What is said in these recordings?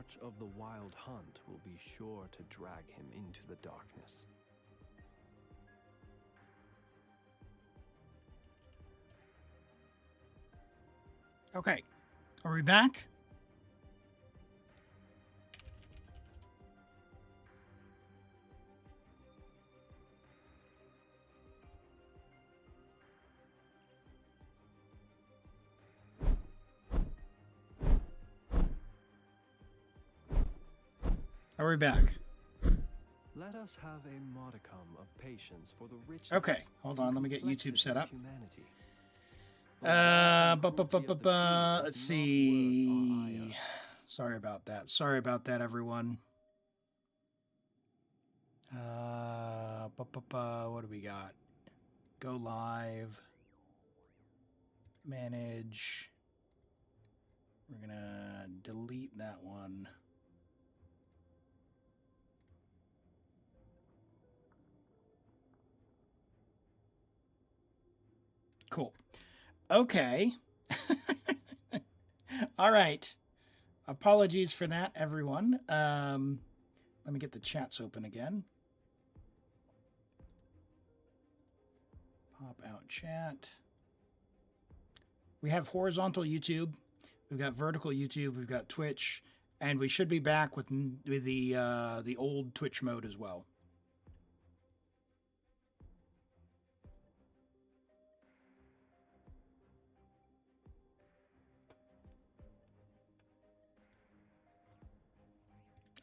touch of the wild hunt will be sure to drag him into the darkness. Okay, are we back? Are we back? Let us have a modicum of patience for the richness. Okay, hold on, let me get YouTube set up. Humanity. Let's see. Sorry about that. Sorry about that, everyone. What do we got? Go live. Manage. We're gonna delete that one. Cool. Okay. All right. Apologies for that, everyone. Let me get the chats open again. Pop out chat. We have horizontal YouTube. We've got vertical YouTube. We've got Twitch, and we should be back with the old Twitch mode as well.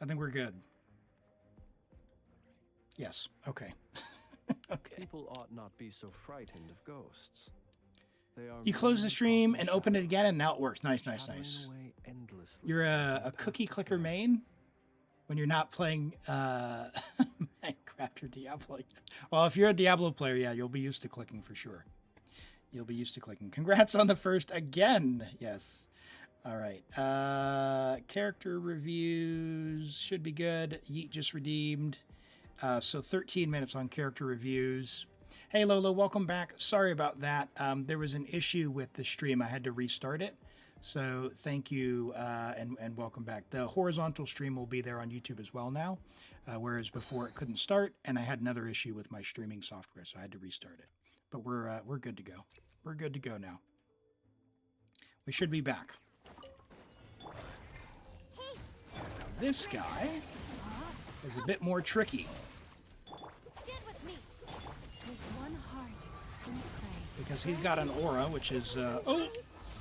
I think we're good. Yes. Okay. Okay. People ought not be so frightened of ghosts. They are You close the stream mere and open it shadows, again, and now it works. Nice, nice, shadowing nice. away endlessly You're in a the cookie past clicker forest. main when you're not playing Minecraft or Diablo. Well, if you're a Diablo player, yeah, you'll be used to clicking for sure. You'll be used to clicking. Congrats on the first again. Yes. All right. Character reviews should be good. Yeet just redeemed. So 13 minutes on character reviews. Hey, Lola, welcome back. Sorry about that. There was an issue with the stream. I had to restart it. So thank you and welcome back. The horizontal stream will be there on YouTube as well now, whereas before it couldn't start, and I had another issue with my streaming software, so I had to restart it. But we're good to go. We're good to go now. We should be back. Now this guy is a bit more tricky. Because he's got an aura, which is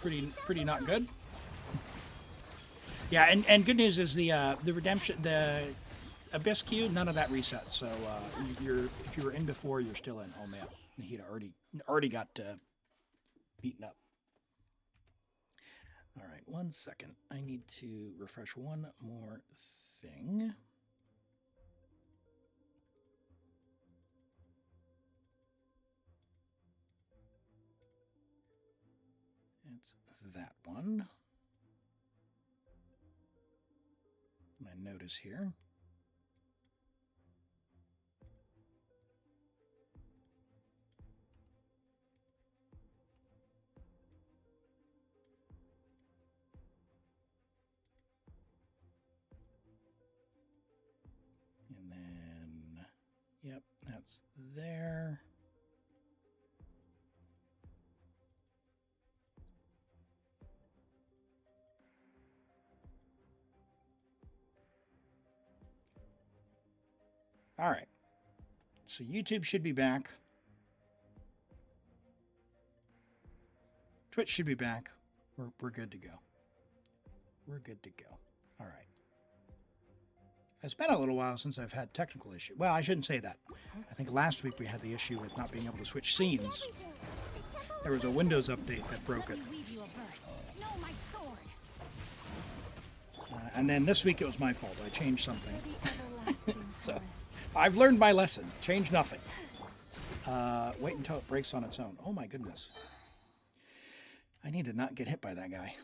pretty not good. Yeah, and good news is the redemption, the Abyss Q, none of that resets. So if you were in before, you're still in. Oh man, he'd already got beaten up. All right, 1 second. I need to refresh one more thing. It's that one. My notice here. And then, yep, that's there. All right, so YouTube should be back. Twitch should be back. We're good to go. We're good to go. All right. It's been a little while since I've had technical issues. Well, I shouldn't say that. I think last week we had the issue with not being able to switch scenes. There was a Windows update that broke it. And then this week it was my fault. I changed something. So I've learned my lesson. Change nothing. Wait until it breaks on its own. Oh my goodness. I need to not get hit by that guy.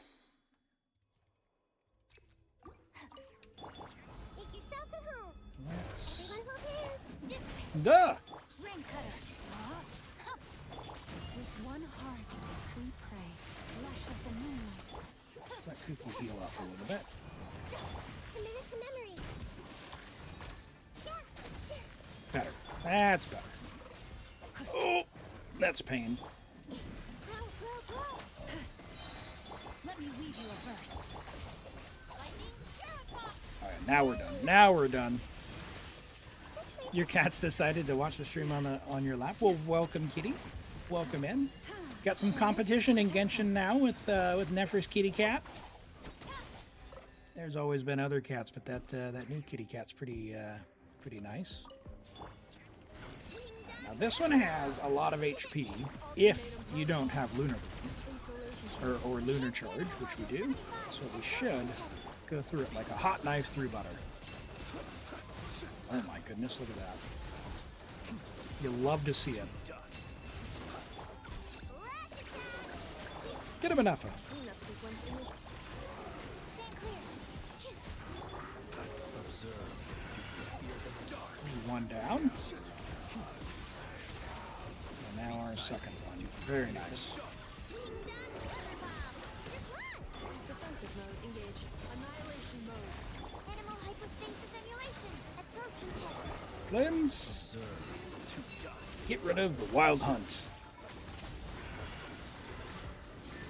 Let's... Duh! Let's let Cuckoo heal up a little bit. That's better. Oh, that's pain. Let me weave you a verse. All right, now we're done. Now we're done. Your cat's decided to watch the stream on your lap. Well, welcome, kitty. Welcome in. Got some competition in Genshin now with Nefer's kitty cat. There's always been other cats, but that new kitty cat's pretty nice. Now this one has a lot of HP if you don't have Lunar or Lunar Charge, which we do. So we should go through it like a hot knife through butter. Oh my goodness, look at that. You'll love to see it. Get him enough. One down. And now our second one. Very nice. Defensive mode engaged. Annihilation mode. Animal hypostasis emulation. Absorption test. Flins. Get rid of the wild hunt.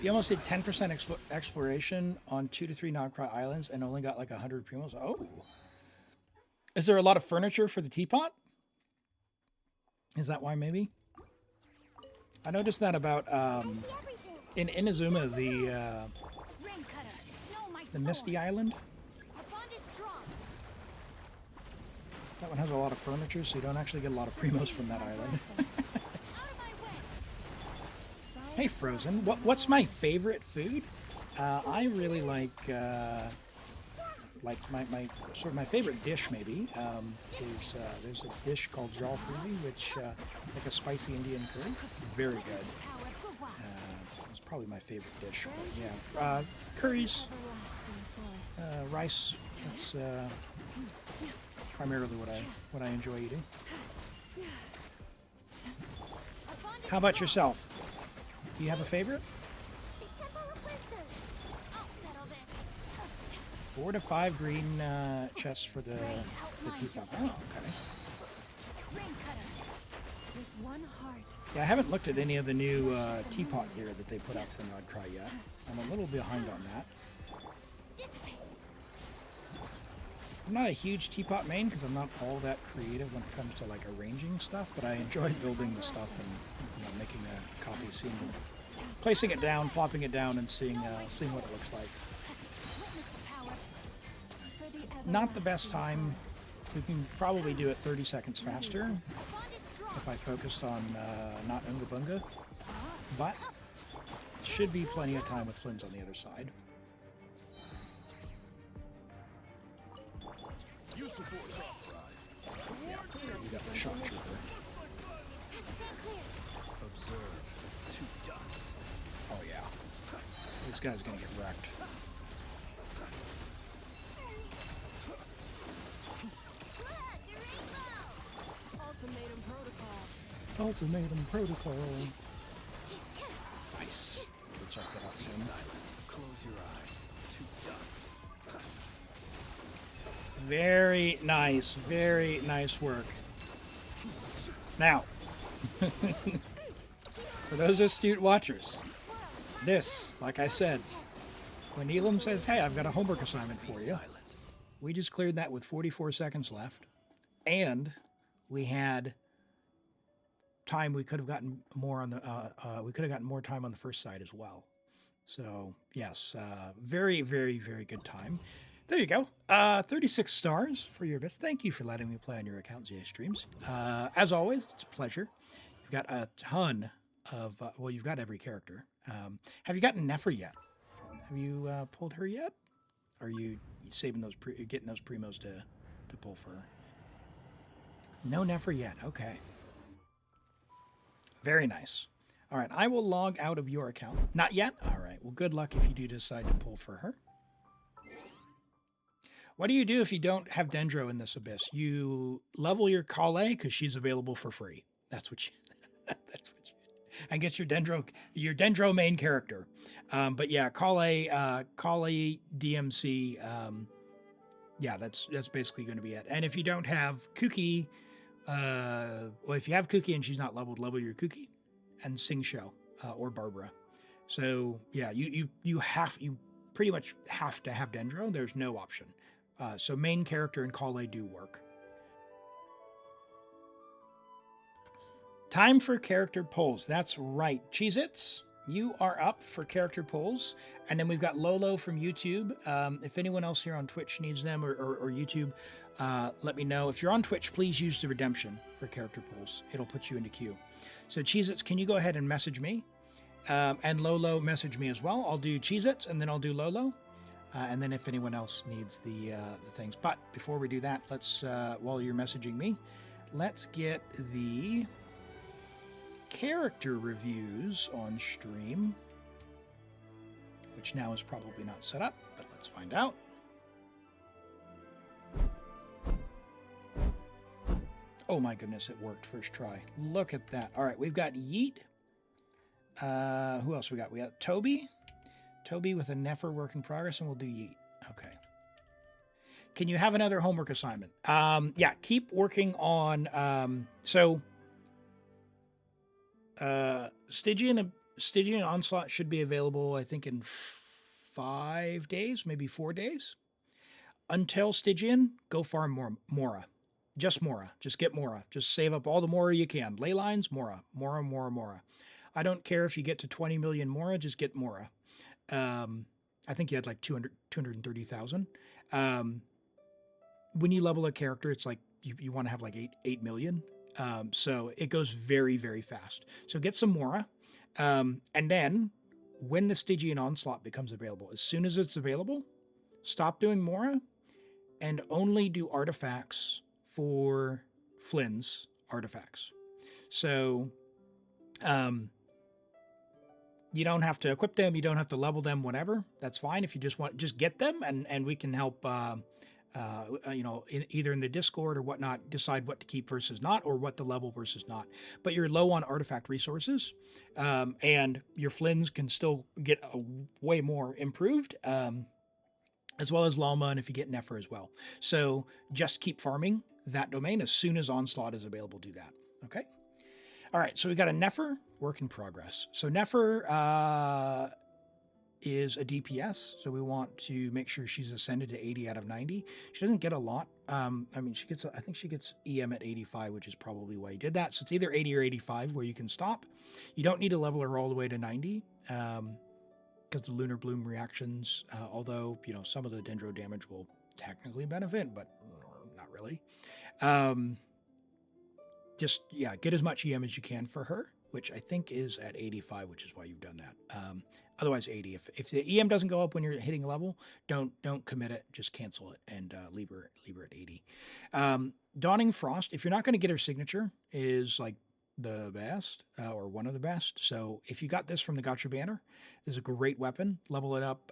You almost did 10% exploration on 2 to 3 Nod-Krai islands and only got like 100 primos. Oh. Is there a lot of furniture for the teapot? Is that why maybe? I noticed that about in Inazuma, the Misty Island. That one has a lot of furniture, so you don't actually get a lot of primos from that island. Hey, Frozen. What's my favorite food? I really like my favorite dish maybe is there's a dish called jal furi, which like a spicy Indian curry, very good. It's probably my favorite dish. But yeah, curries, rice. That's primarily what I enjoy eating. How about yourself? Do you have a favorite? 4 to 5 green chests for the teapot. Oh, okay. Yeah, I haven't looked at any of the new teapot gear that they put out for Nod-Krai yet. I'm a little behind on that. I'm not a huge teapot main because I'm not all that creative when it comes to like arranging stuff, but I enjoy building the stuff and making a copy, placing it down, plopping it down, and seeing what it looks like. Not the best time. We can probably do it 30 seconds faster if I focused on not Unga Bunga, but should be plenty of time with Flynn's on the other side. Yeah, we got the shock trooper. Oh yeah, this guy's gonna get wrecked. Ultimatum protocol. Nice. We'll check that out soon. Close your eyes to dust. Very nice. Very nice work. Now, for those astute watchers, this, like I said, when Elim says, hey, I've got a homework assignment for you, we just cleared that with 44 seconds left. And we had time. We could have gotten more on the we could have gotten more time on the first side as well. So yes, very, very, very good time. There you go. 36 stars for your best. Thank you for letting me play on your account, ZA Streams. As always, it's a pleasure. You've got a ton of well, you've got every character. Have you gotten Nefer yet? Have you pulled her yet? Are you saving those getting those primos to pull for her? No Nefer yet. Okay. Very nice. All right, I will log out of your account. Not yet? All right, well, good luck if you do decide to pull for her. What do you do if you don't have Dendro in this abyss? You level your Kale because she's available for free. That's what you... that's what you... I guess your Dendro main character. But yeah, Kale DMC, yeah, that's basically going to be it. And if you don't have Kuki, Well, if you have Cookie and she's not leveled, level your Cookie and Sing Show or Barbara. So yeah, you pretty much have to have Dendro. There's no option. So main character and Kale do work. Time for character polls. That's right. Cheez-Its, you are up for character polls. And then we've got Lolo from YouTube. If anyone else here on Twitch needs them or YouTube, let me know. If you're on Twitch, please use the redemption for character polls. It'll put you into queue. So Cheez-Its, can you go ahead and message me? And Lolo, message me as well. I'll do Cheez-Its and then I'll do Lolo. And then if anyone else needs the things. But before we do that, let's, while you're messaging me, let's get the character reviews on stream, which now is probably not set up, but let's find out. Oh my goodness, it worked first try. Look at that. All right, we've got Yeet. Who else we got? We got Toby. Toby with a Nefer work in progress, and we'll do Yeet. Okay. Can you have another homework assignment? Yeah, keep working on... Stygian Onslaught should be available, I think, in 5 days, maybe 4 days. Until Stygian, go farm Mora. Just Mora. Just get Mora. Just save up all the Mora you can. Ley lines, Mora. Mora, Mora, Mora. I don't care if you get to 20 million Mora, just get Mora. I think you had like 230,000. When you level a character, it's like you want to have like 8 million. So it goes very, very fast. So get some Mora. And then when the Stygian Onslaught becomes available, as soon as it's available, stop doing Mora and only do artifacts for Flynn's artifacts. So you don't have to equip them. You don't have to level them, whatever. That's fine. If you just get them and we can help, either in the Discord or whatnot, decide what to keep versus not, or what to level versus not. But you're low on artifact resources, and your Flynn's can still get way more improved, as well as Llama, and if you get Nefer as well. So just keep farming that domain. As soon as Onslaught is available, do that. Okay? All right, so we got a Nefer, work in progress. So Nefer is a DPS, so we want to make sure she's ascended to 80 out of 90. She doesn't get a lot. I think she gets EM at 85, which is probably why you did that. So it's either 80 or 85 where you can stop. You don't need to level her all the way to 90, because the Lunar Bloom reactions, although, some of the Dendro damage will technically benefit, but not really. Get as much EM as you can for her, which I think is at 85, which is why you've done that. Otherwise 80. If the EM doesn't go up when you're hitting a level, don't commit it. Just cancel it and leave her at 80. Dawning Frost, if you're not going to get her signature, is like the best or one of the best. So if you got this from the Gotcha banner, this is a great weapon. Level it up,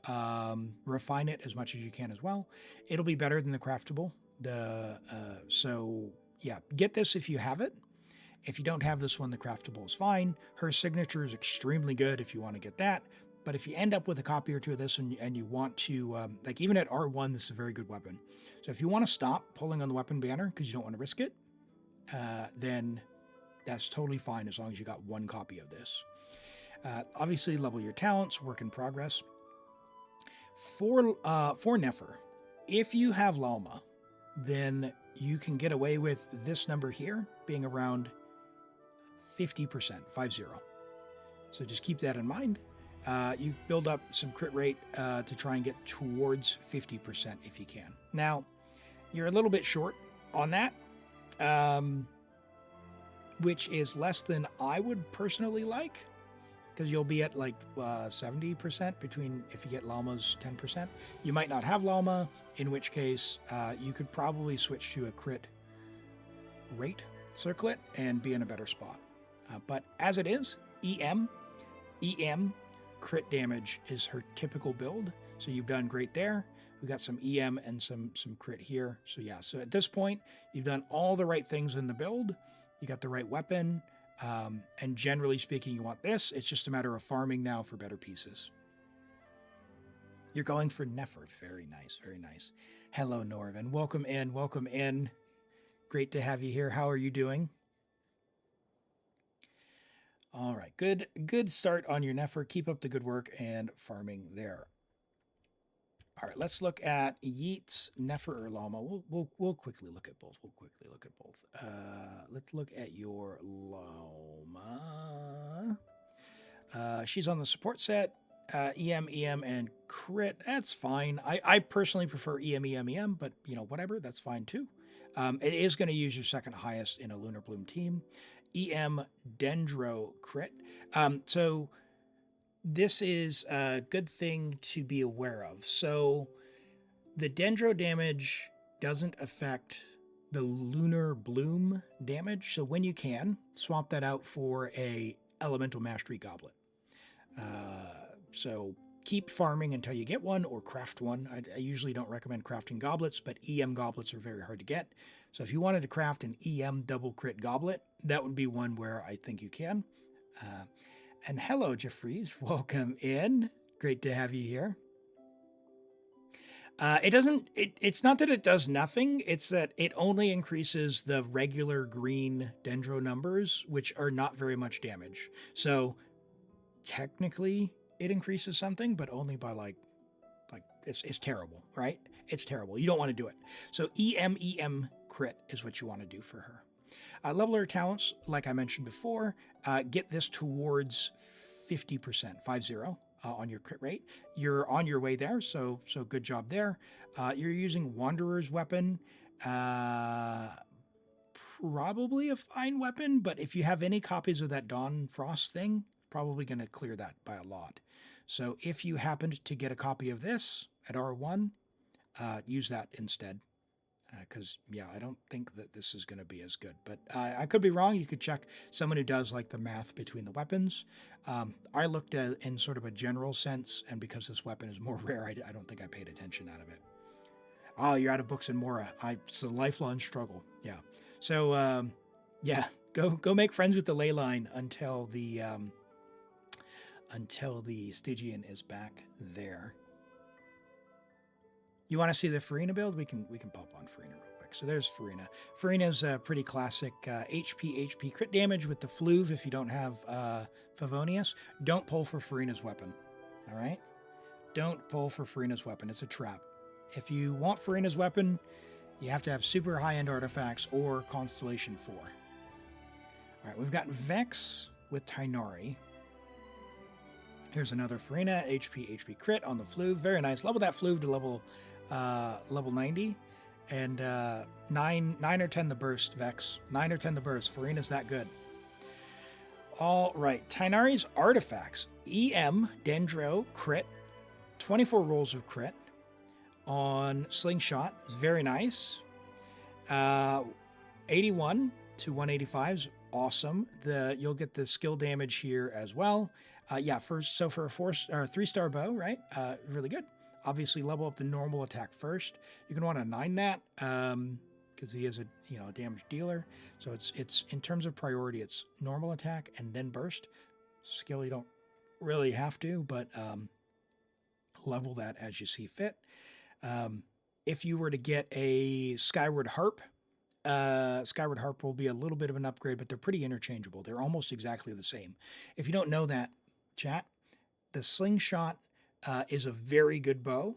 refine it as much as you can as well. It'll be better than the craftable. So yeah, get this if you have it. If you don't have this one, the craftable is fine. Her signature is extremely good if you want to get that. But if you end up with a copy or two of this and you want to, even at R1, this is a very good weapon. So if you want to stop pulling on the weapon banner because you don't want to risk it, then that's totally fine as long as you got one copy of this. Obviously, level your talents, work in progress. For Nefer, if you have Lalma, then you can get away with this number here being around 50%, 50. So just keep that in mind. You build up some crit rate to try and get towards 50% if you can. Now, you're a little bit short on that, which is less than I would personally like, because you'll be at like 70% between if you get Lalma's 10%. You might not have Lalma, in which case you could probably switch to a crit rate circlet and be in a better spot. But as it is, EM crit damage is her typical build. So you've done great there. We've got some EM and some crit here. So yeah, so at this point, you've done all the right things in the build. You got the right weapon. And generally speaking, you want this. It's just a matter of farming now for better pieces. You're going for Nefer. Very nice, very nice. Hello, Norvin. Welcome in, welcome in. Great to have you here. How are you doing? All right, good start on your Nefer. Keep up the good work and farming there. All right, let's look at Yeats, Nefer, or Llama. We'll quickly look at both. Let's look at your Llama. She's on the support set. EM, and crit. That's fine. I personally prefer EM, but whatever. That's fine too. It is going to use your second highest in a Lunar Bloom team. EM Dendro crit. So this is a good thing to be aware of. So the Dendro damage doesn't affect the Lunar Bloom damage. So when you can, swap that out for a Elemental Mastery Goblet. So keep farming until you get one or craft one. I usually don't recommend crafting goblets, but EM goblets are very hard to get. So if you wanted to craft an EM double crit goblet, that would be one where I think you can. And hello, Jeffries. Welcome in. Great to have you here. It's not that it does nothing. It's that it only increases the regular green Dendro numbers, which are not very much damage. So technically it increases something, but only by like it's terrible, right? It's terrible. You don't want to do it. So EM crit is what you want to do for her. Level her talents, like I mentioned before, get this towards 50%, 50, on your crit rate. You're on your way there, so good job there. You're using Wanderer's Weapon, probably a fine weapon, but if you have any copies of that Dawn Frost thing, probably going to clear that by a lot. So if you happened to get a copy of this at R1, use that instead. Because, I don't think that this is going to be as good. But I could be wrong. You could check someone who does like the math between the weapons. I looked at in sort of a general sense, and because this weapon is more rare, I don't think I paid attention out of it. Oh, you're out of books in Mora. It's a lifelong struggle. Yeah. So, go make friends with the ley line until the Stygian is back there. You want to see the Furina build? We can pop on Furina real quick. So there's Furina. Furina's a pretty classic HP crit damage with the Fluve if you don't have Favonius. Don't pull for Furina's weapon. All right? Don't pull for Furina's weapon. It's a trap. If you want Furina's weapon, you have to have super high-end artifacts or Constellation 4. All right, we've got Vex with Tighnari. Here's another Furina, HP crit on the Fluve. Very nice. Level that Fluve to level 90. And 9 or 10 the burst, Vex. 9 or 10 the burst. Furina's that good. All right. Tighnari's artifacts. EM, Dendro, crit. 24 rolls of crit on Slingshot. Very nice. 81 to 185 is awesome. You'll get the skill damage here as well. For a 3-star bow, right? Really good. Obviously, level up the normal attack first. You're gonna want to 9 that because he is a damage dealer. So it's in terms of priority, it's normal attack and then burst. Skill you don't really have to, but level that as you see fit. If you were to get a Skyward Harp will be a little bit of an upgrade, but they're pretty interchangeable. They're almost exactly the same. If you don't know that, chat, the Slingshot is a very good bow,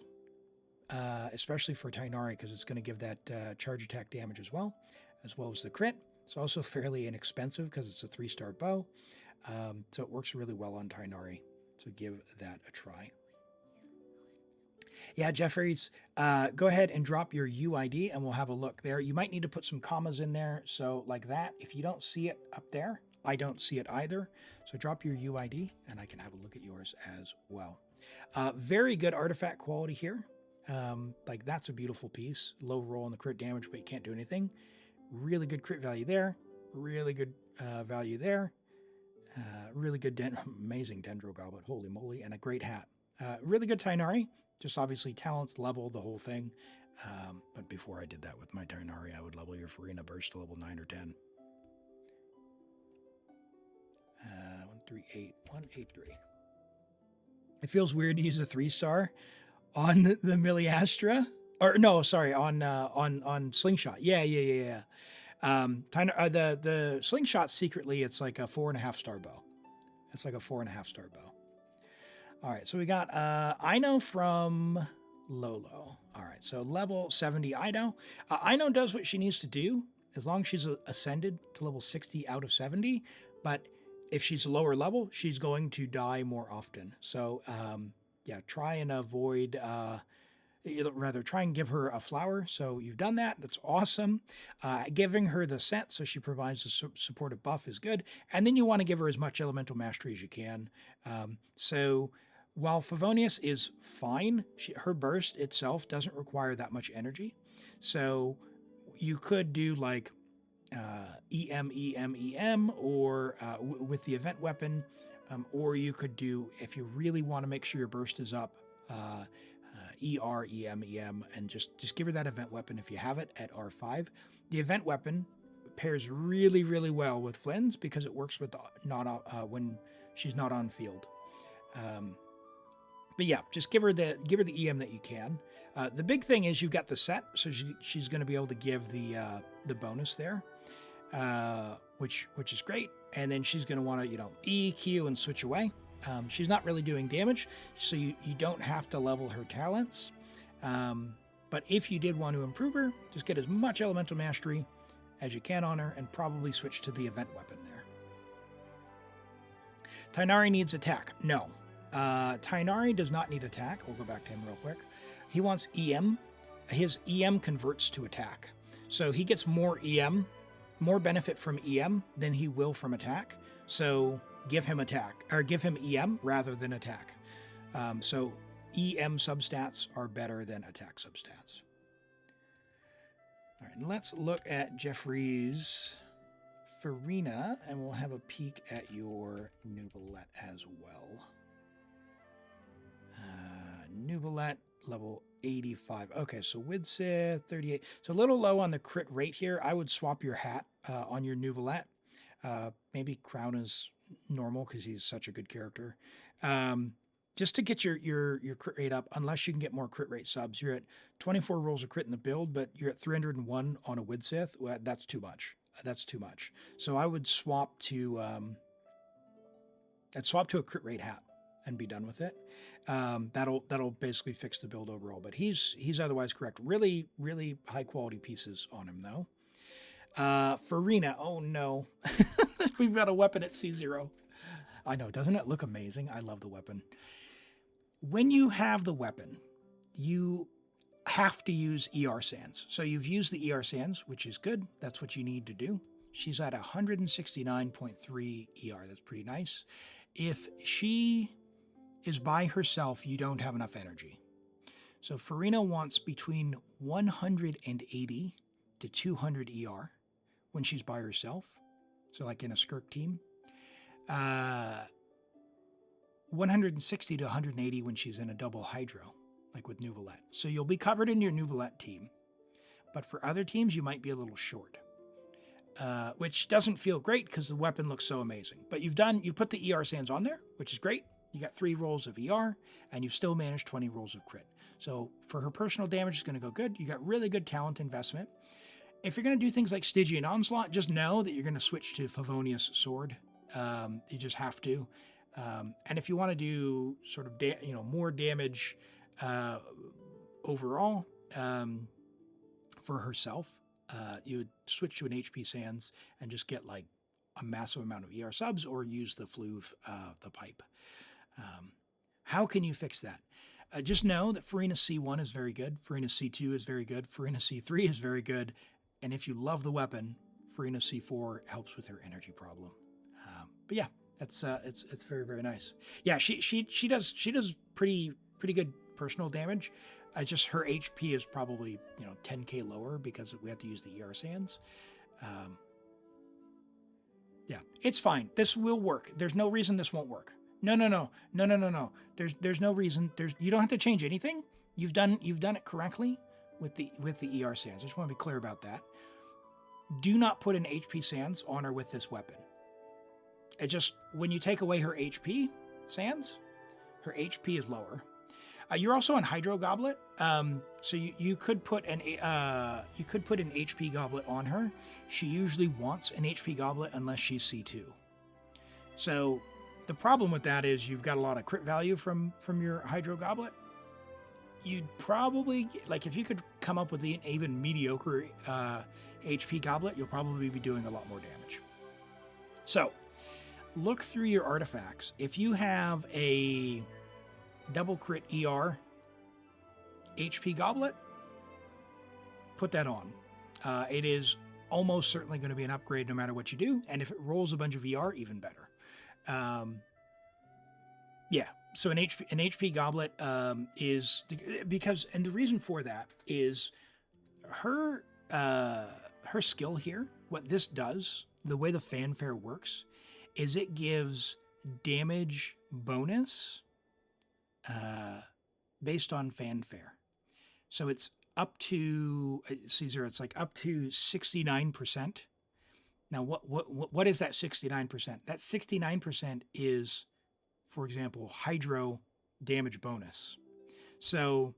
especially for Tighnari, because it's going to give that charge attack damage as well as the crit. It's also fairly inexpensive because it's a 3-star bow, so it works really well on Tighnari. So give that a try. Yeah, Jeffries, go ahead and drop your UID and we'll have a look there. You might need to put some commas in there. So like that, if you don't see it up there, I don't see it either. So drop your UID and I can have a look at yours as well. Very good artifact quality here. Like that's a beautiful piece. Low roll on the crit damage, but you can't do anything. Really good crit value there. Really good value there. Really good, amazing Dendro Goblet. Holy moly. And a great hat. Really good Tighnari. Just obviously talents, level, the whole thing. But before I did that with my Tighnari, I would level your Furina burst to level 9 or 10. 138. It feels weird to use a 3-star on the Miliastra. Or no, sorry, on Slingshot. Yeah. The slingshot secretly, it's like a 4.5-star bow. It's like a 4.5-star bow. All right, so we got Ino from Lolo. All right, so level 70 Ino. Ino does what she needs to do as long as she's ascended to level 60 out of 70. But if she's a lower level, she's going to die more often. So yeah, try and avoid. Rather, try and give her a flower. So you've done that. That's awesome. Giving her the scent so she provides a supportive buff is good. And then you want to give her as much elemental mastery as you can. So while Favonius is fine, her burst itself doesn't require that much energy. So you could do like EM, or with the event weapon, or you could do, if you really want to make sure your burst is up, EM, and just give her that event weapon if you have it at R5. The event weapon pairs really, really well with Flynn's because it works with when she's not on field. But yeah, just give her the EM that you can. The big thing is you've got the set, so she's going to be able to give the bonus there, which is great. And then she's going to want to EQ and switch away. She's not really doing damage, so you don't have to level her talents. But if you did want to improve her, just get as much elemental mastery as you can on her and probably switch to the event weapon there. Tighnari needs attack. No. Tighnari does not need attack. We'll go back to him real quick. He wants EM. His EM converts to attack. So he gets more EM, more benefit from EM than he will from attack. So give him attack, or give him EM rather than attack. So EM substats are better than attack substats. All right, let's look at Jeffrey's Furina, and we'll have a peek at your Nubilette as well. Nubilette, level 85. Okay, so Widsith, 38. So a little low on the crit rate here. I would swap your hat on your Nubilette. Maybe Crown is normal because he's such a good character. Just to get your crit rate up, unless you can get more crit rate subs. You're at 24 rolls of crit in the build, but you're at 301 on a Widsith. Well, that's too much. That's too much. So I would swap to a crit rate hat and be done with it. That'll basically fix the build overall. But he's otherwise correct. Really, really high quality pieces on him though. Furina, oh no. We've got a weapon at C0. I know, doesn't it look amazing? I love the weapon. When you have the weapon, you have to use ER Sands. So you've used the ER Sands, which is good. That's what you need to do. She's at 169.3 ER. That's pretty nice. If she is by herself, you don't have enough energy. So Furina wants between 180 to 200 ER when she's by herself. So like in a Skirk team. 160 to 180 when she's in a double Hydro, like with Nubilette. So you'll be covered in your Nubilette team. But for other teams, you might be a little short. Which doesn't feel great because the weapon looks so amazing. But you've put the ER Sands on there, which is great. You got 3 rolls of ER, and you've still managed 20 rolls of crit. So for her personal damage, it's going to go good. You got really good talent investment. If you're going to do things like Stygian Onslaught, just know that you're going to switch to Favonius Sword. You just have to. And if you want to do sort of more damage overall for herself, you would switch to an HP Sands and just get like a massive amount of ER subs, or use the Fluve, the pipe. How can you fix that? Just know that Furina C1 is very good. Furina C2 is very good. Furina C3 is very good. And if you love the weapon, Furina C4 helps with her energy problem. But yeah, it's very, very nice. Yeah, she does pretty good personal damage. Just her HP is probably 10k lower because we have to use the ER Sands. Yeah, it's fine. This will work. There's no reason this won't work. No. There's no reason. You don't have to change anything. You've done it correctly with the ER Sands. I just want to be clear about that. Do not put an HP Sands on her with this weapon. It just, when you take away her HP Sands, her HP is lower. You're also on Hydro Goblet, so you could put an HP Goblet on her. She usually wants an HP Goblet unless she's C2. So the problem with that is you've got a lot of crit value from your Hydro Goblet. You'd probably, like, if you could come up with an even mediocre HP Goblet, you'll probably be doing a lot more damage. So look through your artifacts. If you have a double crit ER HP Goblet, put that on. It is almost certainly going to be an upgrade no matter what you do, and if it rolls a bunch of ER, even better. Yeah, so an HP Goblet is because, and the reason for that is her skill here. What this does, the way the fanfare works, is it gives damage bonus based on fanfare. So it's up to Caesar. It's like up to 69%. Now, what is that 69%? That 69% is, for example, Hydro damage bonus. So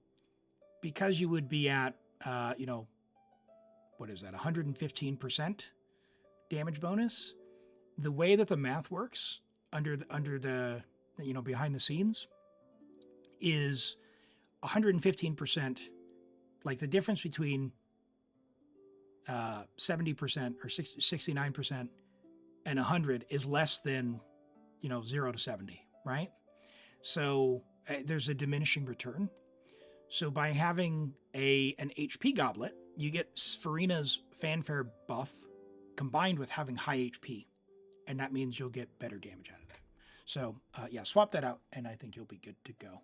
because you would be at, what is that, 115% damage bonus, the way that the math works under the behind the scenes is 115%, like the difference between 70% or 69% and 100 is less than 0 to 70, right? So there's a diminishing return. So by having an HP Goblet, you get Furina's fanfare buff combined with having high HP, and that means you'll get better damage out of that. So yeah, swap that out, and I think you'll be good to go.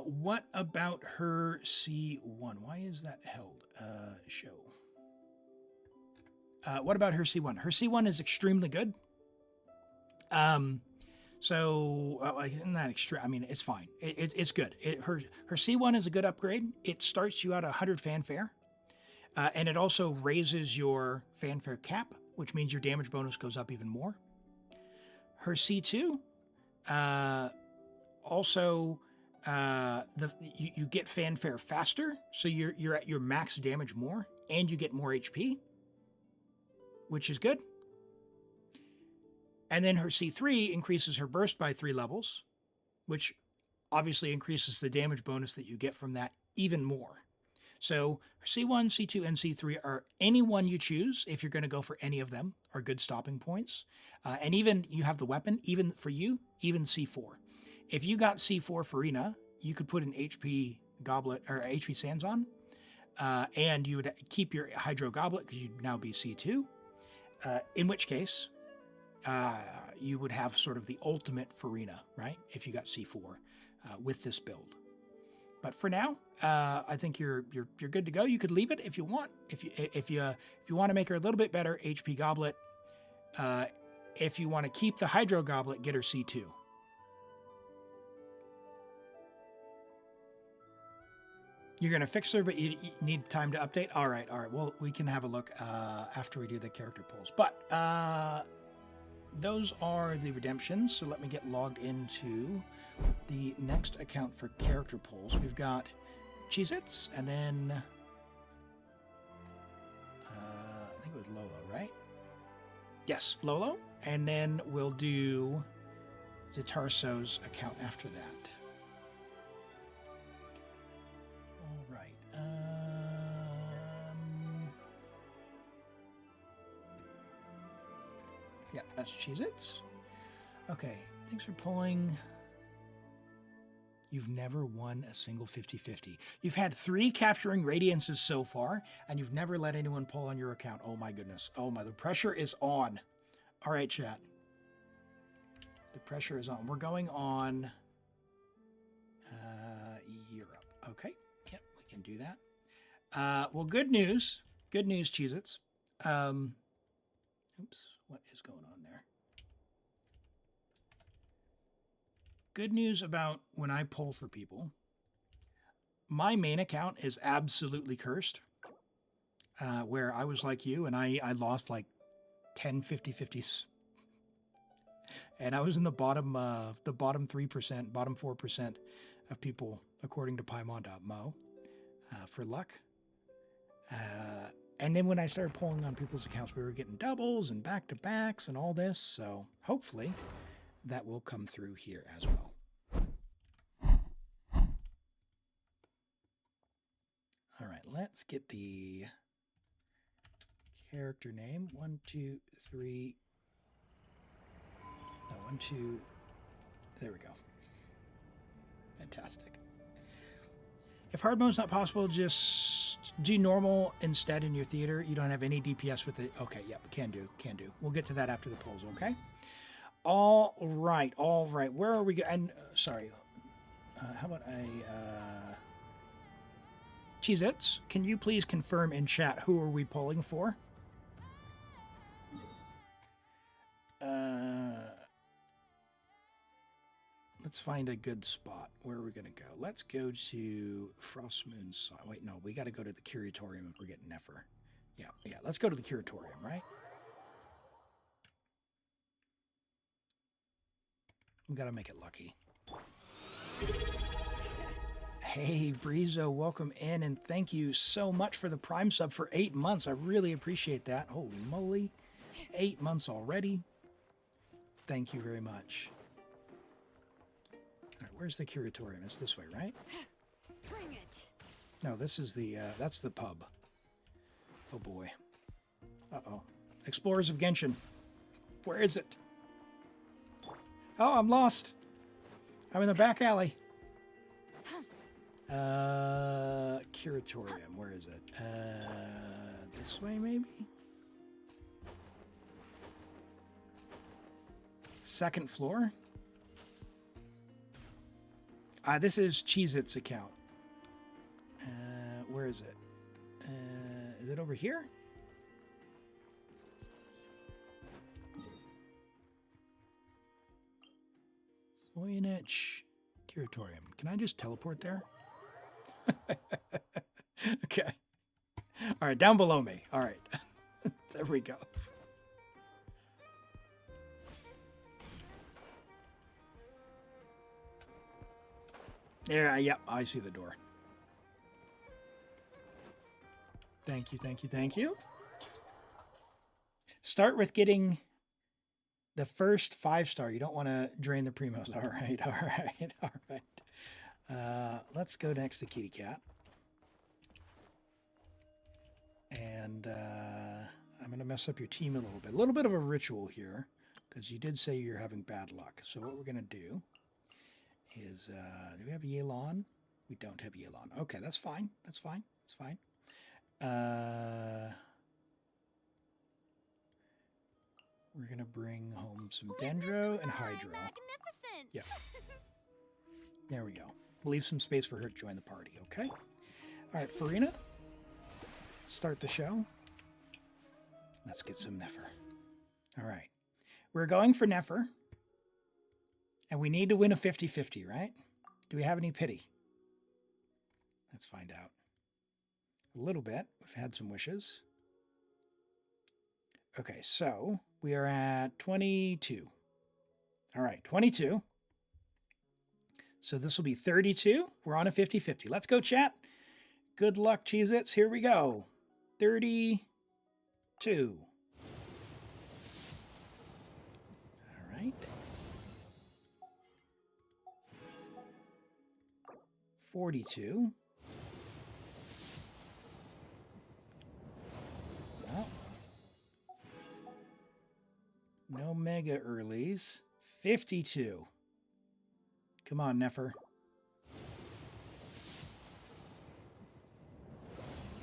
What about her C1? Why is that held? Show. What about her C1? Her C1 is extremely good. So isn't that extreme? I mean, it's fine. It's good. Her C1 is a good upgrade. It starts you out 100 fanfare, and it also raises your fanfare cap, which means your damage bonus goes up even more. Her C2 also. You get fanfare faster, so you're at your max damage more, and you get more HP, which is good. And then her C3 increases her burst by 3 levels, which obviously increases the damage bonus that you get from that even more. So her C1, C2, and C3 are any one you choose. If you're going to go for any of them, are good stopping points. And even you have the weapon, even for you, even C4. If you got C4 Furina, you could put an HP Goblet or HP Sands on, and you would keep your Hydro Goblet because you'd now be C2. In which case, you would have sort of the ultimate Furina, right? If you got C4 with this build. But for now, I think you're good to go. You could leave it if you want. If you want to make her a little bit better, HP Goblet. If you want to keep the Hydro Goblet, get her C2. You're going to fix her, but you need time to update? All right. Well, we can have a look after we do the character polls. But those are the redemptions. So let me get logged into the next account for character polls. We've got Cheez-Its, and then I think it was Lolo, right? Yes, Lolo. And then we'll do Zatarso's account after that. Yeah, that's Cheez-Its. Okay, thanks for pulling. You've never won a single 50-50. You've had 3 capturing radiances so far, and you've never let anyone pull on your account. Oh my goodness. Oh my, the pressure is on. All right, chat. The pressure is on. We're going on Europe. Okay, yep, we can do that. Well, good news. Good news, Cheez-Its. Oops. What is going on there? Good news about when I pull for people. My main account is absolutely cursed, where I was like you and I lost like 10 50-50s And I was in the bottom 3%, bottom 4% of people, according to Paimon.mo, for luck. And then when I started pulling on people's accounts, we were getting doubles and back-to-backs and all this. So hopefully that will come through here as well. All right, let's get the character name. 1, 2, 3. No, 1, 2. There we go. Fantastic. If hard mode is not possible, just do normal instead in your theater. You don't have any DPS with it. Okay, yep, can do. We'll get to that after the polls, okay? All right. Where are we? And sorry, how about Cheez-Its, can you please confirm in chat who are we polling for? Let's find a good spot. Where are we going to go? Let's go to Frostmoon. Wait, no, we got to go to the Curatorium if we're getting Nefer. Yeah, let's go to the Curatorium, right? We got to make it lucky. Hey, Breezo, welcome in, and thank you so much for the Prime sub for 8 months. I really appreciate that. Holy moly. 8 months already. Thank you very much. All right, where's the Curatorium? It's this way, right? Bring it. No, this is the, that's the pub. Oh, boy. Uh-oh. Explorers of Genshin. Where is it? Oh, I'm lost. I'm in the back alley. Curatorium, where is it? This way, maybe? Second floor? This is Cheez-Its account. Where is it? Is it over here? Voynich Curatorium. Can I just teleport there? Okay. All right, down below me. All right. There we go. Yeah, yep, I see the door. Thank you. Start with getting the first 5-star. You don't want to drain the primos. All right. Let's go next to Kitty Cat. And I'm going to mess up your team a little bit. A little bit of a ritual here, because you did say you're having bad luck. So what we're going to do is, do we have Yelan? We don't have Yelan. Okay, that's fine. We're going to bring home some Dendro and Hydro. Magnificent. Yeah. There we go. Leave some space for her to join the party, okay? All right, Furina, start the show. Let's get some Nefer. All right. We're going for Nefer. And we need to win a 50-50, right? Do we have any pity? Let's find out. A little bit. We've had some wishes. Okay, so we are at 22. All right, 22. So this will be 32. We're on a 50-50. Let's go, chat. Good luck, Cheez-Its. Here we go. 32. All right. 42. Well, no mega earlies. 52. Come on, Nefer.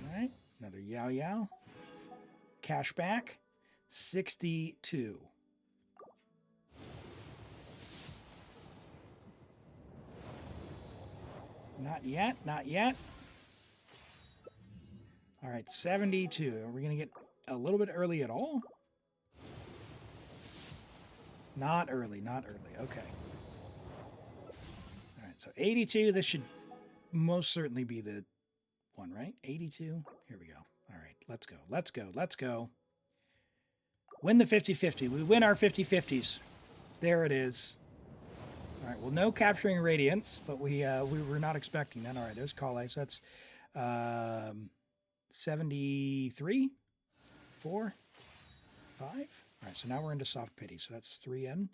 All right, another Yao Yao. Cash back. 62. Not yet. All right, 72. Are we going to get a little bit early at all? Not early. Okay. All right, so 82. This should most certainly be the one, right? 82. Here we go. All right, let's go. Win the 50-50. We win our 50-50s. There it is. All right. Well, no capturing radiance, but we were not expecting that. All right. There's Kale. So that's 73, 4, 5. All right. So now we're into soft pity. So that's 3 in.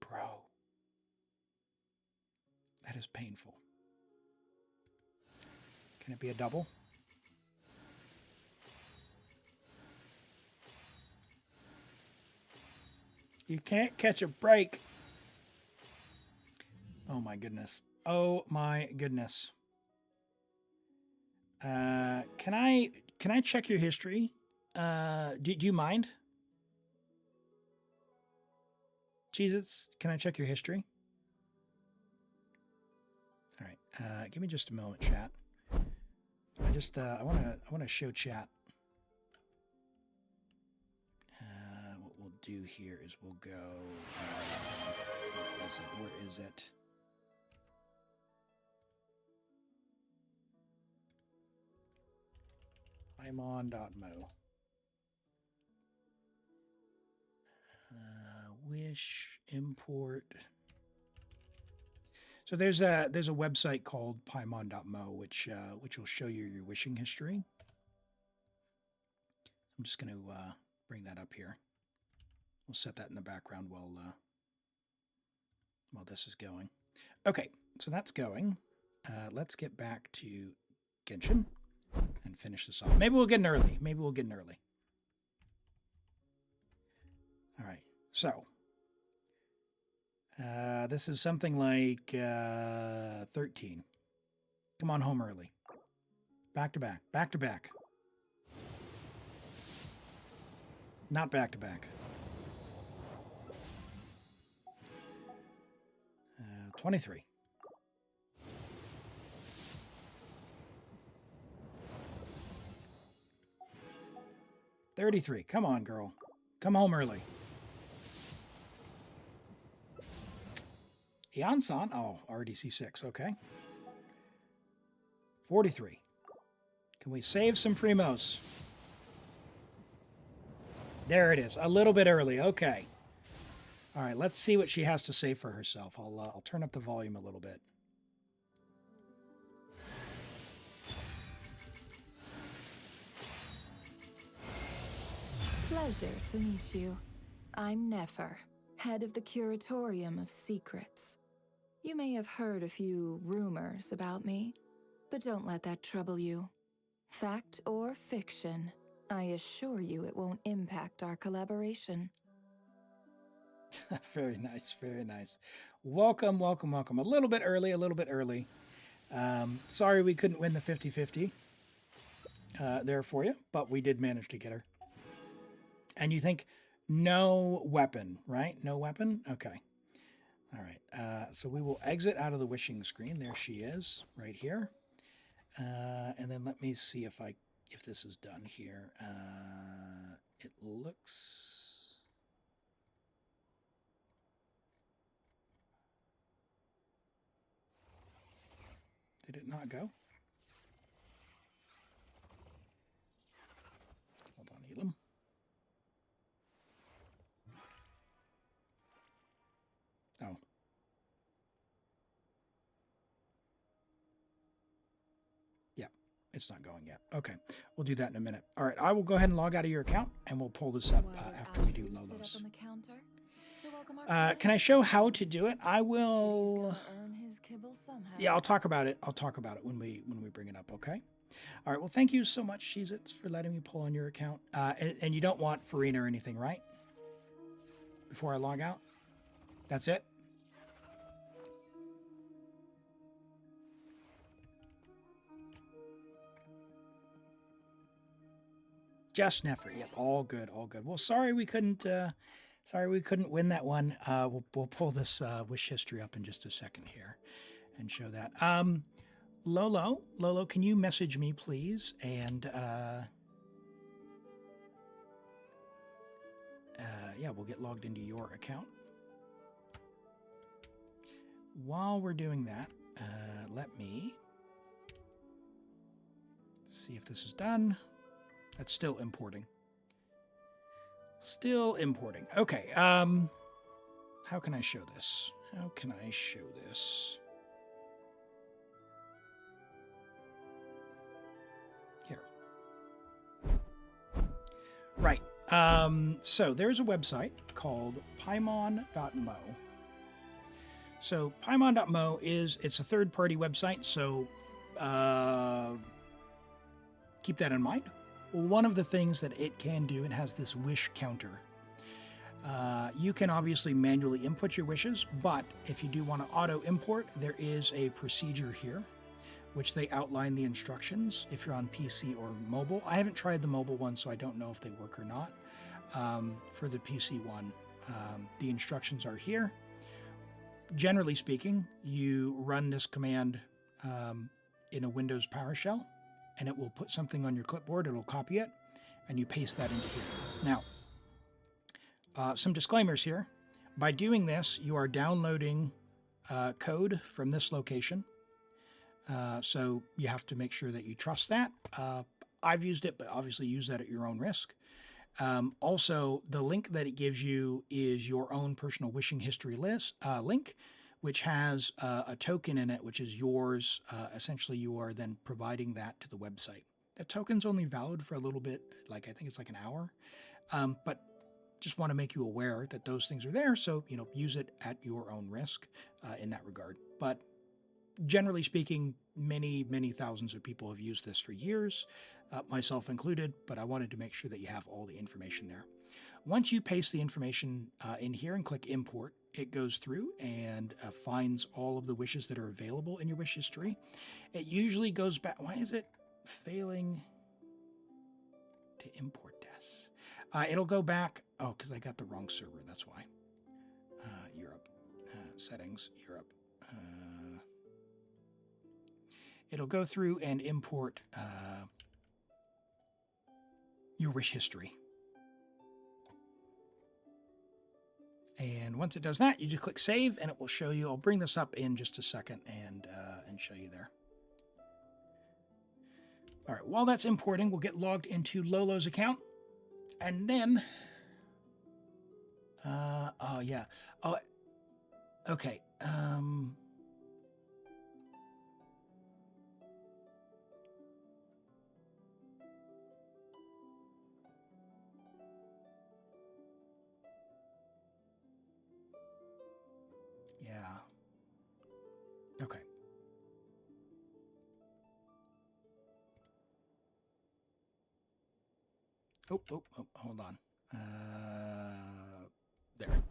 Bro. That is painful. Can it be a double? You can't catch a break. Oh my goodness. Oh my goodness. Can I check your history? Do you mind? Jesus, can I check your history? All right. Give me just a moment, chat. I want to show chat. What we'll do here is we'll go. Where is it? Paimon.mo. Wish import. So there's a website called Paimon.mo which will show you your wishing history. I'm just going to bring that up here. We'll set that in the background while this is going. Okay, so that's going. Let's get back to Genshin and finish this off. Maybe we'll get an early. All right, so this is something like 13. Come on home early. Back to back. Back to back. Not back to back. 23. $33. Come on, girl. Come home early. Ian-san. Oh, RDC 6. Okay. 43. Can we save some primos? There it is. A little bit early. Okay. All right. Let's see what she has to say for herself. I'll turn up the volume a little bit. Pleasure to meet you. I'm Nefer, head of the Curatorium of Secrets. You may have heard a few rumors about me, but don't let that trouble you. Fact or fiction, I assure you it won't impact our collaboration. Very nice, very nice. Welcome, welcome, welcome. A little bit early. Sorry we couldn't win the 50-50 there for you, but we did manage to get her. And you think, no weapon, right? No weapon? Okay. All right. So we will exit out of the wishing screen. There she is, right here. And then let me see if this is done here. It looks... Did it not go? Hold on, Elim. Oh. Yeah, it's not going yet. Okay, we'll do that in a minute. All right, I will go ahead and log out of your account, and we'll pull this up after we do Lolo's. Can I show how to do it? I will... Yeah, I'll talk about it. When we bring it up, okay? All right, well, thank you so much, Cheez-Its, for letting me pull on your account. And you don't want Furina or anything, right? Before I log out? That's it? Just Nefer. Yep, all good, all good. Well, sorry we couldn't win that one. We'll pull this wish history up in just a second here and show that. Lolo, can you message me, please? And yeah, we'll get logged into your account. While we're doing that, let me see if this is done. That's still importing. Still importing. Okay. How can I show this? How can I show this? Here. Right. So there's a website called Paimon.mo. So Paimon.mo it's a third-party website, so keep that in mind. One of the things that it can do, it has this wish counter. You can obviously manually input your wishes, but if you do want to auto-import, there is a procedure here, which they outline the instructions if you're on PC or mobile. I haven't tried the mobile one, so I don't know if they work or not. For the PC one, the instructions are here. Generally speaking, you run this command in a Windows PowerShell, and it will put something on your clipboard, it'll copy it, and you paste that into here. Now, some disclaimers here. By doing this, you are downloading code from this location, so you have to make sure that you trust that. I've used it, but obviously use that at your own risk. Also, the link that it gives you is your own personal wishing history link, which has a token in it, which is yours. Essentially, you are then providing that to the website. That token's only valid for a little bit, I think it's like an hour. But just want to make you aware that those things are there, so use it at your own risk in that regard. But generally speaking, many thousands of people have used this for years, myself included, but I wanted to make sure that you have all the information there. Once you paste the information in here and click import, it goes through and finds all of the wishes that are available in your wish history. It usually goes back. Why is it failing to import this? It'll go back. Oh, because I got the wrong server. That's why. Europe. Settings. Europe. It'll go through and import your wish history. And once it does that, you just click save and it will show you. I'll bring this up in just a second and show you there. All right, while that's importing, we'll get logged into Lolo's account. And then, oh yeah. Oh, okay. Yeah. Okay. Oh, hold on. There.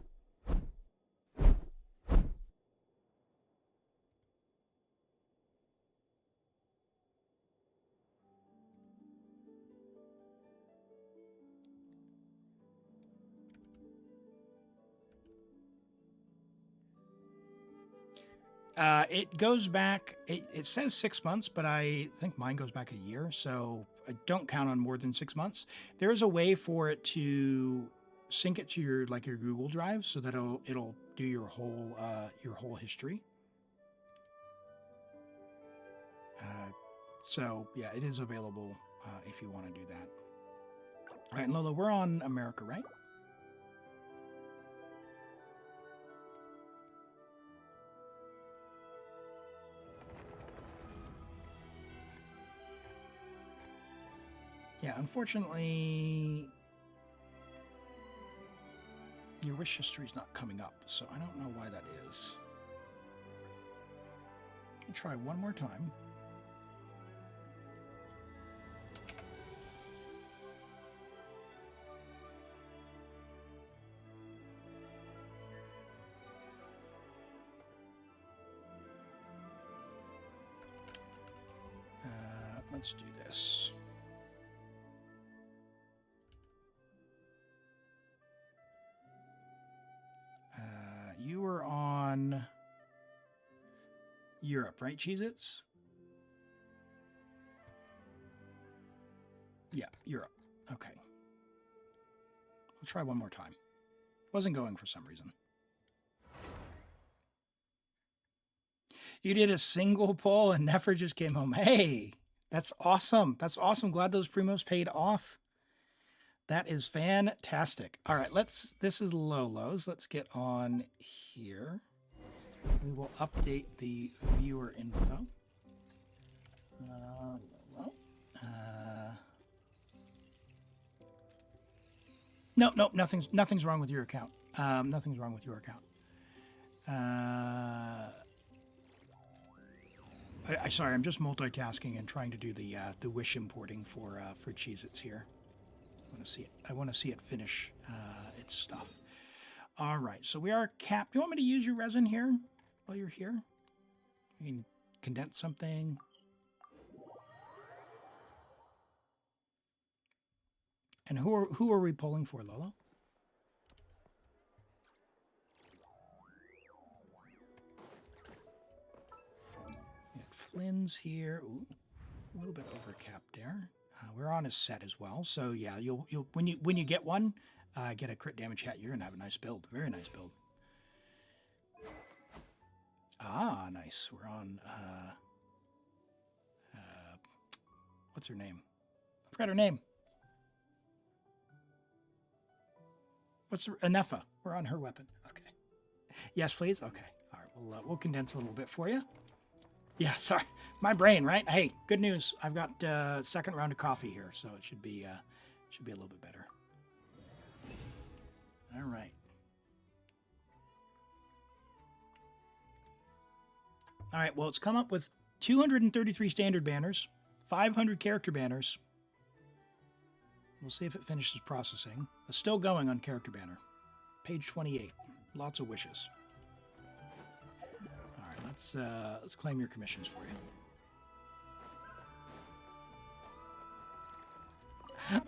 It goes back, it says 6 months, but I think mine goes back a year, so I don't count on more than 6 months. There's a way for it to sync it to your Google Drive so that it'll do your whole history. So yeah, it is available if you want to do that. All right, Lola, we're on America, right? Yeah, unfortunately, your wish history is not coming up, so I don't know why that is. Let me try one more time. Let's do this. You were on Europe, right, Cheez-Its? Yeah, Europe. Okay. We'll try one more time. Wasn't going for some reason. You did a single poll and Nefer just came home. Hey, That's awesome. That's awesome. Glad those primos paid off. That is fantastic. All right, this is Lolo's. Let's get on here. We will update the viewer info. Lolo. Nope, nothing's wrong with your account. Nothing's wrong with your account. Sorry, I'm just multitasking and trying to do the wish importing for Cheez-Its here. I want to see it finish its stuff. All right, so we are capped. Do you want me to use your resin here while you're here? You can condense something. And who are we pulling for, Lolo? We got Flynn's here. Ooh, a little bit overcapped there. We're on a set as well, so yeah, you'll when you get one, get a crit damage hat. You're gonna have a nice build, very nice build. Ah, nice. We're on. What's her name? I forgot her name. What's Nefer? We're on her weapon. Okay. Yes, please. Okay. All right. We'll condense a little bit for you. Yeah. Sorry, my brain. Right. Hey, good news. I've got second round of coffee here, so it should be a little bit better. All right. All right. Well, it's come up with 233 standard banners, 500 character banners. We'll see if it finishes processing. It's still going on character banner. Page 28. Lots of wishes. All right, let's claim your commissions for you.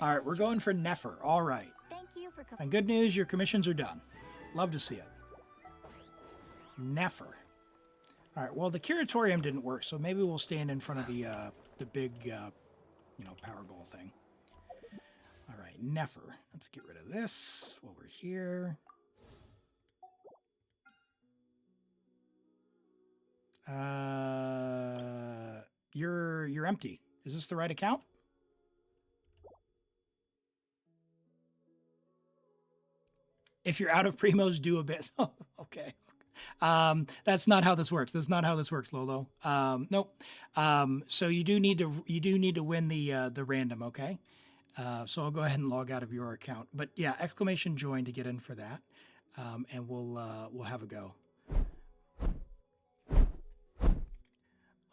All right, we're going for Nefer. All right. Thank you for And good news, your commissions are done. Love to see it. Nefer. All right. Well, the curatorium didn't work, so maybe we'll stand in front of the big, Powerball thing. All right, Nefer. Let's get rid of this while we're here. You're empty. Is this the right account? If you're out of primos, do a bit. Oh, okay. That's not how this works. That's not how this works, Lolo. Nope. So you do need to win the random. Okay. So I'll go ahead and log out of your account. But yeah, exclamation join to get in for that, and we'll have a go.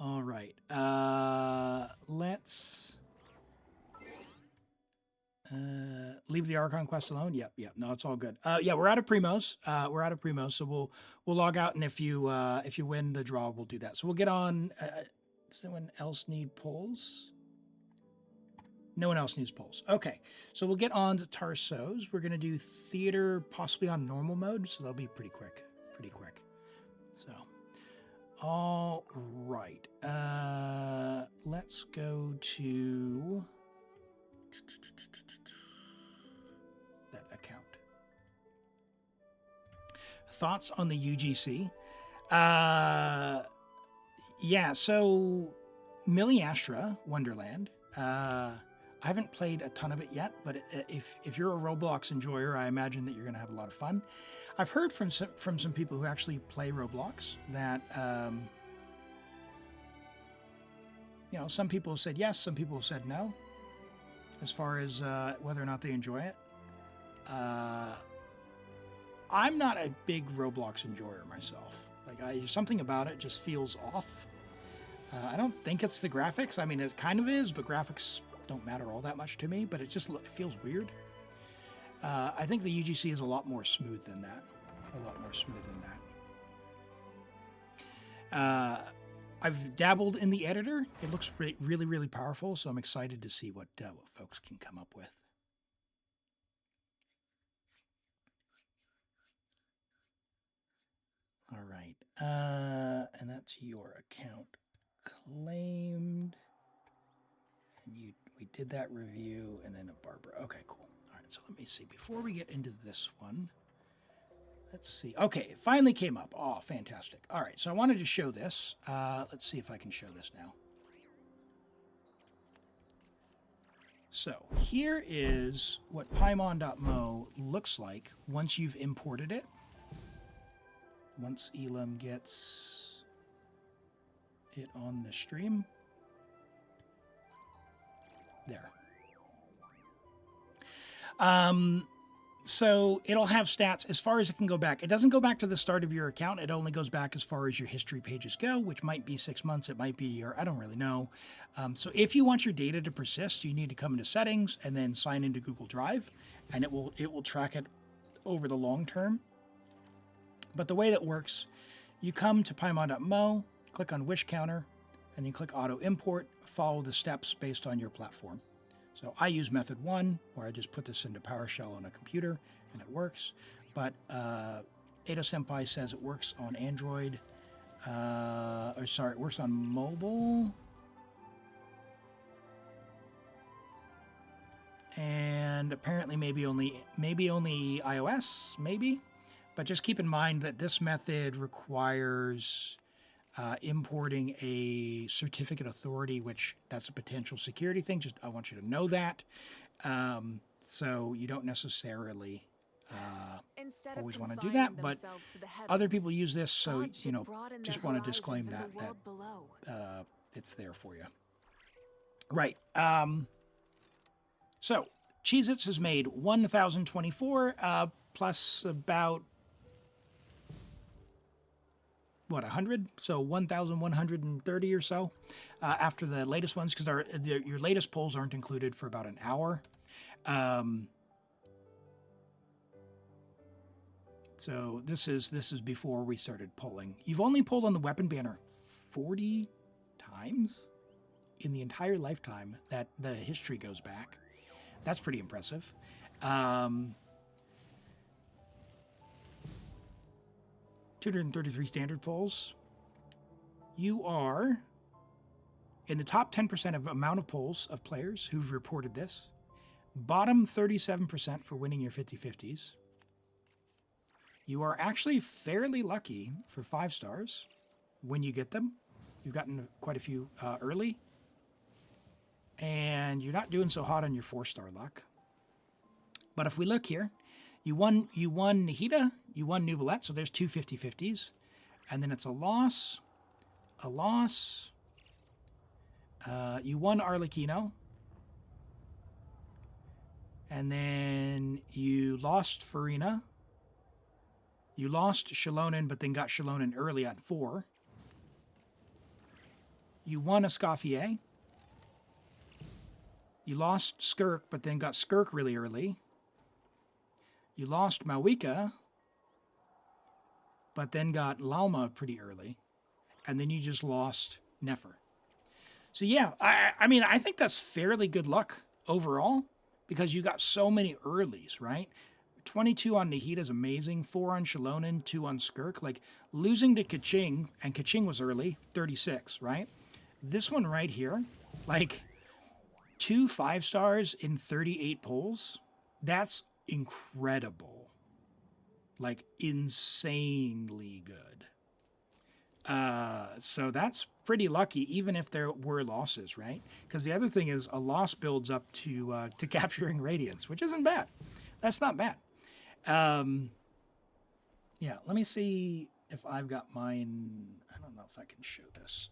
All right. Let's leave the Archon quest alone. Yep. No, it's all good. Yeah, we're out of primos. So we'll log out, and if you win the draw, we'll do that. So we'll get on. Does anyone else need polls? No one else needs polls. Okay, so we'll get on to Tarsos. We're going to do theater possibly on normal mode, so that'll be pretty quick. So, all right. Let's go to that account. Thoughts on the UGC? Yeah, so Millie Astra, Wonderland. I haven't played a ton of it yet, but if you're a Roblox enjoyer, I imagine that you're going to have a lot of fun. I've heard from some people who actually play Roblox that, some people have said yes, some people have said no, as far as whether or not they enjoy it. I'm not a big Roblox enjoyer myself. Like, something about it just feels off. I don't think it's the graphics. I mean, it kind of is, but graphics don't matter all that much to me, but it feels weird. I think the UGC is a lot more smooth than that. I've dabbled in the editor. It looks really, really powerful, so I'm excited to see what folks can come up with. All right. And that's your account claimed. And we did that review, and then a Barbara. Okay, cool. All right, so let me see. Before we get into this one, let's see. Okay, it finally came up. Oh, fantastic. All right, so I wanted to show this. Let's see if I can show this now. So here is what Paimon.mo looks like once you've imported it. Once Elim gets it on the stream. There. So it'll have stats as far as it can go back. It doesn't go back to the start of your account. It only goes back as far as your history pages go, which might be 6 months. It might be a year. I don't really know. So if you want your data to persist, you need to come into settings and then sign into Google Drive, and it will track it over the long term. But the way that works, you come to Paimon.mo, click on Wish Counter, and you click Auto Import, follow the steps based on your platform. So I use method 1, where I just put this into PowerShell on a computer, and it works. But Ada Senpai says it works on Android, it works on mobile. And apparently maybe only iOS, maybe. But just keep in mind that this method requires importing a certificate authority, which that's a potential security thing. Just I want you to know that. So you don't necessarily always want to do that, but other people use this, so just want to disclaim that it's there for you. Right. So Cheez-Its has made 1,024 plus about 100? So 1,130 or so after the latest ones, because your latest polls aren't included for about an hour. So this is before we started polling. You've only polled on the weapon banner 40 times in the entire lifetime that the history goes back. That's pretty impressive. 233 standard polls. You are in the top 10% of amount of polls of players who've reported this. Bottom 37% for winning your 50-50s. You are actually fairly lucky for 5 stars when you get them. You've gotten quite a few early. And you're not doing so hot on your 4-star luck. But if we look here, you won Nahida, you won Nubilette, so there's 2 50-50s. And then it's a loss. You won Arlecchino. And then you lost Furina. You lost Shalonen, but then got Shalonen early at 4. You won Escoffier. You lost Skirk, but then got Skirk really early. You lost Mawika, but then got Lauma pretty early. And then you just lost Nefer. So yeah, I mean, I think that's fairly good luck overall, because you got so many earlies, right? 22 on Nahida is amazing. 4 on Shalonen, 2 on Skirk. Like, losing to Kaching, and Kaching was early, 36, right? This one right here, like, 2 5-stars in 38 polls, that's incredible. Like, insanely good. So that's pretty lucky, even if there were losses, right? Because the other thing is a loss builds up to capturing Radiance, which isn't bad. That's not bad. Yeah, let me see if I've got mine. I don't know if I can show this.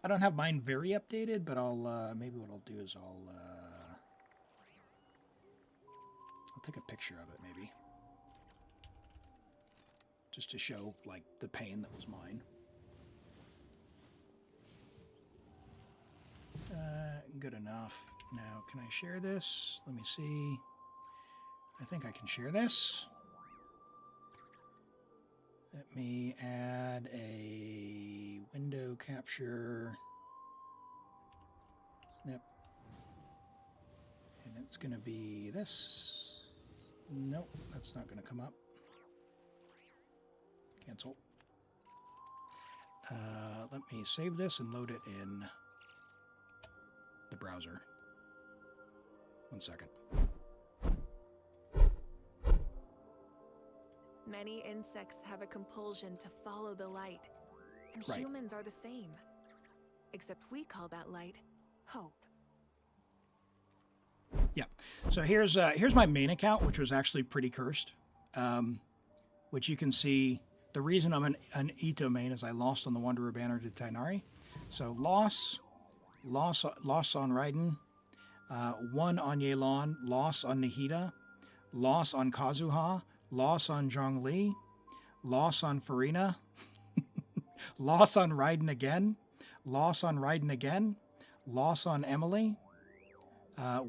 I don't have mine very updated, but I'll maybe what I'll do is I'll take a picture of it, maybe, just to show like the pain that was mine. Good enough. Now, can I share this? Let me see. I think I can share this. Let me add a window capture. Snip. And it's going to be this. Nope, that's not going to come up. Cancel. Let me save this and load it in the browser. 1 second. Many insects have a compulsion to follow the light, and Right. humans are the same. Except we call that light hope. Yeah. So here's my main account, which was actually pretty cursed, which you can see. The reason I'm an Ito main is I lost on the Wanderer banner to Tainari. So loss on Raiden, 1 on Yelan, loss on Nahida, loss on Kazuha, loss on Zhongli, loss on Furina, loss on Raiden again, loss on Raiden again, loss on Emily,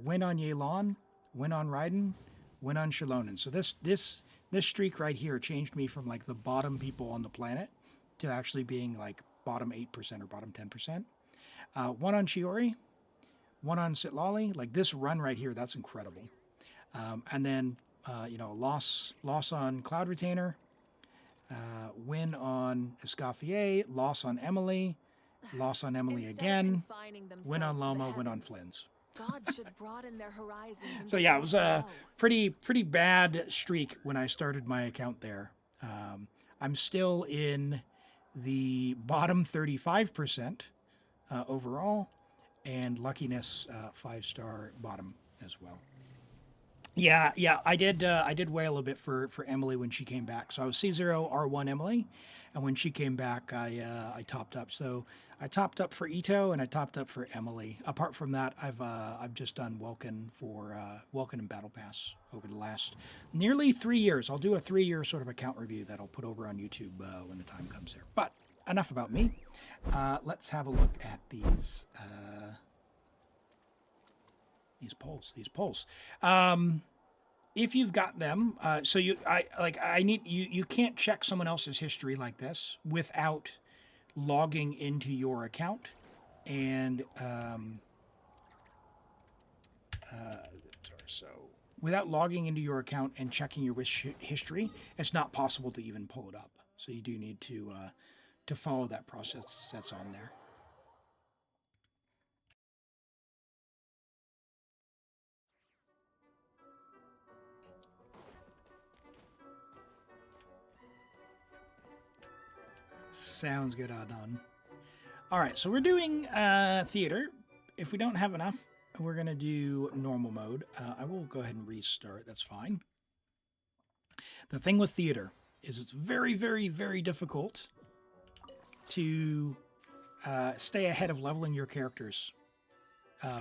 win on Yelan, win on Raiden, win on Shilonen. So this streak right here changed me from like the bottom people on the planet to actually being like bottom 8% or bottom 10%. 1 on Chiori, 1 on Sitlali. Like this run right here, that's incredible. And then, loss on Cloud Retainer, win on Escoffier, loss on Emily, loss on Emily Instead of again, confining win on themselves to the Loma, win on heavens, Flynn's. God should broaden their horizons. And So yeah, it was a pretty bad streak when I started my account there. I'm still in the bottom 35% overall, and luckiness 5-star bottom as well. Yeah, I did wail a bit for Emily when she came back. So I was C0 R1 Emily, and when she came back, I topped up. So I topped up for Ito and I topped up for Emily. Apart from that, I've just done Welkin for Welkin and Battle Pass over the last nearly 3 years. I'll do a 3-year sort of account review that I'll put over on YouTube when the time comes there. But enough about me. Let's have a look at these polls. If you've got them, so you can't check someone else's history like this without logging into your account and without logging into your account and checking your wish history, it's not possible to even pull it up. So you do need to follow that process that's on there. Sounds good, Adon. All right, so we're doing theater. If we don't have enough, we're going to do normal mode. I will go ahead and restart. That's fine. The thing with theater is it's very, very, very difficult to stay ahead of leveling your characters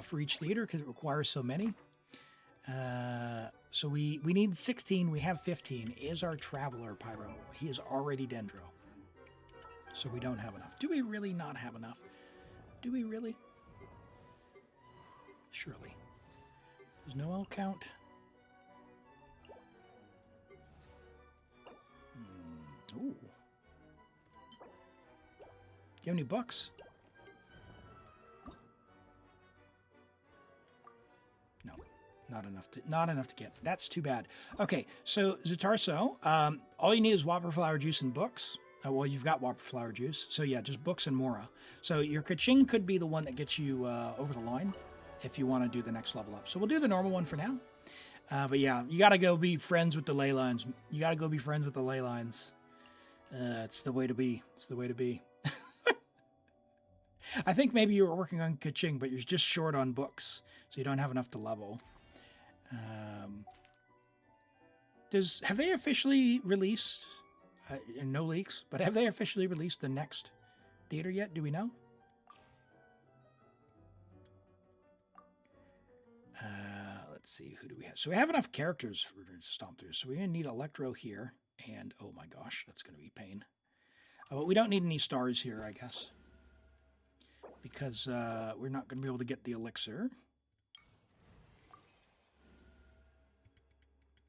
for each theater because it requires so many. So we need 16. We have 15. Is our Traveler Pyro. He is already Dendro. So we don't have enough. Do we really not have enough? Do we really? Surely. There's no L count. Ooh. Do you have any books? No. Not enough to get. That's too bad. Okay, so Zatarso, all you need is Whopper Flower Juice and books. Well, you've got Whopper Flower Juice. So yeah, just books and Mora. So your Kaching could be the one that gets you over the line if you want to do the next level up. So we'll do the normal one for now. But yeah, you got to go be friends with the ley lines. You got to go be friends with the ley lines. It's the way to be. It's the way to be. I think maybe you were working on Kaching, but you're just short on books. So you don't have enough to level. Have they officially released... no leaks, but have they officially released the next theater yet? Do we know? Let's see, who do we have? So we have enough characters for to stomp through. So we're going to need Electro here, and oh my gosh, that's going to be pain. But we don't need any stars here, I guess, because we're not going to be able to get the elixir.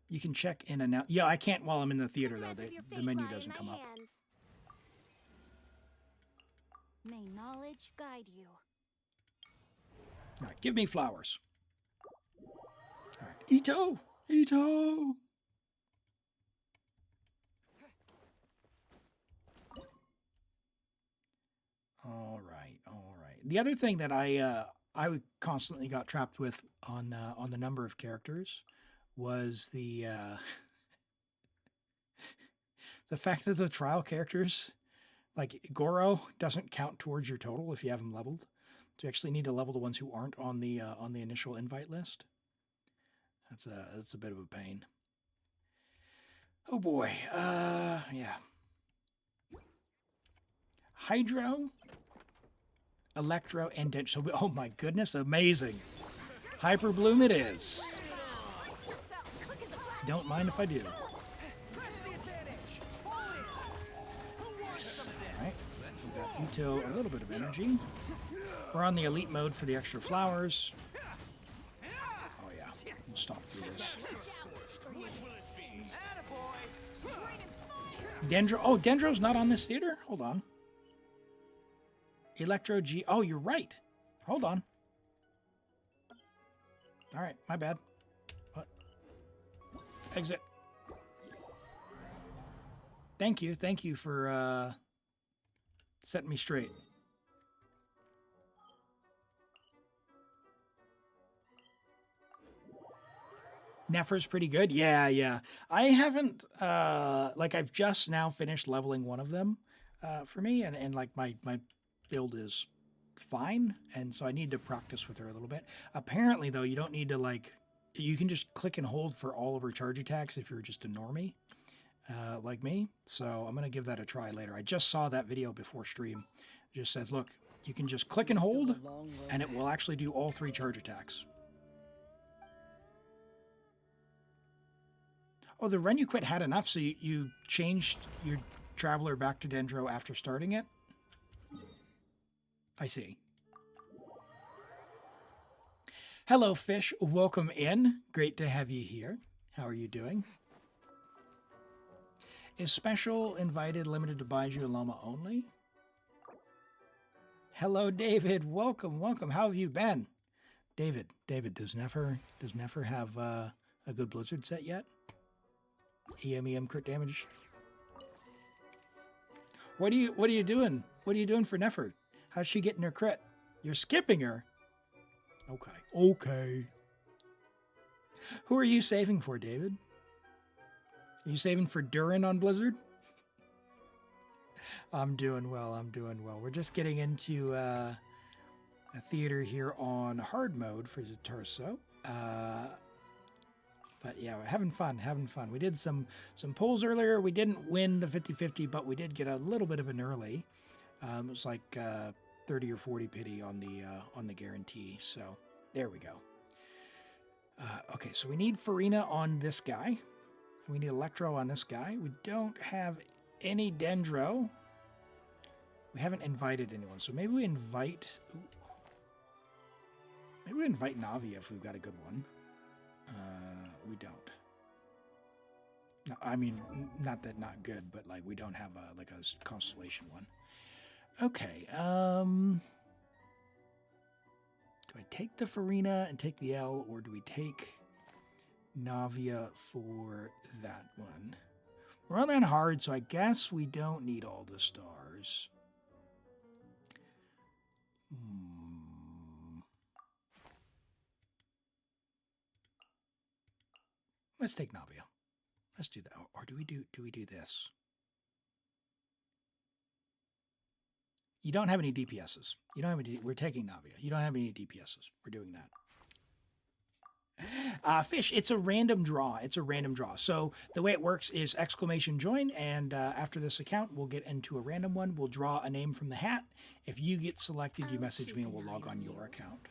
You can check in and out. Yeah, I can't while I'm in the theater, though. The menu doesn't come up. May knowledge guide you. All right, give me flowers. All right, Ito! Ito! All right. The other thing that I constantly got trapped with on the number of characters was the fact that the trial characters, like Goro, doesn't count towards your total if you have them leveled. So you actually need to level the ones who aren't on the initial invite list. That's a bit of a pain. Oh boy. Yeah. Hydro, Electro, and Dent. So, oh my goodness, amazing. Hyper Bloom it is. Don't mind if I do. Nice. All right. We got Ito a little bit of energy. We're on the elite mode for the extra flowers. Oh yeah, we'll stomp through this. Dendro. Oh, Dendro's not on this theater? Hold on. Electro G. Oh, you're right. Hold on. All right, my bad. What? Exit. Thank you for setting me straight. Nefer's pretty good. Yeah. I haven't, like, I've just now finished leveling one of them for me, and like, my build is fine, and so I need to practice with her a little bit. Apparently, though, you don't need to, like, you can just click and hold for all of her charge attacks if you're just a normie, like me, so I'm going to give that a try later. I just saw that video before stream. It just says, look, you can just click and hold, and it will actually do all 3 charge attacks. Oh, the run you quit had enough, so you changed your Traveler back to Dendro after starting it? I see. Hello, Fish. Welcome in. Great to have you here. How are you doing? Is special invited limited to Baiju and Llama only? Hello, David. Welcome. How have you been? David, does Nefer have a good Blizzard set yet? EM crit damage. What are you doing? What are you doing for Nefer? How's she getting her crit? You're skipping her. Okay. Who are you saving for, David? Are you saving for Durin on Blizzard? I'm doing well. We're just getting into a theater here on hard mode for the torso. But yeah, we're having fun. We did some polls earlier. We didn't win the 50-50, but we did get a little bit of an early. It was like 30 or 40 pity on the guarantee. So there we go. Okay, so we need Furina on this guy. We need Electro on this guy. We don't have any Dendro. We haven't invited anyone, so maybe we invite... Ooh. Maybe we invite Navi if we've got a good one. We don't. No, I mean, not good, but like we don't have a constellation one. Okay. Do I take the Furina and take the L, or do we take Navia for that one? We're on that hard, so I guess we don't need all the stars. Let's take Navia. Let's do that. Or do we do this? You don't have any DPSs. You don't have any. We're taking Navia. You don't have any DPSs. We're doing that. Fish, it's a random draw. So the way it works is exclamation join, and after this account, we'll get into a random one. We'll draw a name from the hat. If you get selected, you message me and we'll log on your account.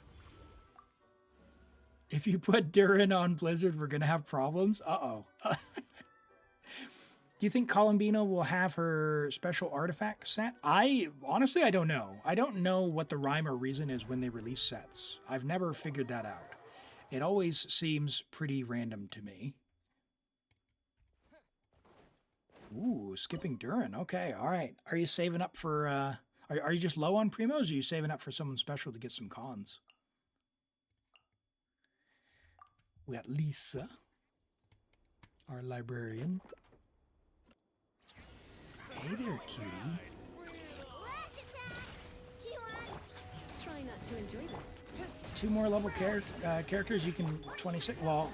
If you put Durin on Blizzard, we're going to have problems. Uh-oh. Do you think Columbina will have her special artifact set? Honestly, I don't know. I don't know what the rhyme or reason is when they release sets. I've never figured that out. It always seems pretty random to me. Ooh, skipping Durin. Okay, all right. Are you saving up for... Are you just low on primos, or are you saving up for someone special to get some cons? We got Lisa, our librarian. Hey there, cutie. Try not to enjoy this. 2 more level characters. You can 26. Well,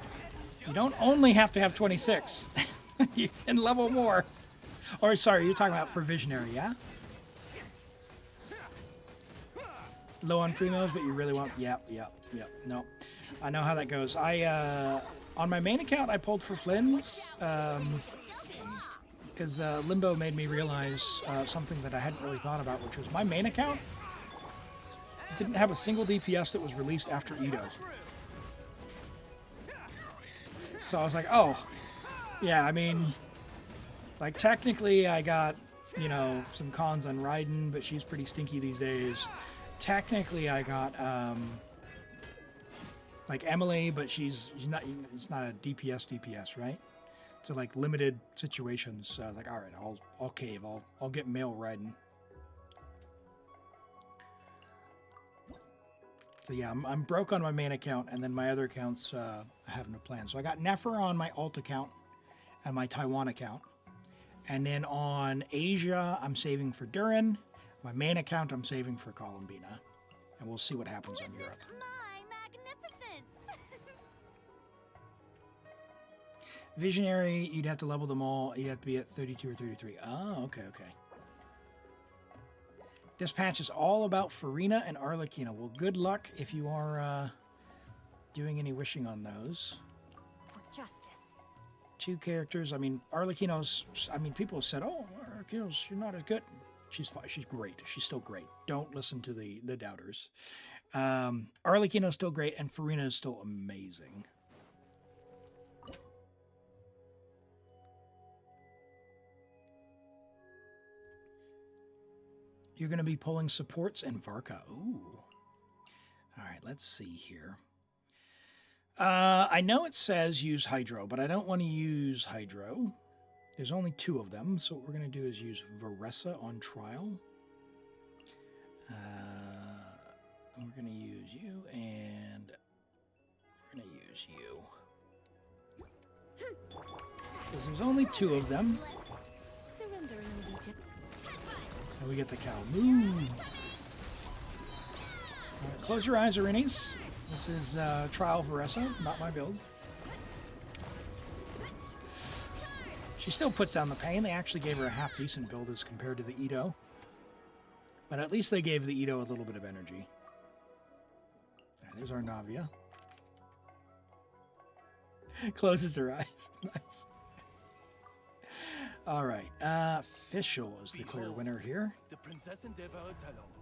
you don't only have to have 26. You can level more. Or sorry, you're talking about for Visionary, yeah? low on primos, but you really want... Yep. No. I know how that goes. On my main account, I pulled for Flynn's, because Limbo made me realize something that I hadn't really thought about, which was my main account didn't have a single DPS that was released after Edo. So I was like, oh, yeah, I mean, like, technically I got, you know, some cons on Raiden, but she's pretty stinky these days. Technically I got, like, Emily, but she's not, it's not a DPS, right? So, like, limited situations. So I was like, all right, I'll cave. I'll get male Raiden. So yeah, I'm broke on my main account, and then my other accounts I have no plan. So I got Nefer on my alt account and my Taiwan account. And then on Asia, I'm saving for Durin. My main account, I'm saving for Columbina. And we'll see what happens on Europe. My magnificence! Visionary, you'd have to level them all. You'd have to be at 32 or 33. Oh, okay. Dispatch is all about Furina and Arlecchino. Well, good luck if you are doing any wishing on those. For justice. 2 characters. I mean, Arlecchino's... I mean, people have said, oh, Arlecchino's not as good. She's fine. She's great. She's still great. Don't listen to the doubters. Arlecchino's still great, and Furina is still amazing. You're going to be pulling supports and Varka. Ooh. All right, let's see here. I know it says use Hydro, but I don't want to use Hydro. There's only 2 of them, so what we're going to do is use Varessa on trial. We're going to use you, and we're going to use you. Because there's only 2 of them. Surrender in Egypt. And we get the cow. Moo! Close your eyes, Arinis. This is Trial Varessa, not my build. She still puts down the pain. They actually gave her a half-decent build as compared to the Edo. But at least they gave the Edo a little bit of energy. Right, there's our Navia. Closes her eyes. Nice. All right. Fischl is the clear winner here. The Prinzessin der Verurteilung.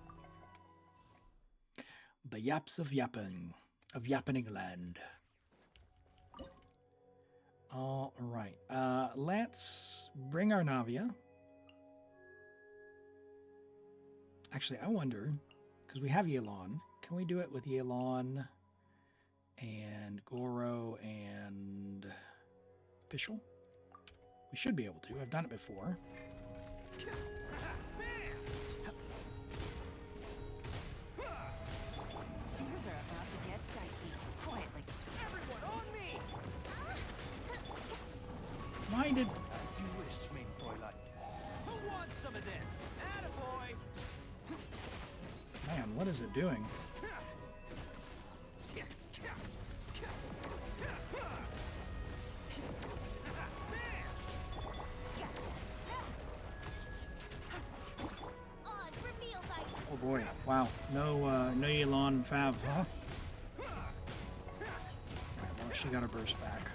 The Yaps of Yapping. Of Yappening Land. All right. Let's bring our Navia. Actually, I wonder, because we have Yelan, can we do it with Yelan and Goro and Fischl? We should be able to. I've done it before. Things are about to get dicey. Quietly. Everyone on me! Why did... As you wish, mein Fräulein. Who wants some of this? Attaboy! Man, what is it doing? Oh boy, wow. No Yelan Fav, huh? Right, well, she got a burst back.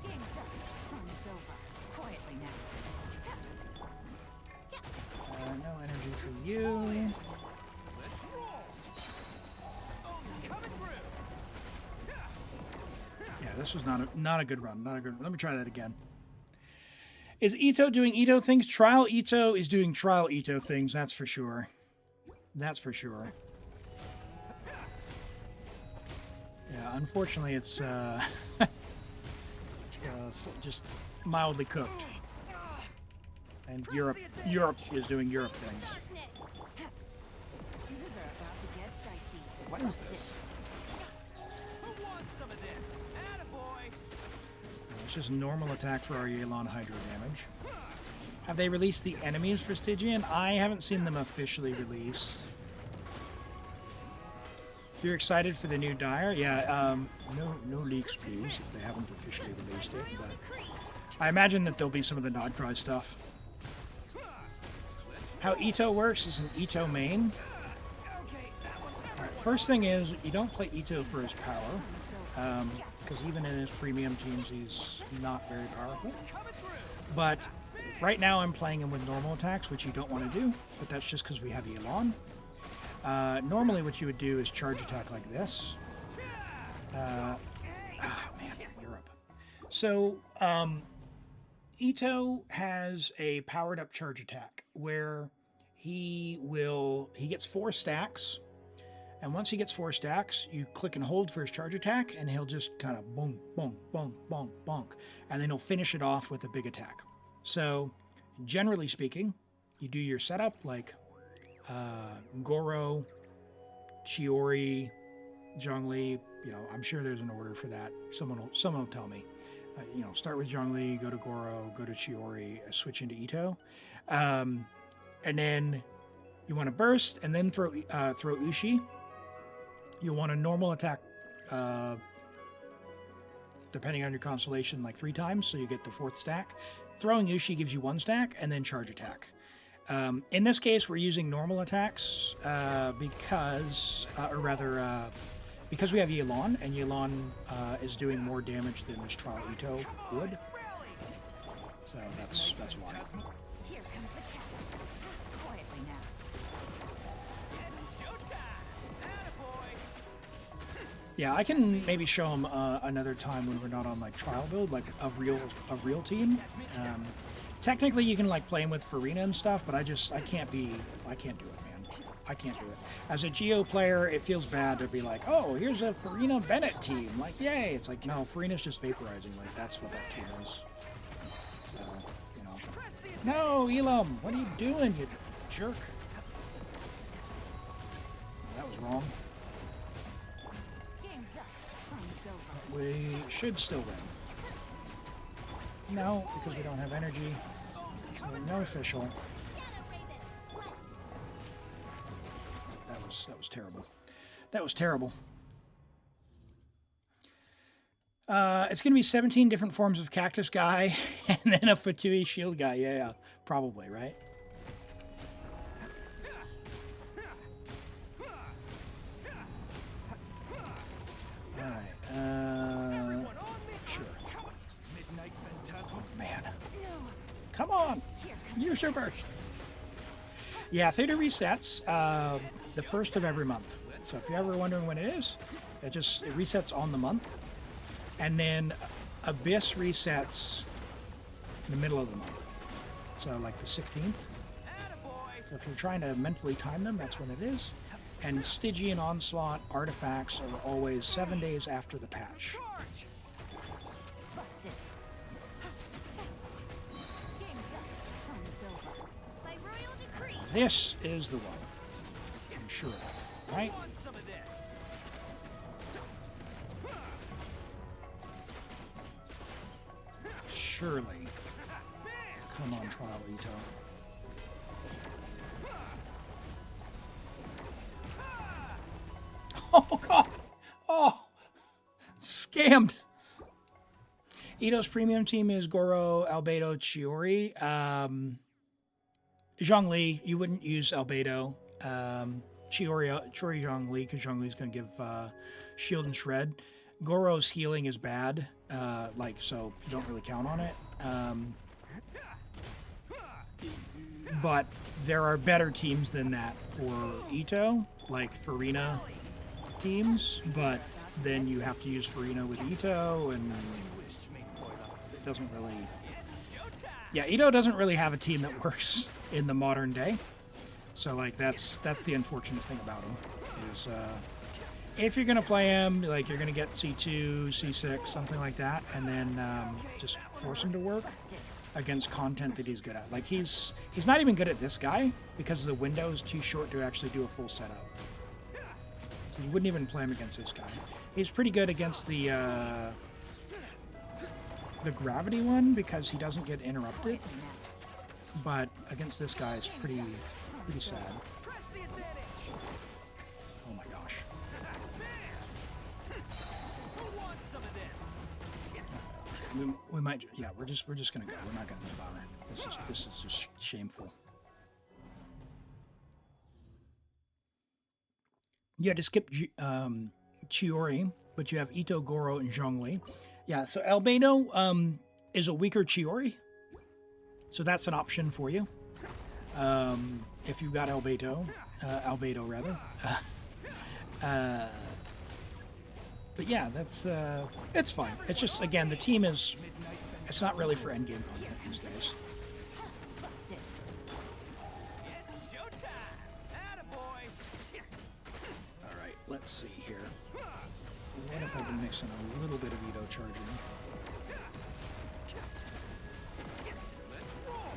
Game's up. Fun is over. Quietly now. No energy for you. Let's roll! Oh, coming through! Yeah, this was not a good run. Not a good. Let me try that again. Is Ito doing Ito things? Trial Ito is doing Trial Ito things, that's for sure. That's for sure. Yeah, unfortunately it's just mildly cooked. And Europe is doing Europe things. Things are about to get dicey. What is this? Who wants some of this? Attaboy! It's just normal attack for our Yelan Hydro damage. Have they released the enemies for Stygian? I haven't seen them officially released. If you're excited for the new Dire, yeah, no leaks please if they haven't officially released it. But I imagine that there'll be some of the Nod-Krai stuff. How Ito works is an Ito main. First thing is, you don't play Ito for his power, because even in his premium teams, he's not very powerful. But right now I'm playing him with normal attacks, which you don't want to do, but that's just because we have Elim. Normally what you would do is charge attack like this. Man, Europe. So, Ito has a powered up charge attack where he gets 4 stacks, and once he gets 4 stacks, you click and hold for his charge attack, and he'll just kind of bonk, bonk, bonk, bonk, bonk, and then he'll finish it off with a big attack. So, generally speaking, you do your setup like Goro, Chiori, Zhongli. You know, I'm sure there's an order for that. Someone will tell me. You know, start with Zhongli, go to Goro, go to Chiori, switch into Ito, and then you want to burst, and then throw Ushi. You want a normal attack, depending on your constellation, like 3 times, so you get the 4th stack. Throwing Ushi gives you 1 stack, and then charge attack. In this case, we're using normal attacks because we have Yelan, and Yelan is doing more damage than this Trial Ito would. So that's why. Here comes the catch. Quietly now. It's showtime. Attaboy. Yeah, I can maybe show him another time when we're not on like trial build, like a real team. Technically, you can like play him with Furina and stuff, but I can't do it, man. I can't do it. As a Geo player, it feels bad to be like, oh, here's a Furina Bennett team. Like, yay. It's like, no, Furina's just vaporizing. Like, that's what that team is. So, you know. No, Elim, what are you doing, you jerk? That was wrong. Game's up. Fun's over. We should still win. No, because we don't have energy. So no official. That was terrible. That was terrible. It's going to be 17 different forms of cactus guy and then a Fatui shield guy. Yeah, probably, right? Alright, sure. Oh, man. Come on! Use your burst! Yeah, theater resets the 1st of every month. So if you're ever wondering when it is, it resets on the month. And then Abyss resets in the middle of the month. So like the 16th. So if you're trying to mentally time them, that's when it is. And Stygian Onslaught artifacts are always 7 days after the patch. Busted. Game's up. Fun's over. By royal decree. This is the one. I'm sure of it, right? Want some of this? Surely. Come on, Trial Ito. Oh, God. Oh, scammed. Ito's premium team is Goro, Albedo, Chiori. Zhongli, you wouldn't use Albedo. Chiori Zhongli, because Zhongli's going to give shield and shred. Goro's healing is bad, so you don't really count on it. But there are better teams than that for Ito, like Furina teams, but then you have to use Furina with Ito, and it doesn't really... Yeah, Ito doesn't really have a team that works in the modern day. So, like, that's the unfortunate thing about him, is if you're going to play him, like, you're going to get C2, C6, something like that, and then just force him to work against content that he's good at. Like, he's not even good at this guy, because the window is too short to actually do a full setup. So you wouldn't even play him against this guy. He's pretty good against the gravity one, because he doesn't get interrupted. But against this guy, it's pretty sad. Oh my gosh. We might, yeah, we're just gonna go. We're not gonna flower. This is just shameful. You had to skip Chiori, but you have Ito, Goro, and Zhongli. Yeah, so Albedo is a weaker Chiori. So that's an option for you. If you've got Albedo rather. But yeah, that's it's fine. It's just, again, the team is, it's not really for endgame content these days. Busted. It's showtime! Attaboy! All right, let's see here. What if I've been mixing a little bit of Ito charging? Let's roll!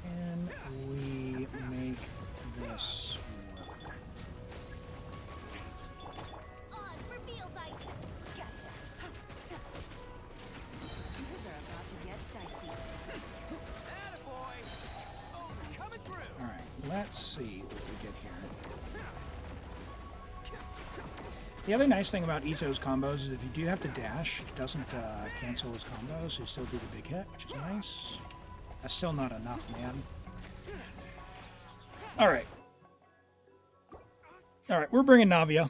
Can we make this work? Oz reveal dice. Gotcha. Things are about to get dicey. Attaboy! Oh, coming through! All right, let's see what we get here. The other nice thing about Ito's combos is if you do have to dash, it doesn't cancel his combos, so you still do the big hit, which is nice. That's still not enough, man. All right. All right, we're bringing Navia.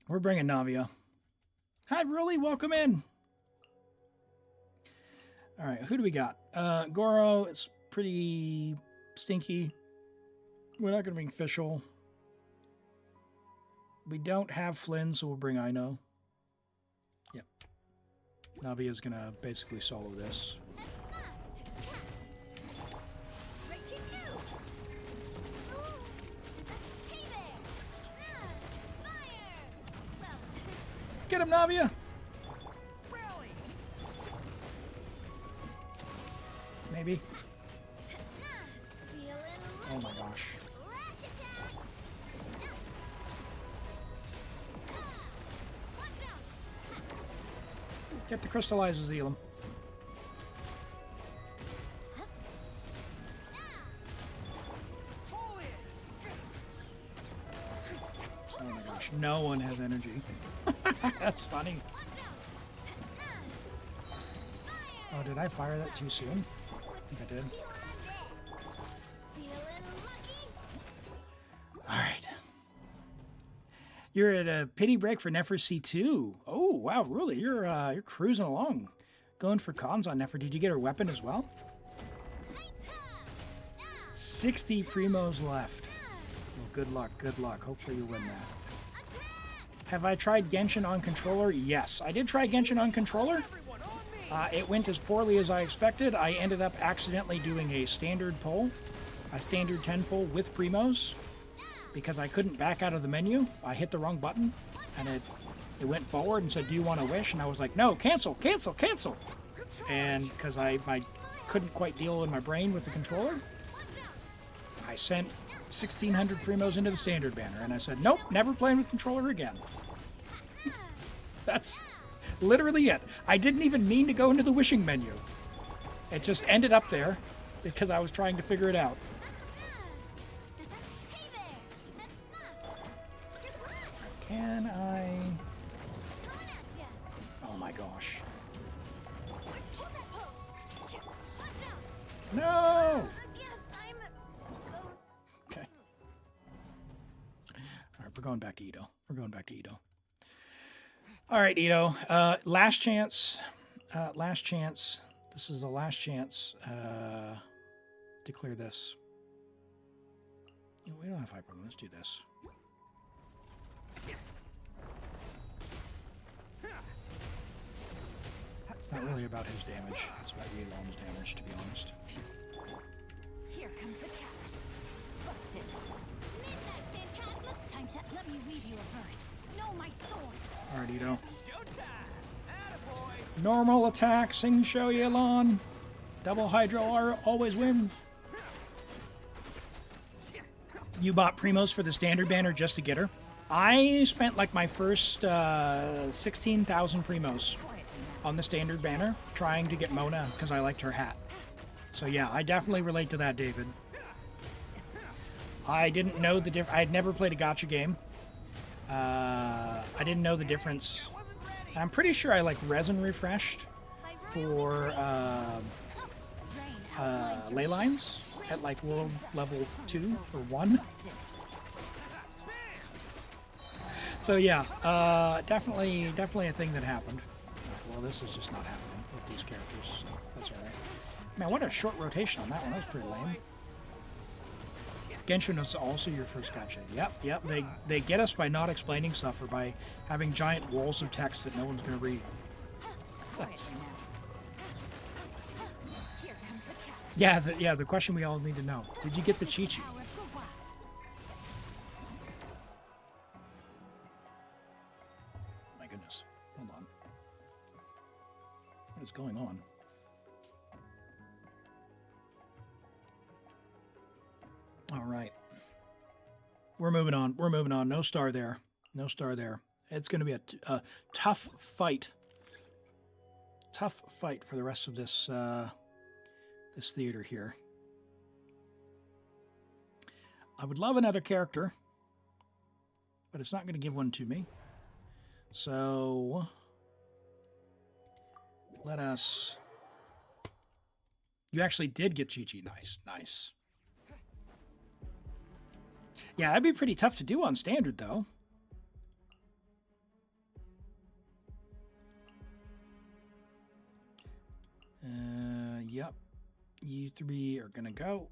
We're bringing Navia. Hi, really? Welcome in. All right, who do we got? Goro, it's pretty stinky. We're not going to bring Fischl. We don't have Flynn, so we'll bring Ino. Yep. Navia's going to basically solo this. Get him, Navia! Rally! Maybe. Oh my gosh. Get the crystallizers, Elim. Pull it! Oh my gosh, no one has energy. That's funny. Oh, did I fire that too soon? I think I did. Alright. You're at a pity break for Nefer C2. Oh, wow, really? You're cruising along. Going for cons on Nefer. Did you get her weapon as well? 60 primos left. Well, good luck, good luck. Hopefully you win that. Have I tried Genshin on controller? Yes, I did try Genshin on controller. Everyone on me! It went as poorly as I expected. I ended up accidentally doing a standard pull, a standard 10 pull with primos, because I couldn't back out of the menu. I hit the wrong button, and it went forward and said, "Do you want to wish?" And I was like, "No, cancel, cancel, cancel." And because I couldn't quite deal in my brain with the controller, I sent 1,600 primos into the standard banner, and I said, "Nope, never playing with controller again." That's literally it. I didn't even mean to go into the wishing menu. It just ended up there because I was trying to figure it out. Can I... Oh my gosh. No! Okay. Alright, we're going back to Ito. We're going back to Ito. Alright, Ito. Last chance. Last chance. This is the last chance to clear this. We don't have hyper. Let's do this. It's not really about his damage. It's about Elim's damage, to be honest. Here comes the cash. Busted. Time to let me weave you a verse. No, my sword. Alright, Ito. Showtime! Attaboy! Normal attack, Sing Show Yelon. Double Hydro always win. You bought Primos for the standard banner just to get her? I spent like my first 16,000 Primos on the standard banner trying to get Mona because I liked her hat. So yeah, I definitely relate to that, David. I didn't know the difference. I had never played a gacha game. I didn't know the difference. And I'm pretty sure I like resin refreshed for ley lines. at like world level 2 or 1. So yeah, definitely a thing that happened. Well, this is just not happening with these characters, so that's all right. Man, what a short rotation on that one. That was pretty lame. Genshin was also your first gacha. Yep. They get us by not explaining stuff or by having giant walls of text that no one's going to read. That's... Yeah, the question we all need to know. Did you get the Chi-Chi? My goodness. Hold on. What is going on? All right. We're moving on. No star there. It's going to be a tough fight. Tough fight for the rest of this this theater here. I would love another character, but it's not going to give one to me. So let us... You actually did get Chi-Chi. Nice. Yeah, that'd be pretty tough to do on standard, though. Yep. You three are gonna go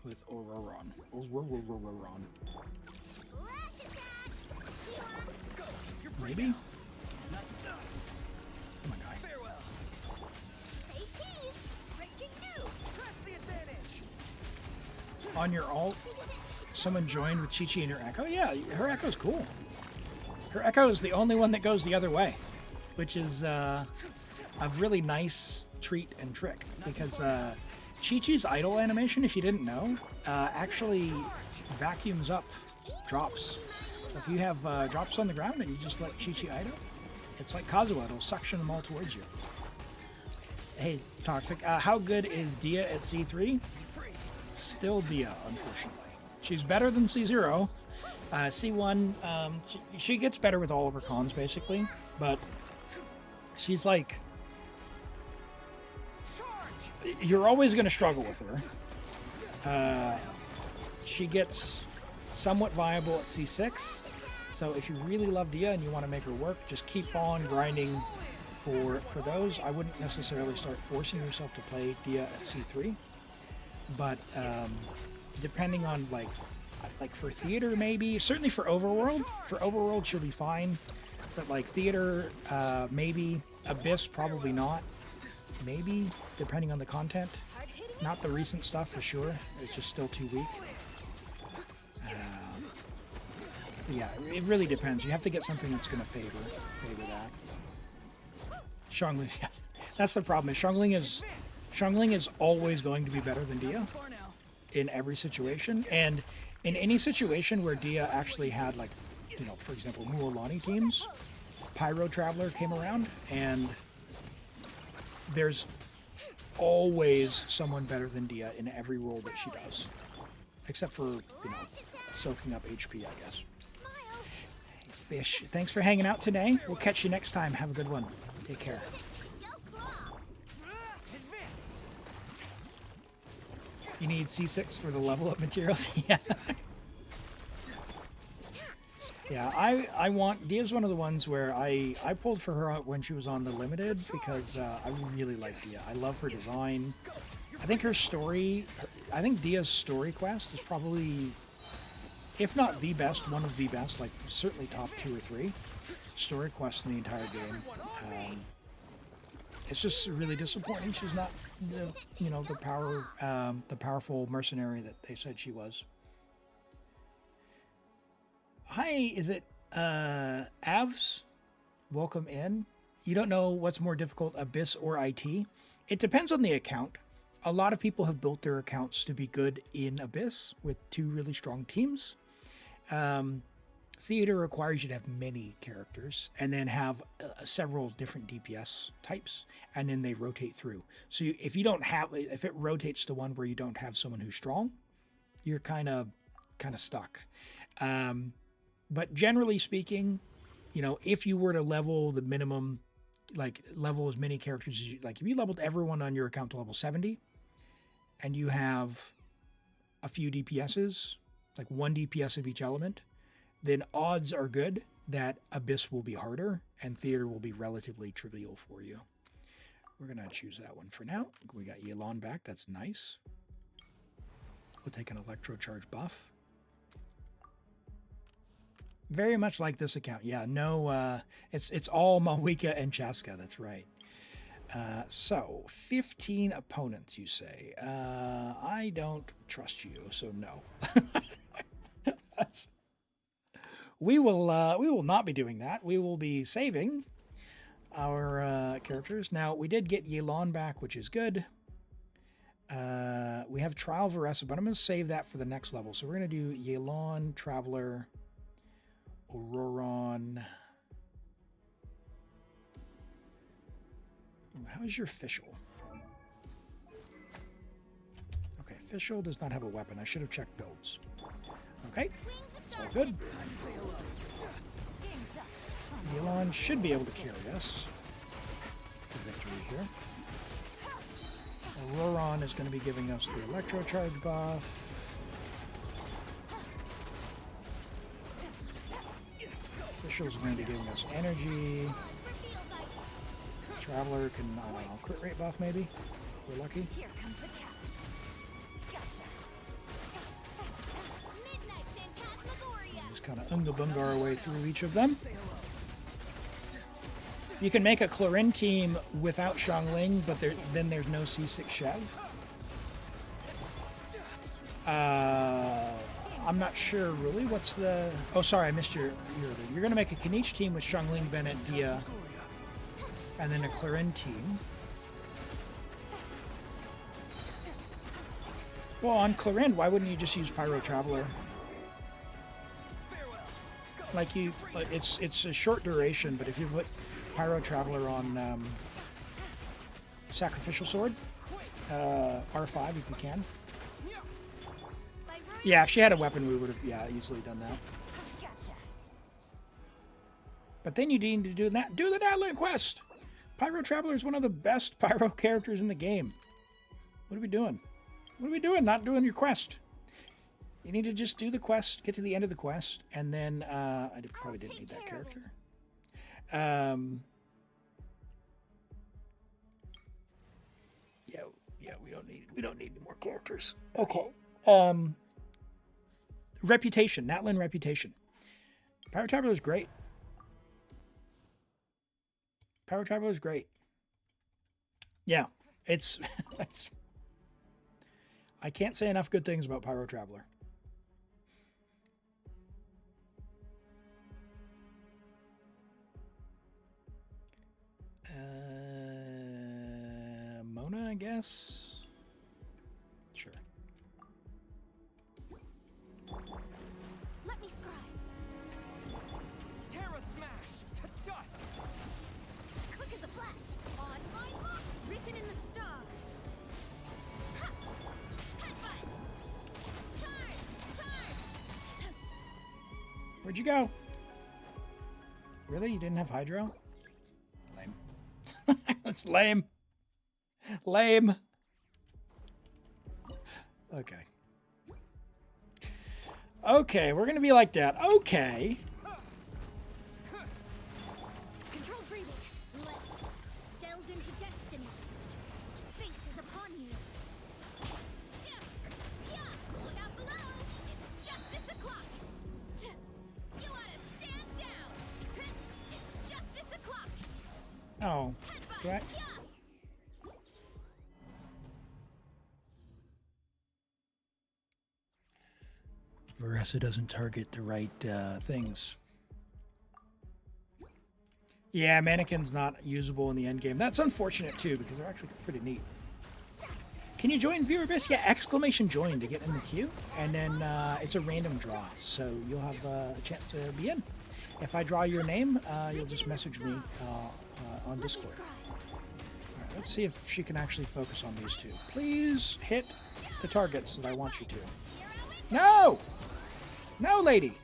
with Auroron. Maybe? Oh my god. On your alt, someone joined with Chi-Chi and her Echo? Yeah, her Echo's cool. Her Echo is the only one that goes the other way, which is a really nice treat and trick, because Chi-Chi's idle animation, if you didn't know, actually vacuums up drops. If you have drops on the ground and you just let Chi-Chi idle, it's like Kazuha, it'll suction them all towards you. Hey, Toxic, how good is Dia at C3? Still Dia, unfortunately. She's better than C0. C1, she gets better with all of her cons, basically, but she's like... You're always going to struggle with her. She gets somewhat viable at C6, so if you really love Dia and you want to make her work, just keep on grinding for those. I wouldn't necessarily start forcing yourself to play Dia at C3, but depending on like for theater, maybe, certainly for Overworld she'll be fine, but like theater, maybe, Abyss, probably not, maybe, depending on the content, not the recent stuff for sure, it's just still too weak. Yeah, it really depends. You have to get something that's going to favor that. Xiangling, yeah, that's the problem. Xiangling is always going to be better than Dia in every situation, and in any situation where Dia actually had, like, you know, for example, Muolani teams, Pyro Traveler came around, and there's always someone better than Dia in every role that she does, except for, you know, soaking up HP, I guess. Fish, thanks for hanging out today. We'll catch you next time. Have a good one. Take care. You need C6 for the level up materials? Yeah. Yeah, I want... Dia's one of the ones where I pulled for her out when she was on the Limited, because I really like Dia. I love her design. I think her story... I think Dia's story quest is probably, if not the best, one of the best, like certainly top 2 or 3 story quests in the entire game. It's just really disappointing she's not the, you know, the powerful mercenary that they said she was. Hi, is it Avs? Welcome in. You don't know what's more difficult, Abyss or IT? It depends on the account. A lot of people have built their accounts to be good in Abyss with 2 really strong teams. Theater requires you to have many characters and then have several different DPS types, and then they rotate through. So if it rotates to one where you don't have someone who's strong, you're kind of stuck. But generally speaking, you know, if you were to level the minimum, like level as many characters as you, like if you leveled everyone on your account to level 70, and you have a few DPSs, like 1 DPS of each element, then odds are good that Abyss will be harder and Theater will be relatively trivial for you. We're going to choose that one for now. We got Yelan back. That's nice. We'll take an Electro Charge buff. Very much like this account. Yeah, no, it's all Mawika and Chaska. That's right. So, 15 opponents, you say. I don't trust you, so no. We will not be doing that. We will be saving our characters. Now, we did get Yelan back, which is good. We have Trial Varessa, but I'm going to save that for the next level. So we're going to do Yelan, Traveler, Auroron. How's your Fischl? Okay, Fischl does not have a weapon. I should have checked builds. Okay, it's all good. Yelan should be able to carry us to victory here. Auroron is going to be giving us the Electro Charge buff. Fischl's going to be giving us energy. Traveler can, I don't know, crit rate buff maybe? We're lucky. Here comes the catch. Gotcha. Midnight Phantasmagoria. Just kind of unga bunga our way through each of them. You can make a Clorinde team without Xiangling, but then there's no C6 Chev. I'm not sure really what's the... Oh, sorry, I missed your... You're going to make a Kinich team with Xiangling, Bennett, Dia, and then a Clorinde team. Well, on Clorinde, why wouldn't you just use Pyro Traveler? Like it's a short duration, but if you put Pyro Traveler on Sacrificial Sword, R5 if you can. Yeah, if she had a weapon, we would have easily done that. But then you need to do the Natlan quest. Pyro Traveler is one of the best Pyro characters in the game. What are we doing? What are we doing? Not doing your quest. You need to just do the quest, get to the end of the quest, and then probably didn't need that character. Yeah, we don't need any more characters. Okay. Reputation, Natlan Reputation. Pyro Traveler is great. Pyro Traveler is great. Yeah, it's I can't say enough good things about Pyro Traveler. Mona, I guess. Sure. Let me scry. Terra smash to dust. Quick as a flash. On my mark. Written in the stars. Ha! Headbutt. Charge! Where'd you go? Really? You didn't have Hydro? Lame. That's lame. Lame. Okay. Okay, we're gonna be like that. Okay. Control breathing. Let's delve into destiny. Fate is upon you. Yeah, look out below. It's justice o'clock. You ought to stand down. It's justice o'clock. Oh. Do I? Varessa doesn't target the right things. Yeah, Mannequin's not usable in the end game. That's unfortunate too, because they're actually pretty neat. Can you join Viewer Abyss? Yeah, exclamation join to get in the queue, and then it's a random draw, so you'll have a chance to be in. If I draw your name, you'll just message me on Discord. All right, let's see if she can actually focus on these two. Please hit the targets that I want you to. No! No, lady!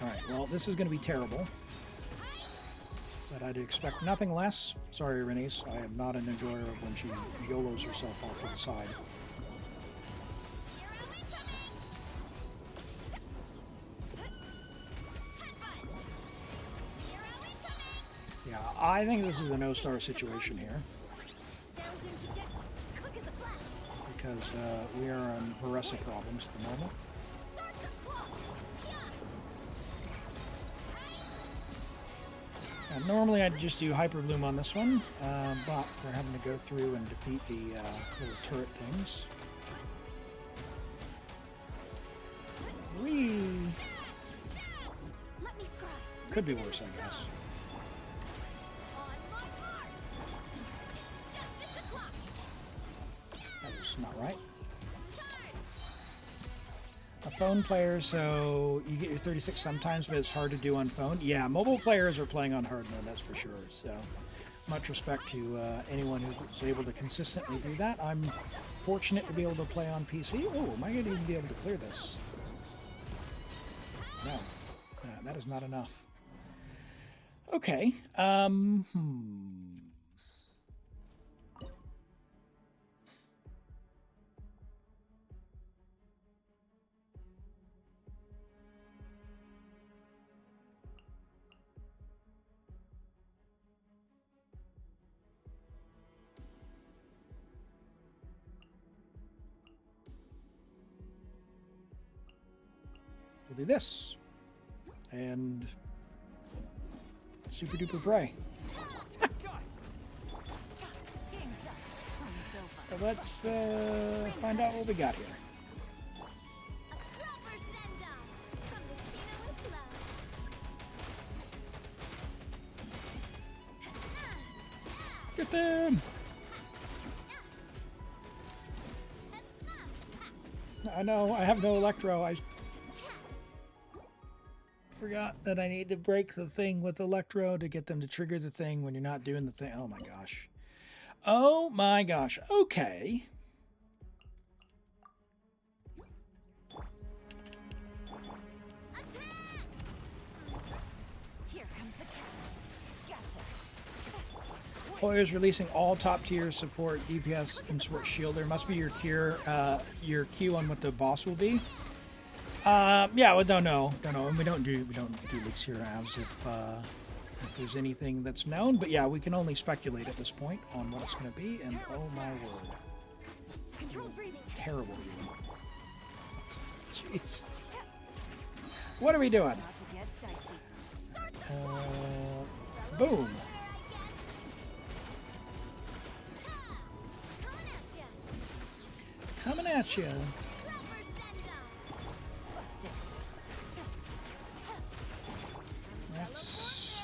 Alright, well, this is going to be terrible. But I'd expect nothing less. Sorry, Renice, I am not an enjoyer of when she YOLOs herself off to the side. Yeah, I think this is a no-star situation here. Because we are on Veresa problems at the moment. Now, normally I'd just do Hyper Bloom on this one, but we're having to go through and defeat the little turret things. Whee! Could be worse, I guess. That was not right. A phone player, so you get your 36 sometimes, but it's hard to do on phone. Yeah, mobile players are playing on hard mode, that's for sure. So much respect to anyone who's able to consistently do that. I'm fortunate to be able to play on PC. Oh, am I going to even be able to clear this? No, that is not enough. Okay. We'll do this. And super duper pray. So let's find out what we got here. Get them! I know, I have no Electro. I forgot that I need to break the thing with Electro to get them to trigger the thing when you're not doing the thing. Oh my gosh. Oh my gosh. Okay. Hoyer's releasing all top tier support DPS and support shield. There must be your queue on what the boss will be. Yeah, well, don't know. And we don't do leaks here as if there's anything that's known. But yeah, we can only speculate at this point on what it's going to be. And oh my word, terrible even. Jeez, what are we doing? Boom. Coming at you. Let's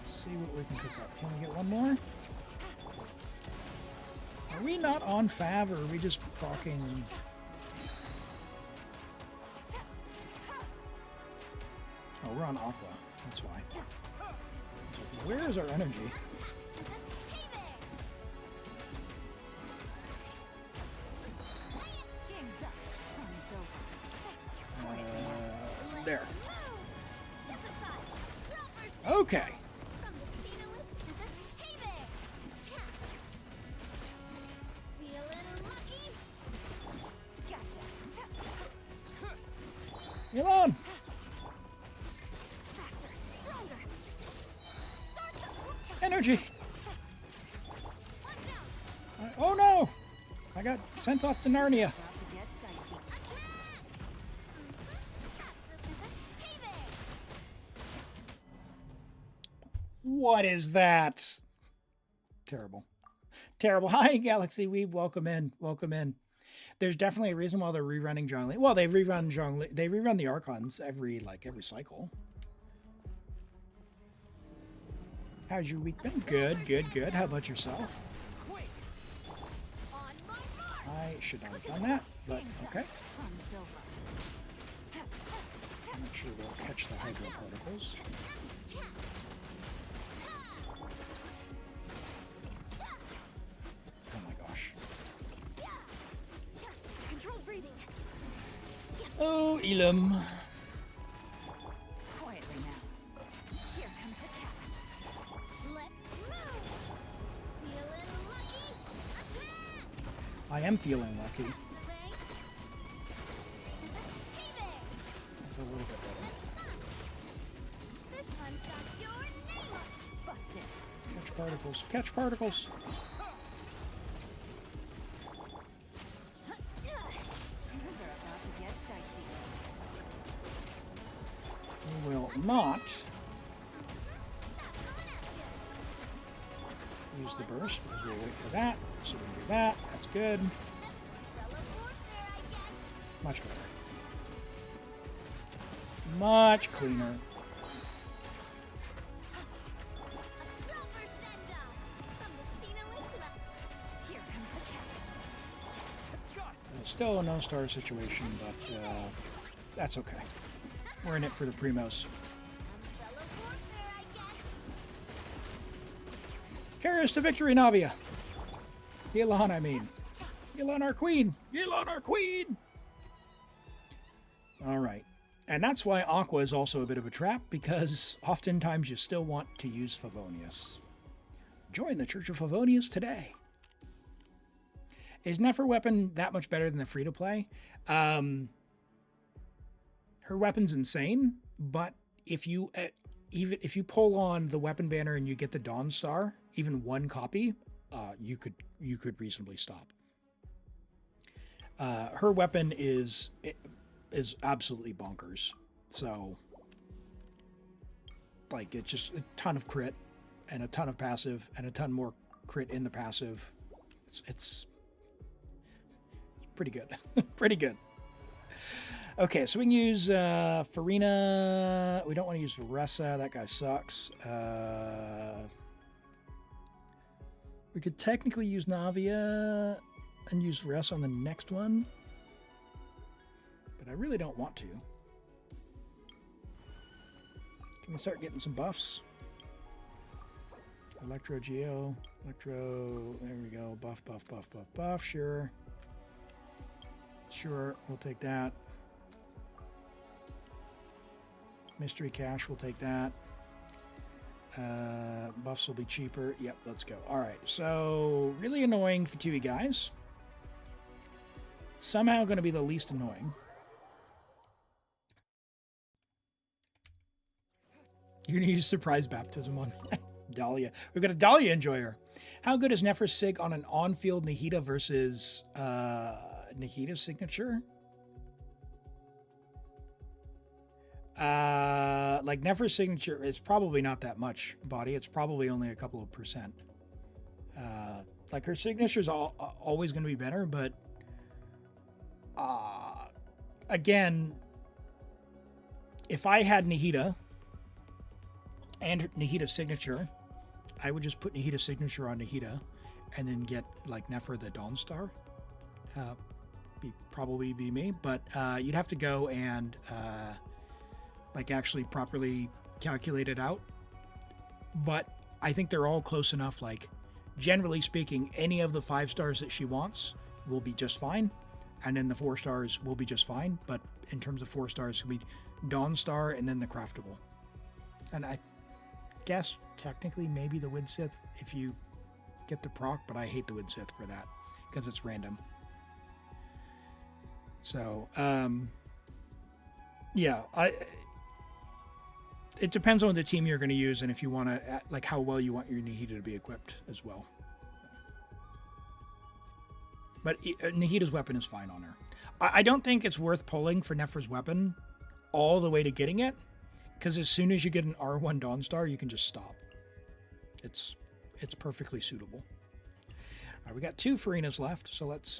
see what we can cook up. Can we get one more? Are we not on Fav, or are we just procking? Oh, we're on Aqua. That's why. So where is our energy? There. Okay. Elon! Energy! Oh no! I got sent off to Narnia. What is that? Terrible. Terrible. Hi, Galaxy Weeb. Welcome in. Welcome in. There's definitely a reason why they're rerunning Zhongli. Well, they rerun Zhongli. They rerun the Archons every cycle. How's your week been? Good, good, good. How about yourself? I should not have done that, but okay. I'm not sure we'll catch the hydro particles. Oh my gosh. Oh, Elim. Quietly now. Here comes the I am feeling lucky. That's a little bit better. This one's got your name on it. Busted. Catch particles. Catch particles. Things are about to get dicey. We will not use the burst because we'll wait for that. So we can do that. That's good. Much better. Much cleaner. Still a no-star situation, but that's okay. We're in it for the primos. Carry us to victory, Navia. Yelan, I mean. Yelan, our queen. Yelan, our queen. All right. And that's why Aqua is also a bit of a trap, because oftentimes you still want to use Favonius. Join the Church of Favonius today. Is Nefer weapon that much better than the free-to-play? Her weapon's insane, but if you even if you pull on the weapon banner and you get the Dawn Star, even one copy, you could reasonably stop. Her weapon is absolutely bonkers. So, like, it's just a ton of crit and a ton of passive and a ton more crit in the passive. It's pretty good. Pretty good. Okay, so we can use Furina. We don't want to use Varessa. That guy sucks. We could technically use Navia and use Varessa on the next one. But I really don't want to. Can we start getting some buffs? Electro Geo. Electro. There we go. Buff, buff, buff, buff, buff. Sure. Sure, we'll take that. Mystery Cash, we'll take that. Buffs will be cheaper. Yep, let's go. All right, so really annoying Fatui guys. Somehow going to be the least annoying. You're going to use Surprise Baptism on Dahlia. We've got a Dahlia Enjoyer. How good is Nefer Sig on an on-field Nahida versus Nahida's signature? Like Nefer's signature, it's probably not that much body. It's probably only a couple of percent. Like her signature's always going to be better, but again, if I had Nahida and Nahida's signature, I would just put Nahida's signature on Nahida and then get like Nefer the Dawn Star. Probably be me, but you'd have to go and like actually properly calculate it out. But I think they're all close enough. Like, generally speaking, any of the 5 stars that she wants will be just fine, and then the 4 stars will be just fine. But in terms of 4 stars, it'll be Dawn Star and then the craftable. And I guess technically maybe the Wind Sith if you get the proc, but I hate the Wind Sith for that because it's random. So, yeah, it depends on the team you're going to use and if you want to, like, how well you want your Nahida to be equipped as well. But Nahida's weapon is fine on her. I don't think it's worth pulling for Nefer's weapon all the way to getting it, because as soon as you get an R1 Dawn Star, you can just stop. It's perfectly suitable. All right, we got 2 Furinas left, so let's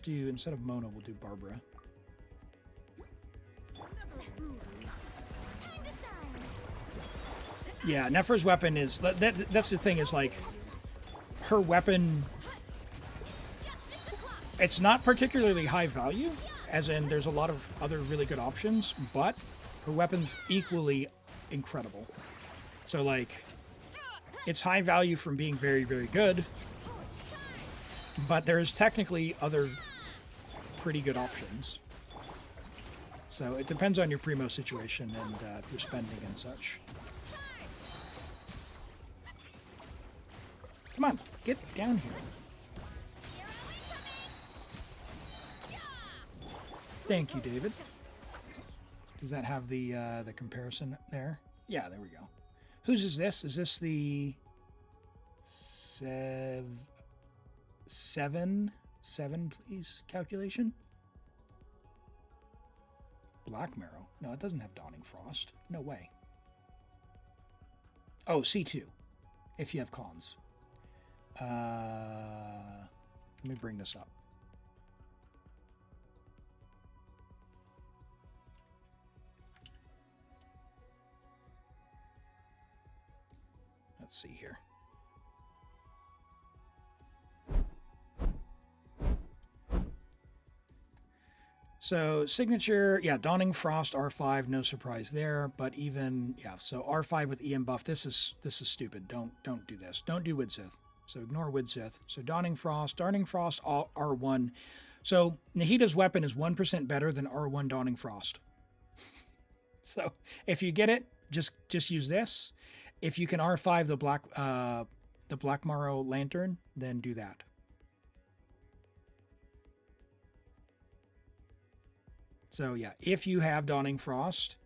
do, instead of Mona, we'll do Barbara. Yeah, Nefer's weapon is, that's the thing, is like, her weapon, it's not particularly high value, as in there's a lot of other really good options, but her weapon's equally incredible. So like, it's high value from being very, very good, but there's technically other pretty good options. So it depends on your primo situation and if you're spending and such. Come on, get down here. Thank you, David. Does that have the comparison there? Yeah, there we go. Whose is this? Is this the seven, please, calculation? Black Marrow. No, it doesn't have Dawning Frost. No way. Oh, C2, if you have cons. Let me bring this up. Let's see here. So signature, yeah, Dawning Frost R5, no surprise there. But even so R5 with EM buff, this is stupid. Don't do this. Don't do Widsith. So ignore Widsith. So Dawning Frost R1. So Nahida's weapon is 1% better than R1 Dawning Frost. So if you get it, just use this. If you can R5 the Black Marrow Lantern, then do that. So yeah, if you have Dawning Frost,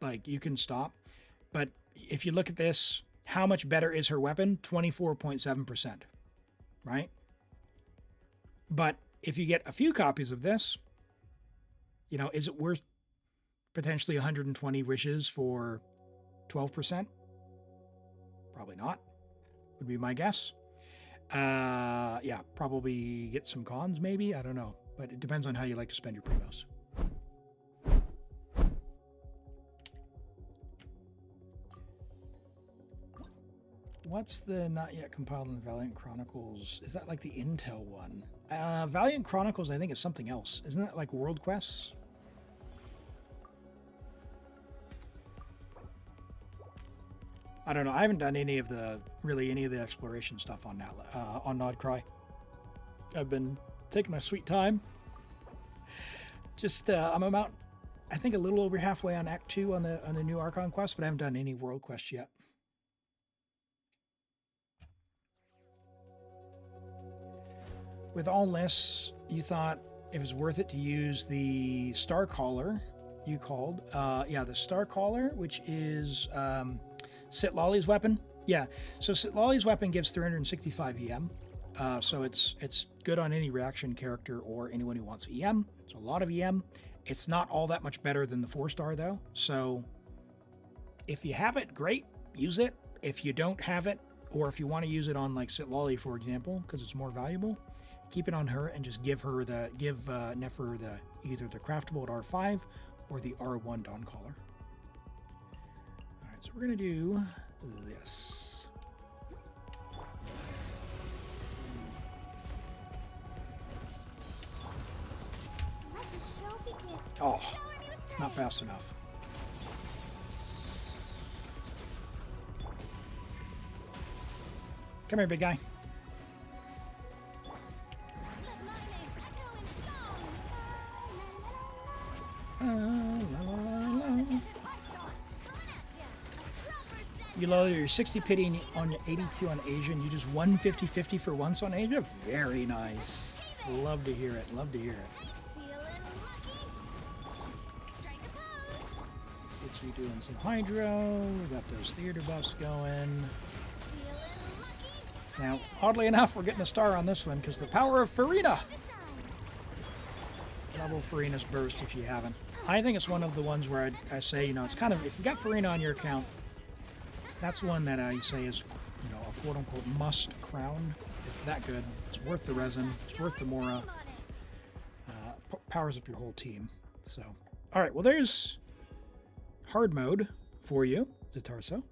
like you can stop. But if you look at this, how much better is her weapon? 24.7%, right? But if you get a few copies of this, is it worth potentially 120 wishes for 12%? Probably not, would be my guess. Yeah, probably get some cons maybe, I don't know. But it depends on how you like to spend your primos. What's the not yet compiled in Valiant Chronicles? Is that like the Intel one? Valiant Chronicles, I think it's something else. Isn't that like World Quests? I don't know. I haven't done any of the exploration stuff on that on Nod-Krai. I've been taking my sweet time. Just I'm about, I think, a little over halfway on Act 2 on the new Archon quest, but I haven't done any World Quests yet. With all this, you thought it was worth it to use the Star Caller you called. The Star Caller, which is Sitlali's weapon. Yeah, so Sitlali's weapon gives 365 EM. So it's good on any reaction character or anyone who wants EM. It's a lot of EM. It's not all that much better than the 4-star though. So if you have it, great, use it. If you don't have it, or if you want to use it on like Sitlali, for example, because it's more valuable, keep it on her and just give Nefer either the craftable at R5 or the R1 Dawn Caller. All right, so we're gonna do this. Oh, not fast enough. Come here, big guy. You lower your 60 pity on your 82 on Asia, and you just 150-50 for once on Asia? Very nice. Love to hear it. Love to hear it. Let's get you doing some Hydro. We got those theater buffs going. Now, oddly enough, we're getting a star on this one because the power of Furina. Level Furina's Burst if you haven't. I think it's one of the ones where I say, it's kind of, if you got Furina on your account, that's one that I say is, a quote-unquote must crown. It's that good. It's worth the resin. It's worth the Mora. Powers up your whole team. So, all right. Well, there's hard mode for you, Zatarso.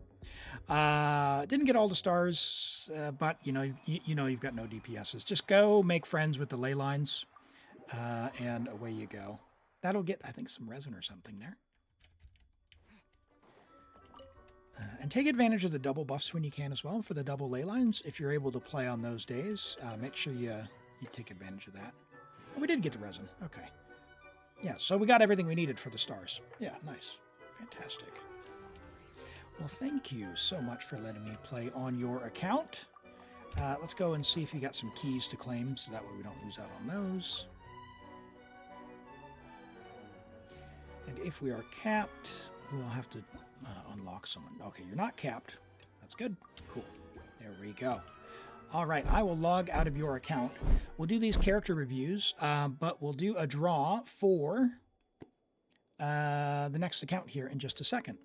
Didn't get all the stars, but you've got no DPSs. Just go make friends with the ley lines, and away you go. That'll get, I think, some resin or something there. And take advantage of the double buffs when you can as well for the double ley lines. If you're able to play on those days, make sure you take advantage of that. Oh, we did get the resin. Okay. Yeah, so we got everything we needed for the stars. Yeah, nice. Fantastic. Well, thank you so much for letting me play on your account. Let's go and see if you got some keys to claim, so that way we don't lose out on those. And if we are capped, we'll have to unlock someone. Okay, you're not capped. That's good. Cool. There we go. All right, I will log out of your account. We'll do these character reviews, but we'll do a draw for the next account here in just a second.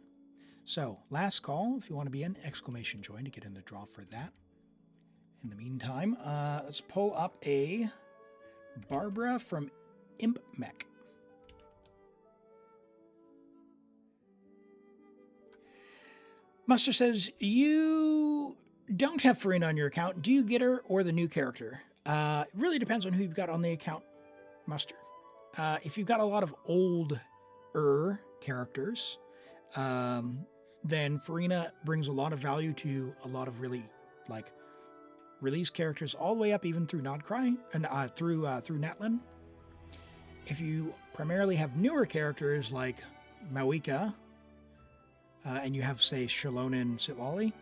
So, last call, if you want to be in, exclamation join to get in the draw for that. In the meantime, let's pull up a Barbara from ElimAgate. Muster says, you don't have Furina on your account. Do you get her or the new character? It really depends on who you've got on the account, Muster. If you've got a lot of older characters, then Furina brings a lot of value to a lot of really, like, release characters all the way up even through Nod-Krai and through Natlin. If you primarily have newer characters like Mawika, and you have, say, Shalona and Sitlali,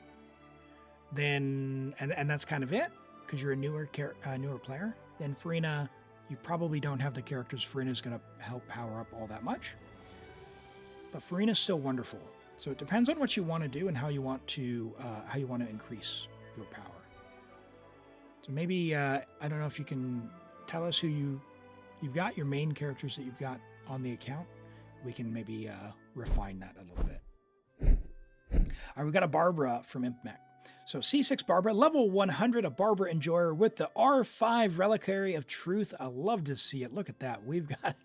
then, and that's kind of it, because you're a newer player, then Furina, you probably don't have the characters Furina's going to help power up all that much. But Furina's still wonderful. So it depends on what you want to do and how you want to increase your power. So maybe, I don't know if you can tell us who you've got, your main characters that you've got on the account. We can maybe refine that a little bit. All right, we got a Barbara from ElimAgate. So C6 Barbara, level 100, a Barbara Enjoyer with the R5 Reliquary of Truth. I love to see it. Look at that. We've got...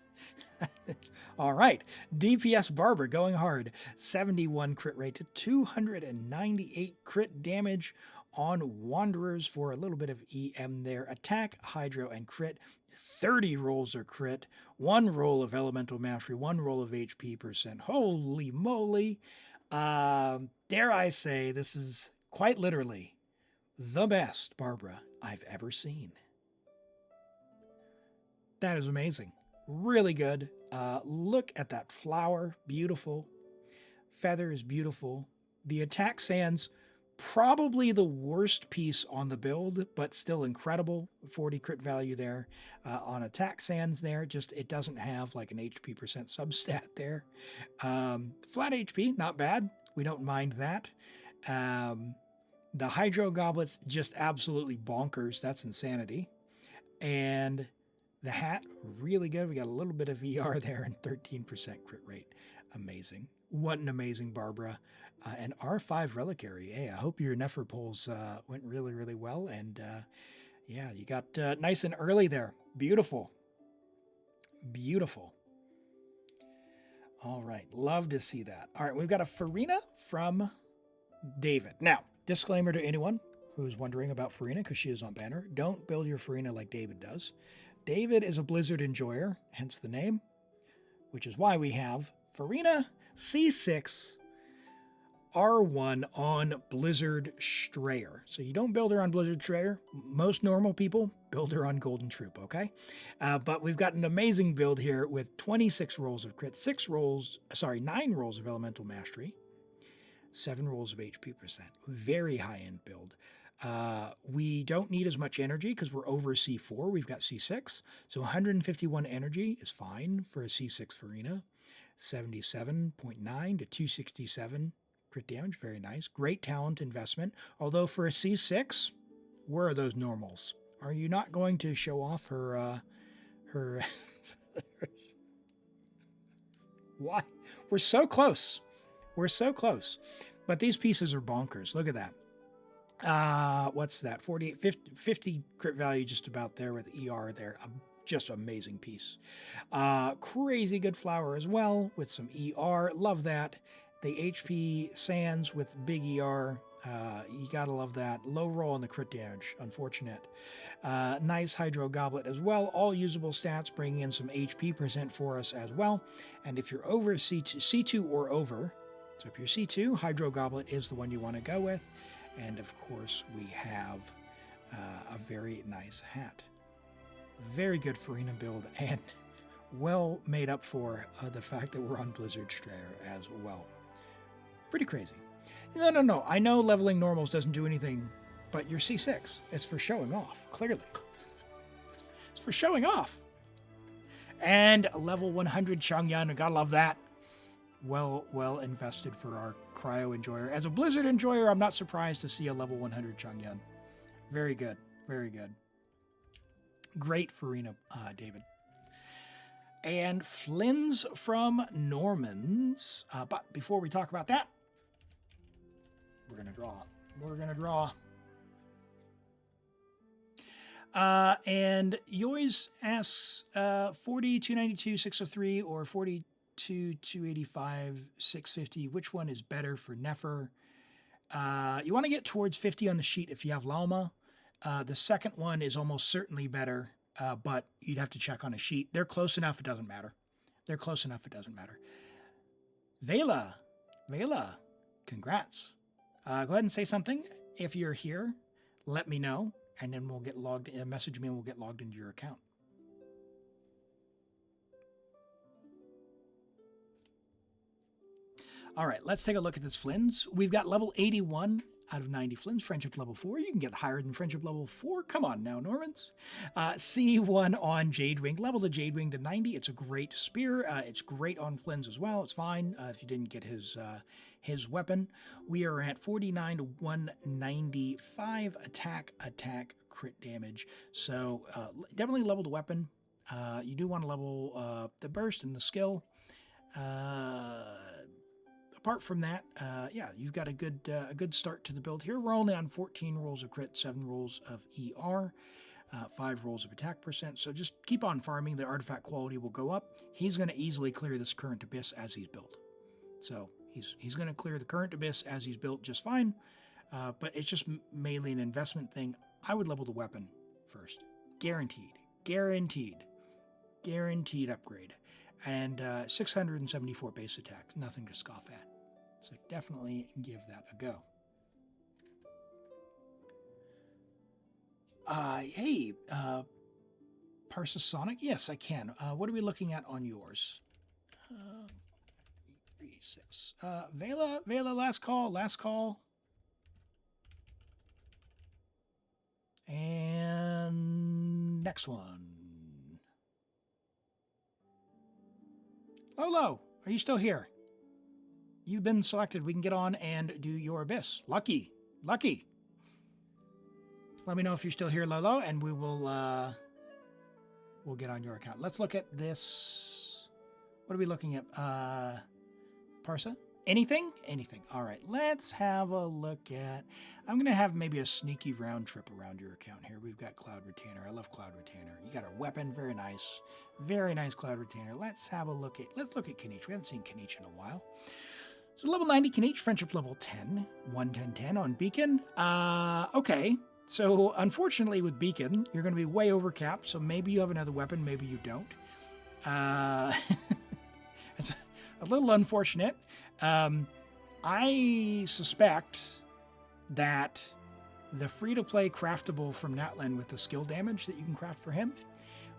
All right, DPS Barbara going hard. 71 crit rate to 298 crit damage on Wanderers for a little bit of EM there. Attack, Hydro, and crit. 30 rolls of crit. 1 roll of Elemental Mastery. 1 roll of HP percent. Holy moly. Dare I say, this is quite literally the best Barbara I've ever seen. That is amazing. Really good. Look at that flower. Beautiful. Feather is beautiful. The attack sands, probably the worst piece on the build, but still incredible. 40 crit value there on attack sands there. Just, it doesn't have like an HP percent substat there. Flat HP, not bad. We don't mind that. The Hydro Goblets, just absolutely bonkers. That's insanity. And the hat, really good. We got a little bit of ER there and 13% crit rate. Amazing. What an amazing Barbara. And R5 Reliquary. Hey, I hope your Nefer pulls went really, really well. And yeah, you got nice and early there. Beautiful. Beautiful. All right. Love to see that. All right. We've got a Furina from David. Now, disclaimer to anyone who's wondering about Furina, because she is on banner. Don't build your Furina like David does. David is a Blizzard Enjoyer, hence the name, which is why we have Furina C6 R1 on Blizzard Strayer. So you don't build her on Blizzard Strayer. Most normal people build her on Golden Troop, okay? But we've got an amazing build here with 26 rolls of crit, 9 rolls of Elemental Mastery, 7 rolls of HP percent. Very high-end build. We don't need as much energy because we're over C4. We've got C6. So 151 energy is fine for a C6 Furina. 77.9 to 267 crit damage. Very nice. Great talent investment. Although for a C6, where are those normals? Are you not going to show off her... Why? We're so close. We're so close. But these pieces are bonkers. Look at that. What's that? 48, 50 crit value just about there with ER there. Just amazing piece. Crazy good flower as well with some ER. Love that. The HP sands with big ER. You gotta love that. Low roll on the crit damage. Unfortunate. Nice Hydro Goblet as well. All usable stats, bringing in some HP percent for us as well. And if you're over C2 or over, so if you're C2, Hydro Goblet is the one you want to go with. And of course, we have a very nice hat. Very good Furina build, and well made up for the fact that we're on Blizzard Strayer as well. Pretty crazy. No. I know leveling normals doesn't do anything, but you're C6. It's for showing off, clearly. It's for showing off. And level 100 Changyun, I gotta love that. well invested for our cryo enjoyer. As a Blizzard enjoyer, I'm not surprised to see a level 100 Chang'an. Very good. Very good. Great Furina, David. And Flynn's from Normans. But before we talk about that, we're going to draw. We're going to draw. And yours asks 40, 292, 603, or 42, 285, 650. Which one is better for Nefer? You want to get towards 50 on the sheet if you have Lauma. The second one is almost certainly better, but you'd have to check on a sheet. They're close enough, it doesn't matter. They're close enough, it doesn't matter. Vela, congrats. Go ahead and say something. If you're here, let me know, and then we'll get logged in. Message me and we'll get logged into your account. All right, let's take a look at this Flynn's. We've got level 81 out of 90 Flynn's, friendship level 4. You can get higher than friendship level 4. Come on now, Normans. C1 on Jadewing. Level the Jadewing to 90. It's a great spear. It's great on Flynn's as well. It's fine if you didn't get his weapon. We are at 49 to 195 attack, crit damage. So definitely level the weapon. You do want to level the burst and the skill. Apart from that, yeah, you've got a good start to the build here. We're only on 14 rolls of crit, 7 rolls of ER, 5 rolls of attack percent. So just keep on farming. The artifact quality will go up. He's going to easily clear this current abyss as he's built. So he's going to clear the current abyss as he's built just fine. But it's just mainly an investment thing. I would level the weapon first. Guaranteed upgrade. And 674 base attack. Nothing to scoff at. So definitely give that a go. Hey, Parsasonic? Yes, I can. What are we looking at on yours? 3, 6. Vela, last call. And next one. Lolo, are you still here? You've been selected. We can get on and do your abyss. Lucky. Let me know if you're still here, Lolo, and we will we'll get on your account. Let's look at this. What are we looking at? Parsa? Anything? All right, let's have a look at... I'm going to have maybe a sneaky round trip around your account here. We've got Cloud Retainer. I love Cloud Retainer. You got our weapon. Very nice. Very nice Cloud Retainer. Let's look at Kinich. We haven't seen Kinich in a while. So level 90 Kinich, friendship level 10. 110 on Beacon. Okay. So unfortunately with Beacon, you're going to be way over capped. So maybe you have another weapon. Maybe you don't. It's a little unfortunate. I suspect that the free-to-play craftable from Natlan with the skill damage that you can craft for him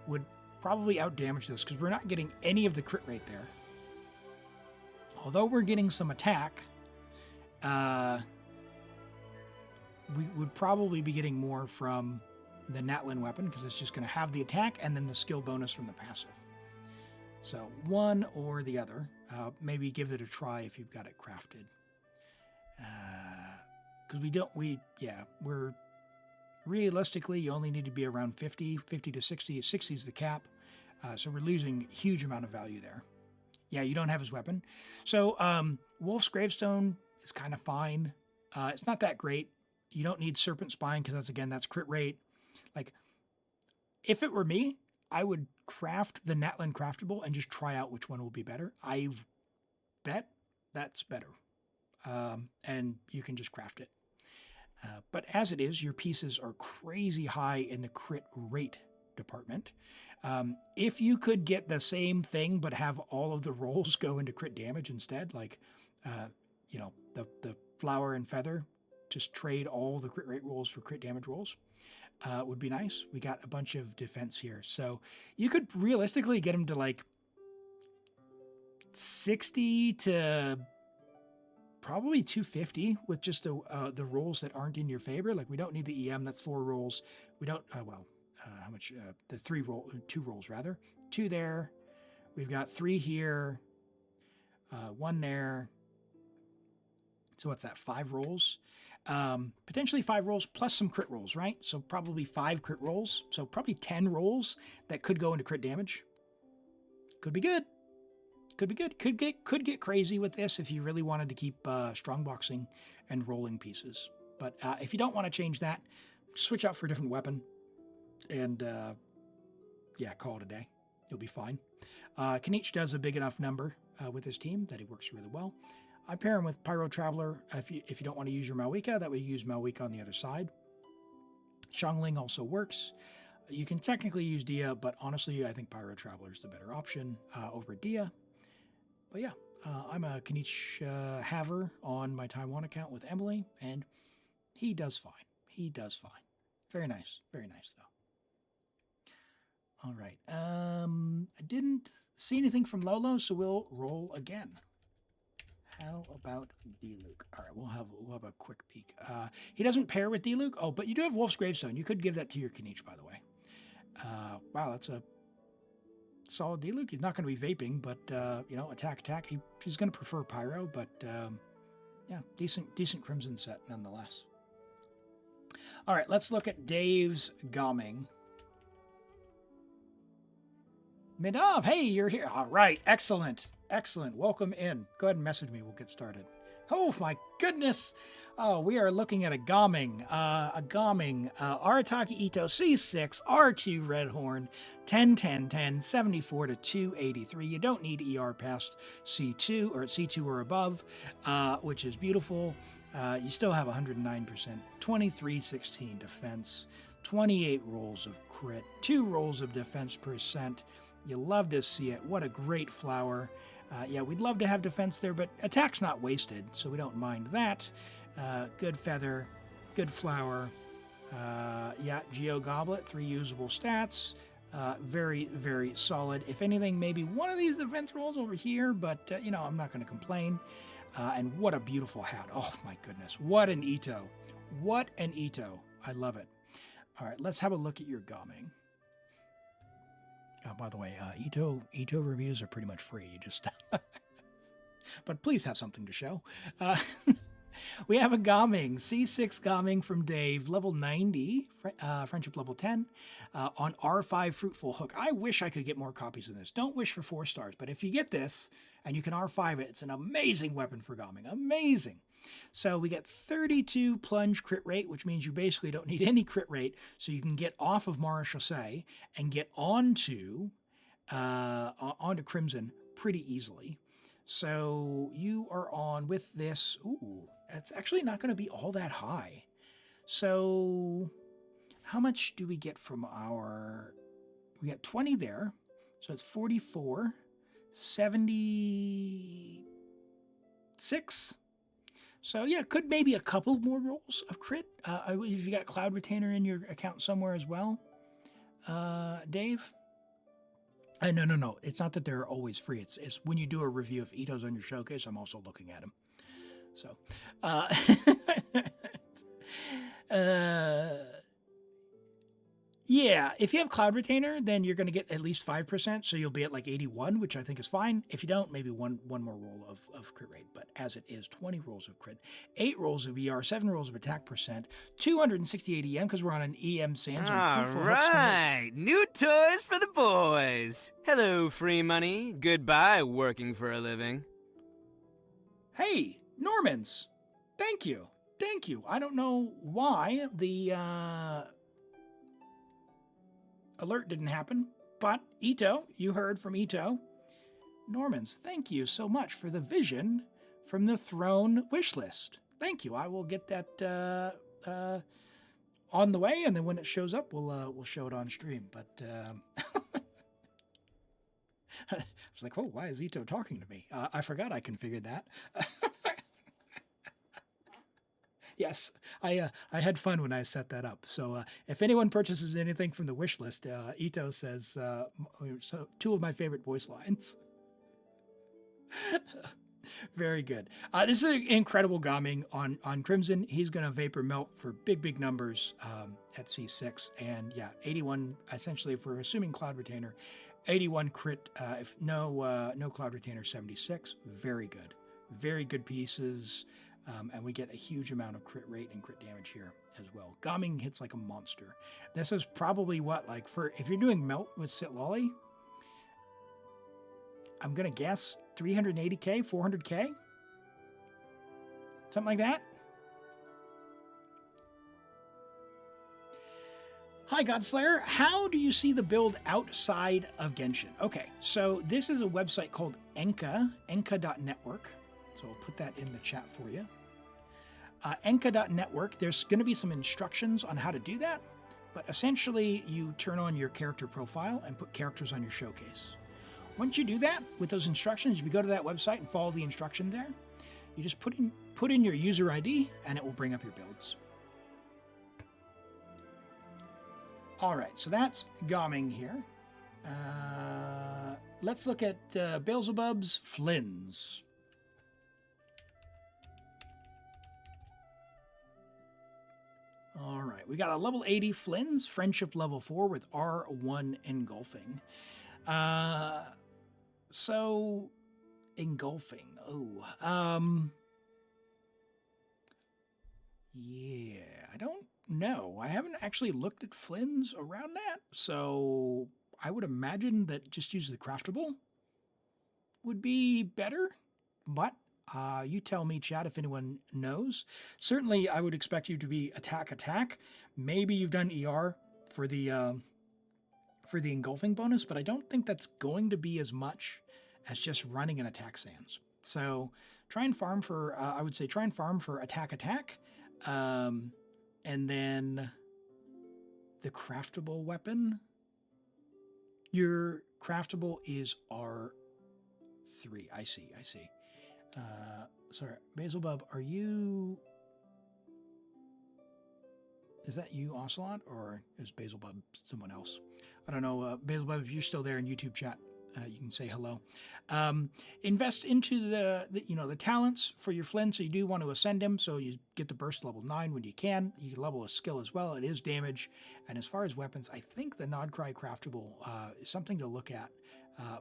would probably outdamage this because we're not getting any of the crit rate there. Although we're getting some attack, we would probably be getting more from the Natlan weapon because it's just going to have the attack and then the skill bonus from the passive. So one or the other. Maybe give it a try if you've got it crafted. Because we're realistically, you only need to be around 50 to 60. 60 is the cap. So we're losing a huge amount of value there. Yeah, you don't have his weapon. So Wolf's Gravestone is kind of fine. It's not that great. You don't need Serpent Spine because that's crit rate. Like, if it were me, I would craft the Natlan craftable and just try out which one will be better. I bet that's better. And you can just craft it. But as it is, your pieces are crazy high in the crit rate department. If you could get the same thing but have all of the rolls go into crit damage instead, like, the flower and feather, just trade all the crit rate rolls for crit damage rolls. Would be nice. We got a bunch of defense here. So you could realistically get him to like 60 to probably 250 with just the rolls that aren't in your favor. Like we don't need the EM. That's 4 rolls. We don't, how much? The 2 rolls rather. 2 there. We've got 3 here. One there. So what's that? 5 rolls? Potentially 5 rolls plus some crit rolls, right? So probably 5 crit rolls. So probably 10 rolls that could go into crit damage. Could be good. Could be good. Could get crazy with this if you really wanted to keep strongboxing and rolling pieces. But if you don't want to change that, switch out for a different weapon. And yeah, call it a day. You'll be fine. Kinich does a big enough number with his team that he works really well. I pair him with Pyro Traveler. If you don't want to use your Malwika, that way you use Malwika on the other side. Xiangling also works. You can technically use Dia, but honestly, I think Pyro Traveler is the better option over Dia. But yeah, I'm a Kinich haver on my Taiwan account with Emily, and he does fine. He does fine. Very nice. Very nice, though. All right. I didn't see anything from Lolo, so we'll roll again. How about D-Luke? All right, we'll have a quick peek. He doesn't pair with D-Luke. Oh, but you do have Wolf's Gravestone. You could give that to your Kinich, by the way. Wow, that's a solid D-Luke. He's not going to be vaping, but, you know, attack. He's going to prefer Pyro, but, yeah, decent Crimson set nonetheless. All right, let's look at Dave's Gomming. Midav, hey, you're here. All right, excellent. Welcome in. Go ahead and message me. We'll get started. Oh, my goodness. Oh, we are looking at a Gomming. Arataki Ito C6, R2 Redhorn, 10, 74 to 283. You don't need ER past C2 or C2 or above, which is beautiful. You still have 109%, 2316 defense, 28 rolls of crit, 2 rolls of defense percent. You love to see it. What a great flower. Yeah, we'd love to have defense there, but attack's not wasted, so we don't mind that. Good feather, good flower. Yeah, Geo Goblet, 3 usable stats. Very, very solid. If anything, maybe one of these defense rolls over here, but, you know, I'm not going to complain. And what a beautiful hat. Oh, my goodness. What an Ito. What an Ito. I love it. All right, let's have a look at your Gomming. By the way, Ito reviews are pretty much free. You just, but please have something to show. We have a Gomming, C6 Gomming from Dave, level 90, friendship level 10, on R5 Fruitful Hook. I wish I could get more copies of this. Don't wish for 4 stars, but if you get this and you can R5 it, it's an amazing weapon for Gomming. Amazing. So we get 32 plunge crit rate, which means you basically don't need any crit rate, so you can get off of Mara Chassé and get onto Crimson pretty easily. So you are on with this. Ooh, it's actually not going to be all that high. So how much do we get from our... We got 20 there, so it's 44, 76. So yeah, could maybe a couple more rolls of crit. If you got Cloud Retainer in your account somewhere as well, Dave. No. It's not that they're always free. It's when you do a review of Ito's on your showcase, I'm also looking at him. So, yeah, if you have Cloud Retainer, then you're going to get at least 5%, so you'll be at like 81, which I think is fine. If you don't, maybe one more roll of crit rate. But as it is, 20 rolls of crit, 8 rolls of ER, 7 rolls of attack percent, 268 EM because we're on an EM Sands. All right, new toys for the boys. Hello, free money. Goodbye, working for a living. Hey, Normans. Thank you. I don't know why the... alert didn't happen, but Ito, you heard from Ito. Normans, thank you so much for the vision from the throne wish list. Thank you. I will get that on the way, and then when it shows up, we'll show it on stream. But I was like, oh, why is Ito talking to me? I forgot I configured that. Yes, I had fun when I set that up. So if anyone purchases anything from the wish list, Ito says, so 2 of my favorite voice lines. Very good. This is an incredible Gomming on Crimson. He's going to Vapor Melt for big numbers at C6. And yeah, 81, essentially, if we're assuming Cloud Retainer, 81 crit. If no cloud retainer, 76. Very good. Very good pieces. And we get a huge amount of crit rate and crit damage here as well. Gaming hits like a monster. This is probably what, like, for if you're doing melt with Sitlolly, I'm going to guess 380k, 400k? Something like that? Hi, Godslayer. How do you see the build outside of Genshin? Okay, so this is a website called enka.network. So I'll put that in the chat for you. Enka.network, there's going to be some instructions on how to do that, but essentially you turn on your character profile and put characters on your showcase. Once you do that, with those instructions, you go to that website and follow the instruction there. You just put in your user ID and it will bring up your builds. All right, so that's Gaming here. Let's look at Beelzebub's Flins. All right, we got a level 80 Flins, Friendship level 4 with R1 Engulfing. So, Engulfing, yeah, I don't know. I haven't actually looked at Flins around that, so I would imagine that just use the craftable would be better, but you tell me, chat, if anyone knows. Certainly, I would expect you to be attack. Maybe you've done ER for the engulfing bonus, but I don't think that's going to be as much as just running an attack sands. So try and farm for, I would say try and farm for attack. And then the craftable weapon. Your craftable is R3. I see. Sorry, Basilbub, are you... Is that you, Ocelot, or is Basilbub someone else? I don't know. Basilbub, if you're still there in YouTube chat, you can say hello. Invest into the talents for your Flynn, so you do want to ascend him, so you get the burst level 9 when you can. You can level a skill as well. It is damage. And as far as weapons, I think the Nod-Krai craftable is something to look at.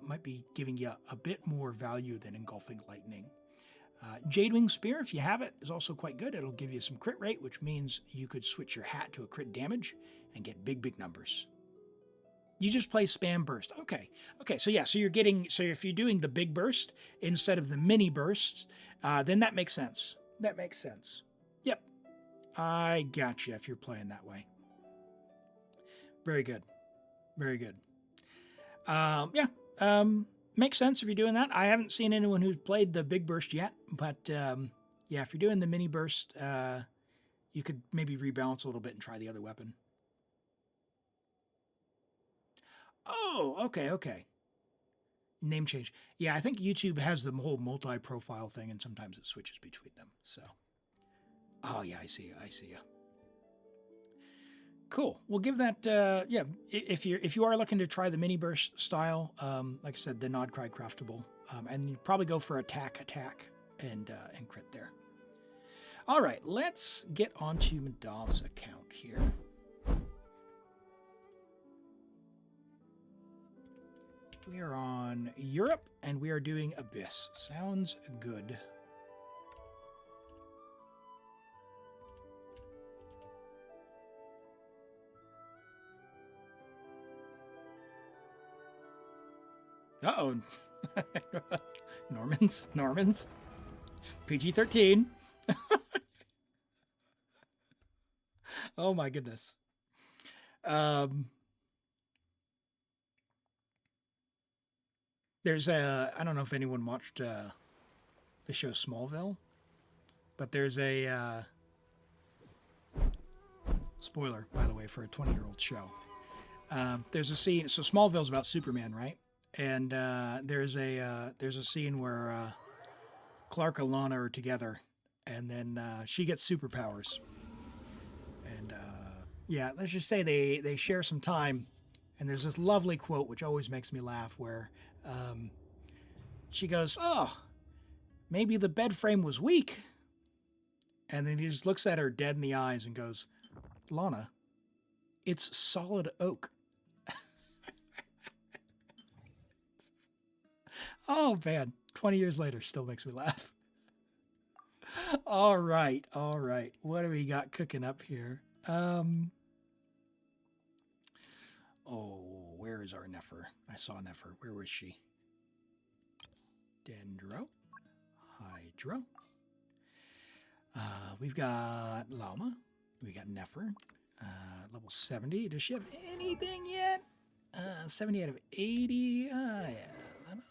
Might be giving you a bit more value than Engulfing Lightning. Jadewing Spear, if you have it, is also quite good. It'll give you some crit rate, which means you could switch your hat to a crit damage and get big numbers. You just play spam burst. Okay. So yeah, so if you're doing the big burst instead of the mini bursts, then that makes sense. Yep. I got you if you're playing that way. Very good. Makes sense if you're doing that. I haven't seen anyone who's played the big burst yet, but yeah, if you're doing the mini burst, you could maybe rebalance a little bit and try the other weapon. Oh, okay. Name change. Yeah, I think YouTube has the whole multi-profile thing, and sometimes it switches between them. So, oh yeah, I see you. Cool. We'll give that. Yeah, if you are looking to try the mini burst style, like I said, the Nod-Krai craftable, and you probably go for attack, and crit there. All right, let's get onto Madov's account here. We are on Europe, and we are doing Abyss. Sounds good. Uh-oh. Normans. PG-13. Oh my goodness. There's I don't know if anyone watched the show Smallville, but there's a spoiler, by the way, for a 20-year-old show. There's a scene, so Smallville's about Superman, right? And there's a scene where Clark and Lana are together, and then she gets superpowers. And yeah, let's just say they share some time, and there's this lovely quote which always makes me laugh where she goes, "Oh, maybe the bed frame was weak." And then he just looks at her dead in the eyes and goes, "Lana, it's solid oak." Oh man, 20 years later still makes me laugh. All right, all right. What do we got cooking up here? Oh, where is our Nefer? I saw Nefer. Where was she? Dendro. Hydro. We've got Llama. We got Nefer. Level 70. Does she have anything yet? 70 out of 80. Yeah,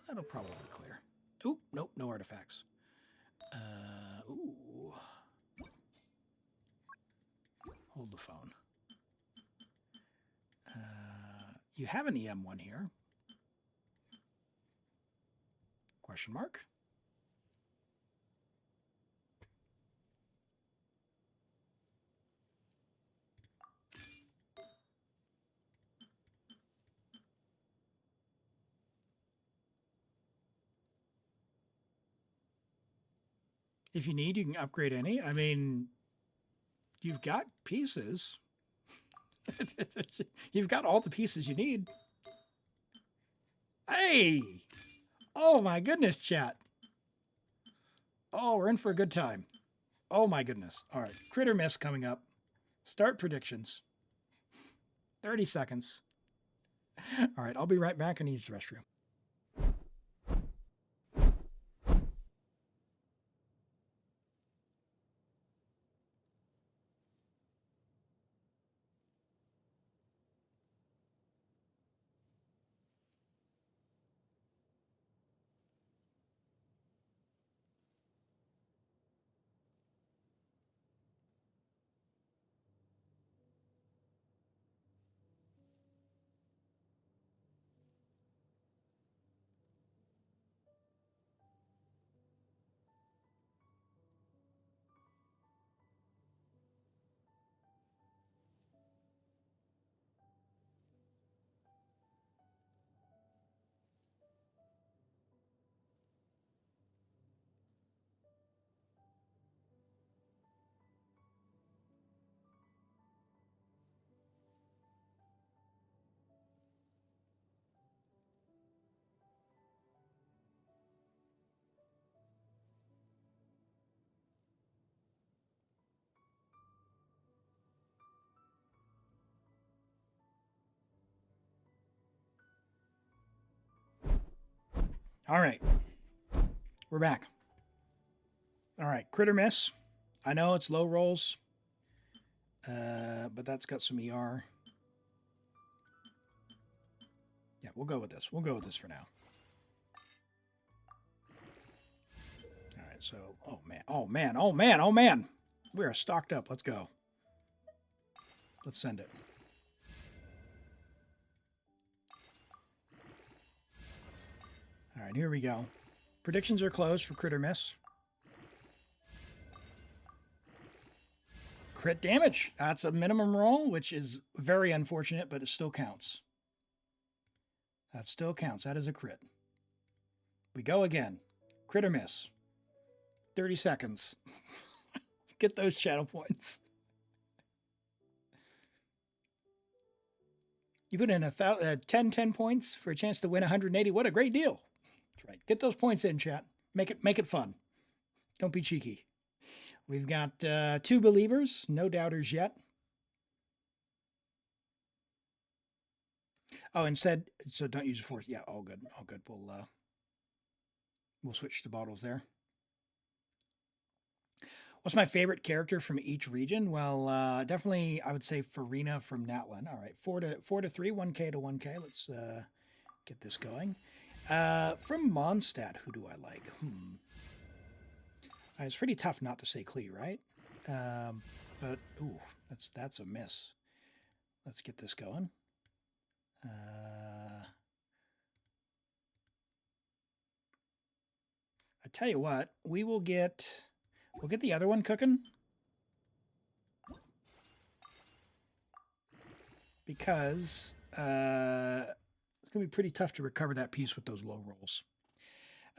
that'll probably clear. Oop, nope, no artifacts. Ooh. Hold the phone. You have an EM one here. Question mark. If you need, you can upgrade any. I mean, you've got pieces. You've got all the pieces you need. Hey! Oh my goodness, chat. Oh, we're in for a good time. Oh my goodness. All right, Critter Miss coming up. Start predictions. 30 seconds. All right, I'll be right back. I need the restroom. All right. We're back. All right. Critter Miss. I know it's low rolls, but that's got some ER. Yeah, we'll go with this. We'll go with this for now. All right. So, oh man. Oh man. Oh man. Oh man. We are stocked up. Let's go. Let's send it. All right, here we go. Predictions are closed for Critter Miss. Crit damage. That's a minimum roll, which is very unfortunate, but it still counts. That still counts. That is a crit. We go again. Critter Miss. 30 seconds. Get those channel points. You put in 10 points for a chance to win 180. What a great deal. That's right. Get those points in, chat. Make it fun. Don't be cheeky. We've got 2 believers, no doubters yet. Oh, and said, so don't use a force. Yeah, all good. All good. We'll switch to bottles there. What's my favorite character from each region? Well, definitely I would say Furina from Natlan. All right, 4 to 3, 1K to 1K. Let's get this going. From Mondstadt, who do I like? It's pretty tough not to say Klee, right? But ooh, that's a miss. Let's get this going. I tell you what, we'll get the other one cooking. Because it's going to be pretty tough to recover that piece with those low rolls.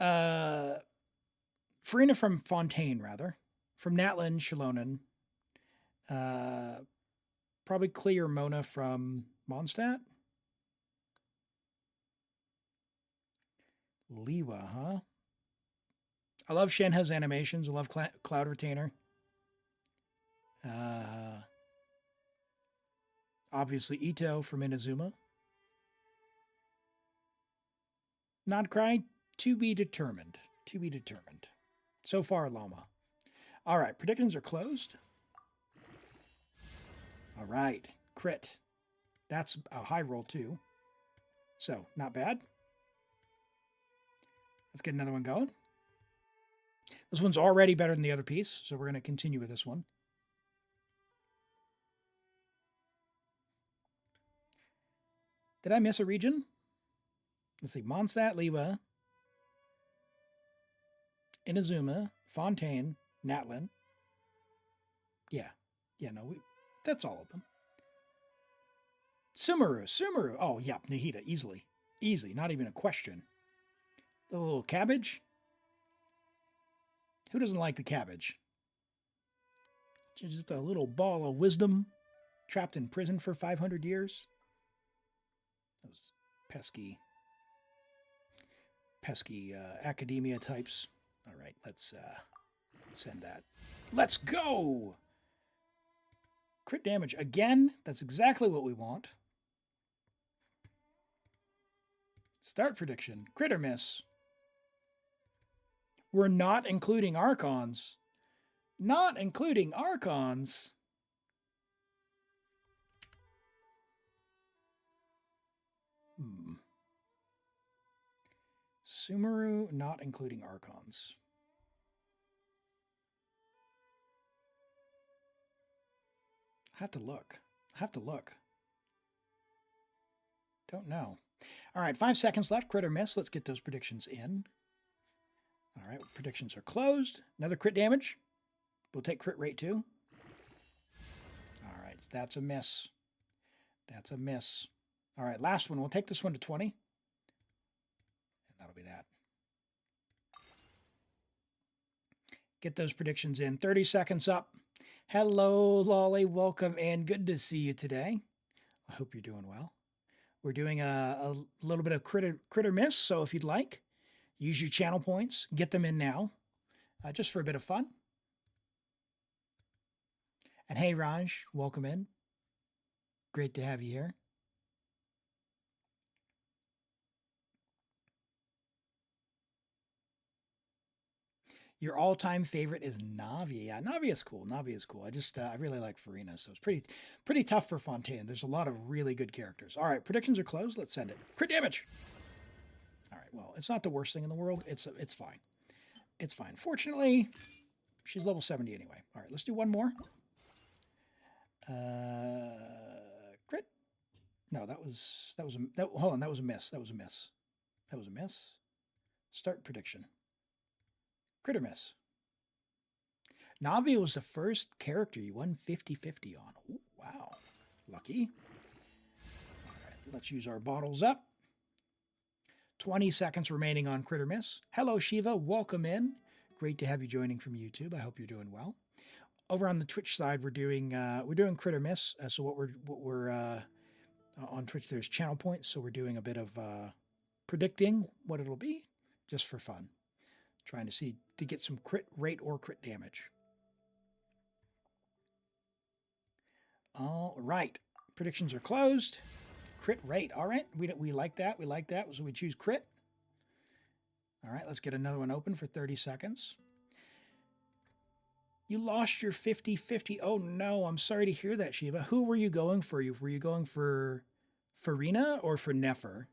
Furina from Fontaine, rather. From Natlan, Shalonen. Probably Klee or Mona from Mondstadt. Liwa, huh? I love Shenhe's animations. I love Cloud Retainer. Obviously Ito from Inazuma. Nod-Krai, to be determined. To be determined. So far, Llama. All right, predictions are closed. All right, crit. That's a high roll too. So, not bad. Let's get another one going. This one's already better than the other piece, so we're going to continue with this one. Did I miss a region? Let's see. Mondstadt, Liwa, Inazuma, Fontaine, Natlin. Yeah. Yeah, no, that's all of them. Sumeru. Oh, yeah, Nahida, easily. Easy, not even a question. The little cabbage. Who doesn't like the cabbage? Just a little ball of wisdom trapped in prison for 500 years. Those pesky academia types. All right, let's send that. Let's go! Crit damage again. That's exactly what we want. Start prediction. Crit or miss. We're not including Archons. Not including Archons. Sumeru, not including Archons. I have to look. Don't know. All right, 5 seconds left. Crit or miss. Let's get those predictions in. All right, predictions are closed. Another crit damage. We'll take crit rate too. All right, that's a miss. That's a miss. All right, last one. We'll take this one to 20. And that'll be that. Get those predictions in. 30 seconds up. Hello, Lolly. Welcome and good to see you today. I hope you're doing well. We're doing a little bit of crit or miss, so if you'd like, use your channel points. Get them in now, just for a bit of fun. And hey, Raj, welcome in. Great to have you here. Your all-time favorite is Navi. Yeah, Navi is cool. Navi is cool. I really like Furina, so it's pretty tough for Fontaine. There's a lot of really good characters. All right, predictions are closed. Let's send it. Crit damage. All right, well, it's not the worst thing in the world. It's fine. It's fine. Fortunately, she's level 70 anyway. All right, let's do one more. Crit. No, hold on, that was a miss. That was a miss. Start prediction. Crit or miss. Navi was the first character you won 50-50 on. Ooh, wow. Lucky. All right, let's use our bottles up. 20 seconds remaining on crit or miss. Hello, Shiva. Welcome in. Great to have you joining from YouTube. I hope you're doing well. Over on the Twitch side, we're doing crit or miss. So what we're on Twitch, there's channel points. So we're doing a bit of predicting what it'll be, just for fun. Trying to get some crit rate or crit damage. All right. Predictions are closed. Crit rate. All right. We like that. We like that. So we choose crit. All right. Let's get another one open for 30 seconds. You lost your 50-50. Oh, no. I'm sorry to hear that, Shiva. Who were you going for? Were you going for Furina or for Nefer?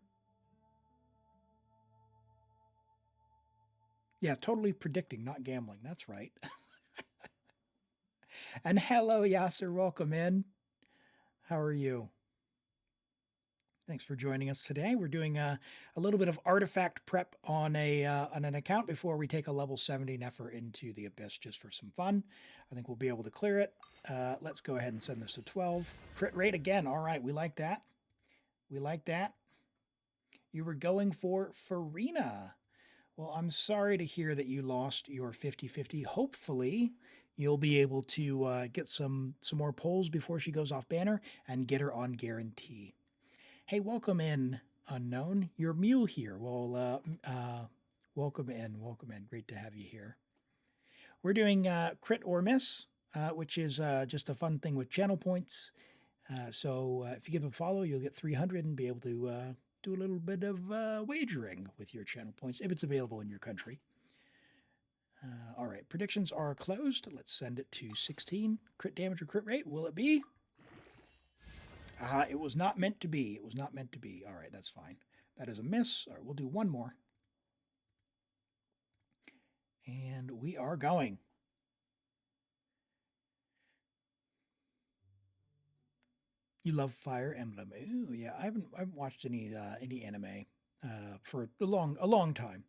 Yeah, totally predicting, not gambling. That's right. And hello, Yasser. Welcome in. How are you? Thanks for joining us today. We're doing a little bit of artifact prep on an account before we take a level 70 Nefer into the Abyss just for some fun. I think we'll be able to clear it. Let's go ahead and send this to 12. Crit rate again. All right, we like that. We like that. You were going for Furina. Well, I'm sorry to hear that you lost your 50-50. Hopefully, you'll be able to get some more polls before she goes off banner and get her on guarantee. Hey, welcome in, unknown. Your mule here. Well, welcome in. Welcome in. Great to have you here. We're doing crit or miss, which is just a fun thing with channel points. So if you give a follow, you'll get 300 and be able to do a little bit of wagering with your channel points if it's available in your country. All right, predictions are closed. Let's send it to 16. Crit damage or crit rate, will it be? It was not meant to be. It was not meant to be. All right, that's fine. That is a miss. All right, we'll do one more. And we are going. You love Fire Emblem. Ooh, yeah, I haven't watched any anime for a long time.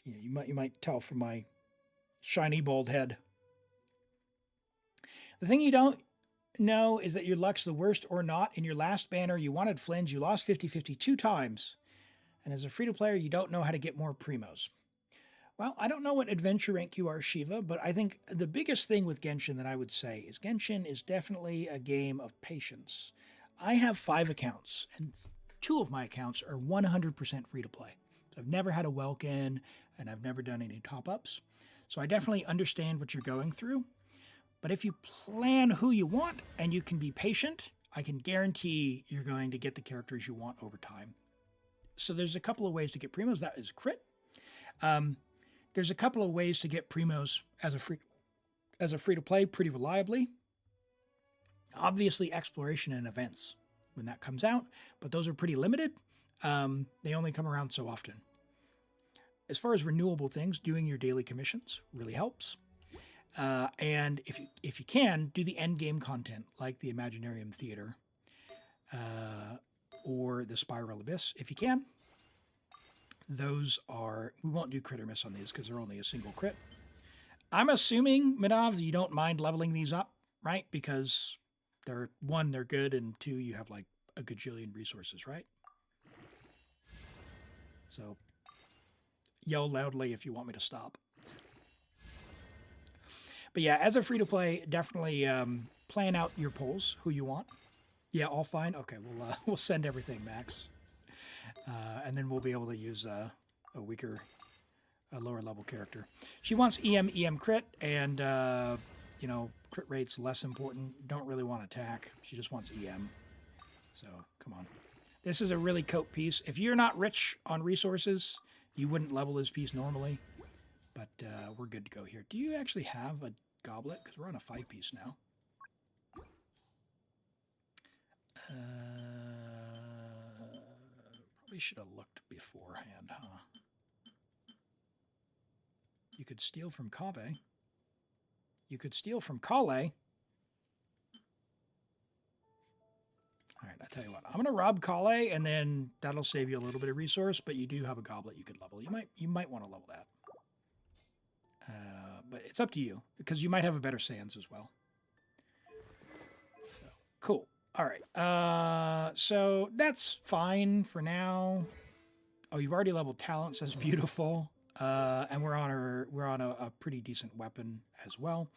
You might tell from my shiny bald head. The thing you don't know is that your luck's the worst or not. In your last banner, you wanted Flynn's. You lost 50-50 2 times. And as a free-to-player, you don't know how to get more primos. Well, I don't know what adventure rank you are, Shiva, but I think the biggest thing with Genshin that I would say is Genshin is definitely a game of patience. I have 5 accounts, and 2 of my accounts are 100% free-to-play. So I've never had a Welkin, and I've never done any top-ups. So I definitely understand what you're going through. But if you plan who you want and you can be patient, I can guarantee you're going to get the characters you want over time. So there's a couple of ways to get primos. That is crit. There's a couple of ways to get primos as a free-to-play pretty reliably. Obviously, exploration and events when that comes out, but those are pretty limited. They only come around so often. As far as renewable things, doing your daily commissions really helps. And if you can, do the end game content like the Imaginarium Theater or the Spiral Abyss if you can. Those are, we won't do crit or miss on these because they're only a single crit. I'm assuming, Minav, that you don't mind leveling these up, right? Because they're, 1, they're good, and 2, you have like a gajillion resources, right? So yell loudly if you want me to stop. But yeah, as a free-to-play, definitely plan out your polls, who you want. Yeah, all fine? Okay, we'll send everything, Max. And then we'll be able to use a lower level character. She wants EM crit, and, crit rate's less important. Don't really want attack. She just wants EM. So, come on. This is a really cope piece. If you're not rich on resources, you wouldn't level this piece normally. But we're good to go here. Do you actually have a goblet? Because we're on a 5-piece now. Probably should have looked beforehand, huh? You could steal from Kabe. You could steal from Kale. All right, I'll tell you what. I'm going to rob Kale, and then that'll save you a little bit of resource, but you do have a goblet you could level. You might want to level that. But it's up to you, because you might have a better sands as well. So, cool. All right. So that's fine for now. Oh, you've already leveled talents. That's beautiful. And we're on a pretty decent weapon as well.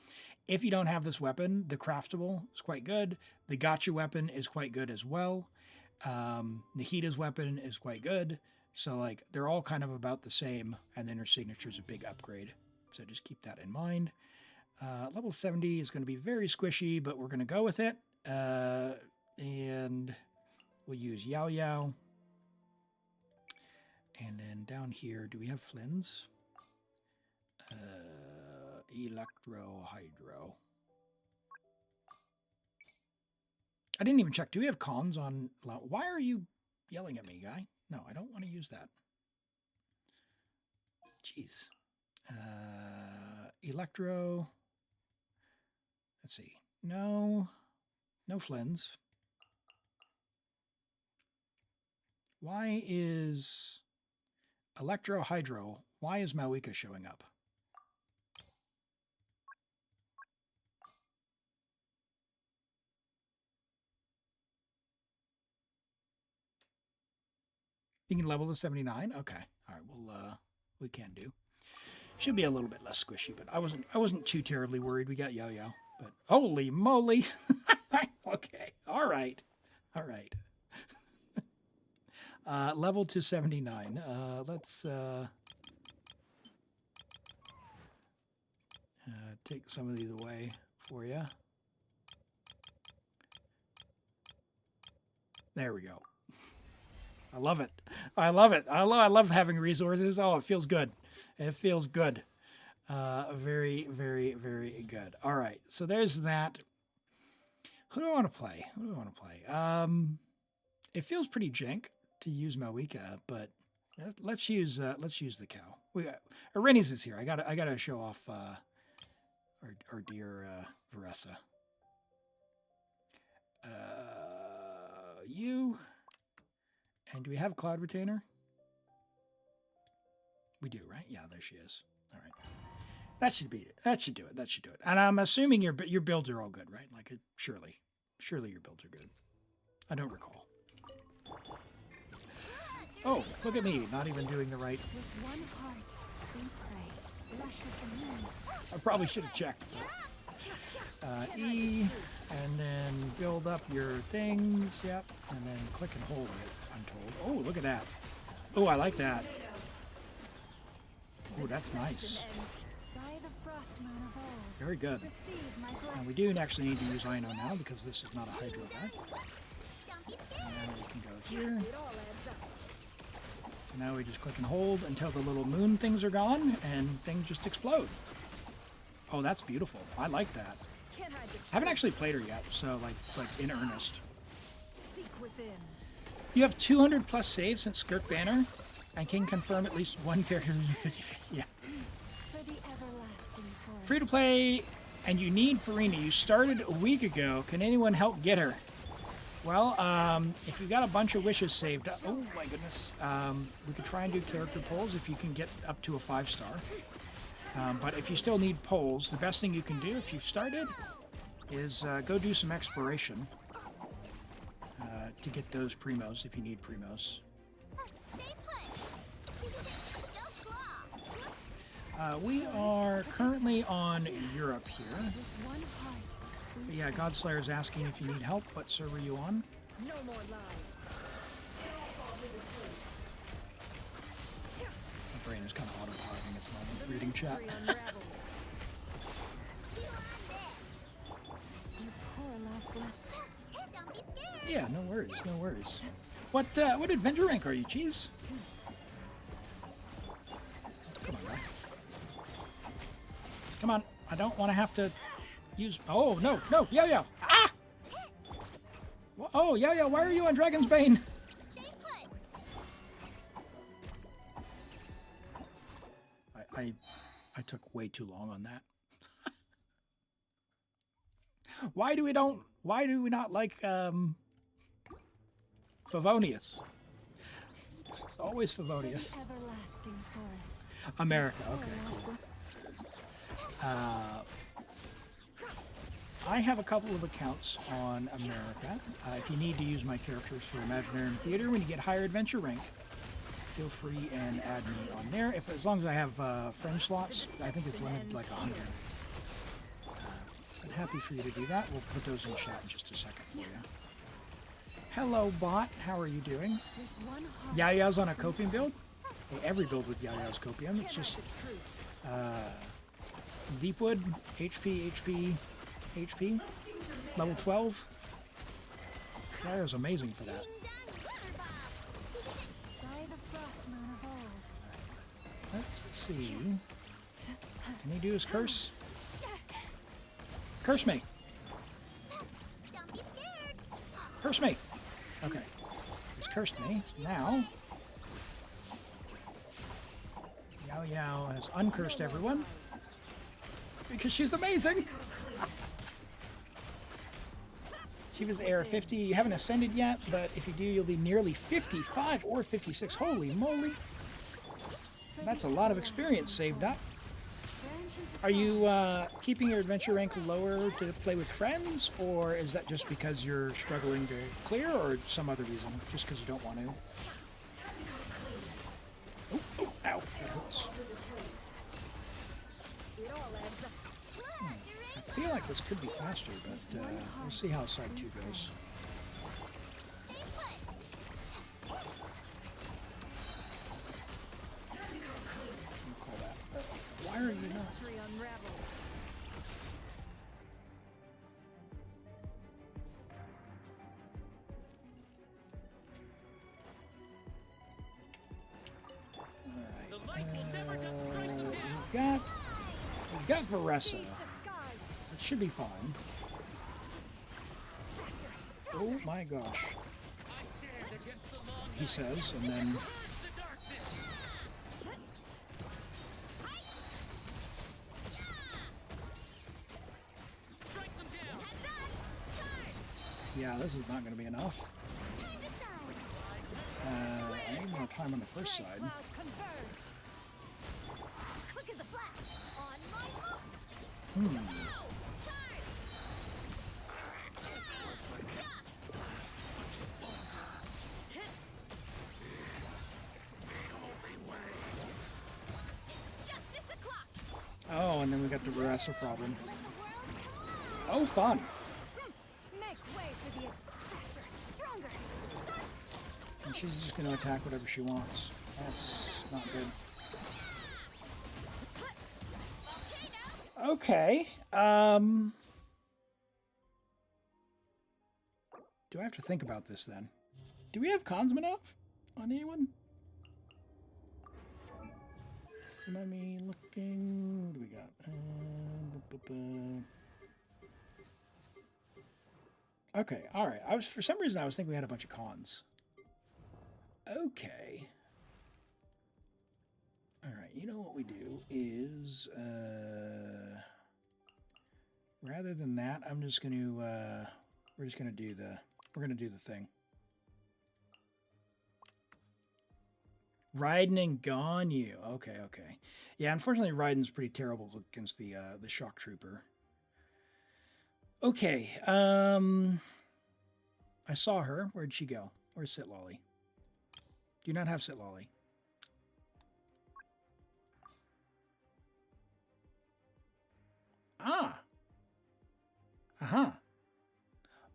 If you don't have this weapon, the craftable is quite good. The gotcha weapon is quite good as well. Nahita's weapon is quite good. So like they're all kind of about the same, and then her signature is a big upgrade. So just keep that in mind. Level 70 is going to be very squishy, but we're going to go with it. And we'll use Yao Yao. And then down here, do we have Flynn's? Electro Hydro. I didn't even check. Do we have cons on? Why are you yelling at me, guy? No, I don't want to use that. Jeez. Electro. Let's see. No Flynn's. Why is Electro Hydro? Why is Mawika showing up? You can level to 79. Okay. All right. We can do. Should be a little bit less squishy, but I wasn't too terribly worried. We got Yo-Yo, but holy moly. Okay. All right. Level to 79. Let's take some of these away for you. There we go. I love it. I love it. I love having resources. Oh, it feels good. It feels good. Very, very, very good. All right. So there's that. Who do I want to play? Who do I want to play? It feels pretty jank to use Malika, but let's use the cow. We got Arrhenius is here. I gotta show off our dear Varessa. You and do we have Cloud Retainer? We do, right? Yeah, there she is. All right, that should be it. That should do it. That should do it. And I'm assuming your builds are all good, right? Like surely your builds are good. I don't recall. Oh, look at me, not even doing the right. With one heart, we pray. Lush as the moon. I probably should have checked. E, and then build up your things. Yep, and then click and hold it. I'm told. Oh, look at that. Oh, I like that. Oh, that's nice. By the frost moon of old, Very good. receive my blessing. And we do actually need to use Ino now because this is not a Hydro event. And then we can go here. It all adds up. So now we just click and hold until the little moon things are gone and things just explode. Oh, that's beautiful. I like that. Can't hide the I haven't actually played her yet, so like in earnest. seek within. You have 200 plus saves since Skirk Banner, and can confirm at least one character in 50. Yeah. For the everlasting forest. Free to play, and you need Furina. You started a week ago. Can anyone help get her? Well, if you've got a bunch of wishes saved up, oh my goodness, we could try and do character polls if you can get up to a 5-star. But if you still need polls, the best thing you can do if you've started is go do some exploration to get those primos if you need primos. Stay put. We are currently on Europe here. With one heart, But yeah, Godslayer is asking if you need help. What server are you on? no more lies. My brain is kind of autopiloting at the moment, reading chat. Mystery unravels. You poor last left. Don't be scared. Yeah, no worries, no worries. What adventure rank are you, Cheese? Come on, guy. Come on, I don't want to have to use... Oh, no, Yo-Yo! Ah! Oh, Yo-Yo, why are you on Dragon's Bane? Stay put. I took way too long on that. Why do we not like Favonius? It's always Favonius. Everlasting forest. America, okay, cool. I have a couple of accounts on America. If you need to use my characters for Imaginarium Theater when you get higher adventure rank, feel free and add me on there. As long as I have friend slots, I think it's limited to like 100. I'm happy for you to do that. We'll put those in chat in just a second for you. Hello, bot. How are you doing? With one heart, Yaya's on a copium build. Hey, every build with Yaya's copium. It's just Deepwood, HP, level 12. Yaya's amazing for that. by the frost moon of old. Let's see. Can he do his curse? Curse me! Don't be scared. Curse me! Okay. He's cursed me. Now, Yao Yao has uncursed everyone. Because she's amazing! She was AR 50. You haven't ascended yet, but if you do, you'll be nearly 55 or 56. Holy moly! That's a lot of experience saved up. Are you keeping your adventure rank lower to play with friends, or is that just because you're struggling to clear, or some other reason? Just because you don't want to? Oh, ow, that hurts. I feel like this could be faster, but we'll see how side 2 goes. are you not? Mystery unravels. We've got Varessa. It should be fine. Oh my gosh. He says, and then... Yeah, this is not going to be enough. I need more time on the first side. Quick as a flash. On my Hmm. Oh, and then we got the Varessa problem. Oh, fun. Make way for the aggressor. Stronger. And she's just going to attack whatever she wants. That's not good. Okay. Do I have to think about this then? Do we have Konsmanov on anyone? You mind me looking? What do we got? Okay, all right. For some reason I was thinking we had a bunch of cons. Okay. All right. You know what we do is rather than that, I'm just going to we're going to do the thing. Raiden and Ganyu. Okay, okay. Yeah, unfortunately, Raiden's pretty terrible against the shock trooper. Okay. I saw her. Where'd she go? Where's Sitlolly? Do you not have Sitlolly? Ah. Uh-huh.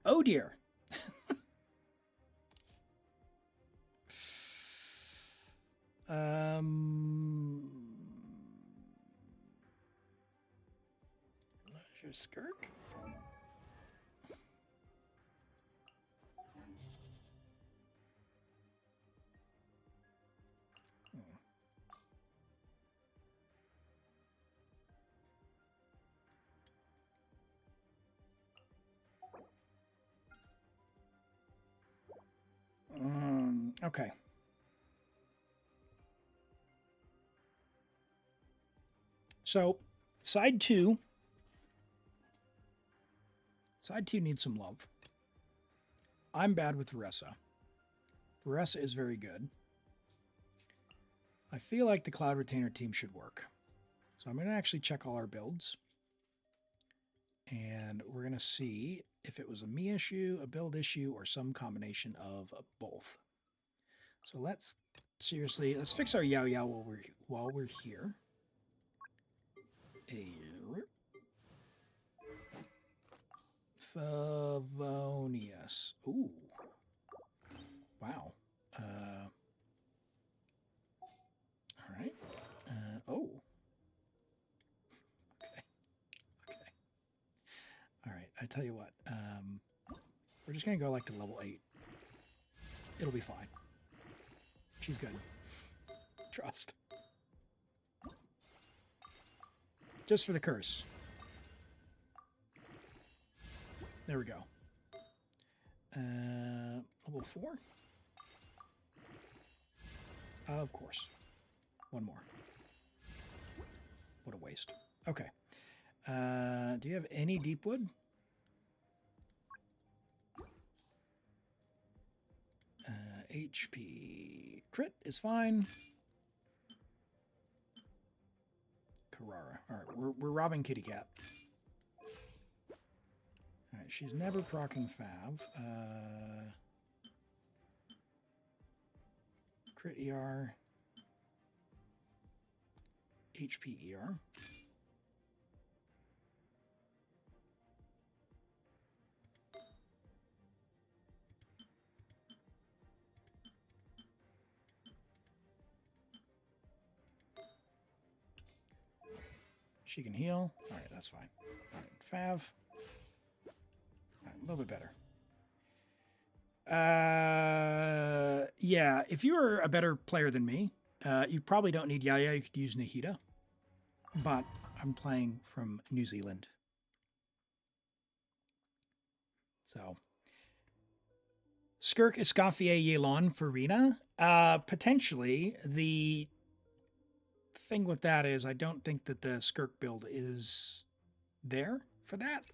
Oh dear. Your skirk? Okay. So, side two needs some love. I'm bad with Varessa. Varessa is very good. I feel like the Cloud Retainer team should work. So I'm going to actually check all our builds. And we're going to see if it was a me issue, a build issue, or some combination of both. So let's fix our Yao Yao while we're here. Favonius. Ooh. Wow. All right. Oh. Okay. Okay. All right. I tell you what. We're just going to go like to level 8. It'll be fine. She's good. Trust. Just for the curse. There we go. Level 4? Of course. One more. What a waste. Okay. Do you have any deep wood? HP crit is fine. Carrara. All right, we're robbing Kitty Cat. All right, she's never procking Fav. Crit ER. HP ER. She can heal. All right, that's fine. All right, Fav. All right, a little bit better. Yeah, if you were a better player than me, you probably don't need Yaya. You could use Nahida. But I'm playing from New Zealand. So, Skirk Escoffier Yelon Furina. Potentially, the thing with that is I don't think that the Skirk build is there for that.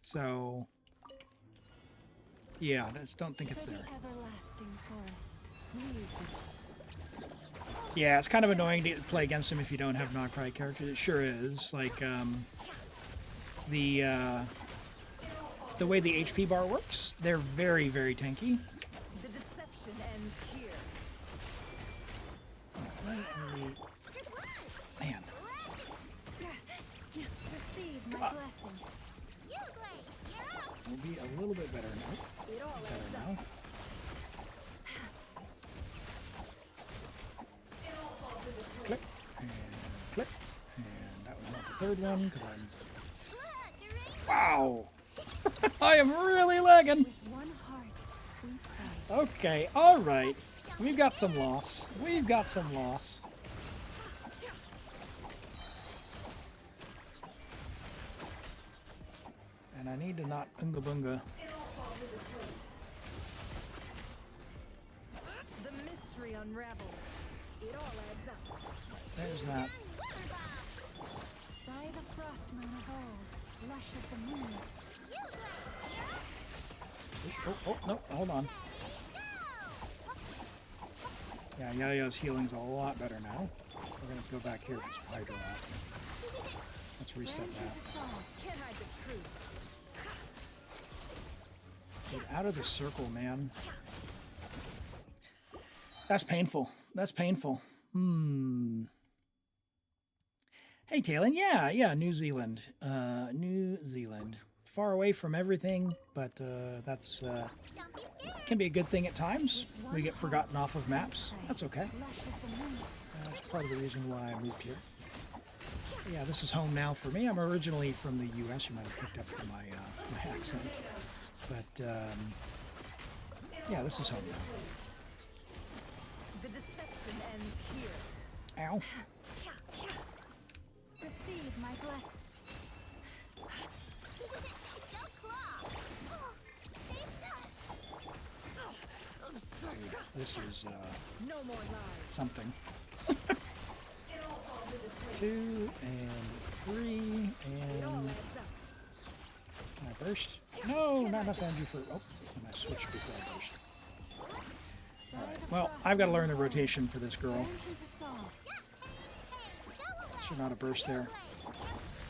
So, yeah, I just don't think it's there. Yeah, it's kind of annoying to play against him if you don't have Nod-Krai characters. It sure is. Like, the way the HP bar works, they're very, very tanky. The deception ends here. Man. Receive my God. blessing. It'll be a little bit better now. It all Better adds now. up. Click and click. And that was not the third one because I'm. Wow! I am really lagging. With one heart, we pray. Okay, all right. We've got some loss. We've got some loss. And I need to not Unga Bunga. The mystery unravels. It all adds up. There's that. By the frost moon of old, lush as the moon. Oh, no, hold on. Yeah, Yaya's healing's a lot better now. We're going to go back here for some Hydro Act. Let's reset Branches that. of song can't hide the truth. Get out of the circle, man. That's painful. That's painful. Hey, Talon. Yeah, New Zealand. New Zealand. Far away from everything, but that's can be a good thing at times. We get forgotten off of maps. That's okay. Lush as the moon. That's part of the reason why I moved here. Yeah, this is home now for me. I'm originally from the U.S. You might have picked up from my my accent, but yeah, this is home now. The deception ends here. Ow. Receive my blessing. This is No more lies. something. 2 and 3 and It all adds up. can I burst? No, not enough energy for. Oh, and I switched before I burst. All right. Well, I've got to learn the rotation for this girl. Branches of song. Should not have burst there.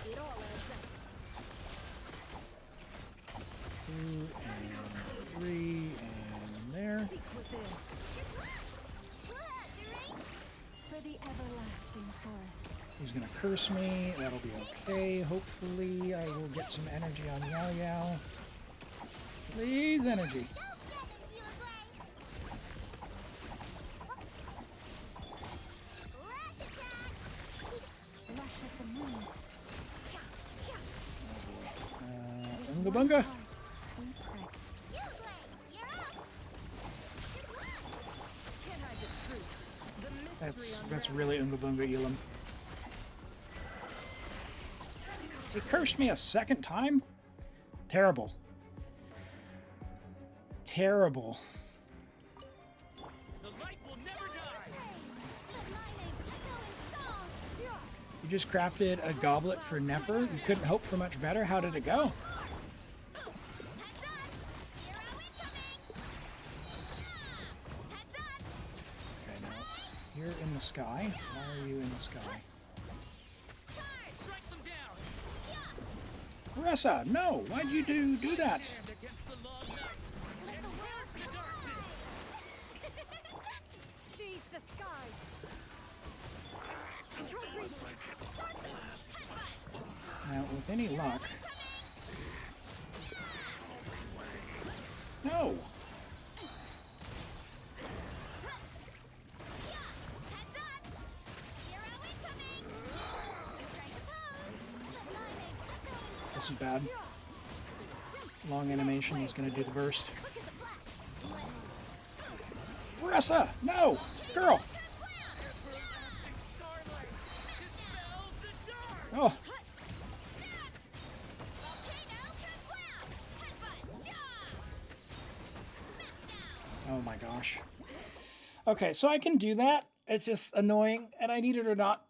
It all adds up. 2 and 3 and there. Seek within. For the everlasting forest. He's gonna curse me. That'll be okay. Hopefully, I will get some energy on Yao Yao. Please, energy. Lush as the moon. Unga Bunga. Heart, we pray. Can't hide the truth. The mystery That's really Unga Bunga Elim. He cursed me a second time? Terrible. Terrible. The light will never die. You just crafted a goblet for Nefer? You couldn't hope for much better? How did it go? Okay, now, you're in the sky. Why are you in the sky? Strike them down. Caressa, no! Why'd you do that? Stand against the long night. And where's the darkness? Seize the skies. Now, with any luck... No! this is bad. Long animation, he's gonna do the burst. Furina! No! Girl! Oh! Oh my gosh. Okay, so I can do that. It's just annoying, and I need it or not.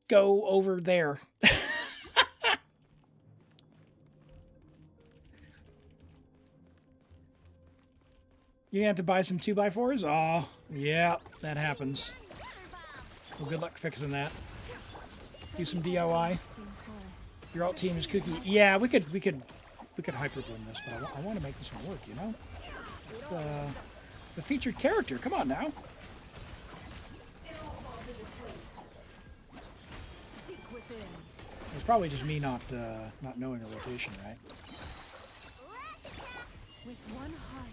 Go over there. You're gonna have to buy some 2x4s? Oh, yeah, that happens. Well, good luck fixing that. Do some DIY. Your alt team is kooky. Yeah, we could hyper bloom this, but I want to make this one work. You know, it's the featured character. Come on now. It's probably just me not knowing a rotation, right? With one heart,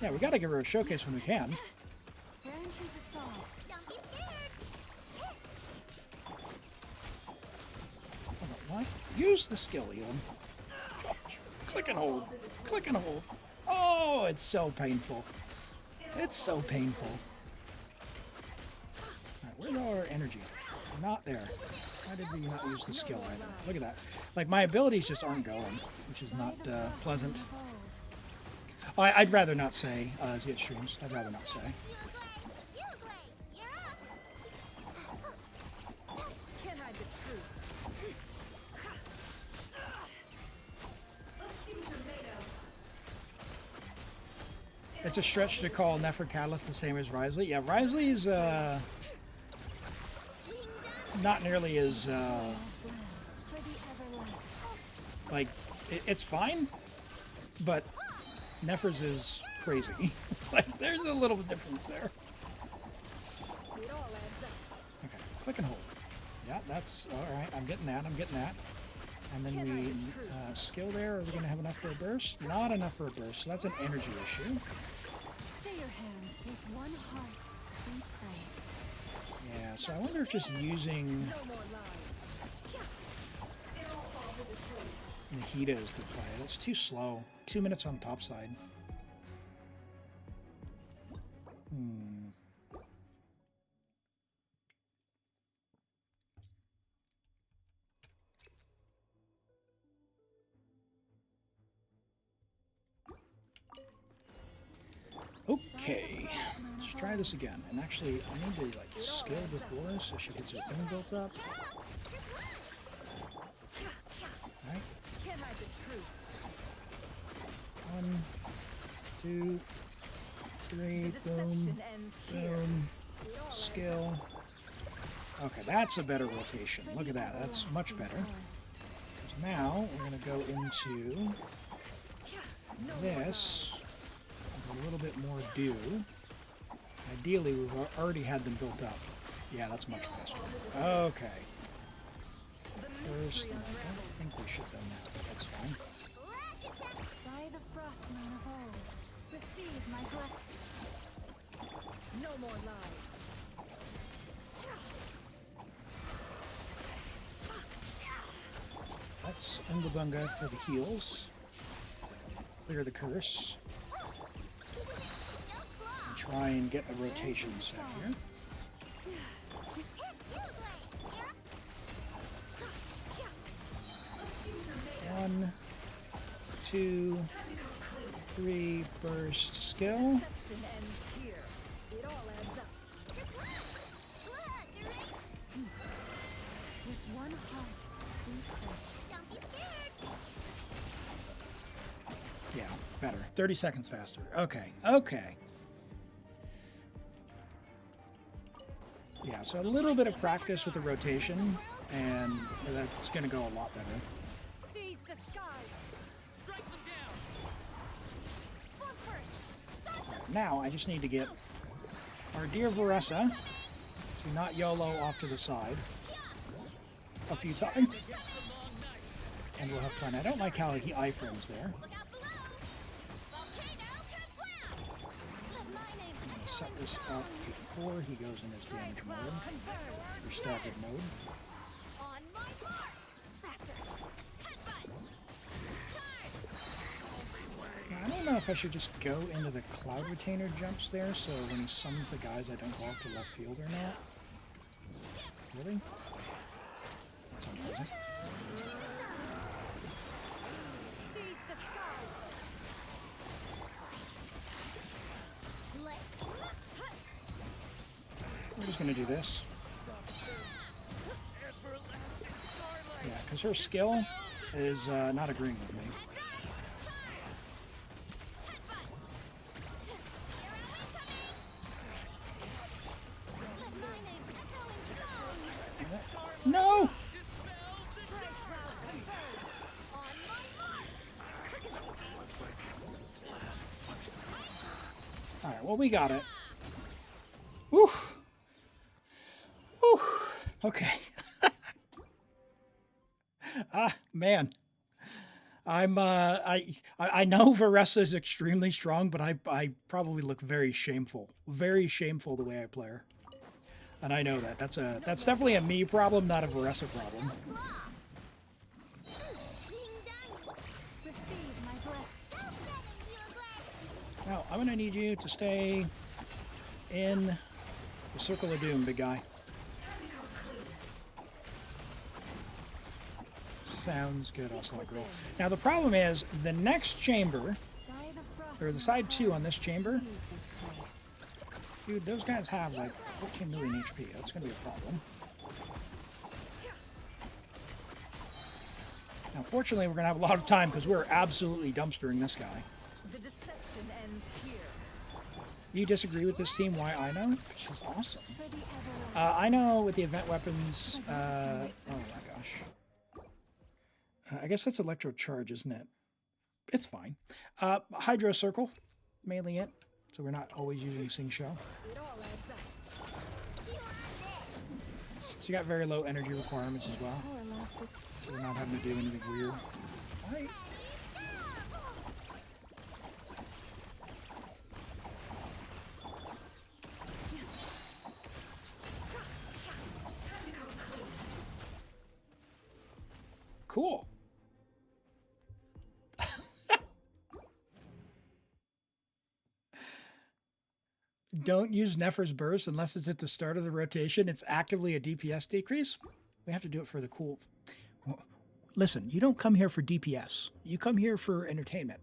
Yeah, we gotta give her a showcase when we can. branches assault. Don't be scared. Hold on, what? Use the skill, Elim. Click and hold. Click and hold. Oh, it's so painful. It's so painful. Alright, where's all our energy? Not there. Why did we not use the skill either? Look at that. Like, my abilities just aren't going, which is not pleasant. Oh, I'd rather not say, as it streams. I'd rather not say. You look great. You're up. Can't hide the truth. It's a stretch to call Nefer Catalyst the same as Risley. Yeah, Risley's not nearly as For the everlasting. like it's fine, but Nefer's is crazy. Like there's a little difference there. It all adds up. Okay, click and hold. Yeah, that's all right. I'm getting that. I'm getting that. And then we skill there. Are we gonna have enough for a burst? Not enough for a burst. So that's an energy issue. Stay your hand with one heart. We pray. Yeah. So I wonder if just using No more lies. Nahida is the play. That's too slow. 2 minutes on top side. Okay, let's try this again. And actually, I need to like skill with Laura so she gets her thing built up. Alright, Can't hide the truth. 1, 2, 3, boom, Deception ends here. boom, It all adds skill. Okay, that's a better rotation. Look at that, that's much better. So now, we're going to go into this with a little bit more dew. Ideally, we've already had them built up. Yeah, that's much faster. Okay. First, I don't think we should have done that, but that's fine. by the frostman of old. Receive my blessing. No more lies. Let's Unglebunga for the heals. Clear the curse. And try and get a rotation set here. 1, 2, 3, burst skill. Deception ends here. It all adds up. With one heart, we pray. Don't be scared. Yeah, better. 30 seconds faster. Okay, okay. Yeah, so a little bit of practice with the rotation, and that's going to go a lot better. Seize the skies. Strike them down. Form first. Stop. Now, I just need to get our dear Furina to not YOLO off to the side a few times. And we'll have fun. I don't like how he iframes there. Look out below. Volcano kablooey. Let my name I'm going to set this up before he goes in his damage mode, or staggered mode. if I should just go into the Cloud Retainer jumps there, so when he summons the guys, I don't go off to left field or not. Really? That's unpleasant. Seize the skies. We're just going to do this. Yeah, because her skill is not agreeing with me. No! Alright, well, we got it. Whew. Whew. Okay. Man. I know Varessa is extremely strong, but I probably look very shameful the way I play her. And I know that. That's definitely a me problem, not a Varessa problem. Now, I'm going to need you to stay in the Circle of Doom, big guy. Sounds good, also girl. Now, the problem is, the next chamber, or the side 2 on this chamber, dude, those guys have like 14 million HP. That's going to be a problem. Now, fortunately, we're going to have a lot of time because we're absolutely dumpstering this guy. The deception ends here. You disagree with this team? Why I know? She's awesome. I know with the event weapons. Oh my gosh. I guess that's Electro Charge, isn't it? It's fine. Hydro Circle, mainly it. So we're not always using Sing Show. So you got very low energy requirements as well. So we're not having to do anything weird. Alright. Cool. Don't use Nefer's burst unless it's at the start of the rotation. It's actively a DPS decrease. We have to do it for the cool. Listen, you don't come here for DPS. You come here for entertainment.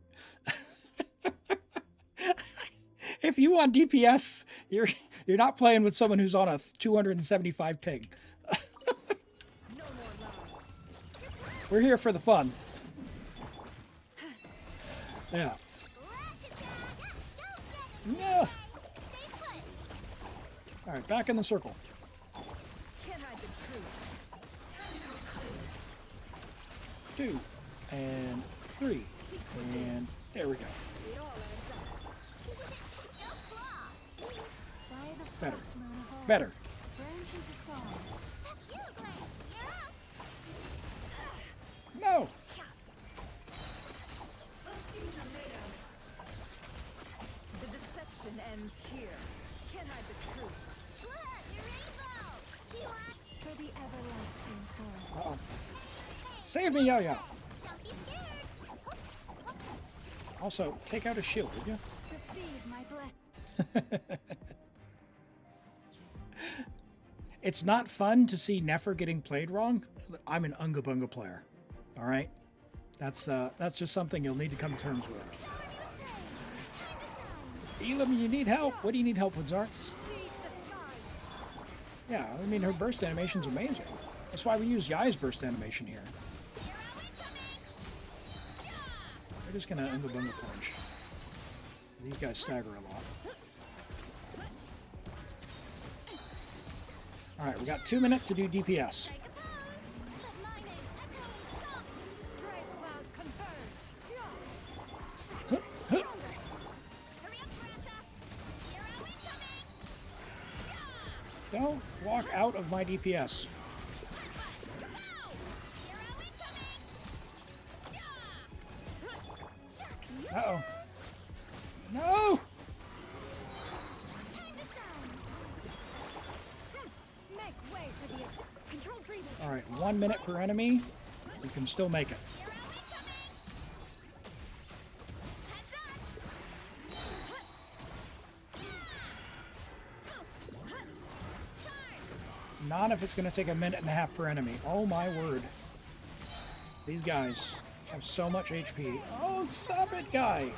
If you want DPS, you're not playing with someone who's on a 275 ping. We're here for the fun. Yeah. Yeah. All right, back in the circle. 2 and 3 and there we go. Better. Better. No. The deception ends here. Can't hide the truth. For the everlasting forest. Uh-oh. Save me, Yo-Yo. Also, take out a shield, would you? Receive my blessing. It's not fun to see Nefer getting played wrong. I'm an Unga Bunga player. All right? That's just something you'll need to come to terms with. Elim, you need help? What do you need help with, Zarts? Yeah, I mean, her burst animation's amazing. That's why we use Yai's burst animation here. We're just gonna Unga Bunga punch. These guys stagger a lot. Alright, we got 2 minutes to do DPS. Don't walk out of my DPS. Uh-oh. No! Alright, 1 minute per enemy. We can still make it. Not if it's going to take a minute and a half per enemy. Oh my word. These guys have so much HP. Oh, stop it, guy.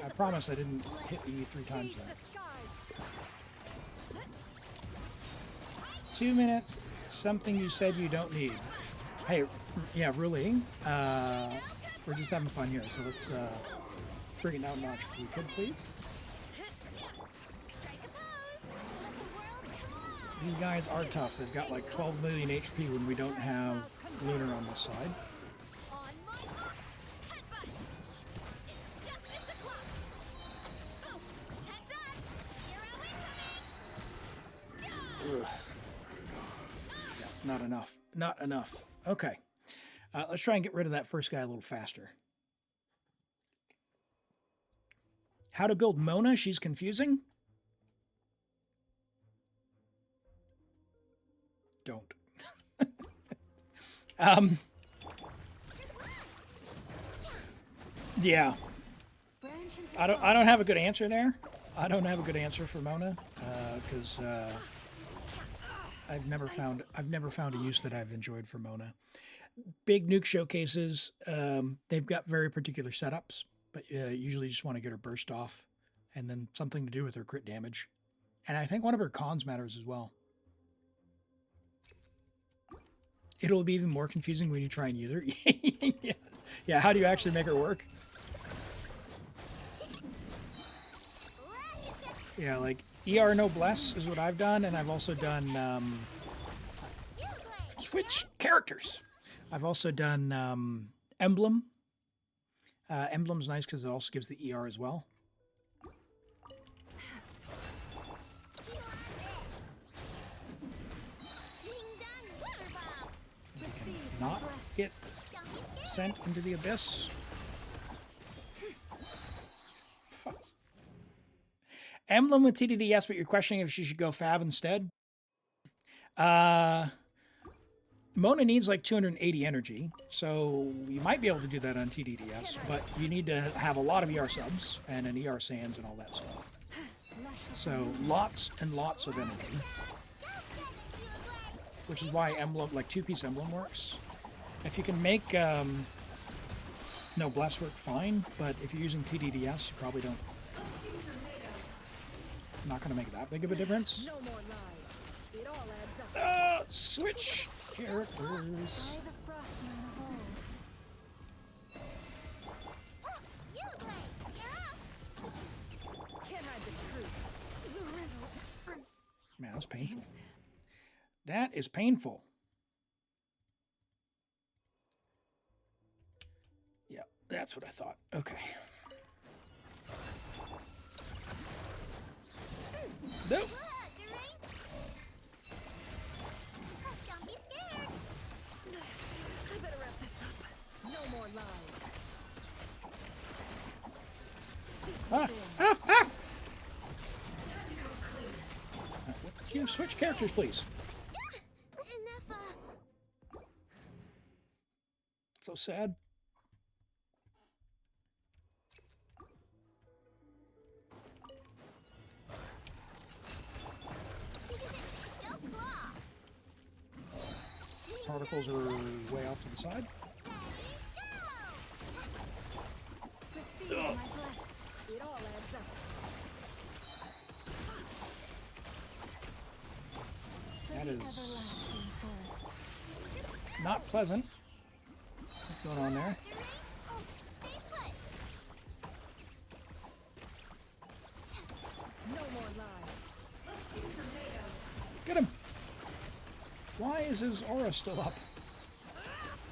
I promise I didn't hit E 3 times there. 2 minutes, something you said you don't need. Hey, yeah, really? We're just having fun here, so let's bring it down a notch if we could, please. These guys are tough. They've got like 12 million HP when we don't have Lunar on this side. Ugh. Yeah, not enough. Not enough. Okay. Let's try and get rid of that first guy a little faster. How to build Mona? She's confusing. Don't. Yeah. I don't have a good answer there. I don't have a good answer for Mona because I've never found a use that I've enjoyed for Mona. Big nuke showcases, they've got very particular setups, but usually you just want to get her burst off and then something to do with her crit damage. And I think one of her cons matters as well. It'll be even more confusing when you try and use her. Yes. Yeah, how do you actually make her work? Yeah, like ER no bless is what I've done, and I've also done switch characters. I've also done Emblem. Emblem's nice because it also gives the ER as well. Not get sent into the abyss. Emblem with TDDS, but you're questioning if she should go Fab instead. Mona needs like 280 energy, so you might be able to do that on TDDS, but you need to have a lot of ER subs and an ER sands and all that stuff. So lots and lots of energy, which is why Emblem, like 2-piece Emblem works. If you can make no bless work, fine, but if you're using TDDS, you probably don't. It's not going to make that big of a difference. No more lies. It all adds up. Switch characters. By the frostman of old. Can't hide the truth. Man, that's painful. That is painful. Yeah, that's what I thought. Okay. Nope. Don't be scared. I better wrap this up. No more lies. Would you switch characters, please? Enough. So sad. Particles are way off to the side. Receive my blessing. It all adds up. That is not pleasant. What's going on there? No more lies. Get him! Why is his aura still up?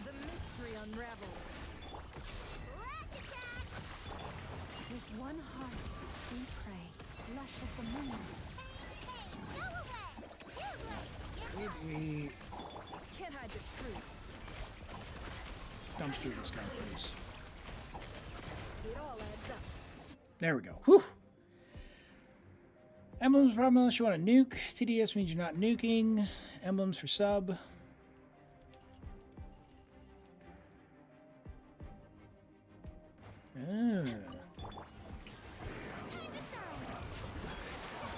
The mystery unravels. With one heart, we pray. Lush as the moon. Could we Can't hide the truth. dumpster this guy, please? It all adds up. There we go. Whew! Emblems problem unless you want to nuke. TDS means you're not nuking. Emblems for sub.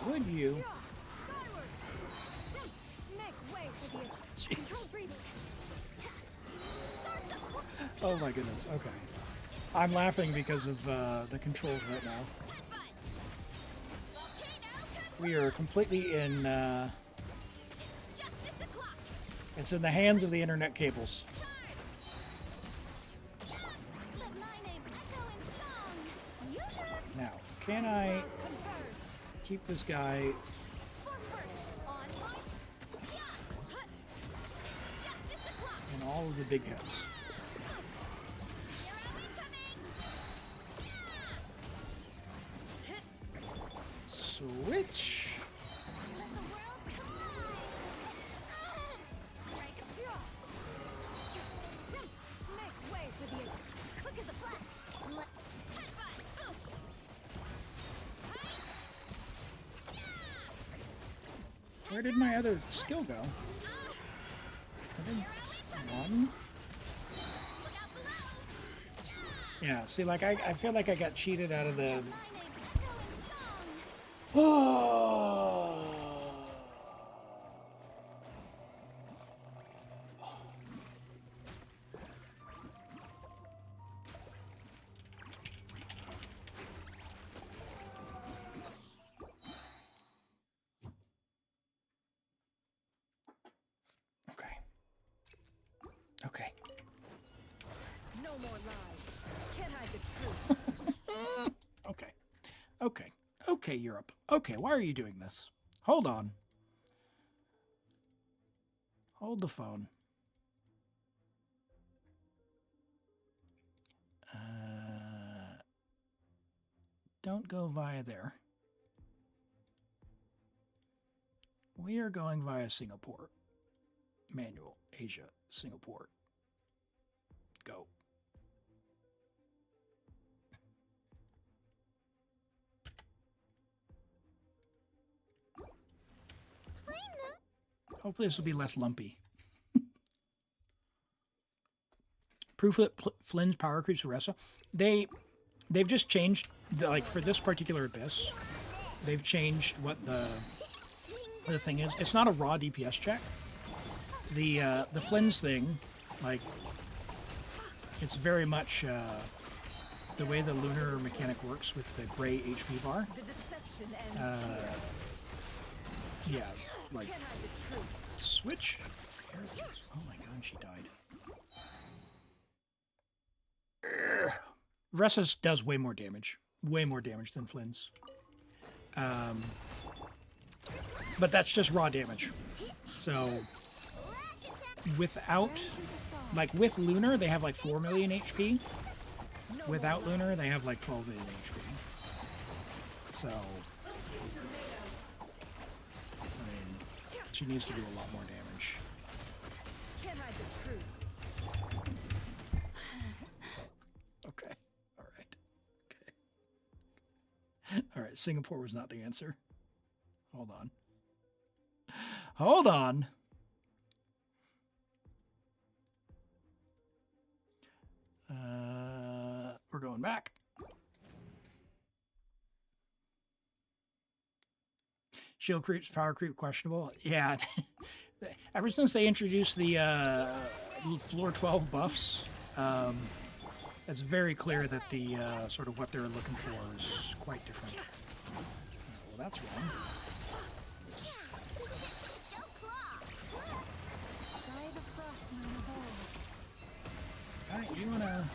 Would you? Skyward. Make way for the Jeez. control breathing. Oh my goodness. Okay. I'm laughing because of the controls right now. We are completely in. Justice o'clock. It's in the hands of the internet cables. Let my name echo in song. You should Now, can I Converge. keep this guy? for first. On point. Yeah. Hut. Justice o'clock. In all of the big hits? Hero incoming. Switch. Let the world collide. Strike. Make way for the Quick as a flash. Let headbutt. Oof. Where did my other skill go? I think it's one. Look out below. Yeah, see, like, I feel like I got cheated out of the... My name echo in song. Oh! Okay. Okay. no more lies. Can't hide the truth. Okay. Okay. Okay, Europe. Okay, why are you doing this? Hold on. Hold the phone. Don't go via there. We are going via Singapore. Manual, Asia, Singapore. Go. Hopefully this will be less lumpy. Proof that Flynn's power creeps Ressa. They've just changed like for this particular abyss. They've changed what the thing is. It's not a raw DPS check. The Flynn's thing, like it's very much the way the Lunar mechanic works with the gray HP bar. The deception ends. Yeah, like Can't hide the truth. switch. There it is. Oh my god, she died. Ressa's does way more damage than Flynn's. But that's just raw damage. So without, like with Lunar, they have like 4 million HP. Without Lunar, they have like 12 million HP. So, I mean, she needs to do a lot more damage. Can't hide the truth. Okay. All right. Okay. All right. Singapore was not the answer. Hold on. Hold on. We're going back. Shield creeps, power creep, questionable. Yeah. Ever since they introduced the floor 12 buffs, it's very clear that the sort of what they're looking for is quite different. Well, that's wrong. By the frostman of old. Alright, you wanna...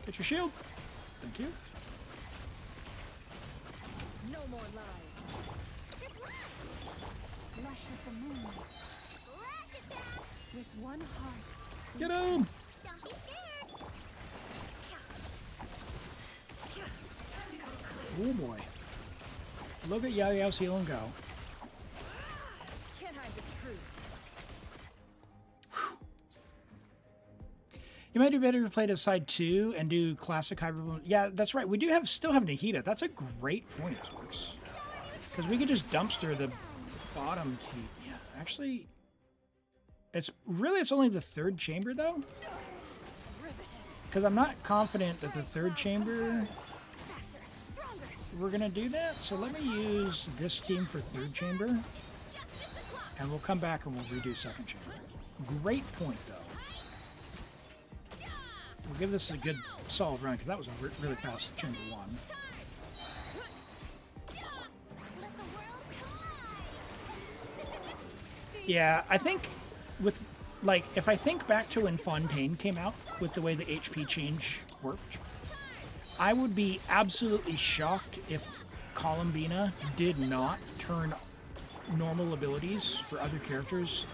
Get your shield. Thank you. No more lies. Lush as the moon. Flash it down. With one heart. Get him! Don't be scared. Oh boy. Look at Yao Yao's heal and go. Can't hide the truth. You might do better to play to side 2 and do classic hybrid. Yeah, that's right. We do have still have Nahida. That's a great point, folks. Because we could just dumpster the bottom key. Yeah, actually, it's only the third chamber though. because I'm not confident that the third chamber we're gonna do that. So let me use this team for third chamber, and we'll come back and we'll redo second chamber. Great point though. We'll give this a good solid run because that was a really fast chamber 1. Yeah, I think with, like, if I think back to when Fontaine came out with the way the HP change worked, I would be absolutely shocked if Columbina did not turn normal abilities for other characters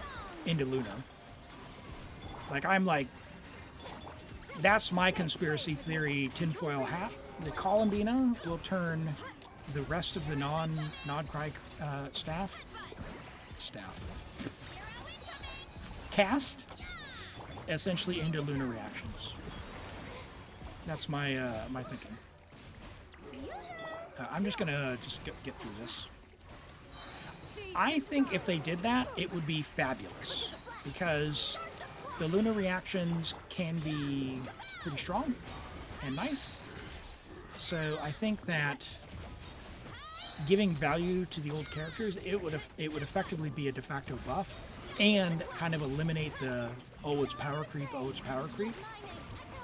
into Lunar. Like, I'm like, that's my conspiracy theory tinfoil hat. The Columbina will turn the rest of the Nod-Krai cast essentially into Lunar reactions. That's my my thinking. I'm just gonna get through this. I think if they did that, it would be fabulous because the Lunar reactions can be pretty strong and nice. So I think that giving value to the old characters, it would effectively be a de facto buff and kind of eliminate the oh it's power creep, oh it's power creep.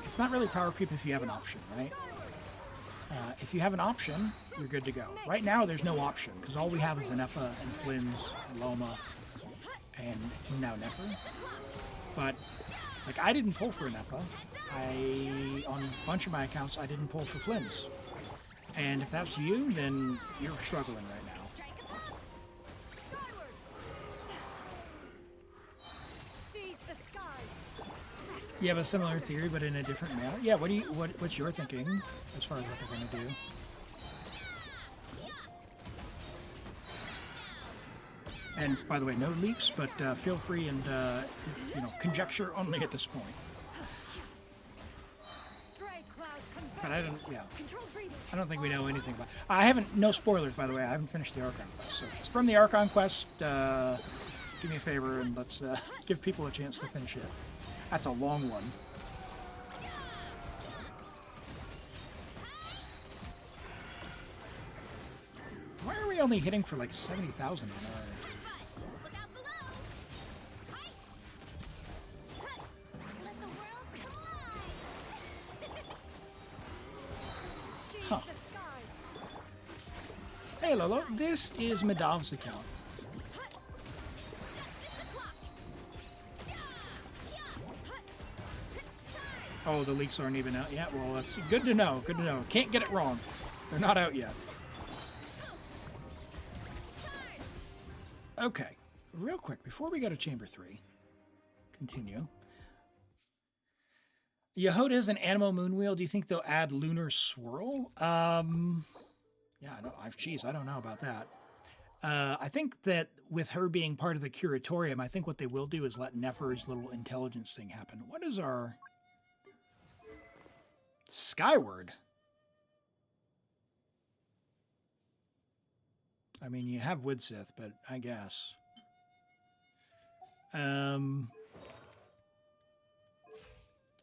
It's not really power creep if you have an option, right? If you have an option, you're good to go. Right now, there's no option because all we have is Nefer and Flynn's and Loma and now Nefer. But like I didn't pull for a Nefer. On a bunch of my accounts, I didn't pull for Flynn's. And if that's you, then you're struggling right now. You have a similar theory, but in a different manner. Yeah. What's your thinking as far as what they're going to do? And by the way, no leaks, but feel free and conjecture only at this point. But I don't think we know anything about. I haven't. No spoilers, by the way. I haven't finished the Archon quest, so it's from the Archon quest. Do me a favor and let's give people a chance to finish it. That's a long one. Why are we only hitting for like 70,000 on our... Huh. Hey Lolo, this is Medav's account. Oh, the leaks aren't even out yet? Well, that's good to know. Good to know. Can't get it wrong. They're not out yet. Okay. Real quick, before we go to Chamber 3, continue. Yehoda is an Animo Moonwheel. Do you think they'll add Lunar Swirl? Yeah, I don't know about that. I think that with her being part of the Curatorium, I think what they will do is let Nefer's little intelligence thing happen. What is our... Skyward? I mean, you have Woodsith, but I guess.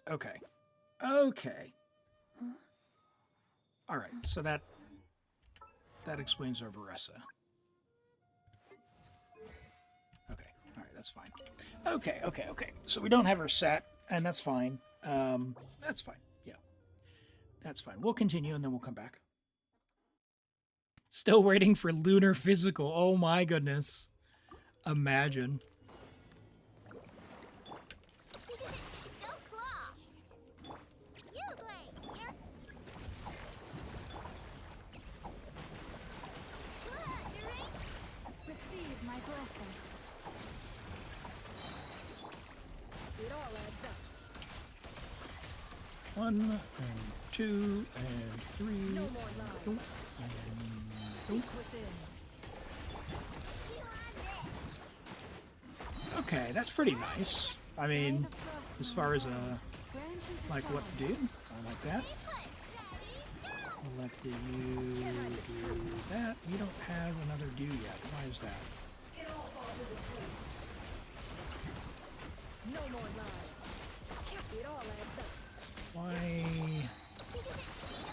Okay. Okay. All right, so that explains our Baressa. Okay, all right, that's fine. Okay. So we don't have her set, and that's fine. That's fine. Yeah, that's fine. We'll continue, and then we'll come back. Still waiting for Lunar Physical. Oh my goodness. Imagine. Receive my blessing. It all adds up. 1 and 2 and 3. No more lies. And Seek within. okay, that's pretty nice. I mean, as far as like what to do, I like that. I'll let you do that. You don't have another do yet. Why is that? No more lies. It all adds up. Why,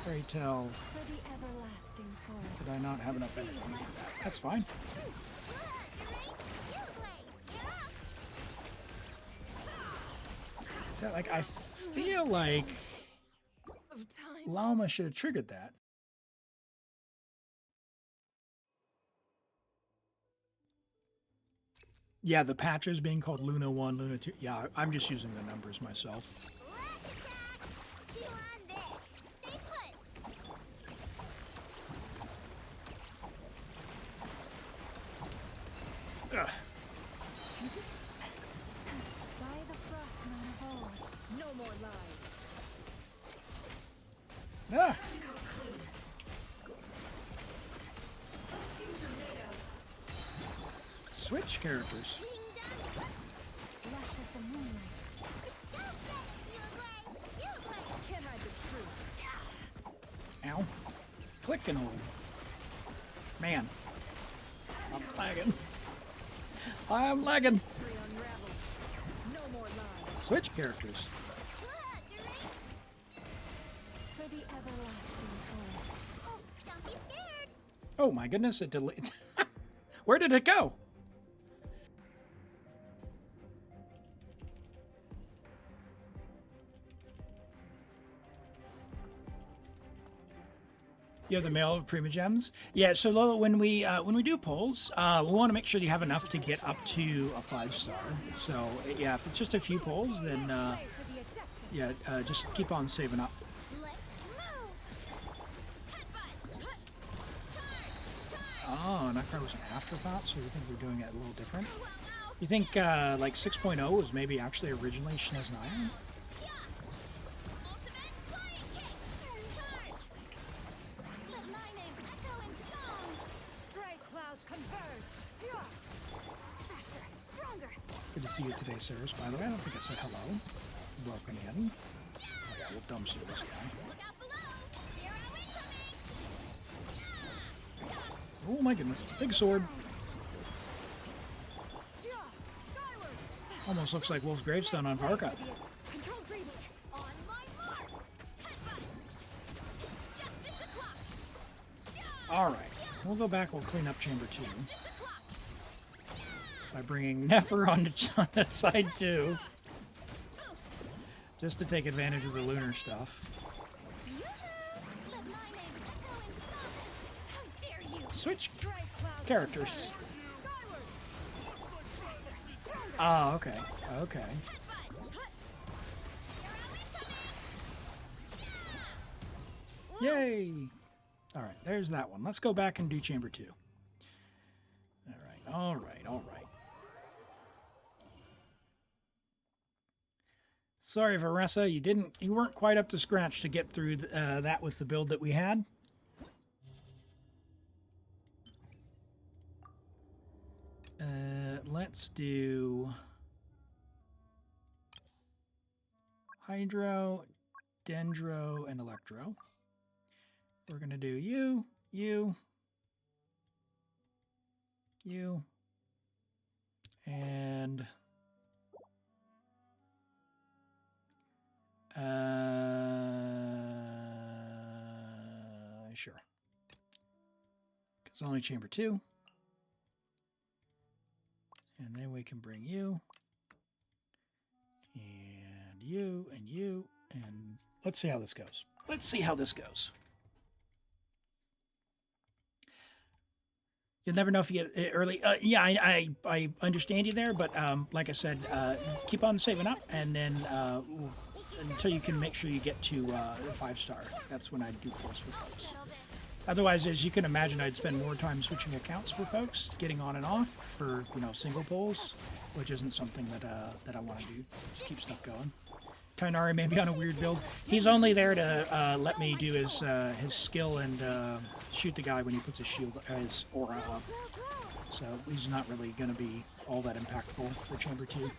pray tell, For the everlasting forest. did I not have enough energy for that? That's fine. Is that like, I feel like Of time. Llama should have triggered that. Yeah, the patches being called Luna 1, Luna 2. Yeah, I'm just using the numbers myself. Ugh. By the frostman of old. No more lies. Ah! Switch characters. Lush as the moonlight. Can I be true? Ow. Click and hold. Man. I'm lagging. I'm lagging. Free unraveled. No more lies. Switch characters. For the everlasting forest. Oh, don't be scared. Oh my goodness, it deleted. Where did it go? You have the mail of Prima Gems? Yeah, so Lola, when we do polls, we want to make sure you have enough to get up to a 5-star. So yeah, if it's just a few polls, then For the adept. yeah, just keep on saving up. Let's move. Headbutt. Turn. Oh, Nod-Krai was an afterthought, so you think they're doing it a little different? Well, now. You think like 6.0 was maybe actually originally Shinez Naya? Ultimate flying kick. Turn. Let my name echo in song. Stray clouds converge. Yeah. Faster. Stronger. Good to see you today, sirs. By the way, I don't think I said hello. Broken in. Oh yeah, we'll dumpster this guy. Look out below. Zero incoming. Oh my goodness, big sword. Yeah. Skyward. Almost looks like Wolf's gravestone on Varka. Control breathing. On my mark. Headbutt. It's justice o'clock. All right, we'll go back. We'll clean up Chamber 2 Justice o'clock. by bringing Nefer on the side 2, just to take advantage of the Lunar stuff. Let my name echo in song. How dare you? Switch Stray clouds characters. skyward. Oh, okay, okay. Yay! All right, there's that one. Let's go back and do Chamber 2. All right, all right, all right. Sorry, Varessa, you weren't quite up to scratch to get through that with the build that we had. Let's do Hydro, Dendro, and Electro. We're going to do you, and sure. Because only Chamber 2. And then we can bring you, and you, and let's see how this goes. Let's see how this goes. You'll never know if you get it early. Yeah, I understand you there, but like I said, keep on saving up, and then until you can make sure you get to 5-star. That's when I do polls for folks. Otherwise, as you can imagine, I'd spend more time switching accounts for folks, getting on and off for single polls, which isn't something that I want to do. Just keep stuff going. Tainari may be on a weird build. He's only there to let me do his skill and shoot the guy when he puts his shield, his aura up. So he's not really going to be all that impactful for Chamber 2.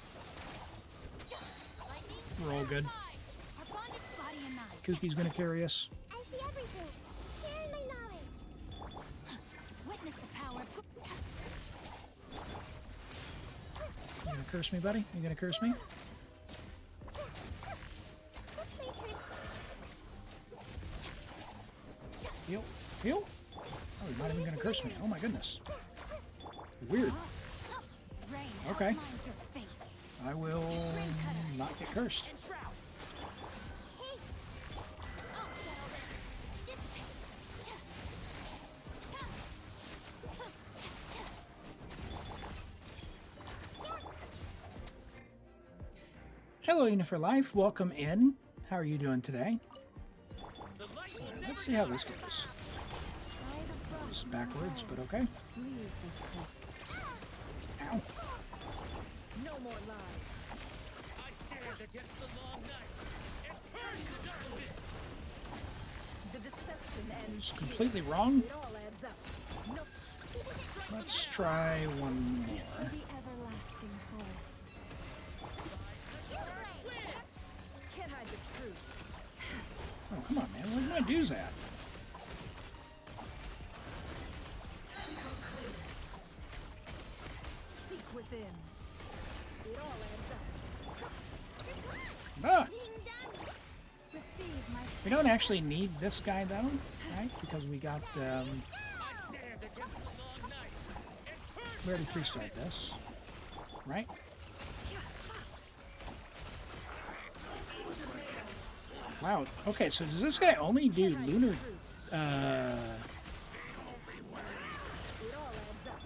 We're all good. Our bonded body and mind. Kuki's going to carry us. I see everything. Share my knowledge. Witness the power of You going to curse me, buddy? You going to curse me? This matrix gonna curse me. Oh my goodness. Weird. Rain Okay. outlines your fate. I will not get cursed. And shroud. Hey! I'll settle this. Hello, Nefer Life. Welcome in. How are you doing today? The light will Let's never see how die. this goes. By the frost It's moon backwards, of but old, okay. leave this cliff. Ow. No more lies. I stand against the long night and purge the darkness. The deception ends It's here. completely wrong. It all adds up. No, Let's try one more. the everlasting forest. Can't hide the truth. Oh, come on, man. Where's my dues at? Seek within. It all adds up. Ah! Receive my We don't actually need this guy, though, right? Because we got, I stand against the long night and purge we already 3-starred this, right? Wow. Okay, so does this guy only do Lunar,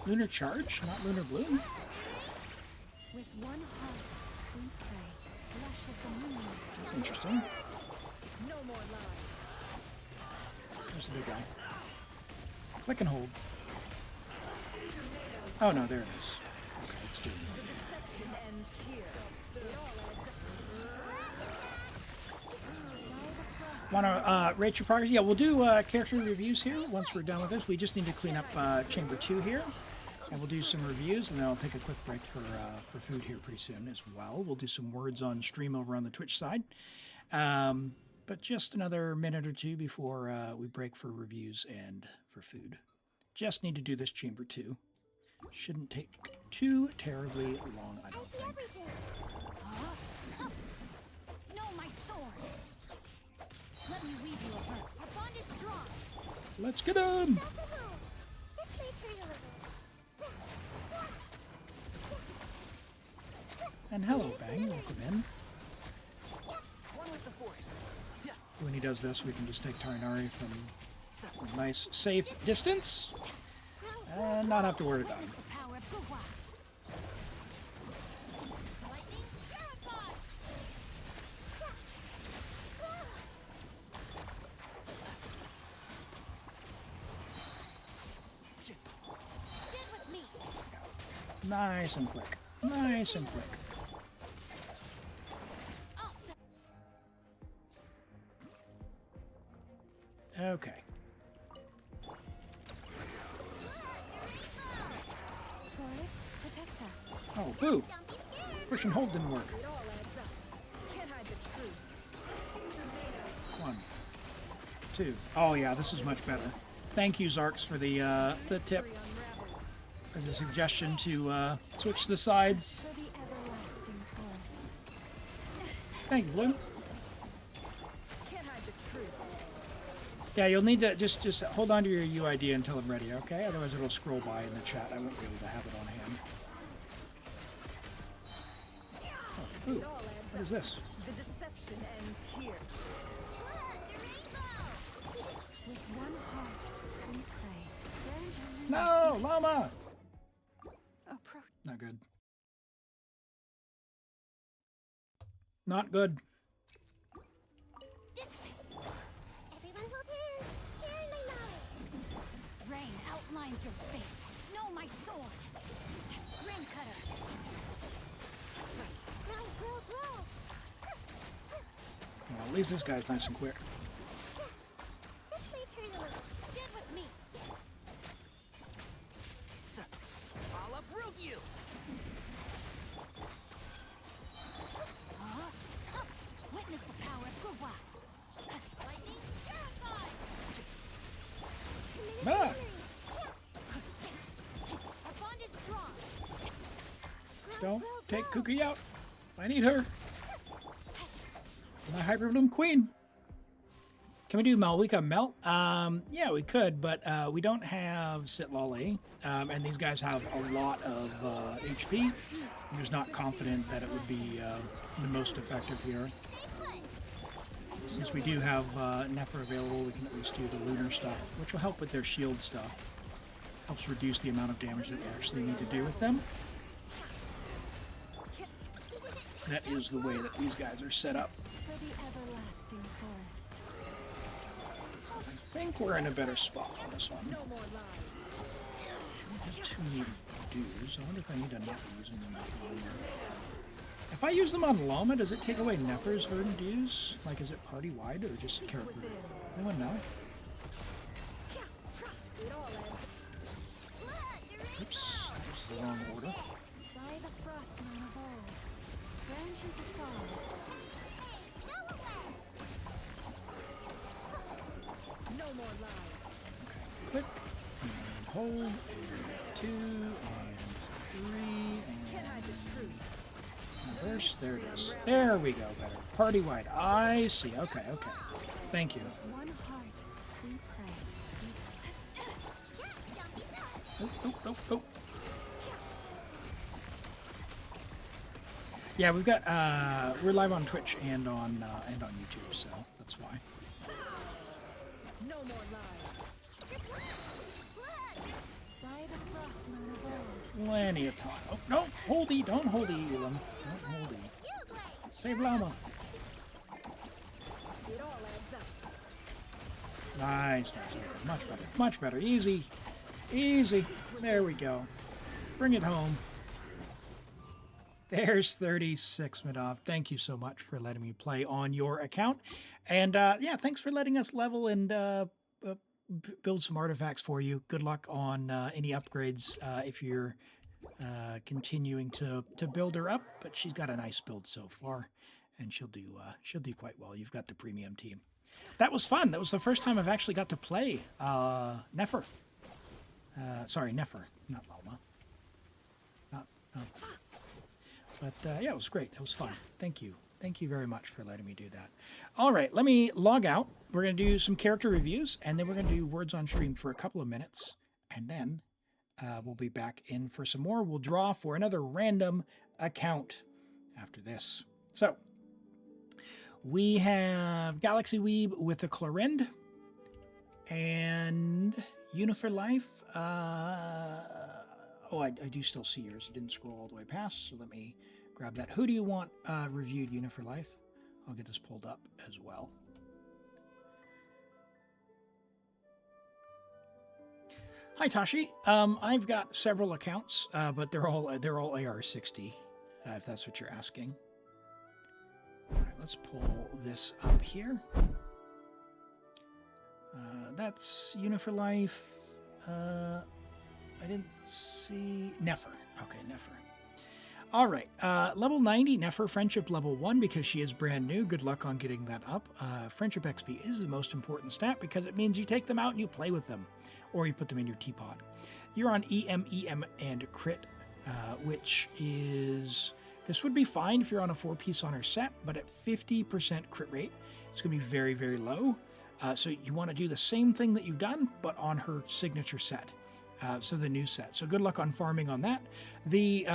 Lunar Charge, not Lunar Bloom? with one heart. We pray. Lush as the moon. That's interesting. No more lies. There's the big guy. Click and hold. Oh, no, there it is. Okay, it's doing it. Deception ends here. It all adds up. Want to rate your progress? Yeah, we'll do character reviews here once we're done with this. We just need to clean up Chamber 2 here. And we'll do some reviews, and then I'll take a quick break for food here pretty soon as well. We'll do some words on stream over on the Twitch side. But just another minute or two before we break for reviews and for food. Just need to do this Chamber 2. Shouldn't take too terribly long, I don't think. No, my sword. Let me weave you a web. Our bond is strong. Let's get him! And hello, Bang. Welcome in. one with the force. Yeah. When he does this, we can just take Tarinari from a nice, safe distance and not have to worry about him. The power of Gua. Lightning terrified. Sit with me. Nice and quick. Nice and quick. Okay. Forest, protect us. Oh, boo. Push and hold didn't work. It all adds up. Can't hide the truth. 1, 2. Oh, yeah, this is much better. Thank you, Zarks, for the tip, Unravels. for the suggestion to switch the sides. For the everlasting forest. Thank you, Blue. Can't hide the truth. Yeah, you'll need to just hold on to your UID until I'm ready, okay? Otherwise it'll scroll by in the chat. I won't be able to have it on hand. Oh, ooh, what is this? The deception ends here. With one heart, we pray. No, llama! Approach. Not good. Not good. Everyone hold hands. Share my knowledge. Rain outlines your fate. Know my sword. Rain cutter. Grow. Well, at least this guy's nice and quick. This may turn a little. Stand with me. Sir, I'll uproot you. Witness the power of Gua. Lightning terrified. Ah! Our bond is strong. Don't take Cookie out. I need her. My Hyperbloom Queen. Can we do Malwika Melt? Yeah, we could, but we don't have Sitlali, and these guys have a lot of HP. I'm just not confident that it would be the most effective here. Since we do have Nefer available, we can at least do the Lunar stuff, which will help with their shield stuff. Helps reduce the amount of damage that we actually need to do with them. That is the way that these guys are set up. For the everlasting forest. I think we're in a better spot on this one. No more lies. I have too many dues. I wonder if I need to not be using them at the moment. If I use them on Loma, does it take away Nefer's verdant dues? Like, is it party-wide or just character? Anyone know? Oops, that was the wrong order. By the frostman of old, branches of song. No more lies. Okay, click, and hold, and 2, and 3, Can't hide the truth. and burst. There it is. There we go, better. Party-wide. I see. Okay, okay. Thank you. One heart, we pray. Oh, oh, oh, oh. Yeah, we've got we're live on Twitch and on YouTube, so that's why. No more lies. By the frostman of old. Plenty of time. Oh no, holdy, don't holdy, Elim. Don't holdy. Save Llama. It all adds up. Nice, nice. Okay, much better. Much better. Easy. Easy. There we go. Bring it home. There's 36 Madov. Thank you so much for letting me play on your account. And yeah, thanks for letting us level and build some artifacts for you. Good luck on any upgrades if you're continuing to build her up. But she's got a nice build so far, and she'll do quite well. You've got the premium team. That was fun. That was the first time I've actually got to play Nefer. Sorry, Nefer, not Loma. Not. But yeah, it was great. It was fun. Thank you. Thank you very much for letting me do that. All right, let me log out. We're going to do some character reviews, and then we're going to do words on stream for a couple of minutes. And then we'll be back in for some more. We'll draw for another random account after this. So we have Galaxy Weeb with the Clorinde and Unifor Life. Oh, I do still see yours. It didn't scroll all the way past, so let me grab that. Who do you want reviewed, Unifor Life? I'll get this pulled up as well. Hi, Tashi. I've got several accounts, but they're all AR60, if that's what you're asking. All right, let's pull this up here. That's Unifor Life. I didn't see Nefer. Okay, Nefer. All right, level 90, Nefer, Friendship level 1, because she is brand new. Good luck on getting that up. Friendship XP is the most important stat because it means you take them out and you play with them, or you put them in your teapot. You're on EM, and Crit, which is... This would be fine if you're on a 4-piece on her set, but at 50% crit rate, it's going to be very, very low. So you want to do the same thing that you've done, but on her signature set. So the new set. So good luck on farming on that. The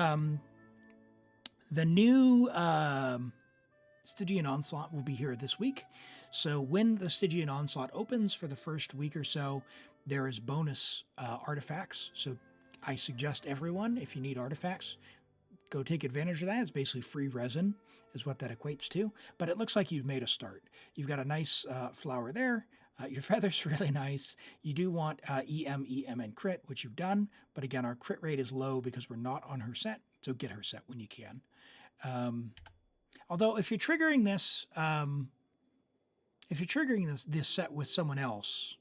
new Stygian Onslaught will be here this week. So when the Stygian Onslaught opens for the first week or so, there is bonus artifacts. So I suggest everyone, if you need artifacts, go take advantage of that. It's basically free resin is what that equates to. But it looks like you've made a start. You've got a nice flower there. Your feather's really nice. You do want EM, and crit, which you've done. But again, our crit rate is low because we're not on her set. So get her set when you can. Although if you're triggering this, this set with someone else,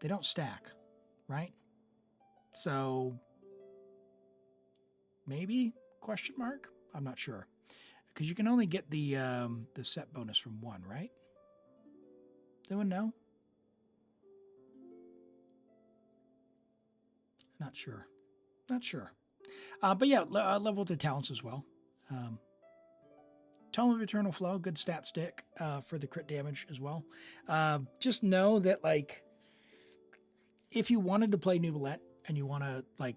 they don't stack, right? So maybe ? I'm not sure, because you can only get the set bonus from one, right? Does anyone know? Not sure. But yeah, level the talents as well. Tome of Eternal Flow, good stat stick for the crit damage as well. Just know that, like, if you wanted to play Nubalette and you want to, like,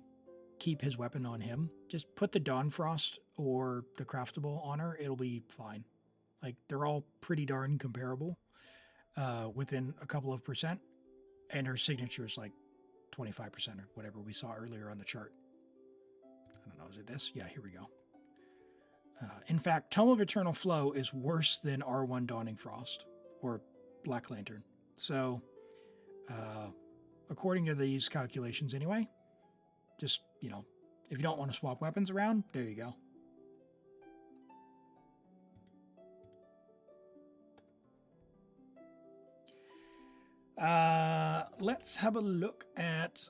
keep his weapon on him, just put the Dawnfrost or the Craftable on her. It'll be fine. Like, they're all pretty darn comparable within a couple of percent. And her signature is like 25% or whatever we saw earlier on the chart. I don't know, is it this? Yeah, here we go. In fact, Tome of Eternal Flow is worse than R1 Dawning Frost or Black Lantern. So, according to these calculations anyway, just, you know, if you don't want to swap weapons around, there you go. Let's have a look at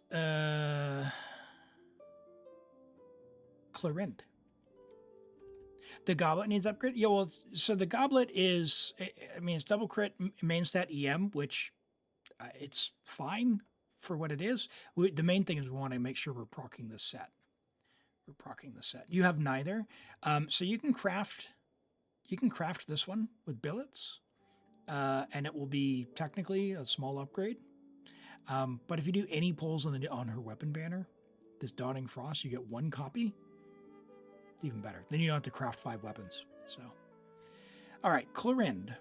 Clorinde. The goblet needs upgrade. Yeah, well, so the goblet is, I mean, it's double crit main stat EM, which it's fine for what it is. The main thing is we want to make sure we're proccing this set. We're proccing the set. You have neither, so you can craft this one with billets, and it will be technically a small upgrade. But if you do any pulls on her weapon banner, this Dawning Frost, you get 1 copy. Even better. Then you don't have to craft 5 weapons. So, all right, Clorinde.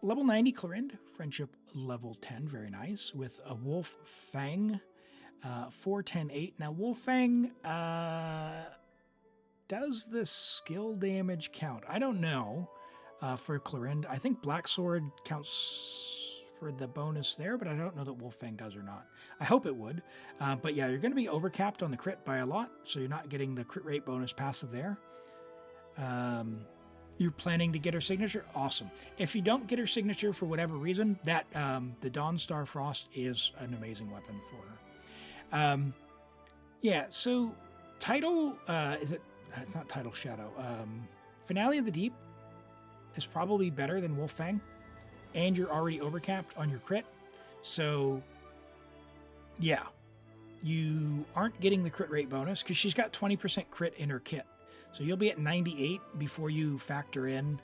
Level 90 Clorinde, friendship level 10, very nice, with a Wolf Fang, 4-10-8. Now, Wolf Fang, does the skill damage count? I don't know for Clorinde. I think Black Sword counts for the bonus there, but I don't know that Wolf Fang does or not. I hope it would. But yeah, you're going to be overcapped on the crit by a lot, so you're not getting the crit rate bonus passive there. You're planning to get her signature? Awesome. If you don't get her signature for whatever reason, that the Dawnstar Frost is an amazing weapon for her. Yeah, so Title, it's not Title Shadow. Finale of the Deep is probably better than Wolf Fang, and you're already overcapped on your crit. So, yeah, you aren't getting the crit rate bonus because she's got 20% crit in her kit. So you'll be at 98 before you factor in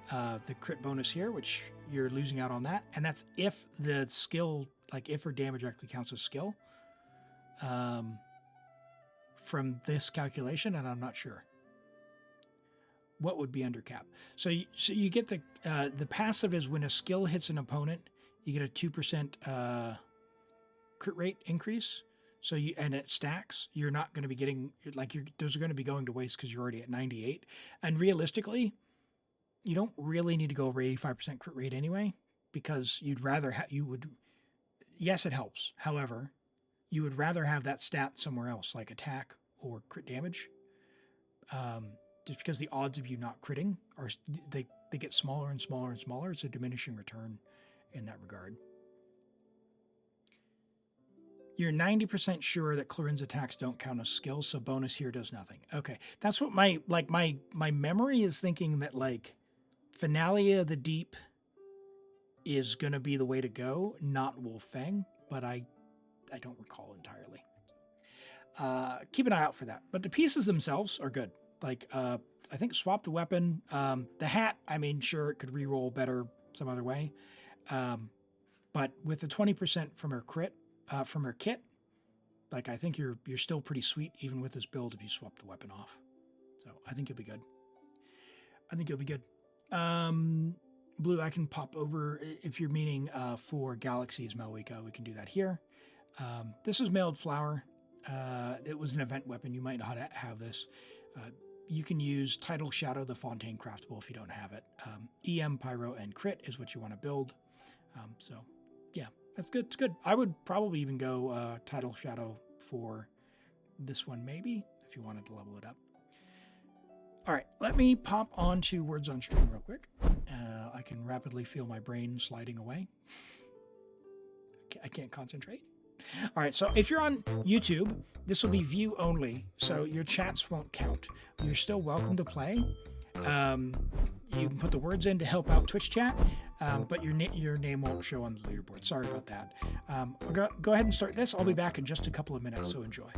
the crit bonus here, which you're losing out on that. And that's if the skill, like if her damage actually counts as skill from this calculation, and I'm not sure what would be under cap. So you get the passive is when a skill hits an opponent, you get a 2% crit rate increase. So and it stacks. You're not going to be getting, like, those are going to be going to waste because you're already at 98. And realistically, you don't really need to go over 85% crit rate anyway, because you'd rather yes, it helps. However, you would rather have that stat somewhere else, like attack or crit damage. Just because the odds of you not critting they get smaller and smaller and smaller. It's a diminishing return in that regard. You're 90% sure that Clorinde's attacks don't count as skills, so bonus here does nothing. Okay, that's what my memory is thinking, that like Finale of the Deep is going to be the way to go, not Wolf Fang, but I don't recall entirely. Keep an eye out for that. But the pieces themselves are good. Like, I think swap the weapon. The hat, I mean, sure, it could reroll better some other way. But with the 20% from her crit, from her kit, like, I think you're still pretty sweet even with this build if you swap the weapon off. So I think you'll be good. Blue, I can pop over if you're meaning for Galaxies Malwika. We can do that here. This is Mailed Flower. It was an event weapon. You might not have this. You can use Title Shadow, the Fontaine Craftable, if you don't have it. EM, Pyro, and Crit is what you want to build. So, yeah, that's good. It's good. I would probably even go Title Shadow for this one, maybe, if you wanted to level it up. All right, let me pop on to Words on Stream real quick. I can rapidly feel my brain sliding away. I can't concentrate. All right, so if you're on YouTube, this will be view only, so your chats won't count. You're still welcome to play. You can put the words in to help out Twitch chat, but your name won't show on the leaderboard. Sorry about that. Go ahead and start this. I'll be back in just a couple of minutes, so enjoy.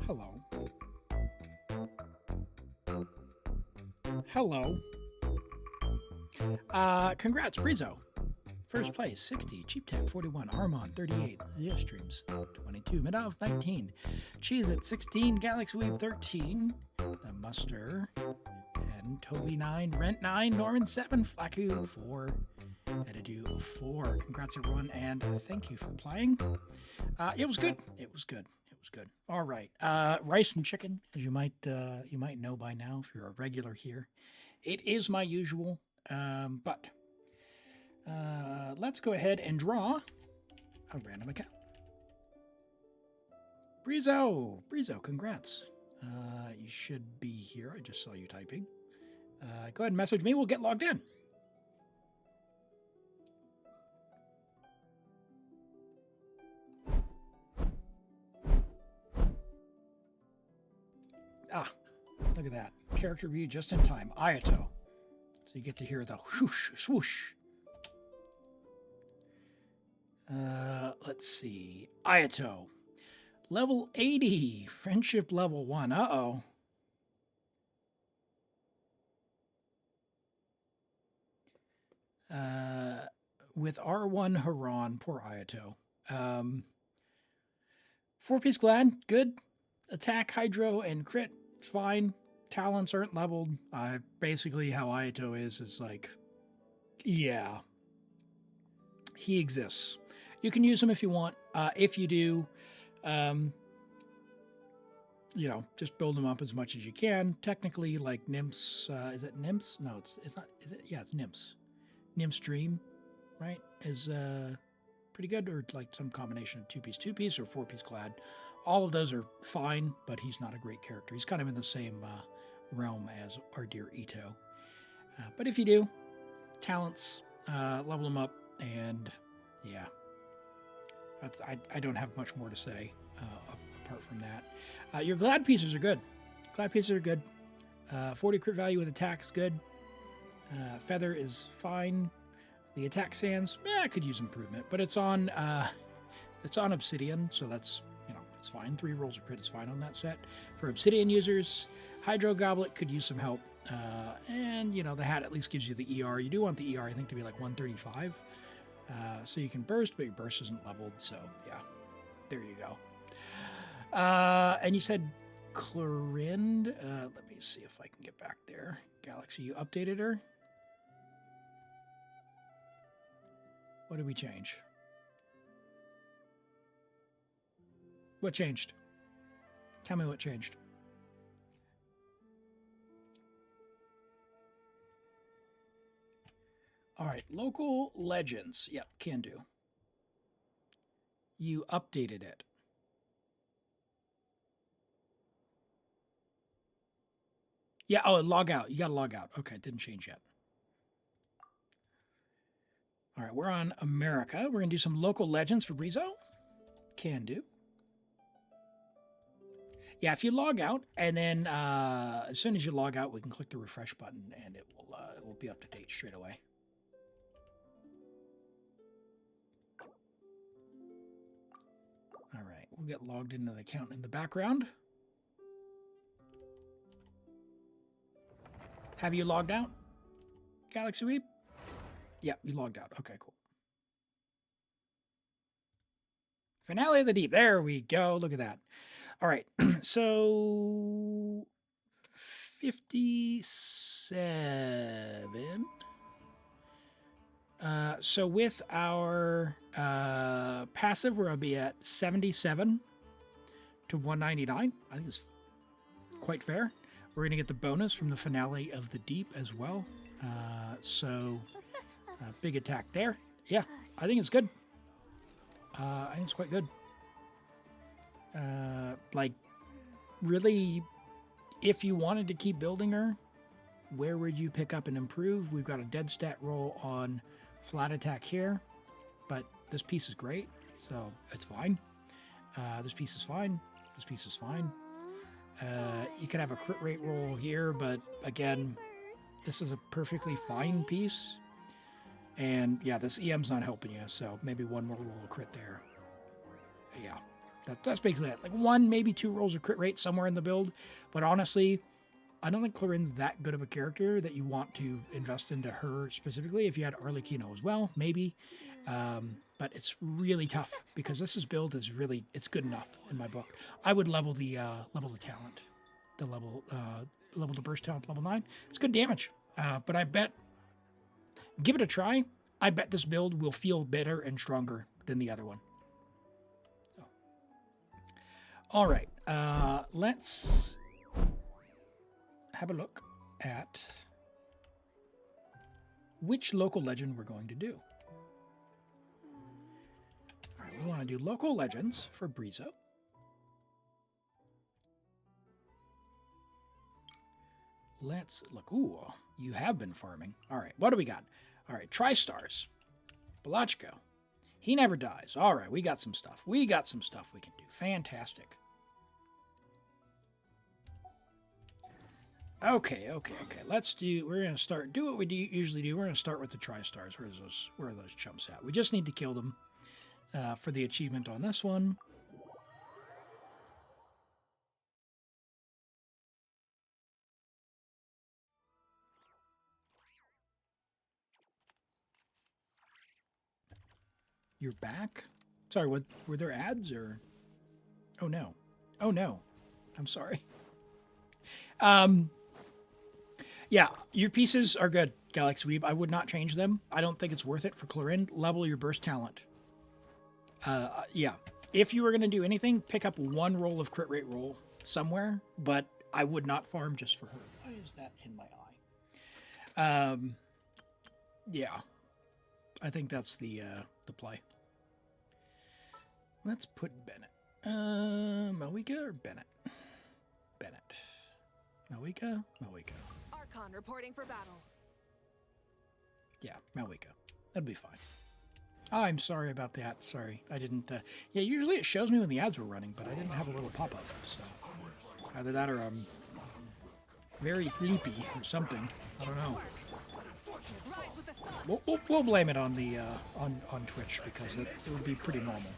Hello. Hello. Congrats, Brizo. First place, 60. Cheap Tech, 41. Armon, 38. Zia Streams, 22. Midov, 19. Cheese at 16. Galaxy Weave, 13. The Muster, 10. Toby, 9. Rent, 9. Norman, 7. Flaku, 4. Edidu, 4. Congrats, everyone, and thank you for playing. It was good. It was good. It was good. All right. Rice and chicken, as you might know by now if you're a regular here. It is my usual, but let's go ahead and draw a random account. Brizo, congrats. You should be here. I just saw you typing. Go ahead and message me. We'll get logged in. Ah, look at that. Character view just in time. Ayato. So you get to hear the whoosh, swoosh. Let's see. Ayato. Level 80. Friendship level 1. Uh-oh. With R1 Haran. Poor Ayato. 4-piece Glad. Good. Attack, Hydro, and Crit. Fine. Talents aren't leveled. Basically how Ayato is like, yeah. He exists. You can use him if you want. If you do, just build him up as much as you can. Technically, like Nymphs, is it Nymphs? No, it's not. Is it? Yeah, it's Nymphs. Nymphs Dream, right? Is pretty good, or like some combination of 2-piece, or 4-piece Clad. All of those are fine, but he's not a great character. He's kind of in the same realm as our dear Ito. But if you do, talents, level him up, and yeah. I don't have much more to say apart from that. Your glad pieces are good. Glad pieces are good. 40 crit value with attack is good. Feather is fine. The attack sands, could use improvement, but it's on obsidian, so that's, it's fine. 3 rolls of crit is fine on that set. For obsidian users, Hydro Goblet could use some help. And, the hat at least gives you the ER. You do want the ER, I think, to be like 135. So you can burst, but your burst isn't leveled. So, yeah, there you go. And you said Clorinde. Let me see if I can get back there. Galaxy, you updated her? What did we change? What changed? Tell me what changed. All right, local legends. Yep, can do. You updated it. Yeah, oh, log out. You got to log out. Okay, didn't change yet. All right, we're on America. We're going to do some local legends for Brizo. Can do. Yeah, if you log out, and then as soon as you log out, we can click the refresh button, and it will be up to date straight away. All right, we'll get logged into the account in the background. Have you logged out, Galaxy Weeb? Yeah, you logged out. Okay, cool. Finale of the Deep. There we go. Look at that. All right, so 57. So with our passive, we're going to be at 77 to 199. I think it's quite fair. We're going to get the bonus from the Finale of the Deep as well. So big attack there. Yeah, I think it's good. I think it's quite good. Like, really, if you wanted to keep building her, where would you pick up and improve? We've got a dead stat roll on flat attack here, but this piece is great, so it's fine. This piece is fine. This piece is fine. You could have a crit rate roll here, but again, this is a perfectly fine piece. And yeah, this EM's not helping you, so maybe one more roll of crit there. Yeah. That's basically it. Like 1, maybe 2 rolls of crit rate somewhere in the build. But honestly, I don't think Clorinde's that good of a character that you want to invest into her specifically. If you had Arlecchino as well, maybe. But it's really tough because this build is really, it's good enough in my book. I would level the talent, level the burst talent level 9. It's good damage. But I bet, give it a try. I bet this build will feel better and stronger than the other one. All right, let's have a look at which local legend we're going to do. All right, we want to do local legends for Brizo. Let's look. Ooh, you have been farming. All right, what do we got? All right, Tri-Stars, Balachko. He never dies. All right, we got some stuff. We got some stuff we can do. Fantastic. Okay. Let's do. We're gonna start. Do what we usually do. We're gonna start with the Tri-Stars. Where are those chumps at? We just need to kill them for the achievement on this one. You're back? Sorry. What were there ads or? Oh no. Oh no. I'm sorry. Yeah, your pieces are good, Galaxy Weeb. I would not change them. I don't think it's worth it for Clorinde. Level your burst talent. Yeah, if you were going to do anything, pick up 1 roll of crit rate roll somewhere, but I would not farm just for her. Why is that in my eye? Yeah, I think that's the play. Let's put Bennett. Malika or Bennett? Bennett. Malika? Malika. Archon reporting for battle. Yeah, Malika. That'd be fine. Oh, I'm sorry about that. Sorry, I didn't. Yeah, usually it shows me when the ads were running, but I didn't have a little pop-up. So either that or I'm very sleepy or something. I don't know. We'll blame it on the on Twitch because it would be pretty normal.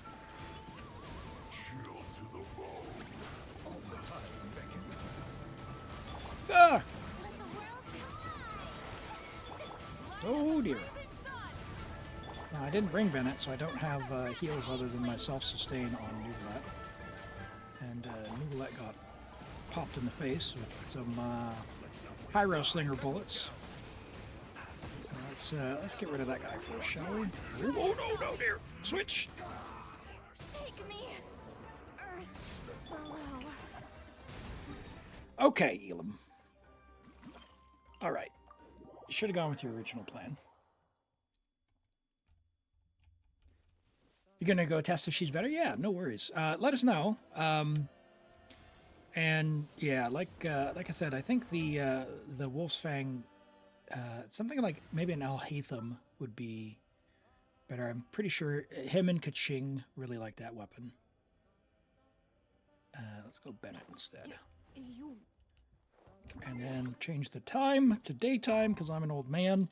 Ah! Oh dear. Now, I didn't bring Bennett, so I don't have heals other than my self-sustain on Nugalet. And Nugalet got popped in the face with some Pyro Slinger bullets. Let's get rid of that guy first, shall we? Oh no, dear! Switch! Take me, Earth below. Okay, Elim. Alright. You should have gone with your original plan. You're gonna go test if she's better? Yeah, no worries. Let us know. And yeah, like I said, I think the Wolf's Fang, something like maybe an Al-Haytham would be better. I'm pretty sure him and Kaching really like that weapon. Let's go Bennett instead. You. And then change the time to daytime because I'm an old man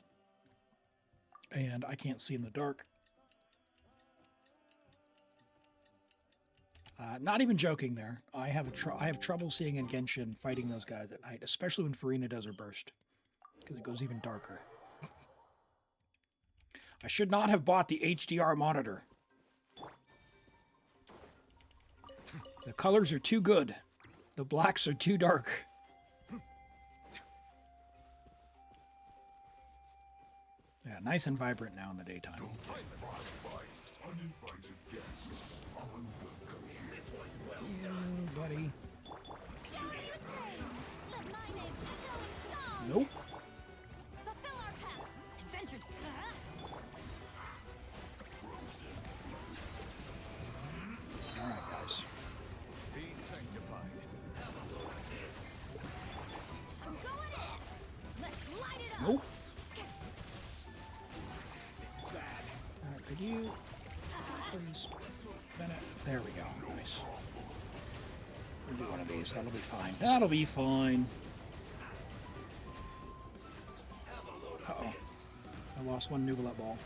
and I can't see in the dark. Not even joking there. I have trouble seeing in Genshin fighting those guys at night, especially when Furina does her burst, because it goes even darker. I should not have bought the HDR monitor. The colors are too good. The blacks are too dark. Yeah, nice and vibrant now in the daytime. Yeah, buddy. Nope. Fulfill our path. Adventure. All right, guys. Be sanctified. I'm going in. Let's light it up. Nope. This is bad. All right, could you please, Bennett? There we go. Nice. We'll do one of these. That'll be fine. That'll be fine. Uh-oh. I lost one Nugalet ball.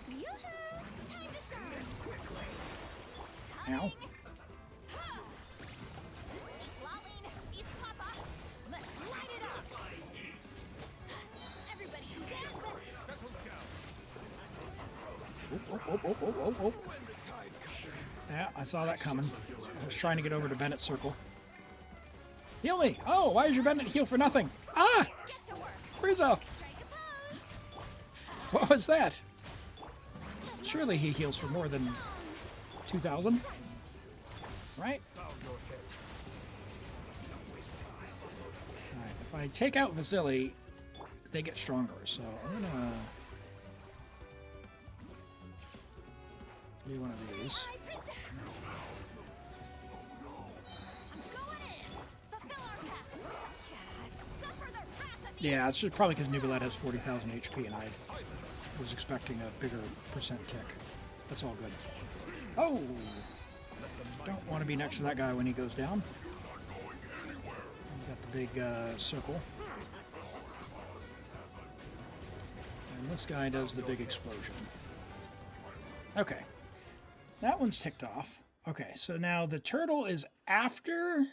Yoo-hoo! Time to shine. Ow. Lolling, it's Papa. Let's light it up. Everybody stand back. Settle down. Oh. Yeah, I saw that coming. I was trying to get over to Bennett's circle. Heal me! Oh, why is your Bennett heal for nothing? Ah! Get to work. Frieza! Strike a pose. What was that? Surely he heals for more than 2,000? Right? Alright, if I take out Vasily, they get stronger, so I'm gonna do one of these. I present. I'm going in. Fulfill our path. Suffer the wrath of the Yeah, it's just probably because Nugalet has 40,000 HP and I was expecting a bigger percent tick. That's all good. Oh! Don't want to be next to that guy when he goes down. He's got the big circle. And this guy does the big explosion. Okay. That one's ticked off. Okay, so now the turtle is after...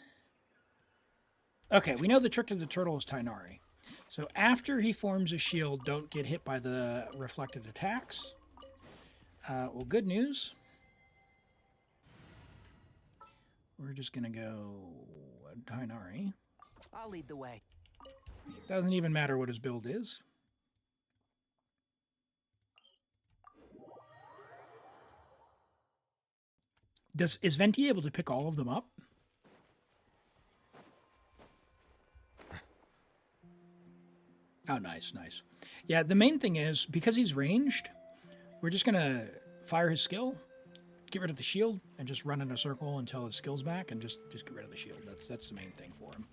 Okay, we know the trick to the turtle is Tainari. So after he forms a shield, don't get hit by the reflected attacks. Well, good news. We're just going to go Tainari. I'll lead the way. Doesn't even matter what his build is. Is Venti able to pick all of them up? Oh, nice, nice. Yeah, the main thing is, because he's ranged, we're just going to fire his skill, get rid of the shield, and just run in a circle until his skill's back, and just get rid of the shield. That's the main thing for him.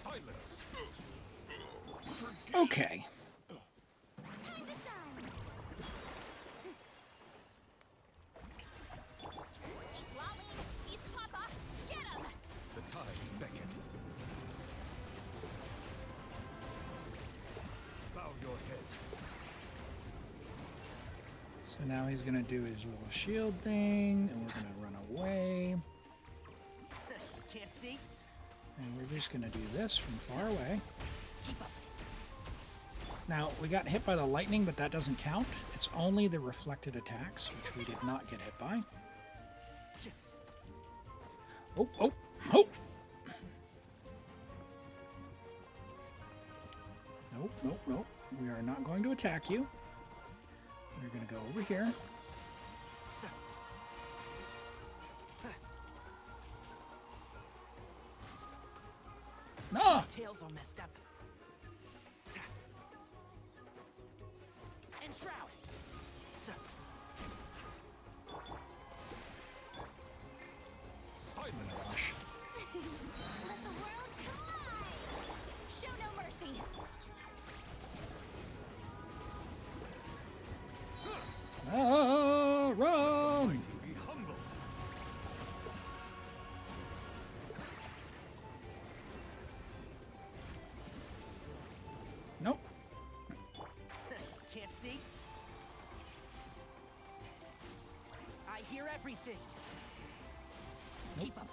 Silence. Okay. Time to shine. He's lolling. He's Papa. Get him. The tides beckon. Bow your head. So now he's gonna do his little shield thing, and we're gonna run away. Can't see? And we're just gonna do this from far away. Keep up. Now, we got hit by the lightning, but that doesn't count. It's only the reflected attacks, which we did not get hit by. Oh, oh, oh! Nope, nope, nope. We are not going to attack you. We're going to go over here. No! Tails all messed up. And shroud. Silence. Gosh. Let the world collide. Show no mercy. Oh, run! Be humble. Nope. Can't see? I hear everything. Keep up.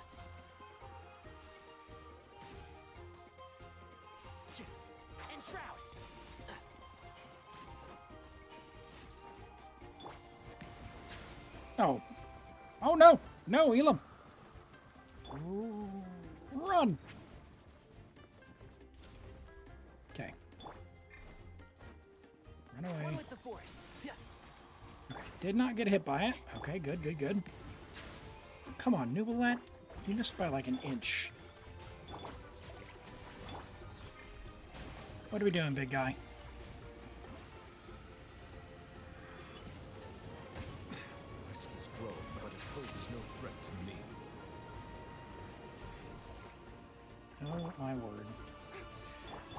And shroud. No. Oh, no. No, Elim. Run. Okay. Run One away. with the force. Yeah. Okay. Did not get hit by it. Okay, good, good, good. Come on, Nubilat. You missed by like an inch. What are we doing, big guy? Risk is grown, but it poses no threat to me. Oh, my word.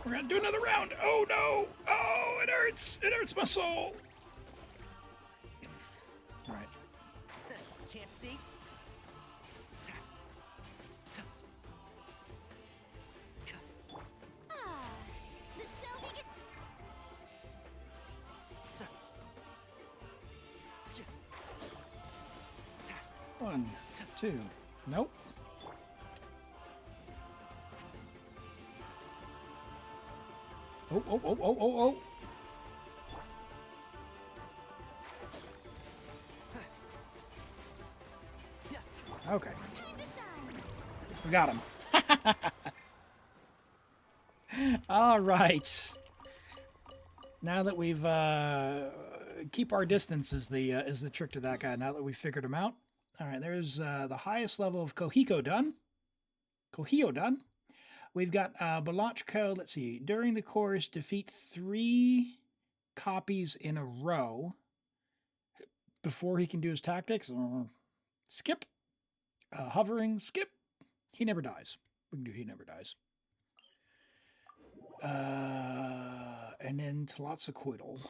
We're gonna do another round. Oh, no. Oh, it hurts. It hurts my soul. All right. Can't see? Ah, the show begins. 1, 2. Nope. Oh, oh, oh, oh, oh, oh. Okay. Time to shine. We got him. All right. Now that we've keep our distance is the trick to that guy. Now that we've figured him out. All right, there's the highest level of Kohiko done. Kohio done. We've got Balachko. Let's see. During the course, defeat 3 copies in a row before he can do his tactics. Skip. Hovering. Skip. He never dies. We can do he never dies. And then Tlatzaquidl.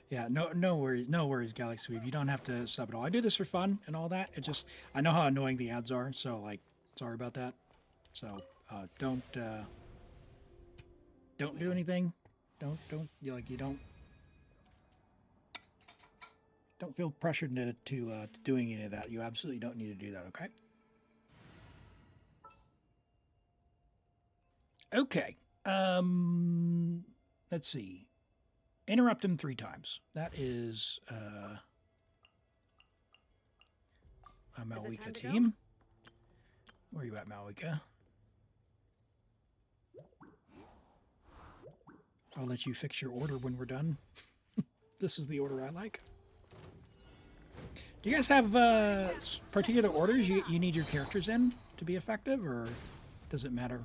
Yeah, no worries, Galaxy Sweep. You don't have to sub at all. I do this for fun and all that. It just, I know how annoying the ads are, so like, sorry about that. So don't do anything. Don't feel pressured to doing any of that. You absolutely don't need to do that. Okay. Okay. Let's see. Interrupt him 3 times. That is a Malwika team. Where are you at, Malwika? I'll let you fix your order when we're done. This is the order I like. Do you guys have particular orders you need your characters in to be effective, or does it matter?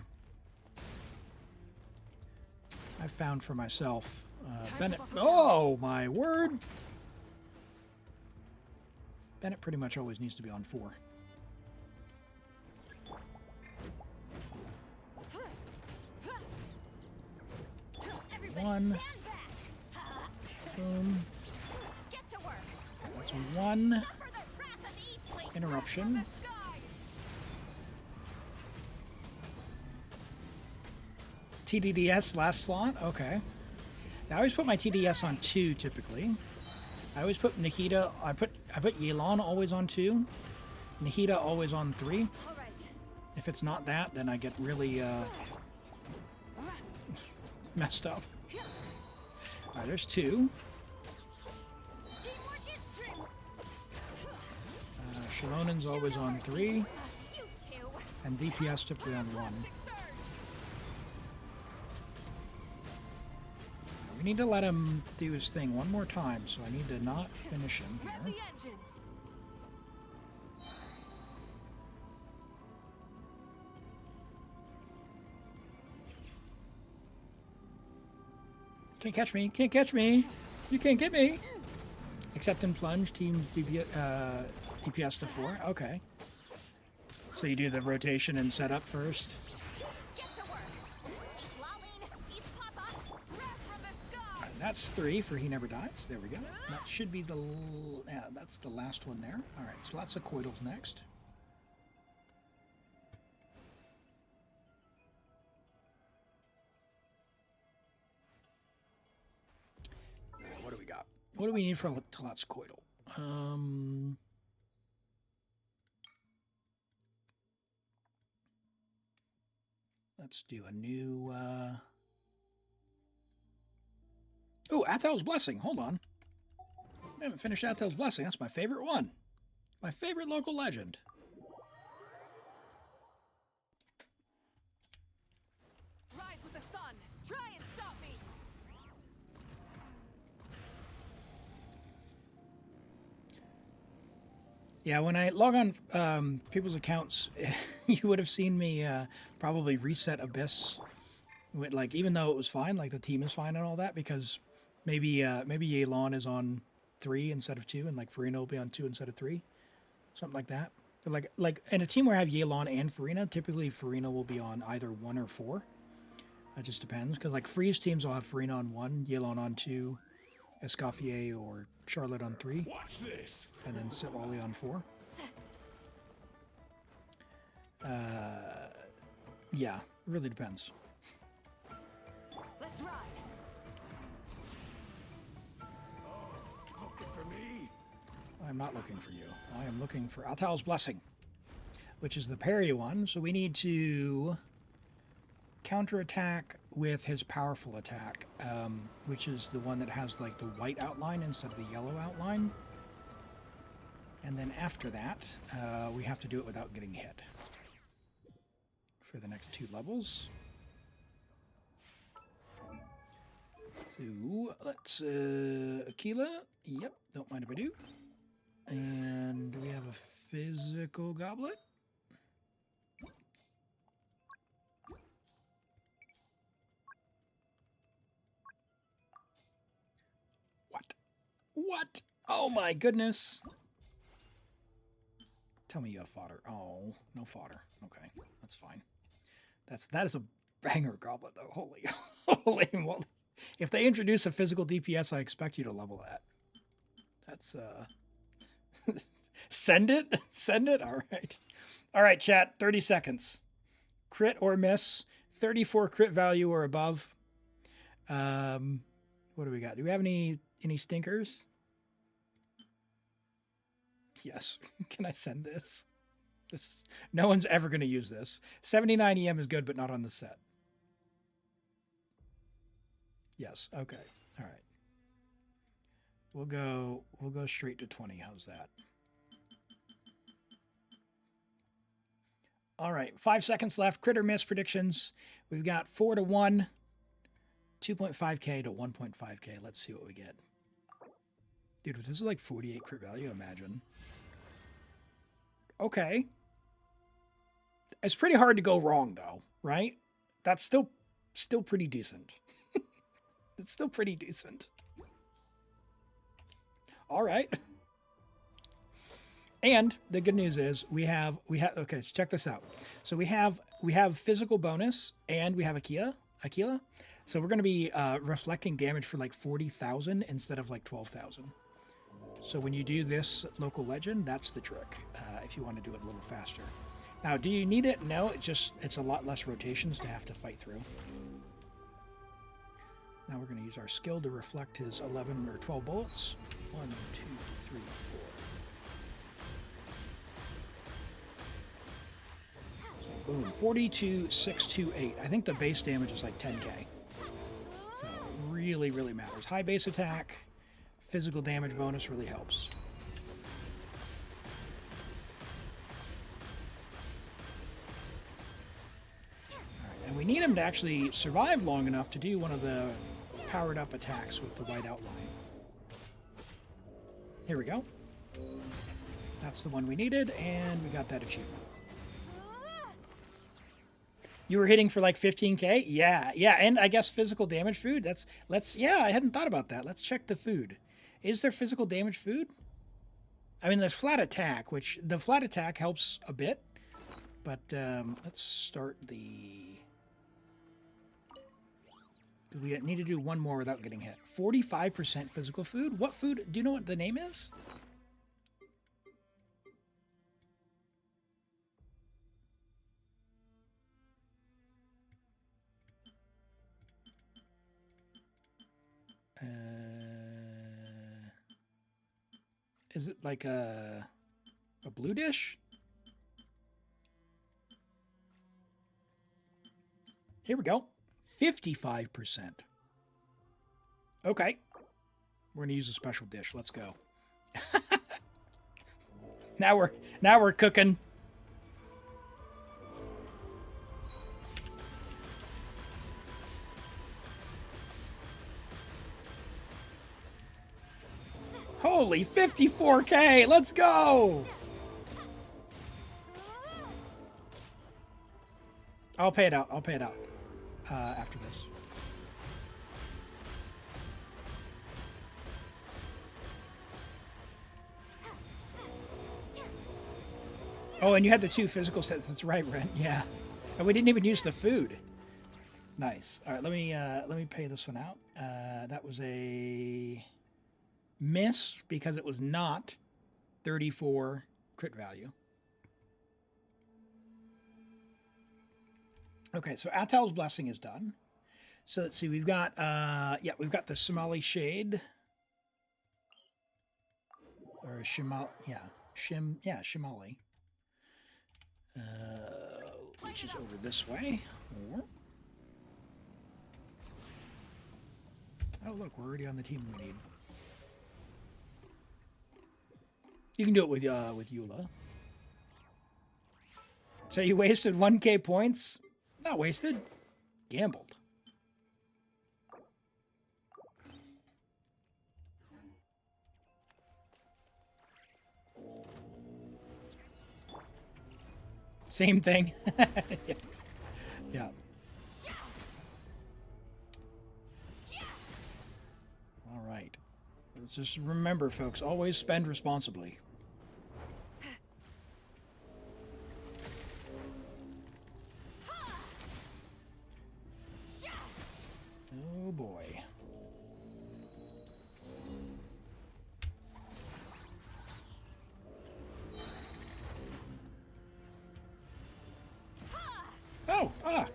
I've found for myself, Bennett. Oh, my word! Bennett pretty much always needs to be on 4. Everybody 1. stand back. Boom. Get to work. That's 1 Suffer the wrath of Eastling. interruption. TDDS last slot? Okay. I always put my TDS on 2 typically. I always put Nikita, I put Yelan always on 2. Nikita always on 3. All right. If it's not that, then I get really messed up. Alright, there's 2. Teamwork is true. Shalonen's always on 3. You two. And DPS typically on 1. We need to let him do his thing one more time, so I need to not finish him Rev here. the engines. Can't catch me, can't catch me! You can't get me! Except in plunge, team DPS to 4. Okay. So you do the rotation and setup first. Get to work. Eat Laline. Eat Papa. Rev from the sky. That's 3 for He Never Dies. There we go. That should be the... yeah, that's the last one there. Alright, so lots of Coitals next. What do we got? What do we need for Tlatzcoitl? Let's do a new... Oh, Athel's Blessing. Hold on. I haven't finished Athel's Blessing. That's my favorite one. My favorite local legend. Rise with the sun. Try and stop me. Yeah, when I log on people's accounts, you would have seen me probably reset Abyss. With, like, even though it was fine, like the team is fine and all that, because maybe Yelan is on 3 instead of 2, and like Furina will be on 2 instead of 3, something like that. But like in a team where I have Yelan and Furina, typically Furina will be on either 1 or 4. It just depends, because like Freeze teams will have Furina on 1, Yelan on 2, Escoffier or Charlotte on 3, and then Sitlali on 4. Yeah, it really depends. Let's ride. I'm not looking for you. I am looking for Atal's Blessing, which is the parry one. So we need to counterattack with his powerful attack, which is the one that has like the white outline instead of the yellow outline. And then after that, we have to do it without getting hit for the next 2 levels. So let's Aquila. Yep, don't mind if I do. And do we have a physical goblet? What? Oh my goodness. Tell me you have fodder. Oh, no fodder. Okay, that's fine. That is a banger goblet though. Holy moly. If they introduce a physical DPS, I expect you to level that. That's send it. Send it. All right. All right, chat. 30 seconds. Crit or miss. 34 crit value or above. What do we got? Do we have any stinkers? Yes. Can I send this? No one's ever going to use this. 79 EM is good, but not on the set. Yes. Okay. All right. We'll go straight to 20. How's that? All right. 5 seconds left. Crit or miss predictions. We've got 4 to 1, 2.5k to 1.5k. Let's see what we get. Dude, if this is like 48 crit value, imagine. Okay. It's pretty hard to go wrong though, right? That's still pretty decent. It's still pretty decent. All right. And the good news is we have okay, so check this out. So we have physical bonus and we have Aquila. So we're going to be reflecting damage for like 40,000 instead of like 12,000. So when you do this local legend, that's the trick. If you want to do it a little faster. Now, do you need it? No, it's a lot less rotations to have to fight through. Now we're going to use our skill to reflect his 11 or 12 bullets. 1, 2, 3, 4. Boom, 42,628. I think the base damage is like 10k. So it really, really matters. High base attack, physical damage bonus really helps. Alright, and we need him to actually survive long enough to do one of the powered up attacks with the white outline. Here we go. That's the one we needed, and we got that achievement. You were hitting for like 15k? Yeah, and I guess physical damage food. Yeah, I hadn't thought about that. Let's check the food. Is there physical damage food? I mean, there's flat attack, which the flat attack helps a bit. But let's start the... Do we need to do one more without getting hit? 45% physical food? What food? Do you know what the name is? Is it like a blue dish? Here we go. 55%. Okay. We're gonna use a special dish. Let's go. Now we're cooking. Holy 54k! Let's go! I'll pay it out. After this. Oh, and you had the 2 physical sets. That's right, Ren. Yeah. And we didn't even use the food. Nice. All right, let me pay this one out. That was a miss because it was not 34 crit value. Okay, so Atal's Blessing is done. So let's see, we've got we've got the Somali Shade. Or Shimali. Which is over this way. Oh look, we're already on the team we need. You can do it with Eula. So you wasted 1k points? Not wasted. Gambled. Same thing. Yes. Yeah. All right. Let's just remember, folks, always spend responsibly. Oh boy. Oh, ah.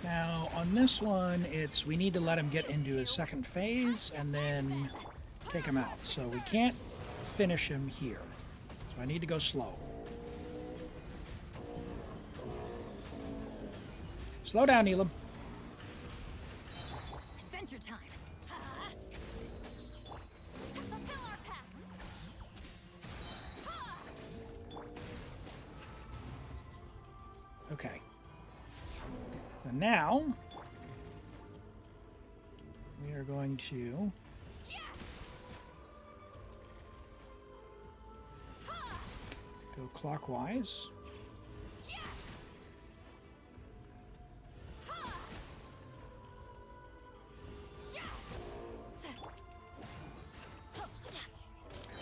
Now, on this one, we need to let him get into his second phase and then take him out. So we can't finish him here. So I need to go slow. Slow down, Elim. Adventure time. Fulfill our pact. Okay. So now we are going to go clockwise.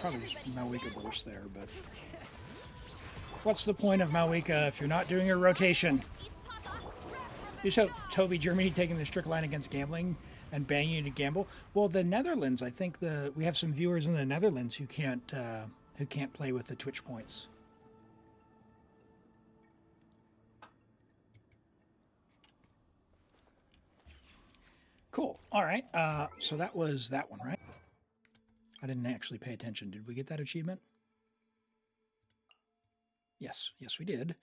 probably just Malwika burst there, but what's the point of Malwika if you're not doing a rotation? You show Toby, Germany taking the strict line against gambling and banning you to gamble. Well, the Netherlands, I think we have some viewers in the Netherlands who can't play with the Twitch points. Cool. All right. So that was that one, right? I didn't actually pay attention. Did we get that achievement? Yes. Yes, we did.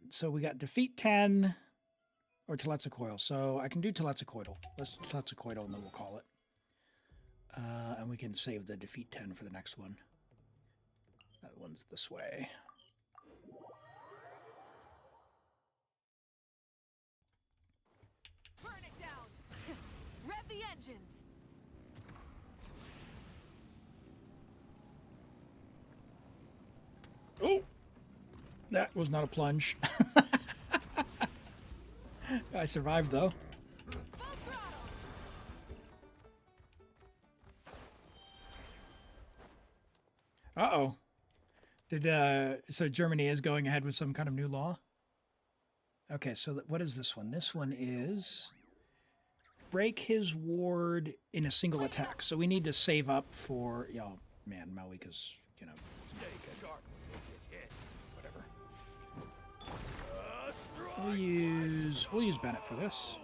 So we got defeat 10 or Teletzacoil. So I can do Teletzacoil. Let's do Teletzacoil and then we'll call it. And we can save the defeat 10 for the next one. That one's this way. Burn it down. Rev the engines. Oh, that was not a plunge. I survived though. Uh-oh. So Germany is going ahead with some kind of new law? Okay, so what is this one? This one is break his ward in a single attack. So we need to save up for, oh man, Malwika's, you know, whatever. We'll use Bennett for this.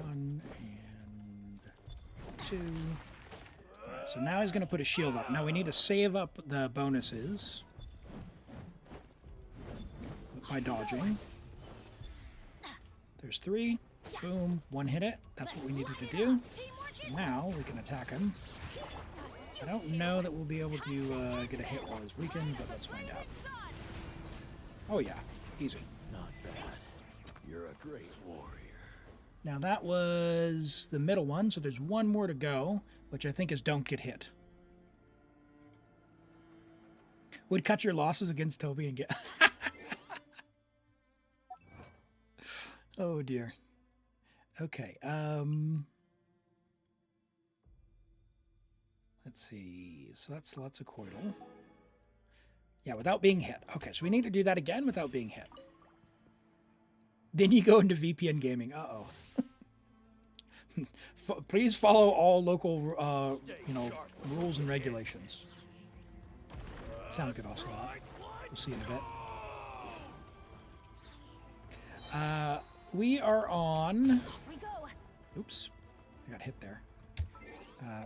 One and two. All right, so now he's going to put a shield up. Now we need to save up the bonuses by dodging. There's 3. Boom. 1 hit it. That's what we needed to do. Now we can attack him. I don't know that we'll be able to get a hit while he's weakened, but let's find out. Oh yeah, easy. Not bad. You're a great warrior. Now that was the middle one, so there's one more to go, which I think is don't get hit. Would cut your losses against Toby and get... Oh dear. Okay, let's see. So that's lots of coital. Yeah, without being hit. Okay, so we need to do that again without being hit. Then you go into VPN gaming. Uh-oh. Please follow all local, rules and regulations. Sounds good, Ocelot. We'll see in a bit. We are on... Oops. I got hit there.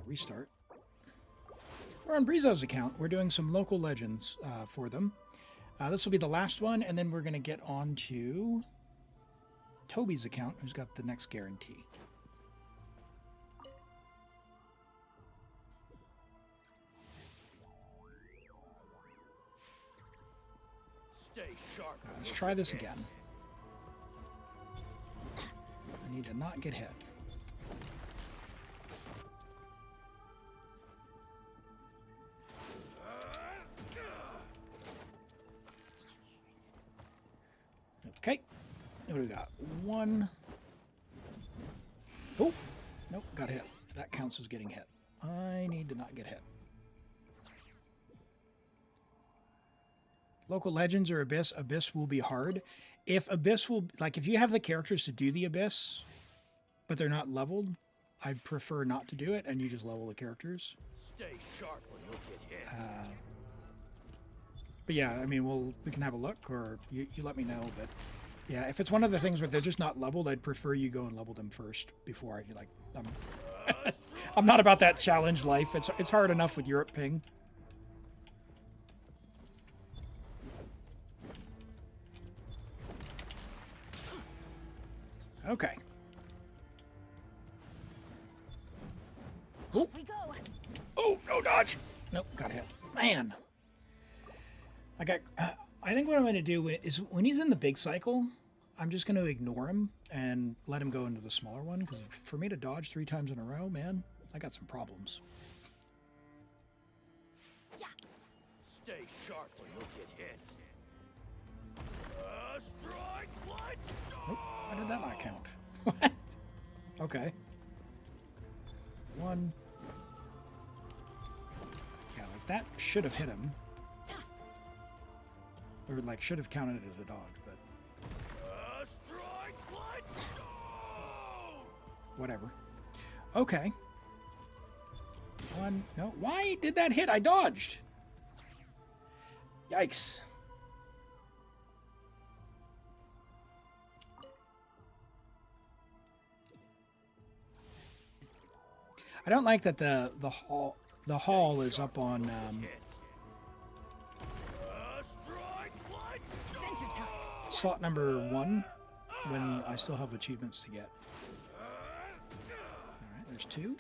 Restart. We're on Brizo's account. We're doing some local legends for them. This will be the last one, and then we're going to get on to Toby's account, who's got the next guarantee. Stay sharp. Let's try this again. I need to not get hit. Okay. What do we got? 1. Oh, nope, got hit. That counts as getting hit. I need to not get hit. Local legends or Abyss. Abyss will be hard. If Abyss will, like, if you have the characters to do the Abyss, but they're not leveled, I'd prefer not to do it, and you just level the characters. Stay sharp or you'll get hit. But yeah, I mean, we can have a look, or you let me know. But yeah, if it's one of the things where they're just not leveled, I'd prefer you go and level them first before I like. I'm not about that challenge life. It's hard enough with Europe ping. Okay. Oh. Oh, no dodge. Nope, got hit. Man. I think what I'm going to do is when he's in the big cycle, I'm just going to ignore him and let him go into the smaller one, because for me to dodge 3 times in a row, man, I got some problems. Stay sharp or you'll get hit. Strike light Oh, why did that not count? What? Okay. 1. Yeah, like that should have hit him. Or like should have counted it as a dodge, but strike light stone. whatever. Okay. 1. No. Why did that hit? I dodged. Yikes. I don't like that the hall is up on slot number 1 when I still have achievements to get. All right, there's 2.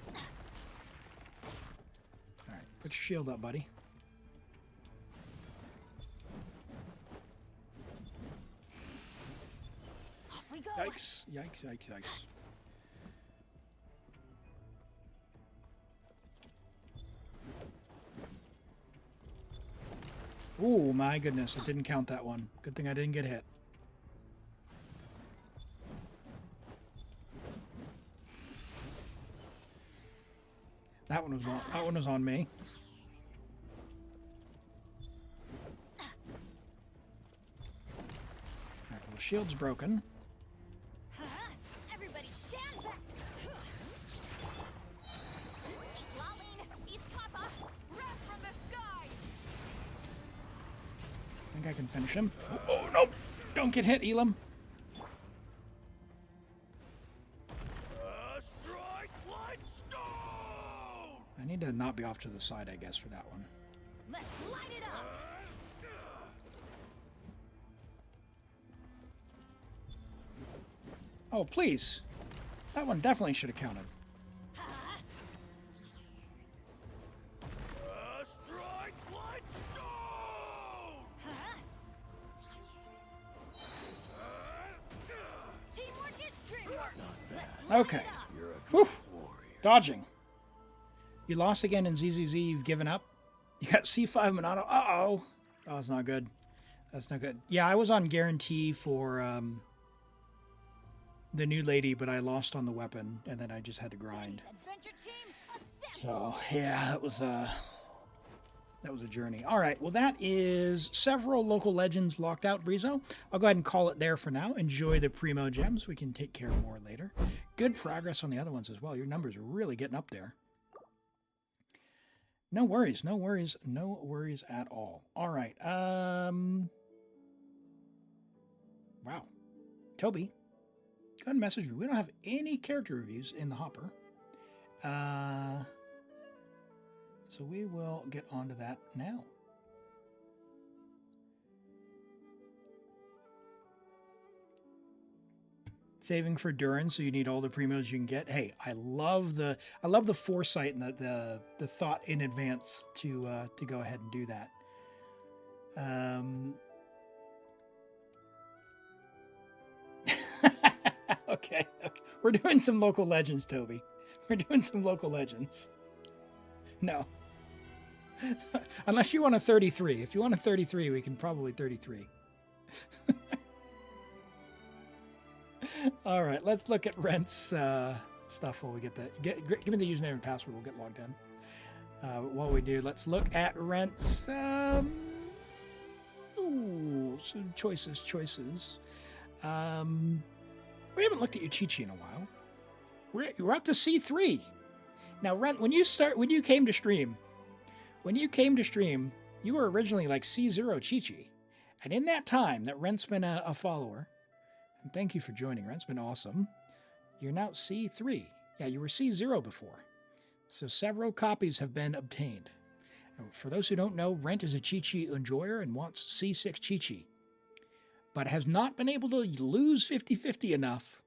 All right, put your shield up, buddy. Yikes, yikes, yikes, yikes. Oh my goodness, I didn't count that one. Good thing I didn't get hit. That one was on me. Alright, well, the shield's broken. Everybody stand back. Lolling, East Papa, rap from the sky. I think I can finish him. Oh, no! Don't get hit, Elim. Strike light stone. I need to not be off to the side, I guess, for that one. Let's light it up. Oh, please. That one definitely should have counted. Strike light stone. Teamwork is dreamwork. Okay. Whew. Dodging. You lost again in ZZZ. You've given up. You got C5 Monado. Uh-oh. Oh, that's not good. That's not good. Yeah, I was on guarantee for the new lady, but I lost on the weapon, and then I just had to grind. Adventure team, assemble. So, yeah, that was a journey. All right, well, that is several local legends locked out, Brizo. I'll go ahead and call it there for now. Enjoy the Primo Gems. We can take care of more later. Good progress on the other ones as well. Your numbers are really getting up there. No worries, no worries, no worries at all. All right. Wow. Toby, go ahead and message me. We don't have any character reviews in the hopper. So we will get onto that now. Saving for Durin, so you need all the primos you can get. Hey, I love the foresight and the thought in advance to go ahead and do that. Okay, we're doing some local legends, Toby. We're doing some local legends. No. Unless you want a 33. If you want a 33, we can probably 33. All right, let's look at Rent's stuff while we get that. Give me the username and password. We'll get logged in. While we do, let's look at Rent's. Some choices. We haven't looked at your Chi-Chi in a while. We're up to C3. Now, Rent, when you came to stream, you were originally like C0 Chi-Chi. And in that time that Rent's been a follower, and thank you for joining, Rent's been awesome, you're now C3. Yeah, you were C0 before. So several copies have been obtained. And for those who don't know, Rent is a Chi-Chi enjoyer and wants C6 Chi-Chi, but has not been able to lose 50-50 enough.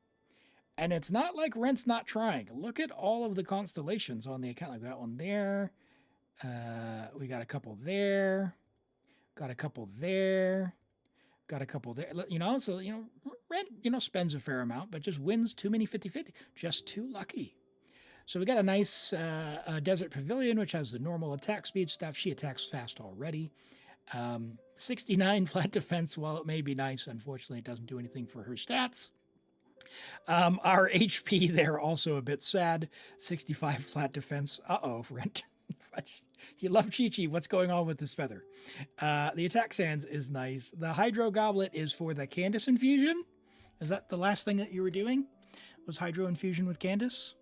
And it's not like Rent's not trying. Look at all of the constellations on the account. Like that one there. We got a couple there. Got a couple there. Got a couple there. So, Rent, spends a fair amount, but just wins too many 50-50. Just too lucky. So we got a nice Desert Pavilion, which has the normal attack speed stuff. She attacks fast already. 69 flat defense, while it may be nice, unfortunately, it doesn't do anything for her stats. Our HP there also a bit sad. 65 flat defense. Uh-oh, Rent. You love Chi-Chi. What's going on with this feather? The attack sands is nice. The Hydro Goblet is for the Candace infusion. Is that the last thing that you were doing? Was Hydro infusion with Candace?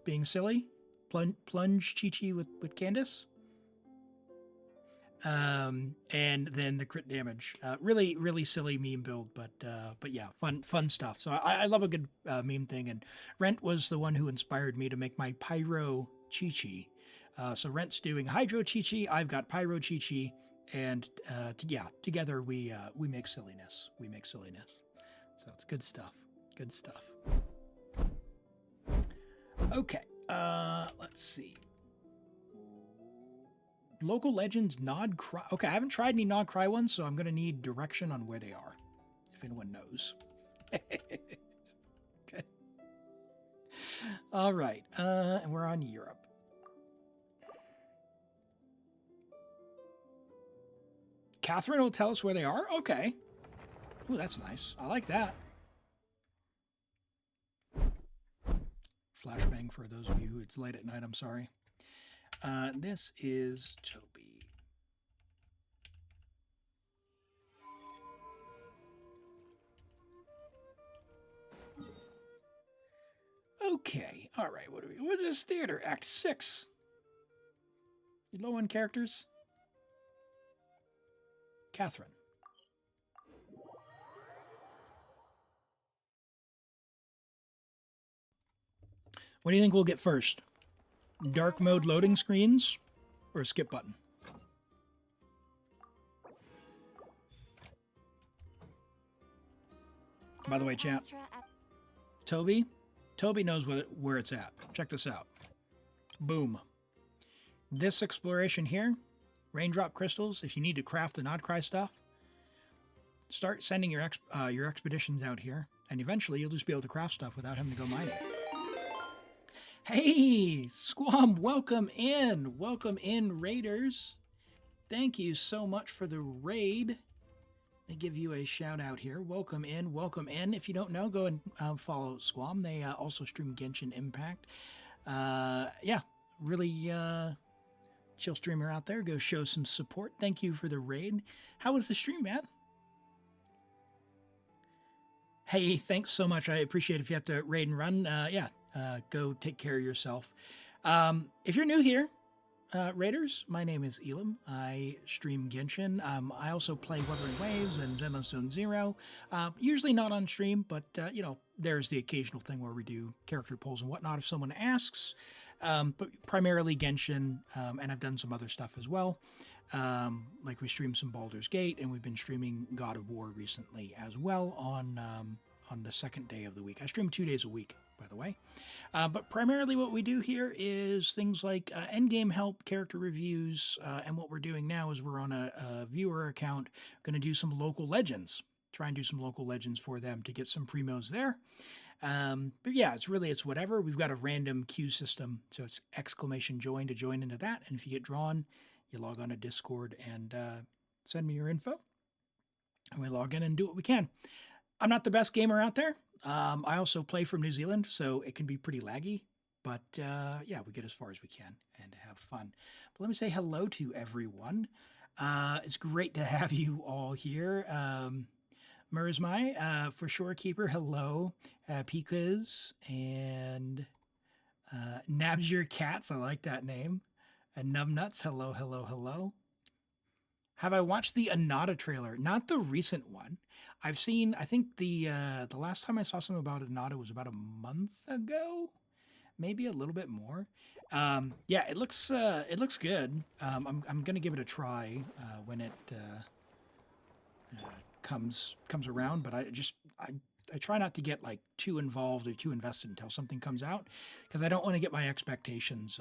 Being silly? Plunge Chi-Chi with Candace? And then the crit damage. Really, really silly meme build, but yeah, fun stuff. So I love a good meme thing. And Rent was the one who inspired me to make my Pyro Chi-Chi. So Rent's doing Hydro Chi-Chi, I've got Pyro Chi-Chi, and together we make silliness. We make silliness. So it's good stuff. Good stuff. Okay, let's see. Local Legends Nod-Krai. Okay, I haven't tried any Nod-Krai ones, so I'm going to need direction on where they are, if anyone knows. Okay. All right, and we're on Europe. Catherine will tell us where they are? Okay. Ooh, that's nice. I like that. Flashbang for those of you who it's late at night, I'm sorry. This is Toby. Okay. All right. What is this theater? Act 6. You low on characters? Catherine. What do you think we'll get first? Dark mode loading screens or a skip button? By the way, chat, Toby knows where it's at. Check this out. Boom. This exploration here, raindrop crystals, if you need to craft the Nod-Krai stuff, start sending your expeditions out here, and eventually you'll just be able to craft stuff without having to go mining. Hey, Squam, welcome in. Welcome in, Raiders. Thank you so much for the raid. They give you a shout out here. Welcome in, welcome in. If you don't know, go and follow Squam. They also stream Genshin Impact. Yeah, really chill streamer out there. Go show some support. Thank you for the raid. How was the stream, man? Hey, thanks so much. I appreciate it. If you have to raid and run, go take care of yourself. If you're new here, Raiders, my name is Elim. I stream Genshin. I also play Wuthering Waves and Zenless Zone Zero. Usually not on stream, but there's the occasional thing where we do character polls and whatnot if someone asks. But primarily Genshin, and I've done some other stuff as well. Like we streamed some Baldur's Gate, and we've been streaming God of War recently as well on the second day of the week. I stream 2 days a week, by the way. But primarily what we do here is things like endgame help, character reviews, and what we're doing now is we're on a viewer account, going to do some local legends. Try and do some local legends for them to get some primos there. But yeah, it's whatever. We've got a random queue system, so it's !join to join into that. And if you get drawn, you log on to Discord and send me your info. And we log in and do what we can. I'm not the best gamer out there. I also play from New Zealand, so it can be pretty laggy. But yeah, we get as far as we can and have fun. But let me say hello to everyone. It's great to have you all here. Mersmai, for sure, Keeper, hello. Pikas and Nabs Your Cats, I like that name. And Numbnuts, hello, hello, hello. Have I watched the Anada trailer? Not the recent one. I've seen, I think the last time I saw something about Anada was about a month ago, maybe a little bit more. Yeah, it looks good. I'm gonna give it a try when it comes around, but I try not to get like too involved or too invested until something comes out, because I don't want to get my expectations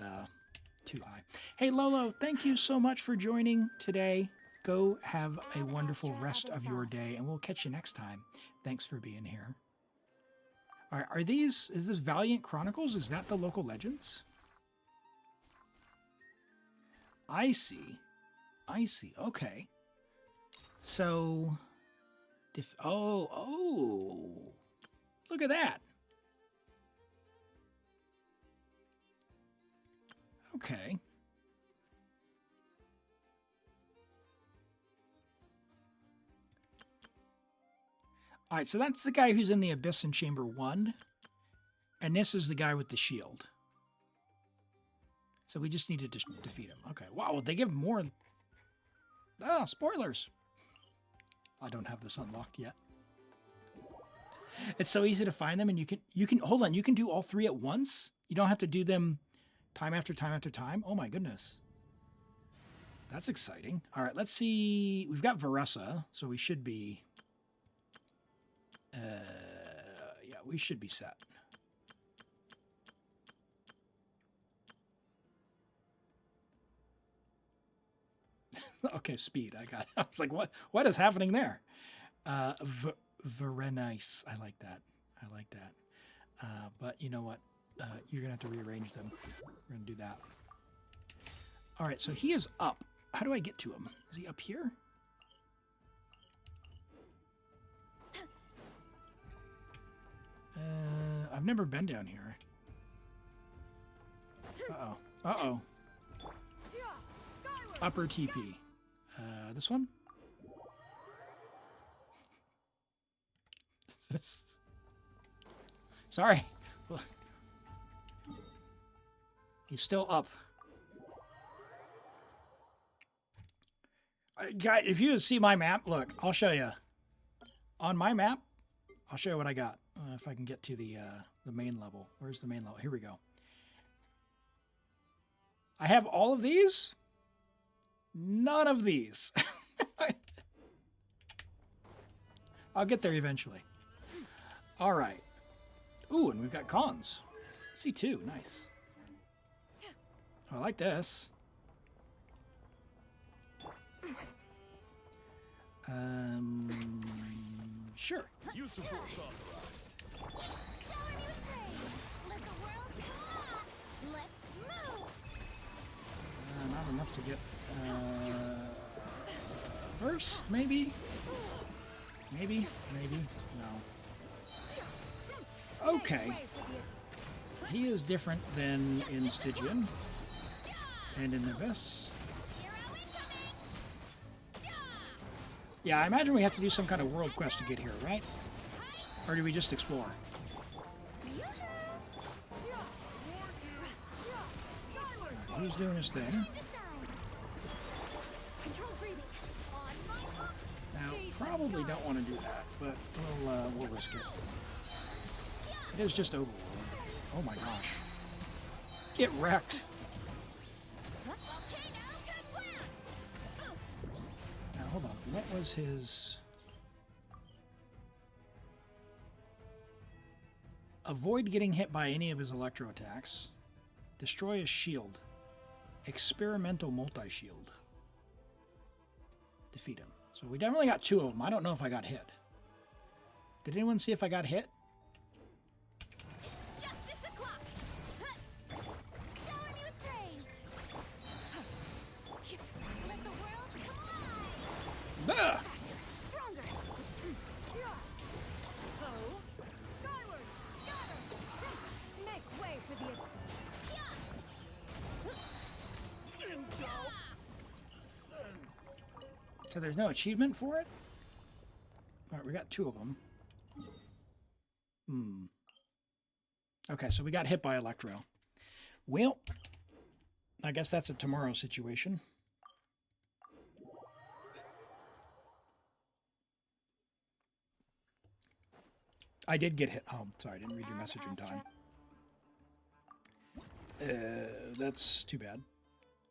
Too high. Hey, Lolo, thank you so much for joining today. Go have a wonderful rest of your day, and we'll catch you next time. Thanks for being here. All right, is this Valiant Chronicles? Is that the local legends? I see. Okay. So, look at that. Okay. All right, so that's the guy who's in the Abyss in Chamber 1. And this is the guy with the shield. So we just needed to defeat him. Okay. Wow, they give more. Ah, spoilers. I don't have this unlocked yet. It's so easy to find them, and you can hold on, you can do all 3 at once. You don't have to do them time after time after time. Oh my goodness. That's exciting. All right, let's see. We've got Varessa, so we should be yeah, we should be set. Okay, speed. I was like, what is happening there? Very nice. I like that. But you know what? You're going to have to rearrange them. We're going to do that. All right, so he is up. How do I get to him? Is he up here? I've never been down here. Uh-oh. Uh-oh. Upper TP. This one? Sorry. He's still up. Guys, if you see my map, look, I'll show you. On my map, I'll show you what I got. If I can get to the main level. Where's the main level? Here we go. I have all of these. None of these. I'll get there eventually. All right. Ooh, and we've got cons. C2, nice. I like this. Sure. Use the force authorized. Showering you with praise. Let the world come on. Let's move. Not enough to get burst, maybe? Maybe? No. Okay. He is different than in Stygian and in Abyss. Yeah, I imagine we have to do some kind of world quest to get here, right? Or do we just explore? He's doing his thing. Now, probably don't want to do that, but we'll risk it. It is just overworld. Oh my gosh. Get wrecked. Now, hold on. What was his... Avoid getting hit by any of his electro attacks. Destroy his shield. Experimental multi-shield. Defeat him. So we definitely got 2 of them. I don't know if I got hit. Did anyone see if I got hit? It's justice o'clock. Showering you with praise. Let the world come alive. Stronger. Foe. Skyward. Scatter. Make way for the So there's no achievement for it? All right, we got 2 of them. Okay, so we got hit by Electro. Well, I guess that's a tomorrow situation. I did get hit. Oh, sorry, I didn't read your message in time. That's too bad.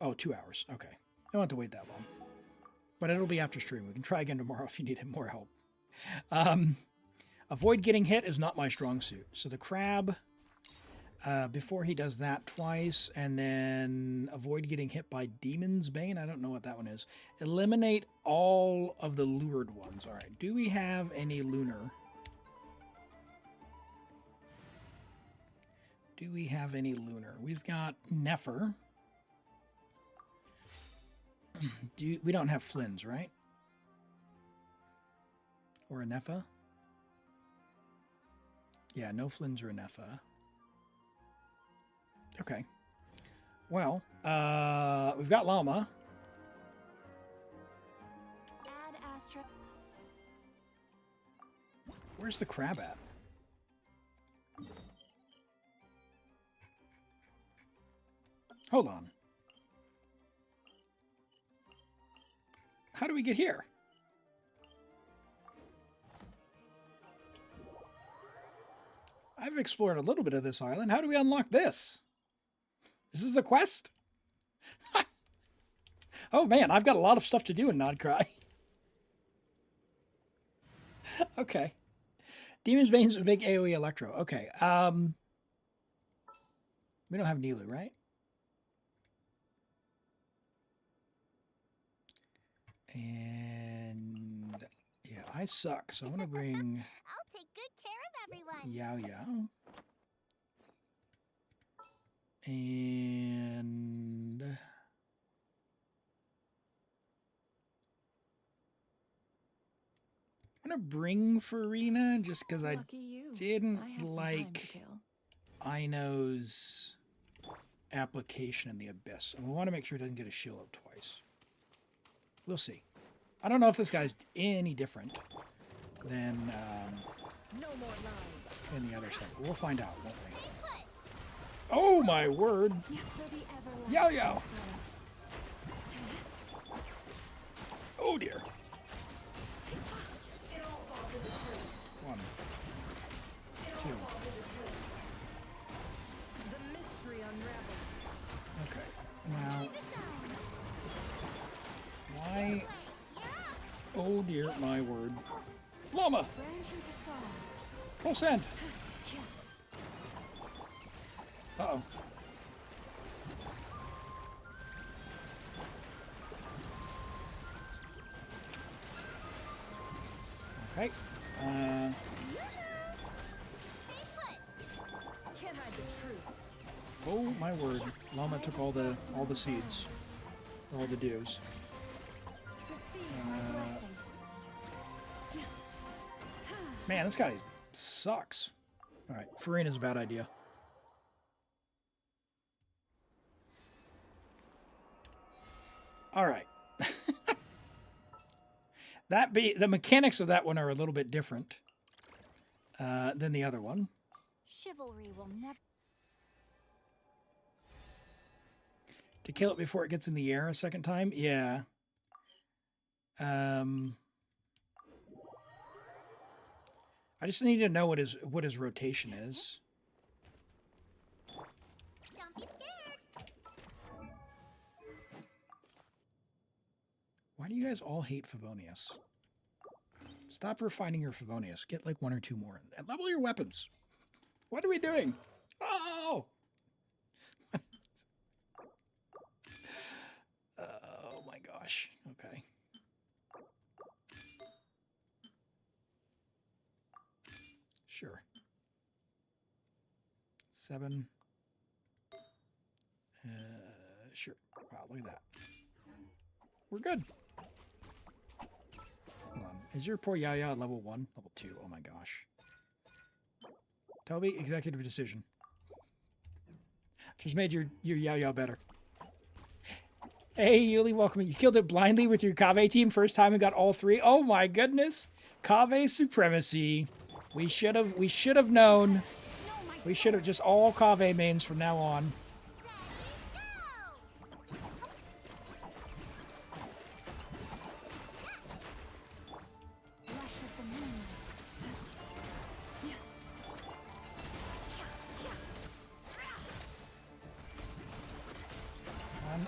Oh, 2 hours. Okay. I don't have to wait that long. But it'll be after stream. We can try again tomorrow if you need more help. Avoid getting hit is not my strong suit. So the crab, before he does that twice, and then avoid getting hit by Demon's Bane. I don't know what that one is. Eliminate all of the lured ones. All right. Do we have any Lunar? Do we have any Lunar? We've got Nefer. We don't have Flynn's, right? Or a Nefa? Yeah, no Flynn's or a Nefa. Okay. Well, we've got Llama. Add Astra. Where's the crab at? Hold on. How do we get here? I've explored a little bit of this island. How do we unlock this? Is this a quest? Oh man, I've got a lot of stuff to do in Nod-Krai. Okay. Demon's Bane's a big AoE Electro. Okay. We don't have Nilu, right? And yeah, I suck, so I'm gonna bring I'll take good care of everyone. Yao Yao. And I'm gonna bring Furina just because I Lucky you. didn't I have some time to like kill. Ino's application in the Abyss. And we want to make sure it doesn't get a shield up twice. We'll see. I don't know if this guy's any different than No more lies. than the other stuff. But we'll find out, won't we? Oh my word! For the everlasting Yao Yao! quest. Oh dear. One. Two. The mystery unravels. Okay. Now, why? Oh dear, my word. Llama! Branch into song. Full send! Uh-oh. Okay. Can't hide the truth. Oh my word. Llama took all the seeds. All the dews. Receive my blessing. Man, this guy sucks. Alright, Furina's a bad idea. Alright. The mechanics of that one are a little bit different than the other one. Chivalry will never. To kill it before it gets in the air a second time? Yeah. I just need to know what his rotation is. Don't be scared. Why do you guys all hate Favonius? Stop refining your Favonius. Get like one or two more. And level your weapons. What are we doing? Oh! Oh my gosh. Okay. Sure. 7. Sure. Wow, look at that. We're good. Hold on. Is your poor Yaya at level 1? Level 2. Oh my gosh. Toby, executive decision. Just made your Yaya better. Hey, Yuli, welcome. You killed it blindly with your Kave team first time and got all 3. Oh my goodness. Kave supremacy. We should have known. We should have just all Kave mains from now on.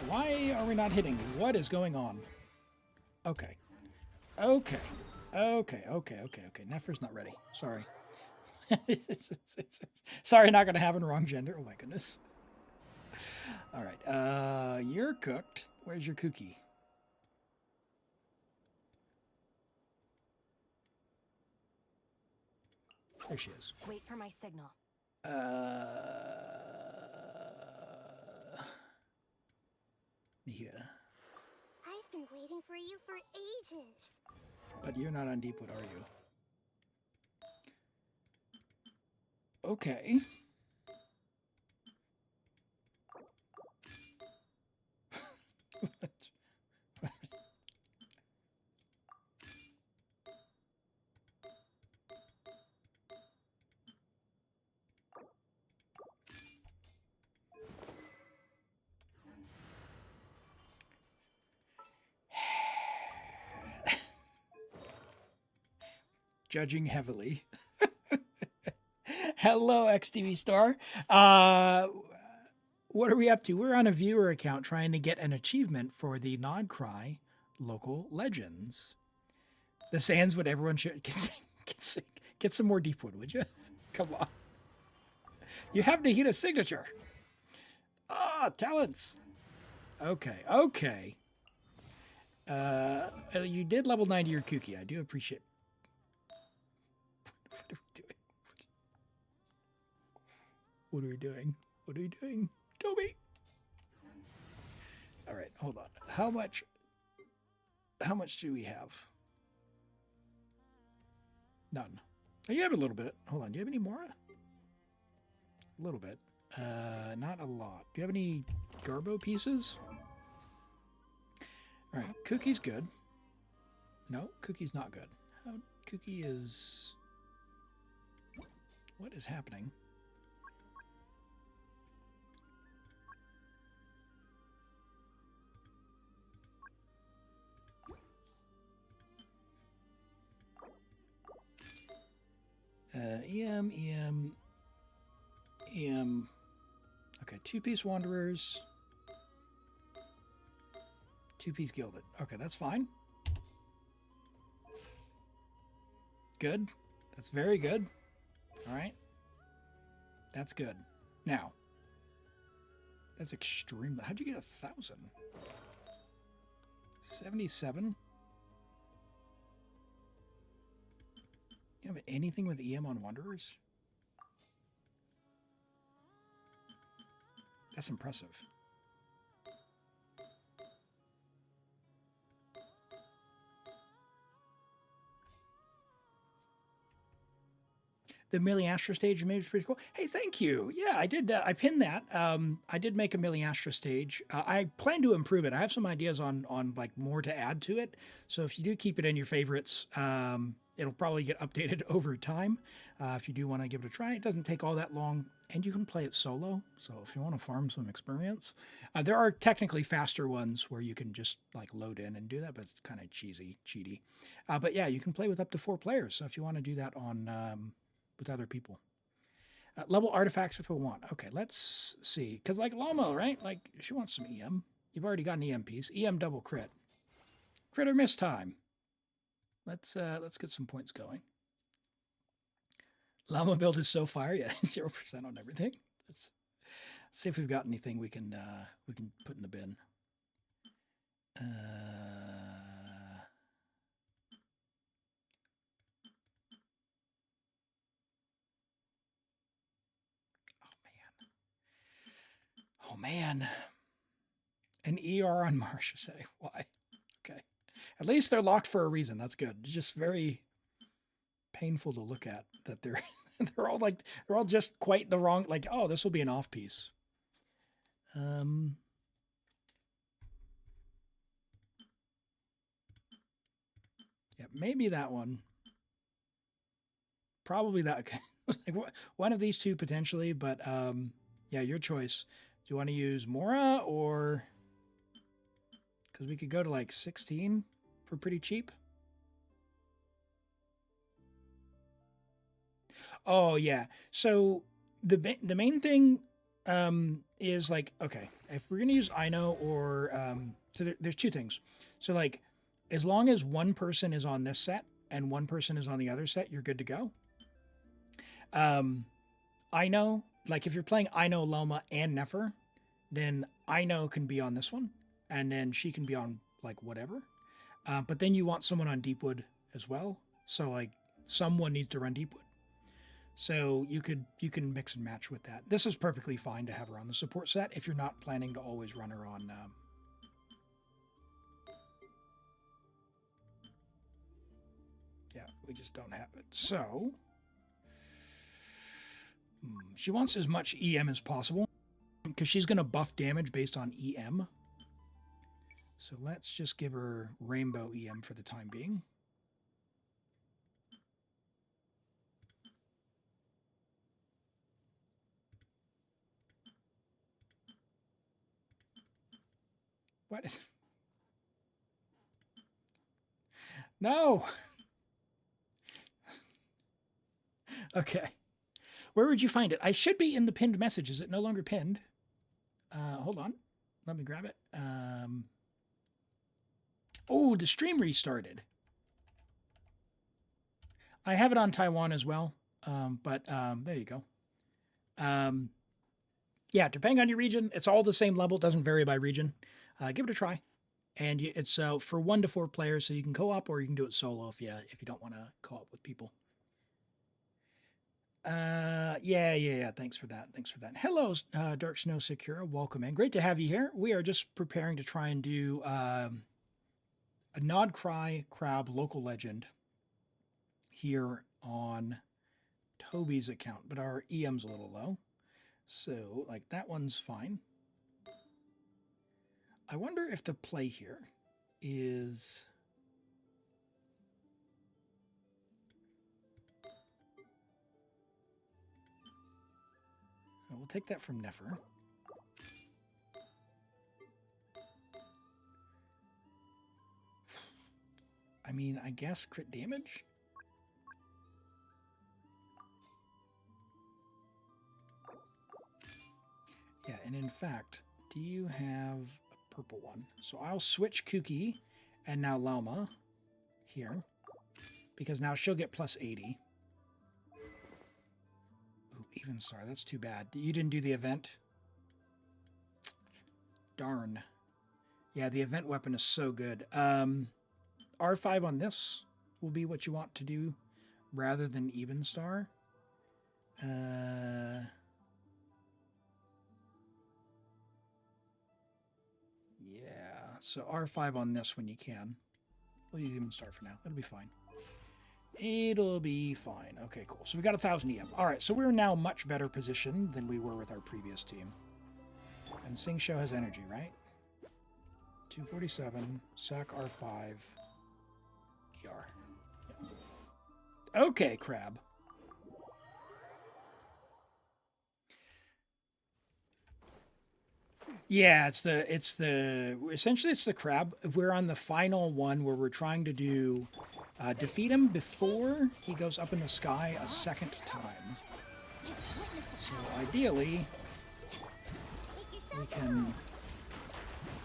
Why are we not hitting? What is going on? Okay. Nefer's not ready. Sorry. Sorry, not gonna happen. Wrong gender. Oh my goodness. All right. You're cooked. Where's your cookie? There she is. Wait for my signal. Nita. I've been waiting for you for ages. But you're not on Deepwood, are you? Okay. Judging heavily. Hello, XTV Star. What are we up to? We're on a viewer account trying to get an achievement for the Nod-Krai local legends. The Sands, what everyone should get some more Deepwood, would you? Come on. You have Nahita's signature. Ah, talents. Okay, okay. You did level 90 your Kuki. I do appreciate. What are we doing? What are we doing? Toby. All right, hold on. How much do we have? None. Oh, you have a little bit. Hold on. Do you have any more? A little bit. Not a lot. Do you have any Garbo pieces? All right. Cookie's good. No, Cookie's not good. Cookie is... What is happening? EM. Okay, two-piece Wanderers. Two-piece Gilded. Okay, that's fine. Good. That's very good. All right. That's good. Now, that's extremely... How'd you get 1,000? 77? You have anything with EM on Wanderers? That's impressive. The Millie Astra stage you made was pretty cool. Hey, thank you. Yeah, I did. I pinned that. I did make a Millie Astra stage. I plan to improve it. I have some ideas on like more to add to it. So if you do keep it in your favorites, it'll probably get updated over time. If you do want to give it a try, it doesn't take all that long, and you can play it solo. So if you want to farm some experience, there are technically faster ones where you can just like load in and do that, but it's kind of cheaty. But yeah, you can play with up to 4 players. So if you want to do that on with other people. Level artifacts if we want. Okay, let's see. Because like Lama, right? Like she wants some EM. You've already got an EM piece. EM double crit. Crit or miss time. Let's get some points going. Llama build is so fire. Yeah, 0% on everything. Let's see if we've got anything we can put in the bin. Oh man. An ER on Marsha say. Why? Okay. At least they're locked for a reason. That's good. It's just very painful to look at that they're they're all just quite the wrong, like, oh, this will be an off piece. Yeah, maybe that one. Probably that. Like one of these two potentially, but yeah, your choice. Do you want to use Mora or... Because we could go to like 16 for pretty cheap. Oh, yeah. So the main thing is like, okay, if we're going to use Ino or... so there's two things. So like, as long as one person is on this set and one person is on the other set, you're good to go. I know, like if you're playing I know Loma and Nefer, then I know can be on this one, and then she can be on like whatever. But then you want someone on Deepwood as well. So like someone needs to run Deepwood. So you can mix and match with that. This is perfectly fine to have her on the support set if you're not planning to always run her on. Yeah, we just don't have it. So she wants as much EM as possible because she's going to buff damage based on EM. So let's just give her rainbow EM for the time being. What? No. Okay. Where would you find it? I should be in the pinned message. Is it no longer pinned? Hold on. Let me grab it. Oh, the stream restarted. I have it on Taiwan as well. But there you go. Yeah, depending on your region, it's all the same level. It doesn't vary by region. Give it a try. And it's for 1 to 4 players, so you can co-op or you can do it solo if you don't want to co-op with people. Yeah. Thanks for that. Hello, Dark Snow Secura. Welcome in. Great to have you here. We are just preparing to try and do a Nod-Krai crab local legend here on Toby's account, but our EM's a little low. So, like, that one's fine. I wonder if the play here is... We'll take that from Nefer. I mean, I guess crit damage? Yeah, and in fact, do you have a purple one? So I'll switch Kuki and now Lauma here, because now she'll get plus 80. Ooh, even sorry, that's too bad. You didn't do the event? Darn. Yeah, the event weapon is so good. R5 on this will be what you want to do rather than even star. Yeah, so R5 on this when you can. We'll use even star for now. It'll be fine. It'll be fine. Okay, cool. So we got 1,000 EM. All right, so we're now much better positioned than we were with our previous team. And Sing Show has energy, right? 247, sack R5, ER. Yep. Okay, crab. Yeah, essentially it's the crab. We're on the final one where we're trying to do defeat him before he goes up in the sky a second time. So ideally we can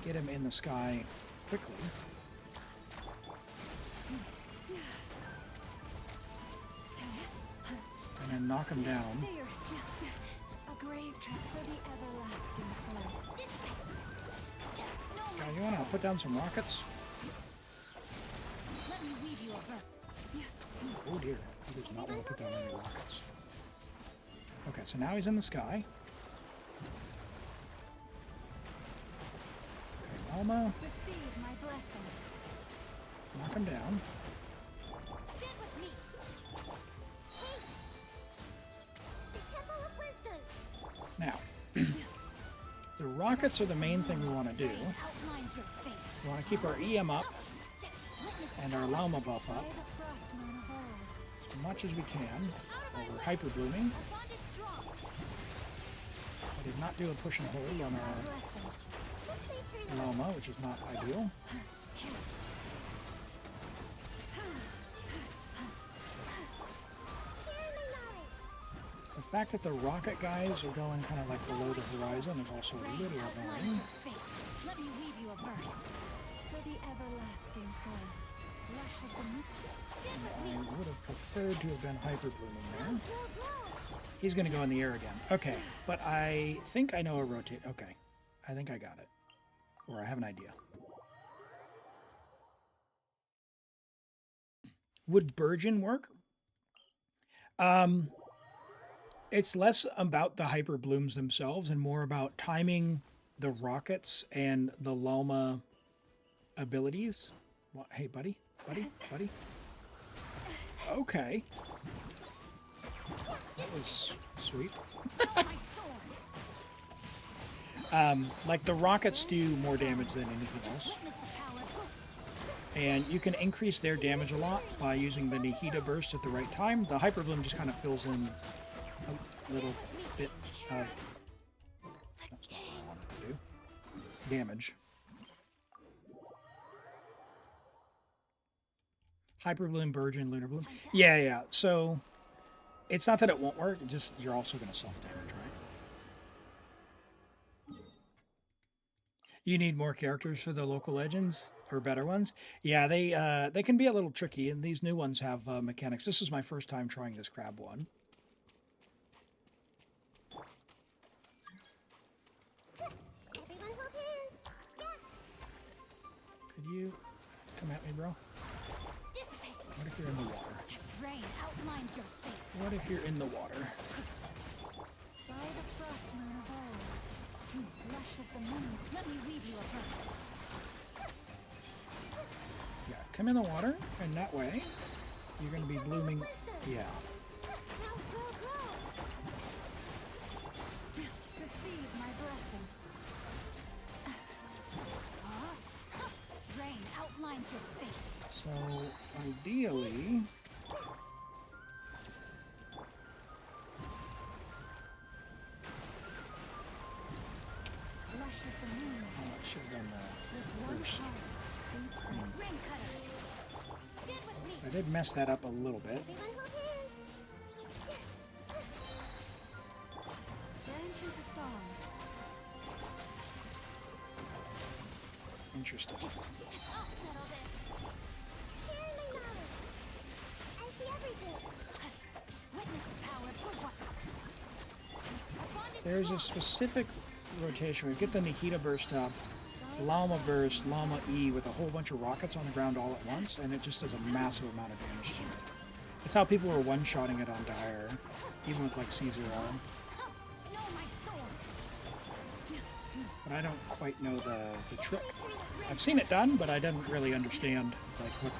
get him in the sky quickly. And then knock him down. A grave trap for the everlasting forest. Guys, you want to put down some rockets? Let me weave you a verb. Oh dear, he does not want to put down any rockets. Okay, so now he's in the sky. Okay, Alma, Receive my blessing. knock him down. Stand with me. The Temple of Wisdom. Now, the rockets are the main thing we want to do. Outlines your fate. We want to keep our EM up and our Lama buff up By the frostman of old. as much as we can while we're hyper blooming. Our bond is strong. I did not do a push and hold on our Blessing. This may turn Lama, which is not ideal. share my knowledge. The fact that the rocket guys are going kind of like below the horizon is also a little annoying. Fate. Let me weave you a verse. For the everlasting forest. Lush as the moon. I would have preferred to have been hyper blooming there. Grow, grow. He's going to go in the air again. Okay, but I think I know a rotate. Okay, I think I got it. Or I have an idea. Would Burgeon work? It's less about the hyper blooms themselves and more about timing the rockets and the Llama abilities. What? Hey, buddy, buddy. Okay, that was sweet. Like the rockets do more damage than anything else. And you can increase their damage a lot by using the Nihida burst at the right time. The Hyper Bloom just kind of fills in a little bit of... That's not what I wanted to do. Damage. Hyper Bloom, Burgeon, Lunar Bloom. Yeah. So, it's not that it won't work, just you're also going to self-damage, right? You need more characters for the local legends or better ones. Yeah, they can be a little tricky, and these new ones have mechanics. This is my first time trying this crab one. Could you come at me, bro? What if you're in the water? Rain outlines your fate. What if you're in the water? By the frost moon of old, lush as the moon. Let me read you a verse. Yeah, come in the water, and that way you're going to be blooming. Yeah. Receive my blessing. Rain outlines your fate. So, ideally... Lush as the moon. Oh, I should have done With that one first. heart. Rain cutter. Stand with me. I did mess that up a little bit. Genshin a song. Interesting. I'll settle this. Sharing my knowledge. I see everything. Witness the power for what? There's a specific rotation. We get the Nihida burst up, Llama burst, Llama E with a whole bunch of rockets on the ground all at once, and it just does a massive amount of damage to it. It's how people were one-shotting it on Dire, even with like Caesar arm. Know my sword. But I don't quite know the trick. I've seen it done, but I didn't really understand like what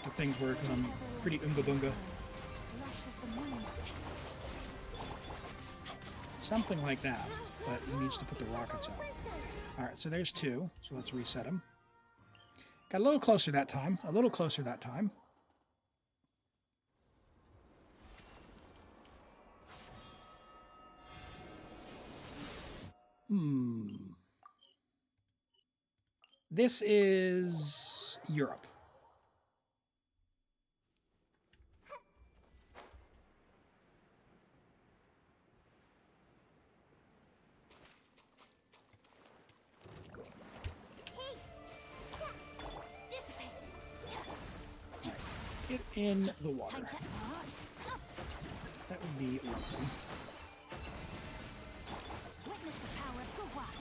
the things were because I'm pretty unga bunga. Lush as the moon. Something like that, but he needs to put the rockets out. Alright, so there's two, so let's reset them. Got a little closer that time, This is Europe. Get in the water. That would be lovely. Witness the power for what?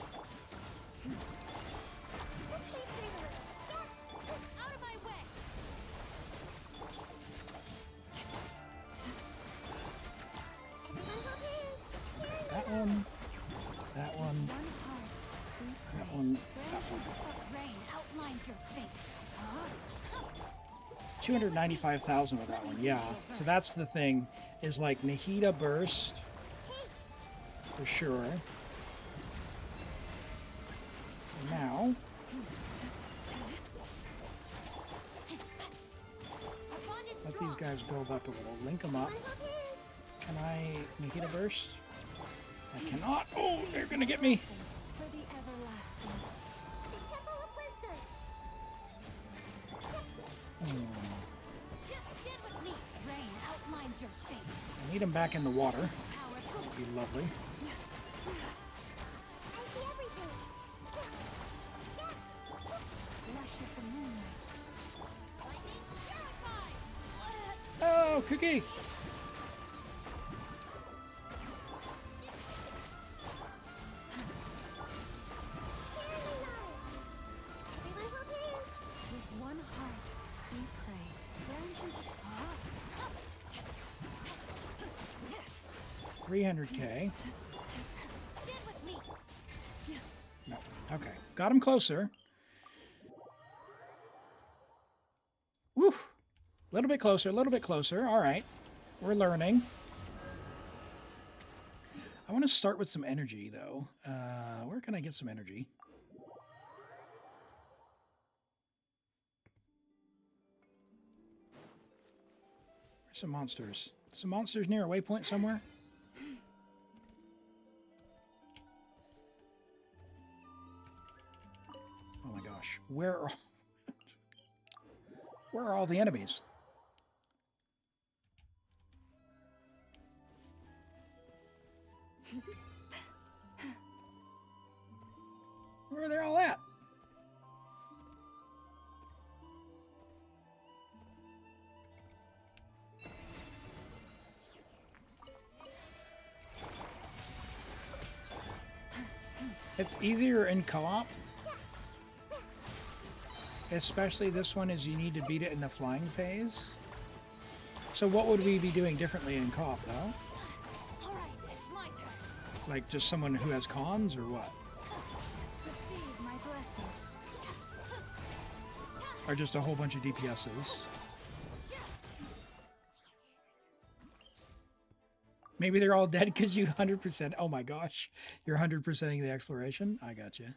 Out of my way. That one, that one, One heart. that one, that Genshin one. rain outlines your fate. 295,000 with that one, yeah. So that's the thing, is like Nihida burst, for sure. So now, let these guys build up a little, link them up. Can I Nihida burst? I cannot. Oh, they're gonna get me. For the everlasting. The Temple of Wisdom. Stand with me. Rain outlines your fate. I need them back in the water. Power for Would be lovely. I see everything. lush as the moonlight. Lightning purified. Oh, Cookie! 300k. Stand with me. No. Okay. Got him closer. Woo! A little bit closer, a little bit closer. All right. We're learning. I want to start with some energy, though. Where can I get some energy? Where's some monsters? Some monsters near a waypoint somewhere? Oh my gosh. Where are all the enemies? Where are they all at? It's easier in co-op. Especially this one is you need to beat it in the flying phase. So what would we be doing differently in co-op though? Alright, it's my turn. Like just someone who has cons or what? Receive my blessing. Or just a whole bunch of DPSs? Maybe they're all dead because you 100%. Oh my gosh. You're 100%ing the exploration? I got you.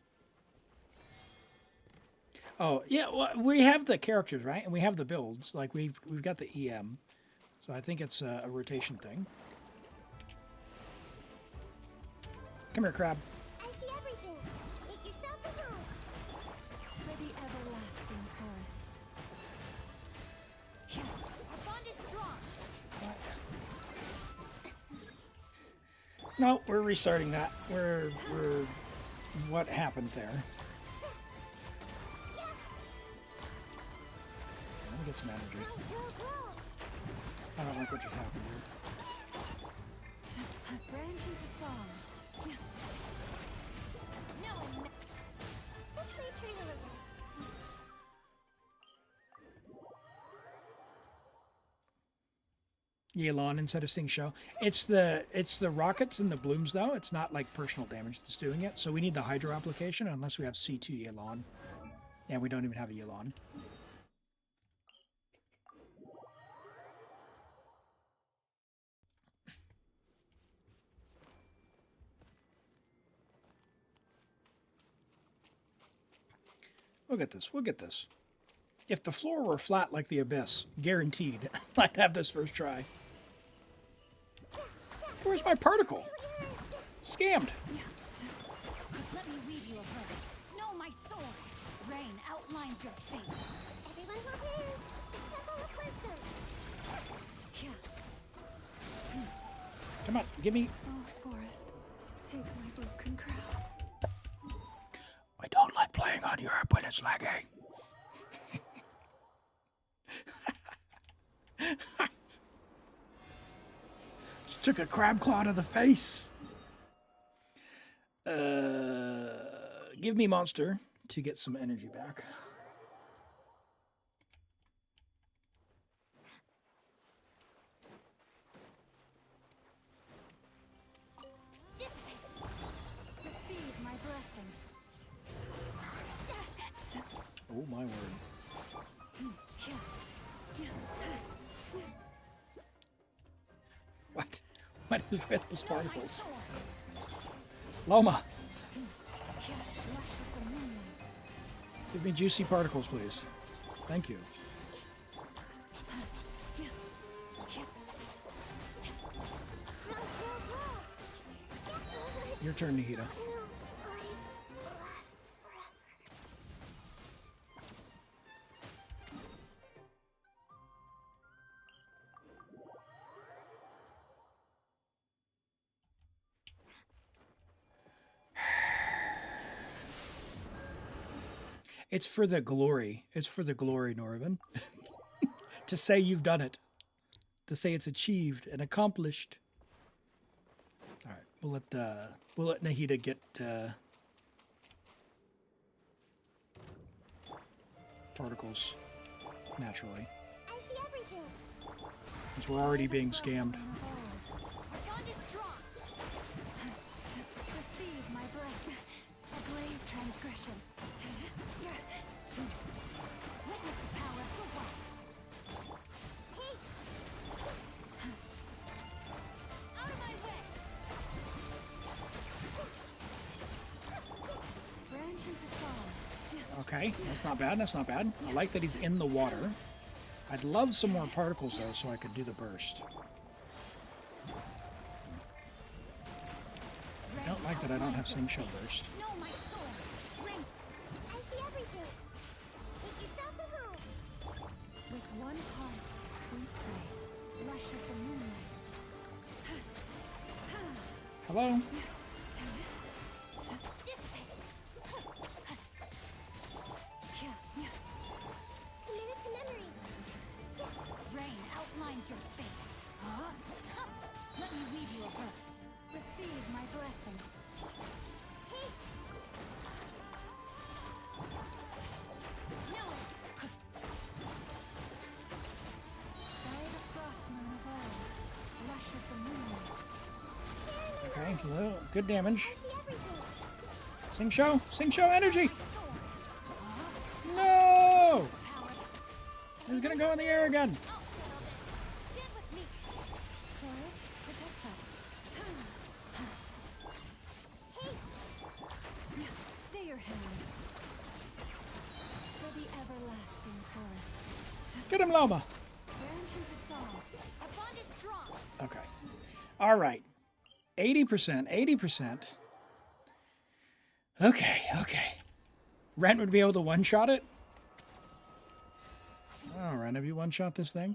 Oh, yeah, well, we have the characters, right? And we have the builds. Like, we've got the EM. So I think it's a rotation thing. Come here, crab. I see everything. Make yourselves at home. For the everlasting forest. Our bond is strong. No, we're restarting that. We're what happened there? Let me get some energy. I don't like what just happened here. A branch into song. No, this way pretty little. Elim instead of Sing Show. It's the rockets and the blooms though. It's not like personal damage that's doing it. So we need the Hydro application unless we have C2 Elim. Yeah, we don't even have a Elim. We'll get this. We'll get this. If the floor were flat like the Abyss, guaranteed, I'd have this first try. Where's my particle? Scammed. Let me read you a verse. Know my sword. Rain outlines your fate. Everyone hold hands. The Temple of Wisdom. Come on, give me. Oh, forest, take my broken crown. I don't like playing on Europe when it's lagging. Just took a crab claw to the face. Give me monster to get some energy back. Receive my blessing. Oh my word. What? What is with those particles? Loma! Give me juicy particles, please. Thank you. Your turn, Nahida. Lasts forever. It's for the glory. It's for the glory, Norvin. To say you've done it. To say it's achieved and accomplished. All right, we'll let Nahida get particles naturally, I see everything. since we're already being scammed. Our bond is strong. Okay, that's not bad. That's not bad. I like that he's in the water. I'd love some more particles, though, so I could do the burst. I don't like that I don't have Sing Show burst. No, my sword. Ring. I see everything. Make yourselves at home. With one heart, we pray. Lush as the moonlight. Hello? Commit it to memory. Rain outlines your fate. Huh? Let me weave you a book. Receive my blessing. Hey. No. By the frost moon of old, lush as the moonlight. Okay, hello. Good damage. I see everything. Sing Show! Sing Show energy! Sword. No! Power. He's gonna go in the air again. I'll settle this. Stand with me. Chorus, protect us. Hey. Stay your hand. For the everlasting forest. Get him, Loma! Branches a song. Our bond is strong. Okay. All right. 80%, 80%. Okay, okay. Rent would be able to one-shot it? All right, have you one-shot this thing?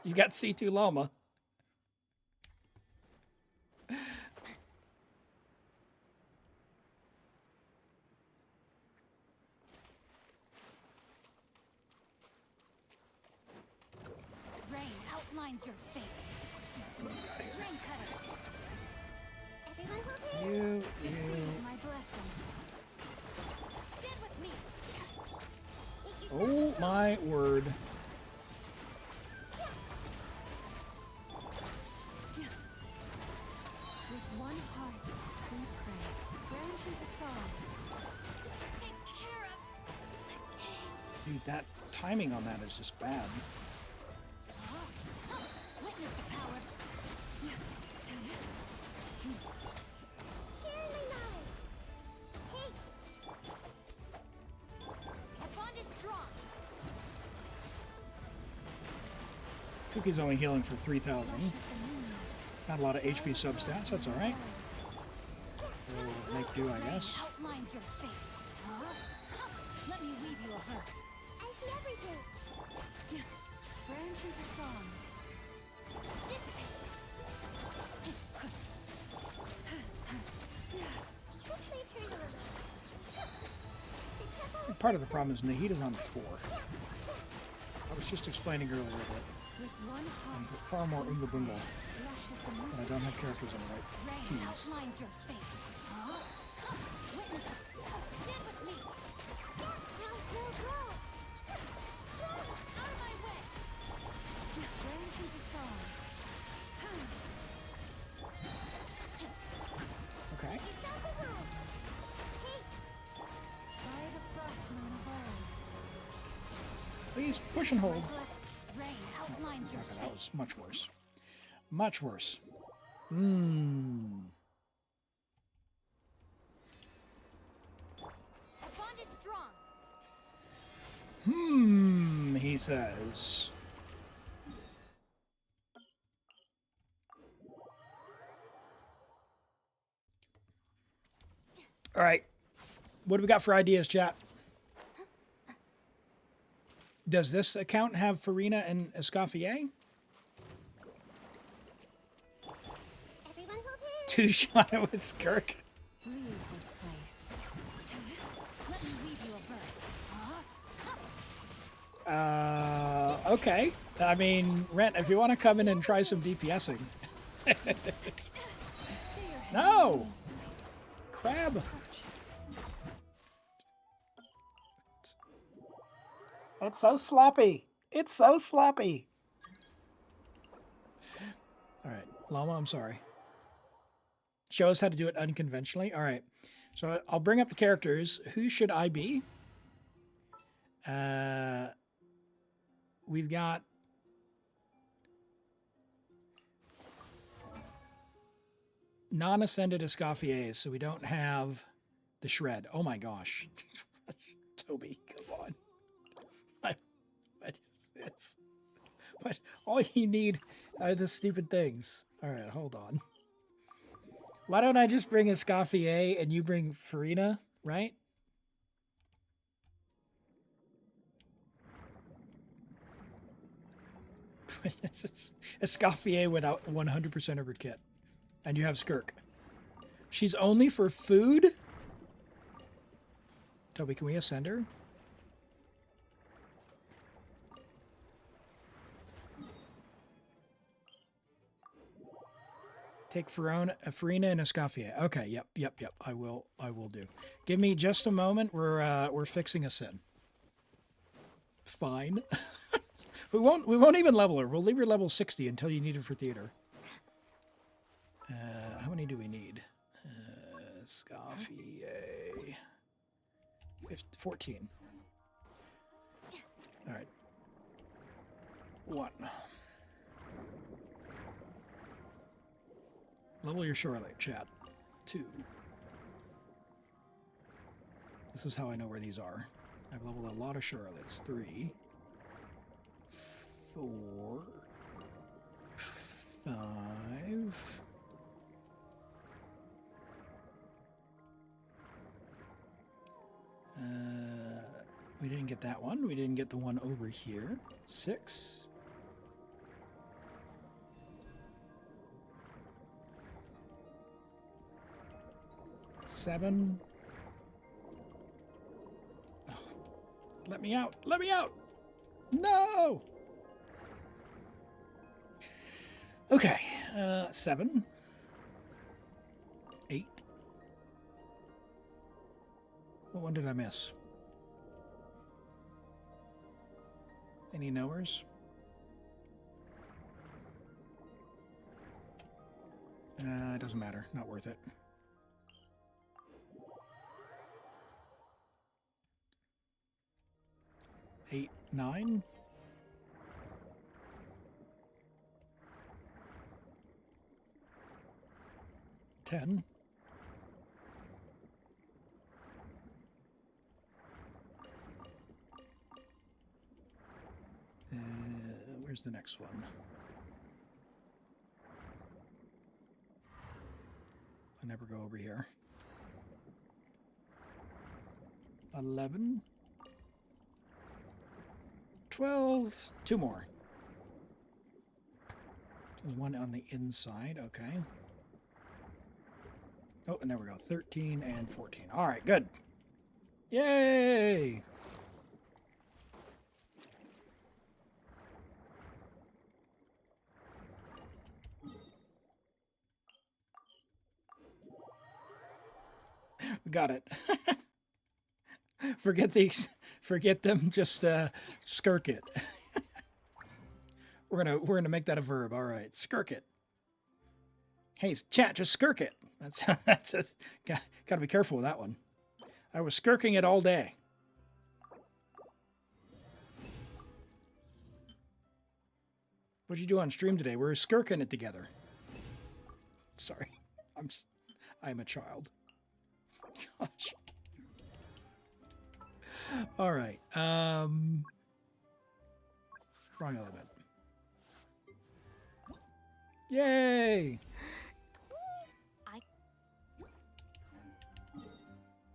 You got C2 Loma. Rain outlines your fate. Rain cutter. Everyone will hear. You. Receive my blessing. Stand with me. Make Oh yourselves at home. my word. With one heart, we pray. Branches a song. Take care of. Dude, that timing on that is just bad. Witness the power. Share my knowledge. Hey. Our bond is strong. Cookie's only healing for 3,000. Lush as the moonlight. Not a lot of HP substats, that's alright. We'll make do, I guess. Outlines your fate. Let me weave you a hook. I see everything. Branches a song. Dissipate. This may hurt a little. The temple Part of the problem is Nahida's on 4. I was just explaining earlier that With one I'm heart, far more Unga Bunga, lush as the but I moonlight. don't have characters on the right Rain keys. outlines your fate. Witness the stand with me. Grow. Out of my way. branches a song. Okay. Yourselves at home. Hey. By the frost moon of old. Please push and hold. Rain outlines your Okay, that fate. was much worse. Much worse. Hmm. Our bond is strong. He says. All right. What do we got for ideas, chat? Does this account have Furina and Escoffier? Everyone will hear. Two-shot with Skirk. Leave this place. Let me weave you a verse. Okay. I mean, Rent, if you want to come in and try some DPSing. Stay your hand. No! Crab. It's so sloppy. It's so sloppy. All right, Llama, I'm sorry. Show us how to do it unconventionally. All right. So I'll bring up the characters. Who should I be? We've got non-ascended Escoffiers, so we don't have The shred. Oh my gosh. Toby, come on. What is this? What? All you need are the stupid things. All right, hold on. Why don't I just bring Escoffier and you bring Furina, right? Escoffier without 100% of her kit. And you have Skirk. She's only for food? Toby, can we ascend her? Take Furina and Escoffier. Okay, yep. I will do. Give me just a moment. We're fixing a sin. Fine. we won't even level her. We'll leave her level 60 until you need her for theater. How many do we need? Escoffier. 14. All right. 1. Level your Charlotte, chat. 2. This is how I know where these are. I've leveled a lot of Charlottes. 3. 4. 5. We didn't get that one. We didn't get the one over here. 6. 7. Oh, let me out. Let me out. No. Okay. 7. 8. What one did I miss? Any knowers? It doesn't matter. Not worth it. 8, 9. $10. Where's the next one? I never go over here. 11. 12. 2 more. There's one on the inside. Okay. Oh, and there we go. 13 and 14. All right, good. Yay! Got it. Forget them. Just skirk it. we're gonna make that a verb. All right, skirk it. Hey, chat, just skirk it. That's it. Gotta be careful with that one. I was skirking it all day. What'd you do on stream today? We were skirking it together. Sorry, I'm a child. Gosh. All right. Wrong element. Yay!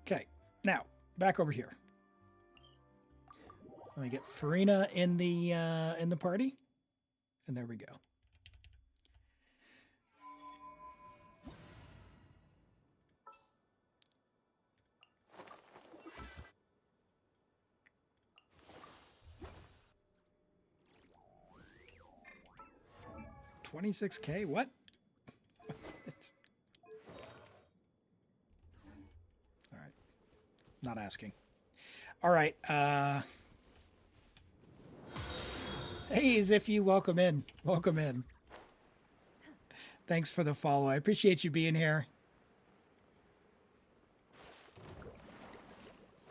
Okay, now back over here. Let me get Furina in the party, and there we go. $26K? What? All right. Not asking. All right. Hey, Ziffy, welcome in. Welcome in. Thanks for the follow. I appreciate you being here.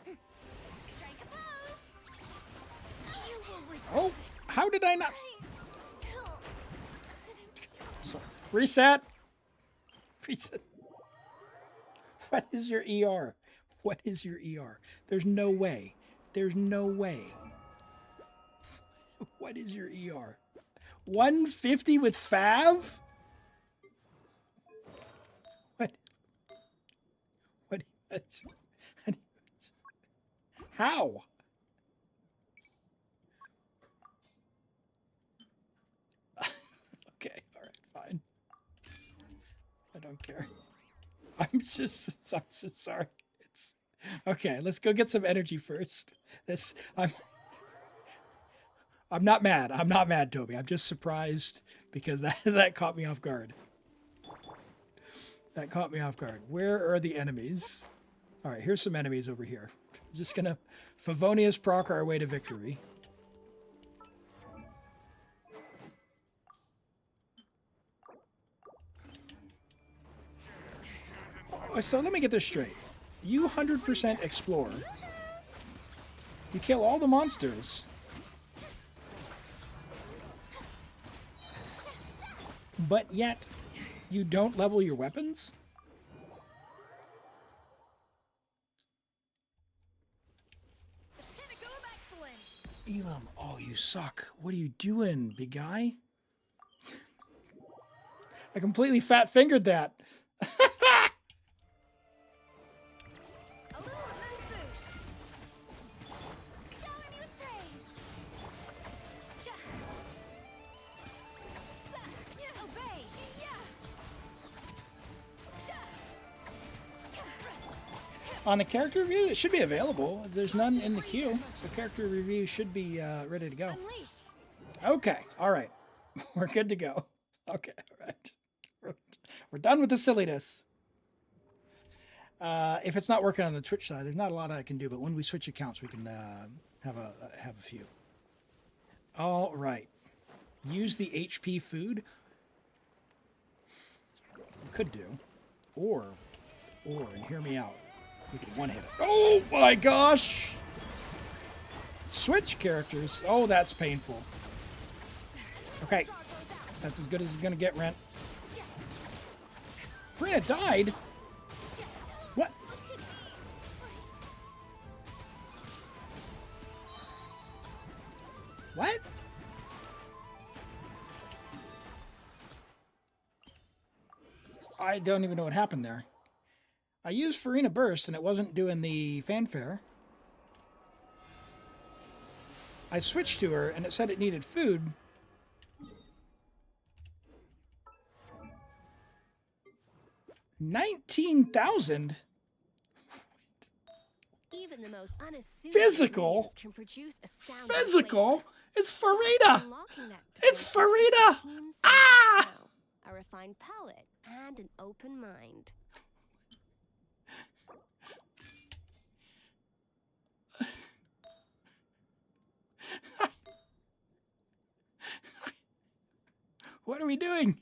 Strike a pose. Oh, how did I not? Reset. Reset. What is your ER? What is your ER? There's no way. There's no way. What is your ER? 150 with Fav? What? How? Okay, all right, fine. I don't care. I'm so sorry. It's okay. Let's go get some energy first. I'm not mad. I'm not mad, Toby. I'm just surprised because that caught me off guard. That caught me off guard. Where are the enemies? All right, here's some enemies over here. I'm just gonna Favonius proc our way to victory. So let me get this straight. You 100% explore. You kill all the monsters. But yet, you don't level your weapons? Pinnacle of excellence. Elim, oh, you suck. What are you doing, big guy? I completely fat-fingered that. A little amuse-bouche. Shower me with praise. Cha. Sa. Yeah. Obey. Yeah. Cha. On the character review, it should be available. There's none in the queue. So character review should be ready to go. Unleash. Okay, all right. We're good to go. Okay, all right. We're done with the silliness. If it's not working on the Twitch side, there's not a lot I can do, but when we switch accounts, we can have a few. All right. Use the HP food. We could do. Or, and hear me out, we could one-hit it. Oh my gosh! Switch characters. Oh, that's painful. Okay. That's as good as it's going to get, Rent. Furina died? What? What? I don't even know what happened there. I used Furina Burst and it wasn't doing the fanfare. I switched to her and it said it needed food. $19,000? Even the most unassuming Physical? ingredients can produce astounding Physical? flavor. It's Furina! Unlocking that It's potential Furina! takes a keen sense of Ah! smell, a refined palate, and an open mind. What are we doing?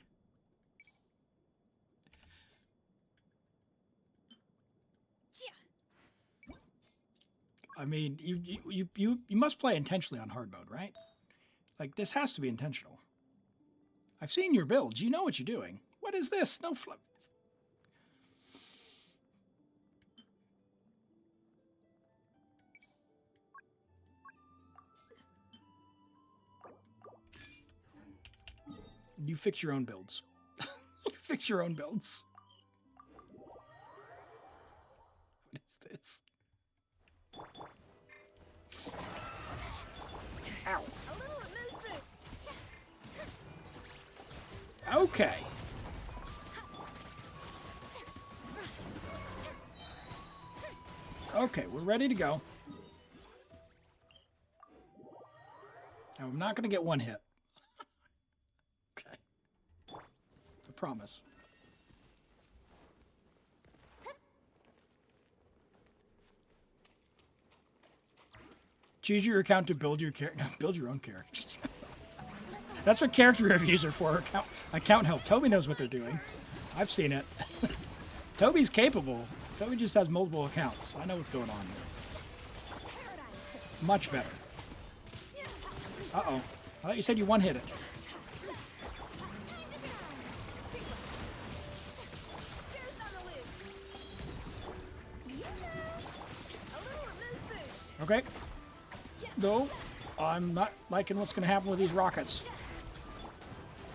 I mean, you must play intentionally on hard mode, right? Like, this has to be intentional. I've seen your builds. You know what you're doing. What is this? No flip. You fix your own builds. You fix your own builds. What is this? Ow. Okay. Okay, we're ready to go. Now, I'm not going to get one hit. Okay. I promise. Choose your account to build your character. Build your own characters. That's what character reviews are for. Account help. Toby knows what they're doing. I've seen it. Toby's capable. Toby just has multiple accounts. I know what's going on here. Much better. Uh-oh. I thought you said you one-hit it. Okay. No, I'm not liking what's going to happen with these rockets.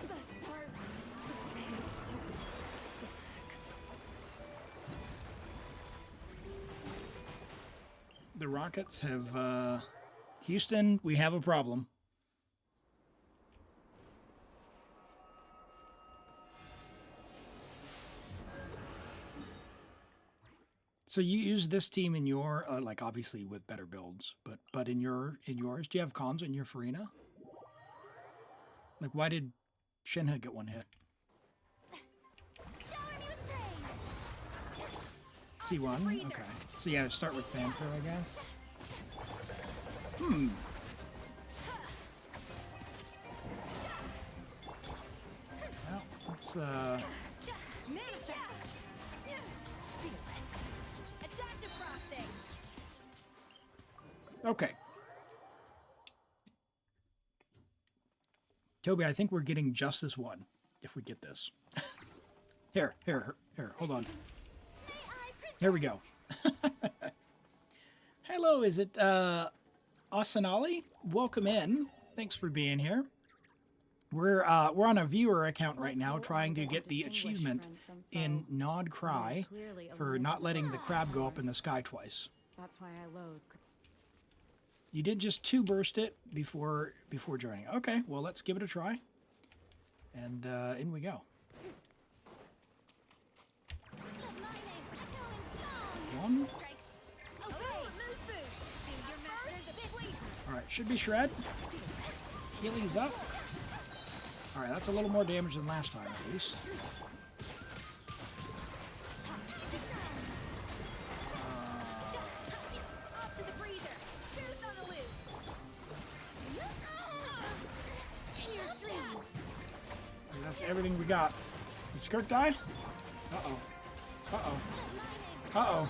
The stars fade to black. The rockets have, Houston, we have a problem. So you use this team in your, like obviously with better builds, but in yours, do you have comms in your Furina? Like why did Shenhe get one hit? Shower me with praise. C1? Okay. So yeah, start with fanfare, I guess. Well, let's, Manifest. Fearless. A dash of frosting. okay. Toby, I think we're getting just this one, if we get this. Here, hold on. Here we go. Hello, is it Asanali? Welcome in. Thanks for being here. We're on a viewer account right now trying to get the achievement in Nod-Krai for not letting the crab go up in the sky twice. That's why I loathe. You did just 2 burst it before joining. Okay, well let's give it a try. And in we go. One. Alright, should be shred. Healing's up. Alright, that's a little more damage than last time at least. That's everything we got. Did Skirk die? Uh-oh. Uh-oh. Uh-oh.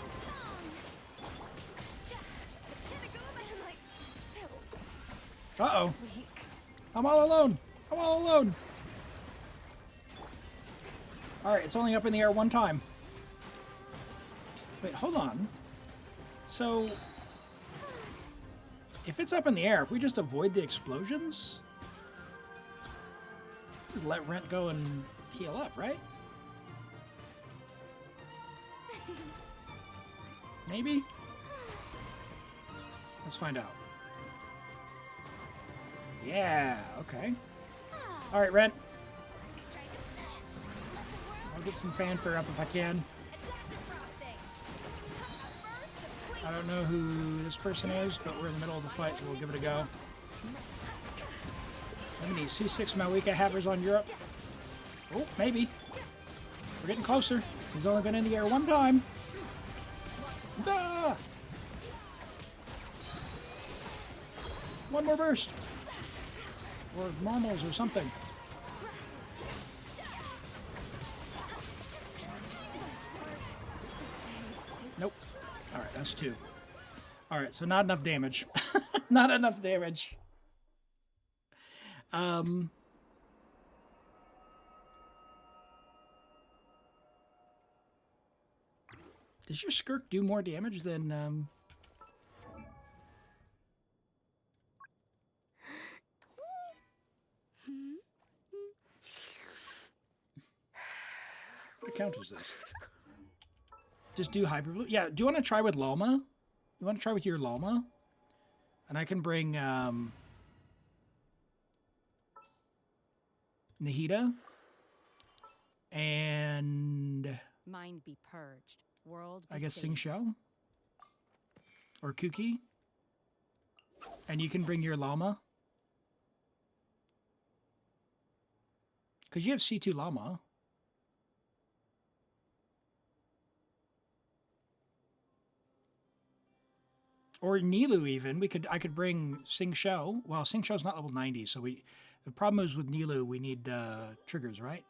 Uh-oh. I'm all alone. I'm all alone. Alright, it's only up in the air one time. Wait, hold on. So, if it's up in the air, if we just avoid the explosions, just let Rent go and heal up, right? Maybe? Let's find out. Yeah, okay. Alright, Rent. I'll get some fanfare up if I can. I don't know who this person is, but we're in the middle of the fight, so we'll give it a go. How many C6 Malika hammers on Europe? Oh, maybe. We're getting closer. He's only been in the air one time. Ah! One more burst. Or normals or something. Nope. Alright, that's 2. Alright, so not enough damage. Not enough damage. Does your Skirk do more damage than, What account is this? Just do Hyper Blue? Yeah, do you want to try with Loma? You want to try with your Loma? And I can bring, Nahida. And Mind be purged. World be I guess saved. Sing Show? Or Kuki? And you can bring your Llama. Because you have C2 Llama. Or Nilu even. I could bring Sing Show. Well, Sing Show's not level 90, so the problem is with Nilu, we need triggers, right?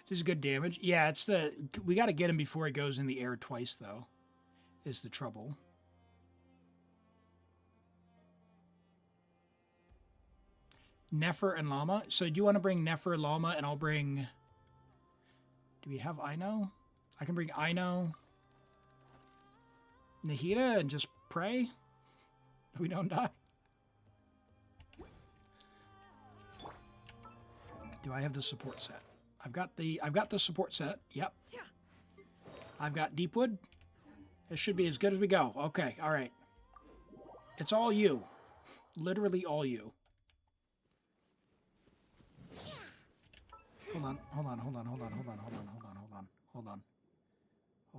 This is good damage. Yeah, it's we got to get him before he goes in the air twice, though, is the trouble. Nefer and Llama. So do you want to bring Nefer, Llama, and I'll bring Do we have Ino? I can bring Ino, Nahida, and just pray that we don't die. Do I have the support set? I've got the support set. Yep. I've got Deepwood. It should be as good as we go. Okay, all right. It's all you. Literally all you. Hold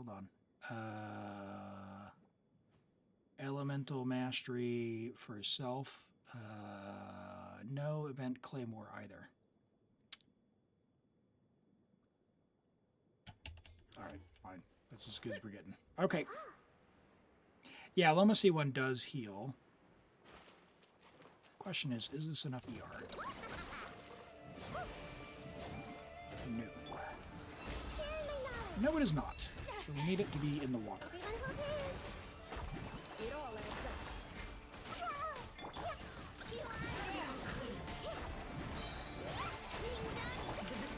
on. Elemental Mastery for self. No Event Claymore either. All right, fine. That's as good as we're getting. Okay. Yeah, Loma C1 does heal. Question is this enough ER? No. No, it is not. So we need it to be in the water.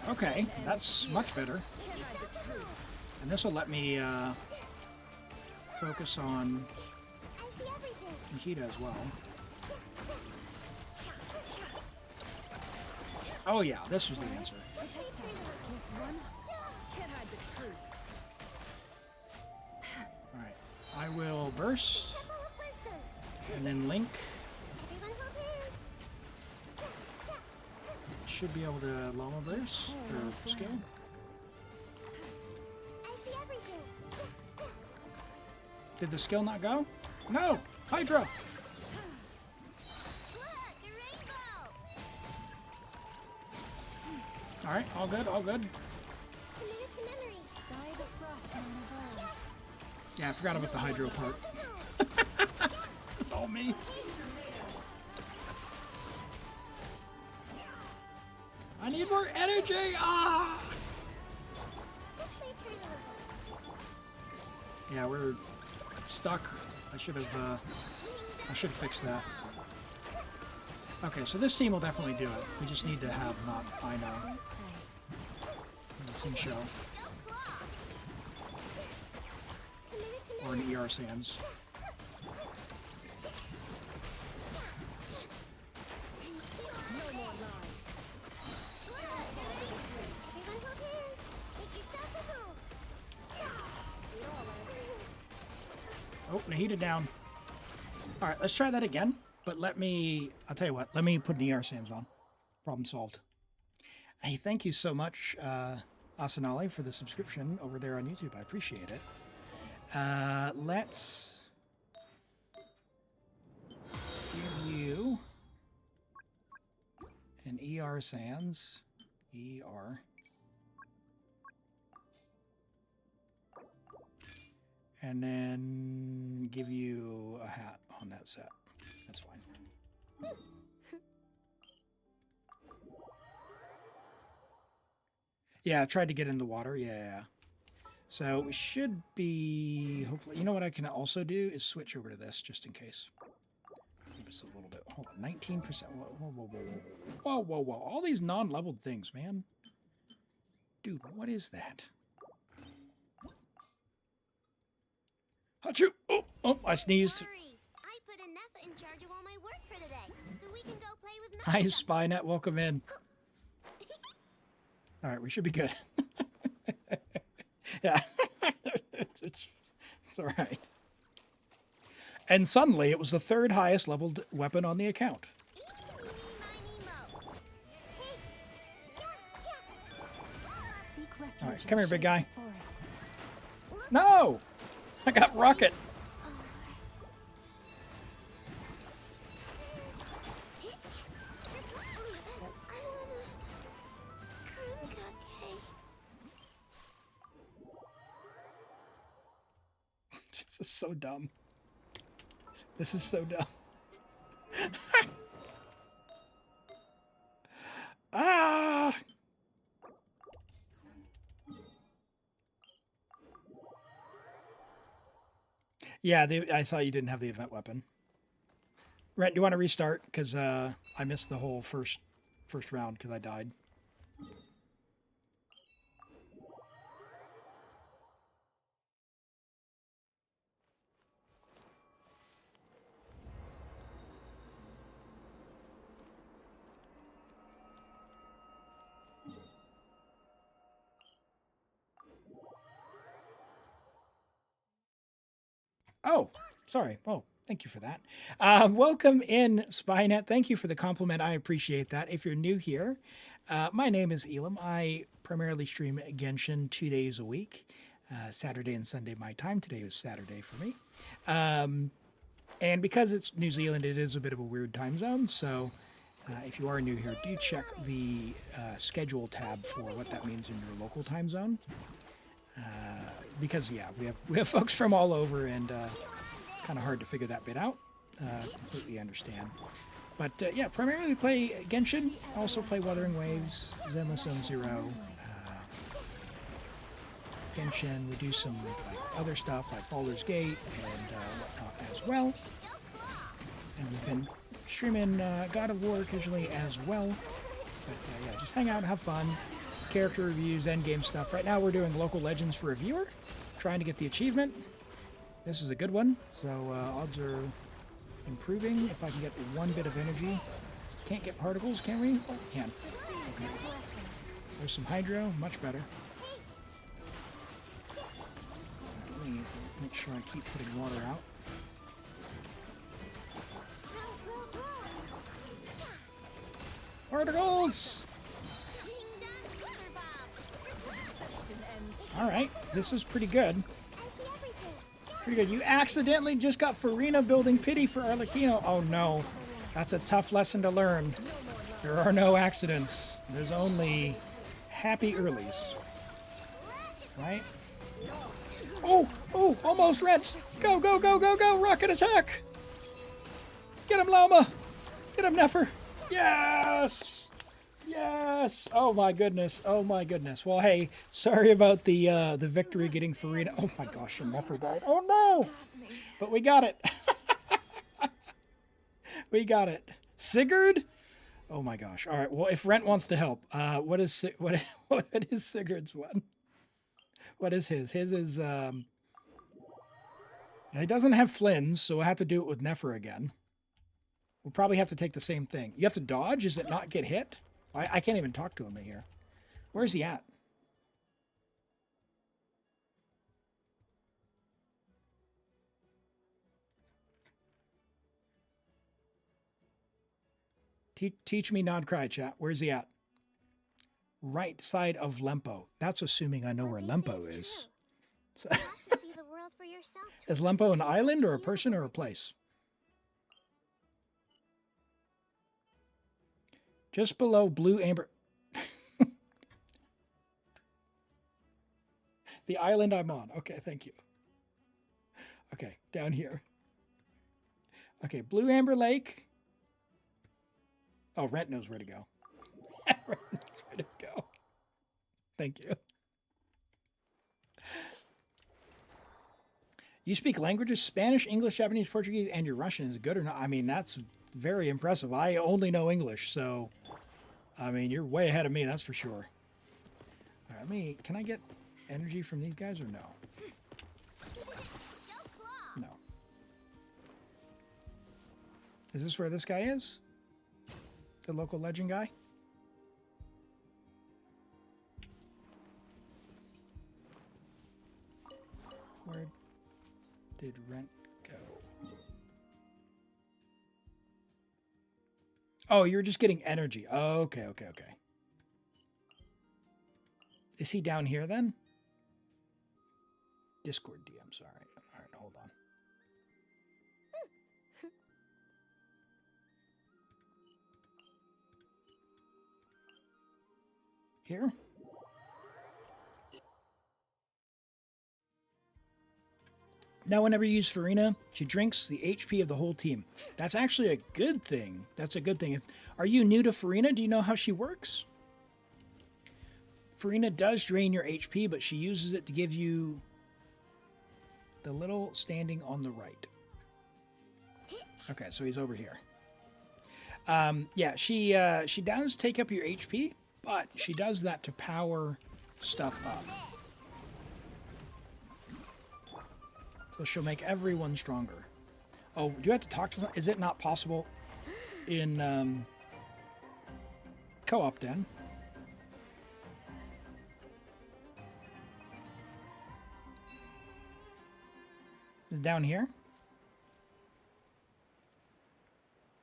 Okay, that's much better. And this will let me focus on Nahida as well. Oh yeah, this was the answer. Alright, I will burst, and then link. Should be able to Loma Burst, or skill. Did the skill not go? No! Hydro! Alright, all good, all good. Yeah, I forgot about the hydro part. It's all me. I need more energy! Ah! Yeah, we're stuck. I should have fixed that. Okay, so this team will definitely do it. We just need to have not Ino. Missing show. Or an ER Sands. Oh, Nahida down. Alright, let's try that again. But let me, I'll tell you what, let me put an ER Sands on. Problem solved. Hey, thank you so much, Asanali, for the subscription over there on YouTube. I appreciate it. Let's give you an ER Sands. ER. And then give you a hat on that set. That's fine. Yeah, I tried to get in the water. Yeah. So we should be, hopefully, you know what I can also do is switch over to this just in case. Just a little bit. Hold on, 19%. Whoa. All these non-leveled things, man. Dude, what is that? Achoo! Oh, I sneezed. I put a Nefer in charge of all my work for today, so we can go play with Hi, Spynet. Welcome in. All right, we should be good. Yeah. it's all right. And suddenly, it was the third highest leveled weapon on the account. All right, come here, big guy. No! I got rocket. This is so dumb. This is so dumb. Ah! Yeah, I saw you didn't have the event weapon. Rent, do you want to restart? Because I missed the whole first round because I died. Oh, sorry. Oh, thank you for that. Welcome in, Spynet. Thank you for the compliment. I appreciate that. If you're new here, my name is Elim. I primarily stream Genshin 2 days a week, Saturday and Sunday my time. Today is Saturday for me. And because it's New Zealand, it is a bit of a weird time zone. So if you are new here, do check the schedule tab for what that means in your local time zone. Because, yeah, we have folks from all over, and it's kind of hard to figure that bit out. Completely understand. But, yeah, primarily play Genshin. Also play Wuthering Waves, Zenless Zone Zero, Genshin. We do some other stuff like Baldur's Gate and whatnot as well. And we've been streaming God of War occasionally as well. But, yeah, just hang out and have fun. Character reviews, endgame stuff. Right now we're doing Local Legends for a viewer, trying to get the achievement. This is a good one, so odds are improving if I can get one bit of energy. Can't get particles, can we? Oh, we can. Okay. There's some hydro, much better. Let me make sure I keep putting water out. Particles! Alright, this is pretty good. Pretty good. You accidentally just got Furina building pity for Arlecchino. Oh no, that's a tough lesson to learn. There are no accidents. There's only happy earlies. Right? Oh, almost Rent. Go, go, go, go, go. Rocket attack. Get him, Llama. Get him, Nefer. Yes. Yes! Oh my goodness! Oh my goodness! Well, hey, sorry about the victory getting Furina. Oh my gosh, and Nefer died. Oh no! But we got it. We got it. Sigurd? Oh my gosh! All right. Well, if Rent wants to help, what is Sigurd's one? What is his? His is he doesn't have Flynn's, so we'll have to do it with Nefer again. We'll probably have to take the same thing. You have to dodge. Is it not get hit? I can't even talk to him here. Where's he at? Teach me Nod-Krai, chat. Where's he at? Right side of Lempo. That's assuming I know where Lempo is. So is Lempo an island or a person or a place? Just below Blue Amber. The island I'm on. Okay, thank you. Okay, down here. Okay, Blue Amber Lake. Oh, Rent knows where to go. Rent knows where to go. Thank you. You speak languages, Spanish, English, Japanese, Portuguese, and your Russian is good or not? I mean, that's very impressive. I only know English, so... I mean, you're way ahead of me, that's for sure. All right, can I get energy from these guys or no? No. Is this where this guy is? The local legend guy? Where did Rent go? Oh, you're just getting energy. Oh, okay. Is he down here then? Discord DMs. All right, hold on. Here? Now, whenever you use Furina, she drinks the HP of the whole team. That's actually a good thing. That's a good thing. Are you new to Furina? Do you know how she works? Furina does drain your HP, but she uses it to give you the little standing on the right. Okay, so he's over here. Yeah, she does take up your HP, but she does that to power stuff up. So she'll make everyone stronger. Oh, do you have to talk to someone? Is it not possible in co-op then? Is down here?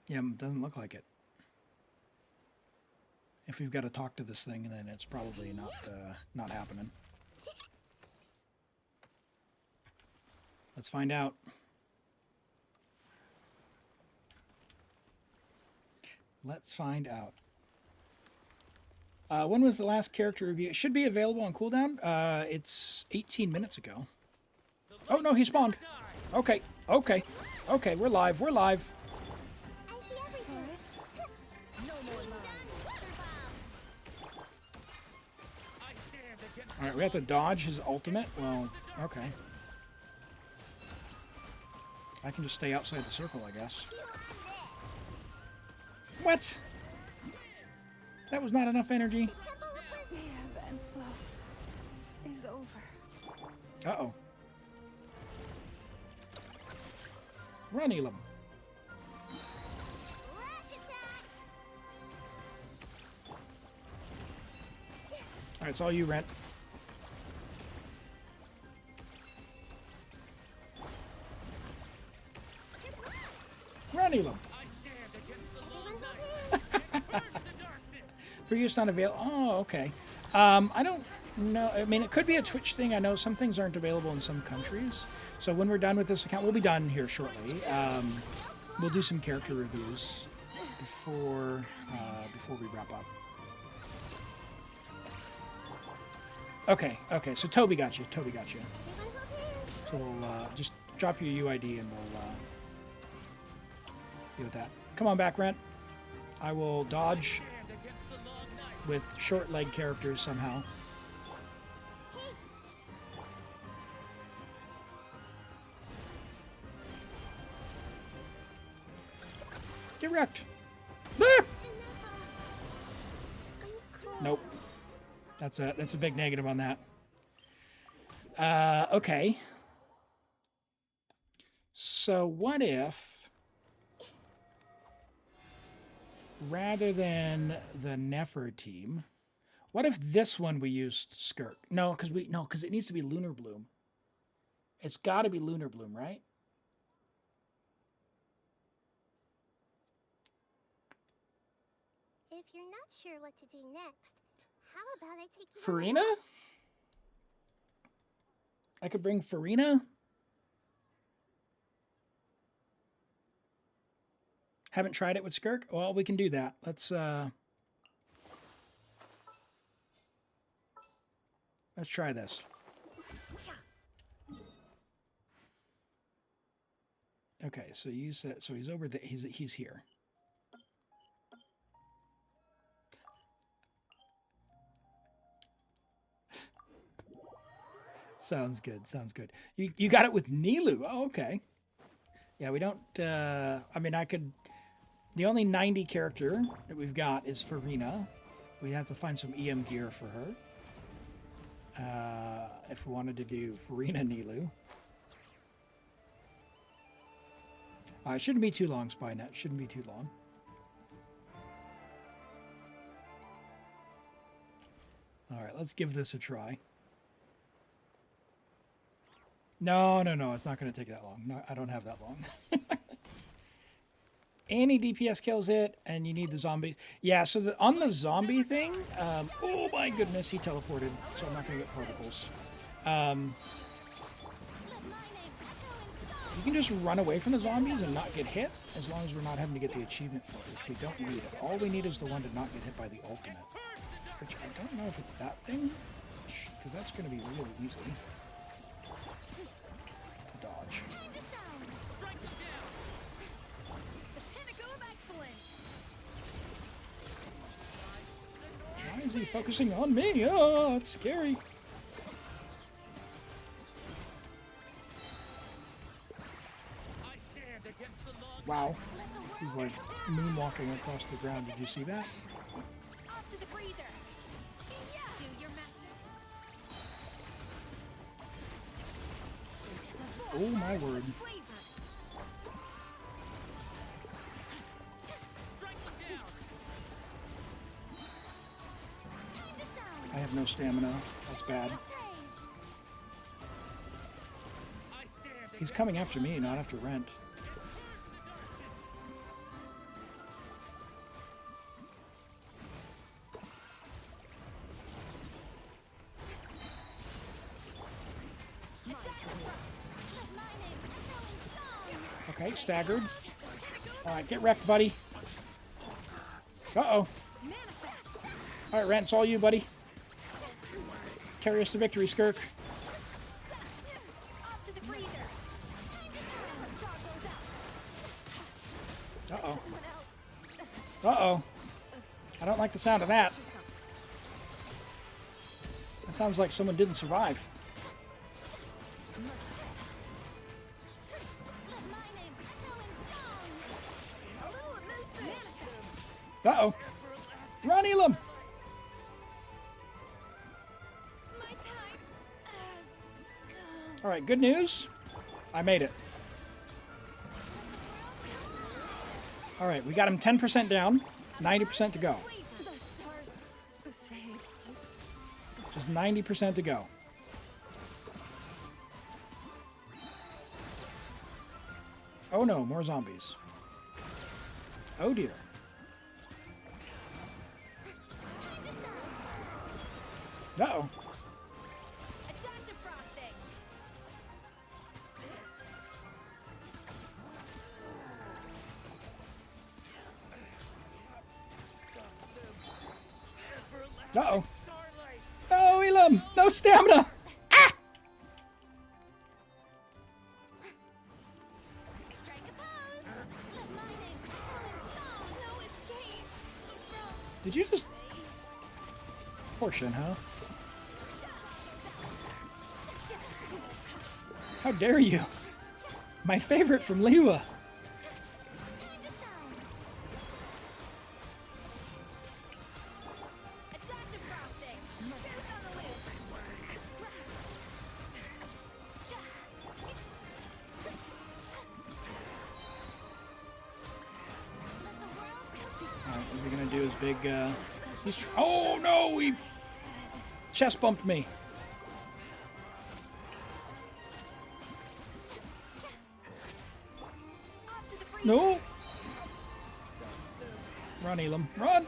Yeah, it doesn't look like it. If we've got to talk to this thing, then it's probably not happening. Let's find out. Let's find out. When was the last character review? It should be available on cooldown. It's 18 minutes ago. Oh, no, he spawned. Okay, okay, okay, we're live, we're live. I see everything. No more love. I stand against All right, we have to dodge his ultimate. Well, okay. I can just stay outside the circle, I guess. What? That was not enough energy. The Temple of Wisdom. The ebb and flow is over. Uh-oh. Run, Elim. Lash attack. All right, it's all you, Rent. Run, Elim. I stand against the long Everyone night. go in. Purge the darkness. For use not available. Oh, okay. I don't know. I mean, it could be a Twitch thing. I know some things aren't available in some countries. So when we're done with this account, we'll be done here shortly. We'll do some character reviews before we wrap up. Okay, okay. So Toby got you. Toby got you. Everyone go in. So we'll just drop your UID and we'll deal with that. Come on back, Rent. I will dodge Stand against the long night. with short leg characters somehow. Direct. Ah! I'm cold. Nope. That's a big negative on that. Okay. So what if, rather than the Nefer team, what if this one we used Skirk? No, because it needs to be Lunar Bloom. It's got to be Lunar Bloom, right? If you're not sure what to do next, how about I take you on a Furina? I could bring Furina. Haven't tried it with Skirk? Well, we can do that. Let's try this. Okay, so you said so he's over there. He's here. Sounds good. Sounds good. You got it with Nilu. Oh, okay. Yeah, we don't. I mean, I could. The only 90 character that we've got is Furina. We have to find some EM gear for her. If we wanted to do Furina Nilu. It shouldn't be too long, Spynet. Shouldn't be too long. All right, let's give this a try. No, it's not going to take that long. No, I don't have that long. Any DPS kills it, and you need the zombie. Yeah, so on the zombie thing, oh my goodness, he teleported, so I'm not going to get particles. You can just run away from the zombies and not get hit, as long as we're not having to get the achievement for it, which we don't need. All we need is the one to not get hit by the ultimate, which I don't know if it's that thing, because that's going to be really easy to dodge. time to shine. Strike it down. The pinnacle of excellence. Why is he focusing on me? Oh, it's scary. I stand against the long Wow. He's like moonwalking across the ground. Did you see that? Off to the freezer. Yeah. Do your master. Oh my word. Flavor. strike it down. Time to shine. I have no stamina. That's bad. Praise. I stand He's coming after me, not after Rent. Okay, staggered. Alright, get wrecked, buddy. Uh-oh. Alright, Rent, it's all you, buddy. Carry us to victory, Skirk. Uh-oh. Uh-oh. I don't like the sound of that. That sounds like someone didn't survive. Uh-oh. Run, Elim! Alright, good news. I made it. Alright, we got him 10% down. 90% to go. Just 90% to go. Oh no, more zombies. Oh dear. Uh-oh. Uh-oh. No, Elim! No stamina! Ah! Did you just... Portion, huh? How dare you? My favorite from Liwa. Alright, what we're gonna do is big, oh no, he chest bumped me. No! Run, Elim, run!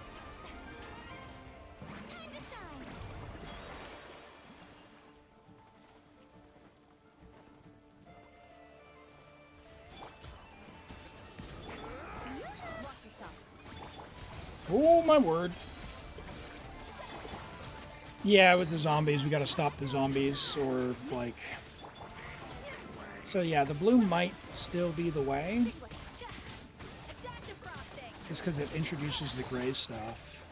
Oh my word. Yeah, with the zombies, we gotta stop the zombies, or like... So yeah, the blue might still be the way. Just because it introduces the gray stuff.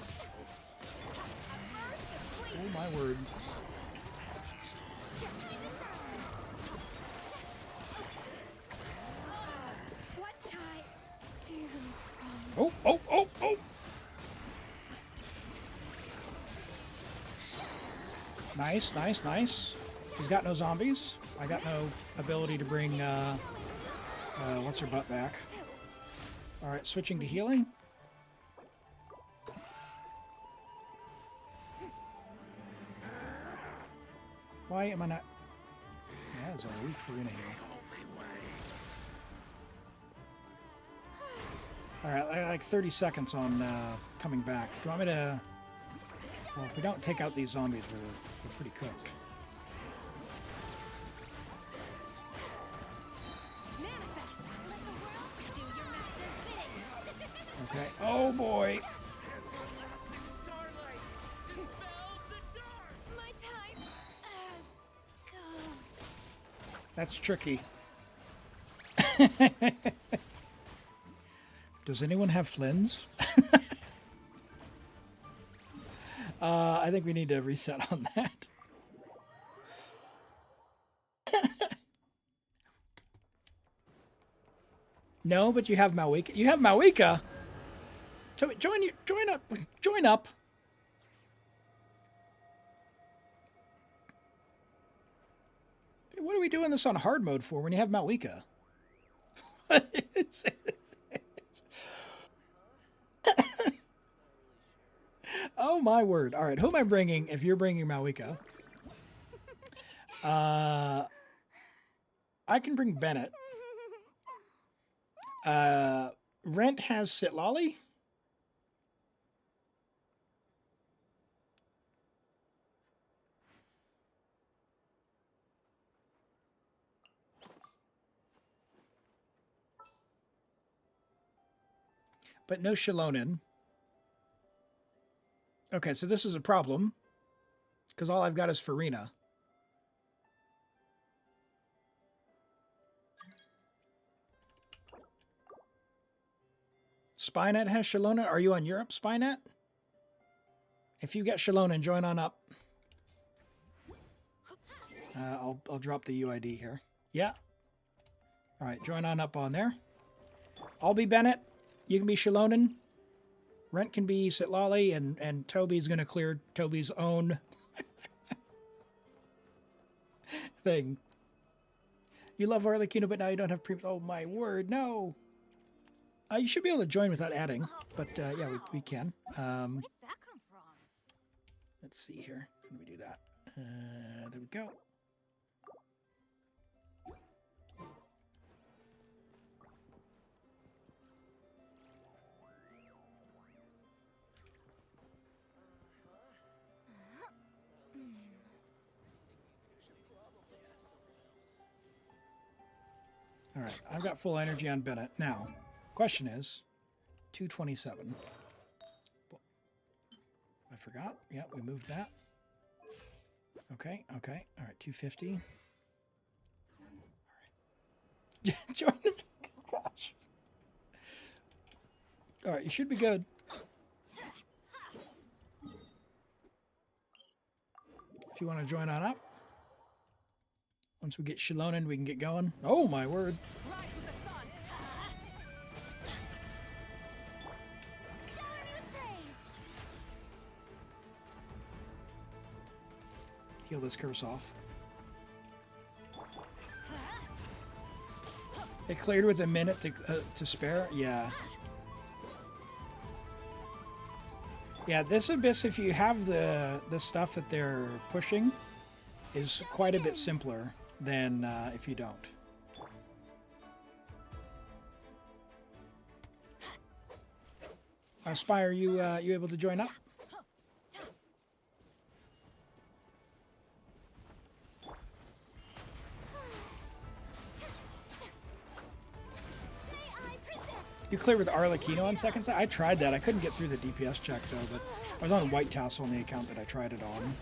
Oh my word. Oh, oh, oh, oh! Nice, nice, nice. He's got no zombies. I got no ability to bring, what's her butt back. Alright, switching to healing. Why am I not... Yeah, there's a weak Furina here. Alright, like 30 seconds on coming back. Do you want me to... Well, if we don't take out these zombies, we're pretty cooked. Okay. Oh boy. That's tricky. Does anyone have Flins? I think we need to reset on that. No, but you have Malwika. You have Malwika? So join up. What are we doing this on hard mode for when you have Malwika? Oh my word. All right, who am I bringing if you're bringing Malwika? I can bring Bennett. Rent has Sitlali. But no Shalonin. Okay, so this is a problem. Because all I've got is Furina. Spynet has Shalona. Are you on Europe, Spynet? If you get Shalona, join on up. I'll drop the UID here. Yeah. All right, join on up on there. I'll be Bennett. You can be Shalonen. Rent can be Sitlali, and Toby's going to clear Toby's own thing. You love Arlecchino, but now you don't have pre... Oh, my word, no. You should be able to join without adding, but yeah, we can. Where did that come from? Let's see here. How do we do that? There we go. All right, I've got full energy on Bennett. Now, question is, 227. I forgot. Yeah, we moved that. Okay, okay. All right, 250. All right. Join the... Gosh. All right, you should be good. If you want to join on up. Once we get Shalonen, we can get going. Oh, my word. Rise with the sun. Shower me with praise. Heal this curse off. It cleared with a minute to spare? Yeah. Yeah, this Abyss, if you have the stuff that they're pushing, is quite a bit simpler than if you don't. Spire, you able to join up? You clear with Arlecchino on second side? I tried that. I couldn't get through the DPS check though, but I was on White Tassel on the account that I tried it on.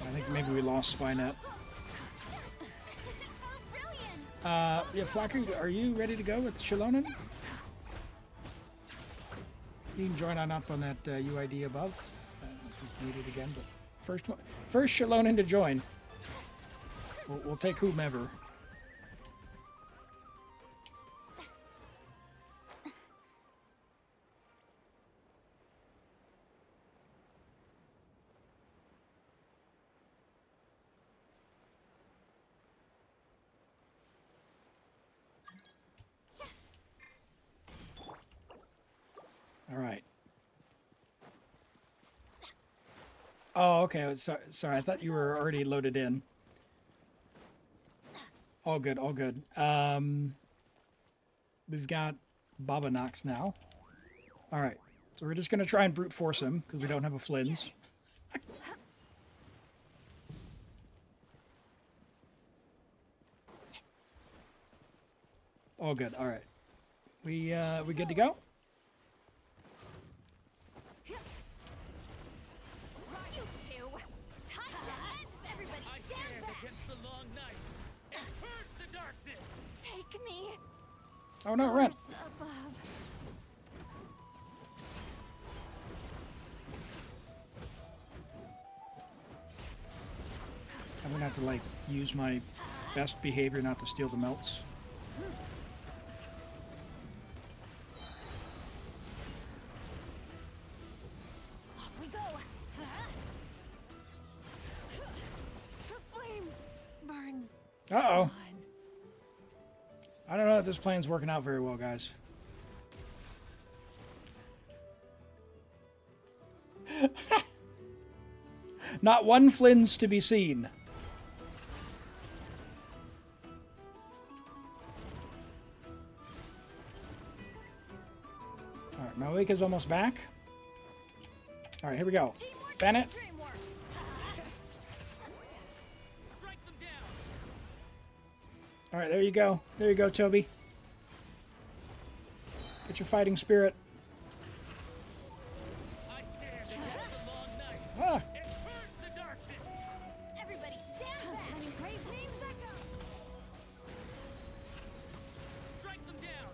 I think maybe we lost Spynet. Yeah, Flacker, are you ready to go with Shalonen? You can join on up on that UID above. If you need it again, but first Shalonen to join. We'll take whomever. All right. Oh, okay. Sorry, I thought you were already loaded in. All good, all good. We've got Baba Nox now. All right. So we're just going to try and brute force him because we don't have a Flins. All good. All right. We good to go? Oh no, Rent. I'm gonna have to like use my best behavior not to steal the melts. Off we go. The flame burns. Uh-oh. I don't know if this plan's working out very well, guys. Not one Flynn's to be seen. Alright, Malika's almost back. Alright, here we go. Bennett. Alright, there you go. There you go, Toby. Get your fighting spirit. Ah. Everybody stand back. Many brave names echo. Strike them down.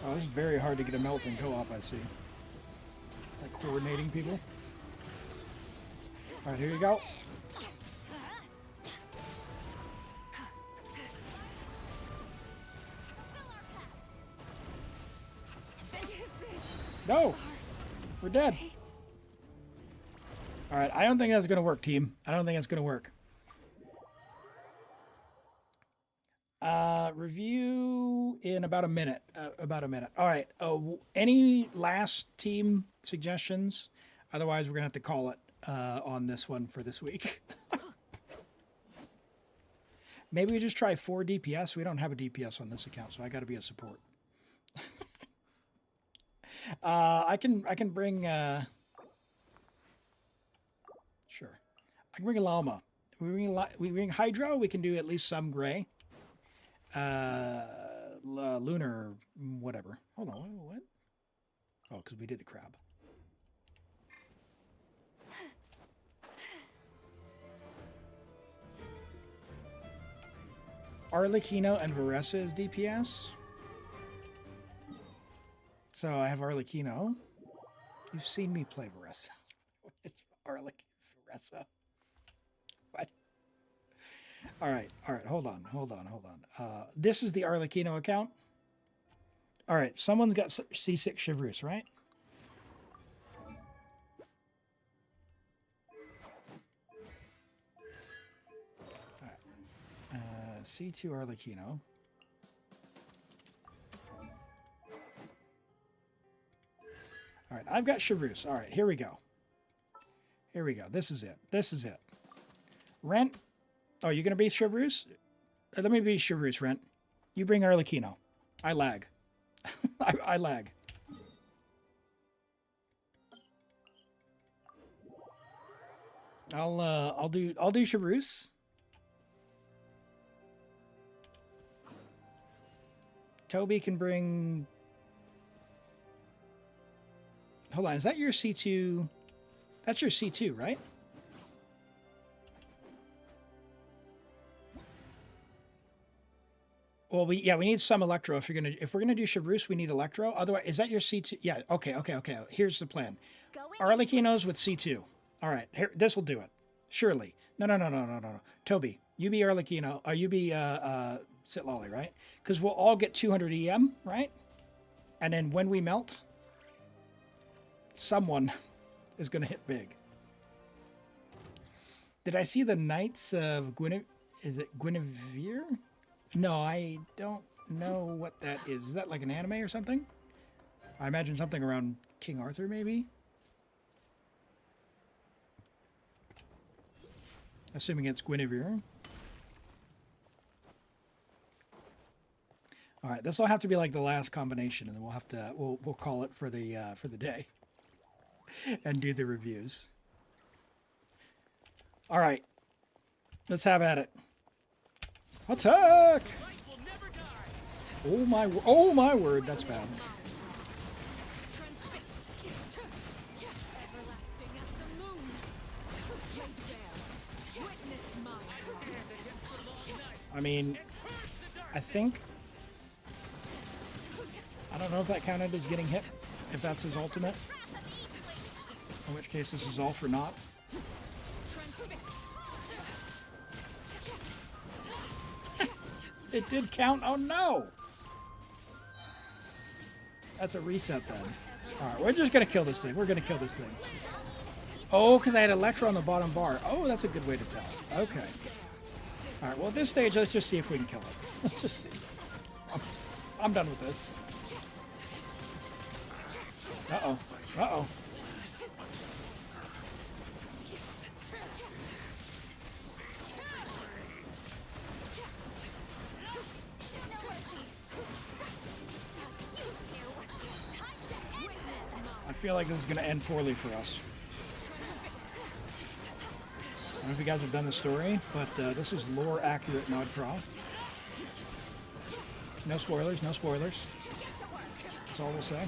Oh, this is very hard to get a melt in co-op, I see. Like coordinating people. Alright, here you go. No! We're dead. Alright, I don't think that's going to work, team. I don't think that's going to work. Review in about a minute. Alright, any last team suggestions? Otherwise, we're going to have to call it on this one for this week. Maybe we just try 4 DPS. We don't have a DPS on this account, so I got to be a support. I can bring sure. I can bring a llama. We bring Hydro. We can do at least some gray. Lunar, whatever. Hold on, what? Oh, because we did the crab. Arlecchino and Varessa is DPS. So I have Arlecchino. You've seen me play Varessa. It's Varessa. What? All right. Hold on. This is the Arlecchino account. All right. Someone's got C6 Chevreuse, right? All right. C2 Arlecchino. All right, I've got Chevreuse. All right, here we go. This is it. Rent. Oh, you're going to be Chevreuse? Let me be Chevreuse, Rent. You bring Arlecchino. I lag. I lag. I'll do Chevreuse. Toby can bring. Hold on, is that your C2? That's your C2, right? Well, we need some Electro. If we're gonna do Chevreuse, we need Electro. Otherwise, is that your C2? Yeah. Okay. Here's the plan. Arlecchino's with C2. All right. Here, this will do it. Surely. No. Toby, you be Arlecchino. You be Sitlolly, right? Because we'll all get 200 EM, right? And then when we melt, someone is going to hit big. Did I see the Knights of Guinevere? Is it Guinevere? No, I don't know what that is. Is that like an anime or something? I imagine something around King Arthur, maybe? Assuming it's Guinevere. All right, this will have to be like the last combination, and then we'll have to we'll call it for the day. And do the reviews. All right, let's have at it. Attack! Oh my word, that's bad. I mean, I don't know if that counted as getting hit, if that's his ultimate. In which case, this is all for naught. It did count. Oh no! That's a reset then. Alright, we're just gonna kill this thing. We're gonna kill this thing. Oh, because I had Electro on the bottom bar. Oh, that's a good way to tell. Okay. Alright, well at this stage, let's just see if we can kill it. Let's just see. I'm done with this. Uh-oh. Uh-oh. I feel like this is going to end poorly for us. I don't know if you guys have done the story, but this is lore-accurate Nod-Krai. No spoilers, no spoilers. That's all we'll say.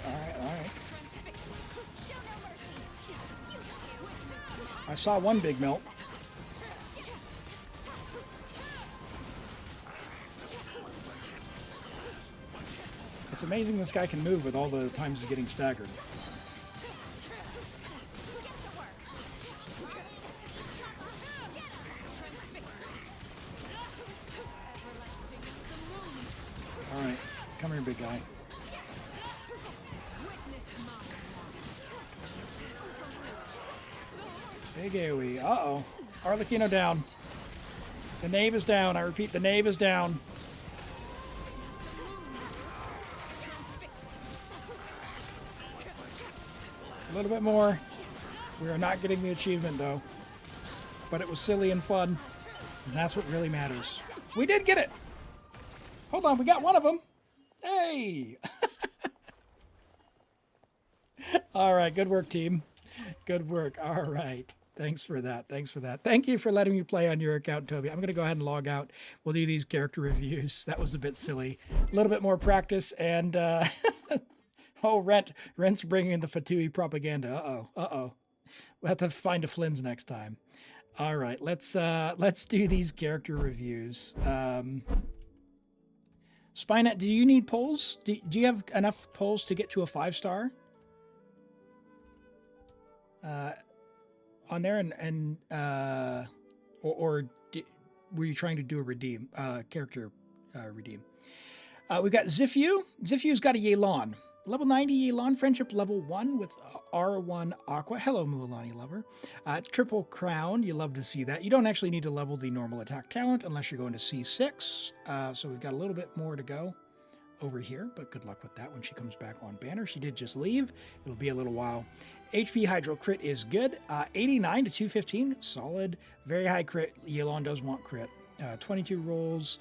All right. I saw one big melt. It's amazing this guy can move with all the times he's getting staggered. All right, come here, big guy. Big AoE. Uh-oh. Arlecchino down. The knave is down. I repeat, the knave is down. A little bit more. We are not getting the achievement, though. But it was silly and fun. And that's what really matters. We did get it! Hold on, we got one of them. Hey! All right, good work, team. Good work. All right. Thanks for that. Thanks for that. Thank you for letting me play on your account, Toby. I'm going to go ahead and log out. We'll do these character reviews. That was a bit silly. A little bit more practice. And, oh, Rent's bringing in the Fatui propaganda. Uh-oh. We'll have to find a Flynn's next time. All right. Let's do these character reviews. Spynet, do you need polls? Do you have enough polls to get to a 5-star? On there or were you trying to do a redeem character redeem? We've got Zifu. Zifu's got a Yelan. Level 90 Yelan, friendship level 1 with R1 Aqua. Hello, Mualani lover. Triple crown, you love to see that. You don't actually need to level the normal attack talent unless you're going to C6. So we've got a little bit more to go over here, but good luck with that when she comes back on banner. She did just leave. It'll be a little while. HP Hydro crit is good. 89 to 215, solid. Very high crit. Yelan does want crit. 22 rolls,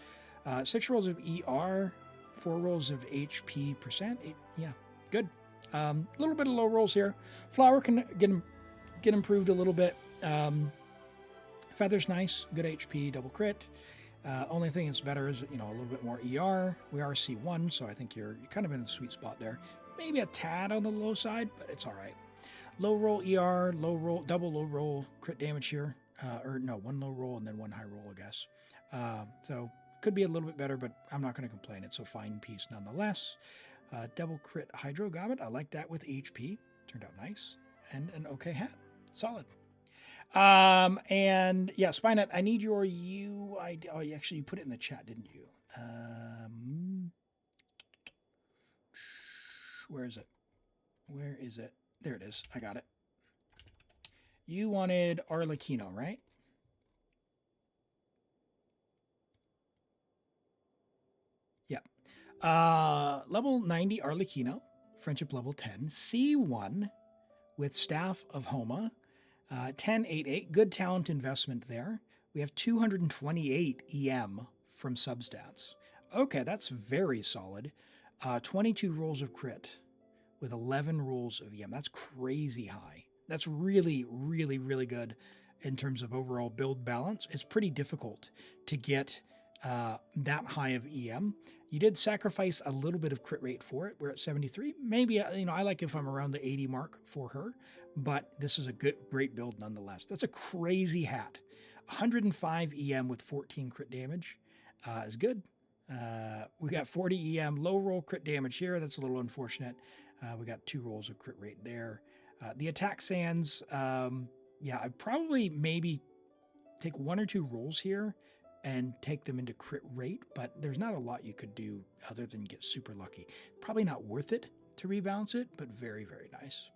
6 rolls of ER, 4 rolls of HP percent. Yeah, good. A little bit of low rolls here. Flower can get improved a little bit. Feather's nice, good HP, double crit. Only thing that's better is, a little bit more ER. We are C1, so I think you're kind of in the sweet spot there. Maybe a tad on the low side, but it's all right. Low roll ER, double low roll crit damage here. One low roll and then one high roll, I guess. So could be a little bit better, but I'm not going to complain. It's a fine piece nonetheless. Double crit Hydro Goblet. I like that with HP. Turned out nice. And an okay hat. Solid. And yeah, Spynet, I need your UID. Oh, actually, you put it in the chat, didn't you? Where is it? Where is it? There it is. I got it. You wanted Arlecchino, right? Yeah. Level 90 Arlecchino, friendship level 10, C1 with Staff of Homa, 1088, good talent investment there. We have 228 EM from substats. Okay, that's very solid. 22 rolls of crit with 11 rolls of EM. That's crazy high. That's really, really, really good in terms of overall build balance. It's pretty difficult to get that high of EM. You did sacrifice a little bit of crit rate for it. We're at 73. Maybe, I like if I'm around the 80 mark for her, but this is a great build nonetheless. That's a crazy hat. 105 EM with 14 crit damage is good. We got 40 EM, low roll crit damage here. That's a little unfortunate. We got 2 rolls of crit rate there. The attack sands, I'd probably maybe take 1 or 2 rolls here and take them into crit rate, but there's not a lot you could do other than get super lucky. Probably not worth it to rebalance it, but very, very nice.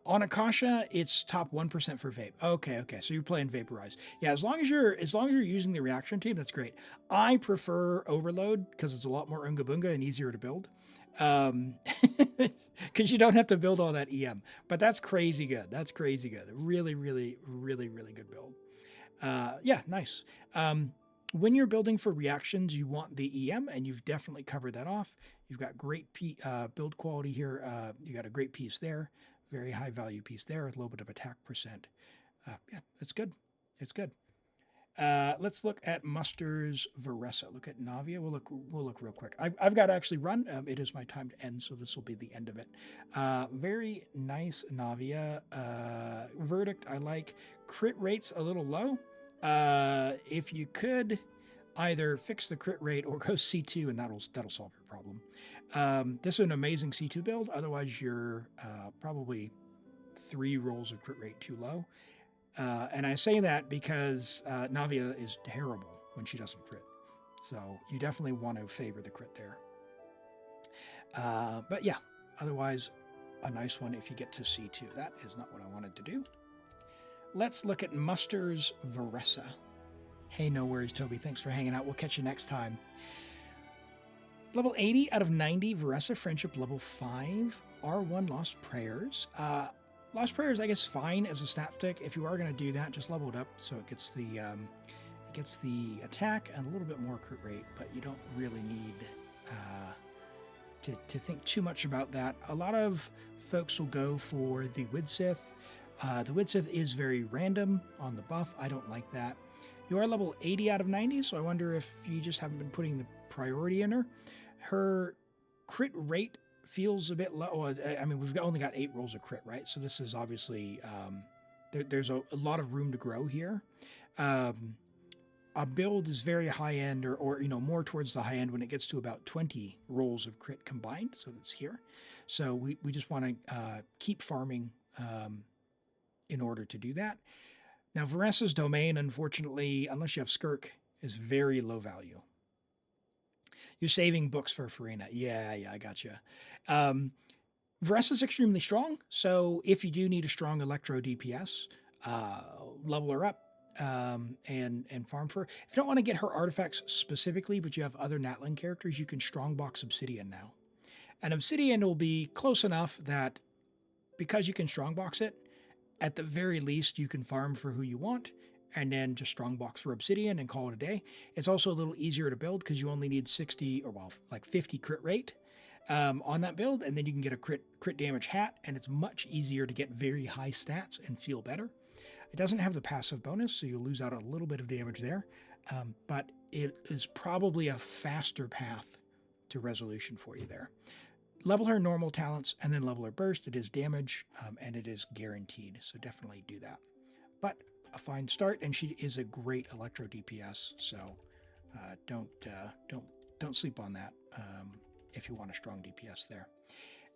On Akasha, it's top 1% for vape. Okay. So you're playing Vaporize. Yeah, as long as you're using the reaction team, that's great. I prefer Overload because it's a lot more Unga Bunga and easier to build. Because you don't have to build all that EM. But that's crazy good. Really, really, really, really good build. Yeah, nice. When you're building for reactions, you want the EM, and you've definitely covered that off. You've got great build quality here. You got a great piece there. Very high value piece there with a little bit of attack percent. Yeah, it's good. Let's look at Muster's Varessa. Look at Navia. We'll look real quick. I've got to actually run. It is my time to end, so this will be the end of it. Very nice Navia. Verdict I like. Crit rate's a little low. If you could either fix the crit rate or go C2, and that'll solve your problem. This is an amazing C2 build. Otherwise, you're probably 3 rolls of crit rate too low. And I say that because Navia is terrible when she doesn't crit. So you definitely want to favor the crit there. But yeah, otherwise, a nice one if you get to C2. That is not what I wanted to do. Let's look at Muster's Varessa. Hey, no worries, Toby. Thanks for hanging out. We'll catch you next time. Level 80 out of 90, Varessa Friendship level 5, R1 Lost Prayers. Lost Prayers, I guess, fine as a stat stick. If you are going to do that, just level it up so it gets the attack and a little bit more crit rate, but you don't really need to think too much about that. A lot of folks will go for the Widsith. The Widsith is very random on the buff. I don't like that. You are level 80 out of 90, so I wonder if you just haven't been putting the priority in her. Her crit rate feels a bit low. I mean, we've only got 8 rolls of crit, right? So this is obviously, there's a lot of room to grow here. A build is very high end or more towards the high end when it gets to about 20 rolls of crit combined. So that's here. So we just want to keep farming in order to do that. Now, Varessa's domain, unfortunately, unless you have Skirk, is very low value. You're saving books for Furina. Yeah, I gotcha. Varessa's extremely strong, so if you do need a strong Electro DPS, level her up and farm for her. If you don't want to get her artifacts specifically, but you have other Natlan characters, you can strongbox Obsidian now. And Obsidian will be close enough that because you can strongbox it, at the very least, you can farm for who you want, and then just strongbox for Obsidian and call it a day. It's also a little easier to build because you only need 60 or 50 crit rate on that build, and then you can get a crit damage hat, and it's much easier to get very high stats and feel better. It doesn't have the passive bonus, so you'll lose out on a little bit of damage there, but it is probably a faster path to resolution for you there. Level her normal talents and then level her burst. It is damage and it is guaranteed, so definitely do that. But a fine start, and she is a great Electro DPS, so don't sleep on that if you want a strong DPS there.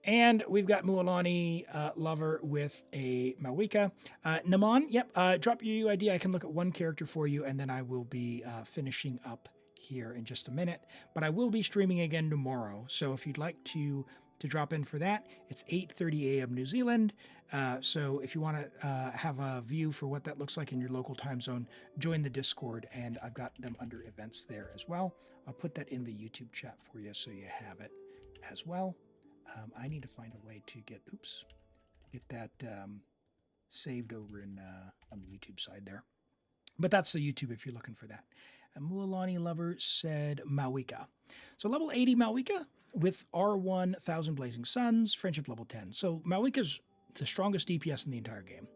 And we've got Mualani Lover with a Malwika. Naman, yep, drop your UID. I can look at one character for you, and then I will be finishing up here in just a minute. But I will be streaming again tomorrow, so if you'd like to drop in for that, it's 8:30 a.m. New Zealand. So if you want to have a view for what that looks like in your local time zone, join the Discord, and I've got them under events there as well. I'll put that in the YouTube chat for you so you have it as well. I need to find a way to get that saved over on the YouTube side there. But that's the YouTube if you're looking for that. Mualani Lover said Malwika. So level 80 Malwika with R1 1000 Blazing Suns, Friendship level 10. So Malwika's the strongest DPS in the entire game.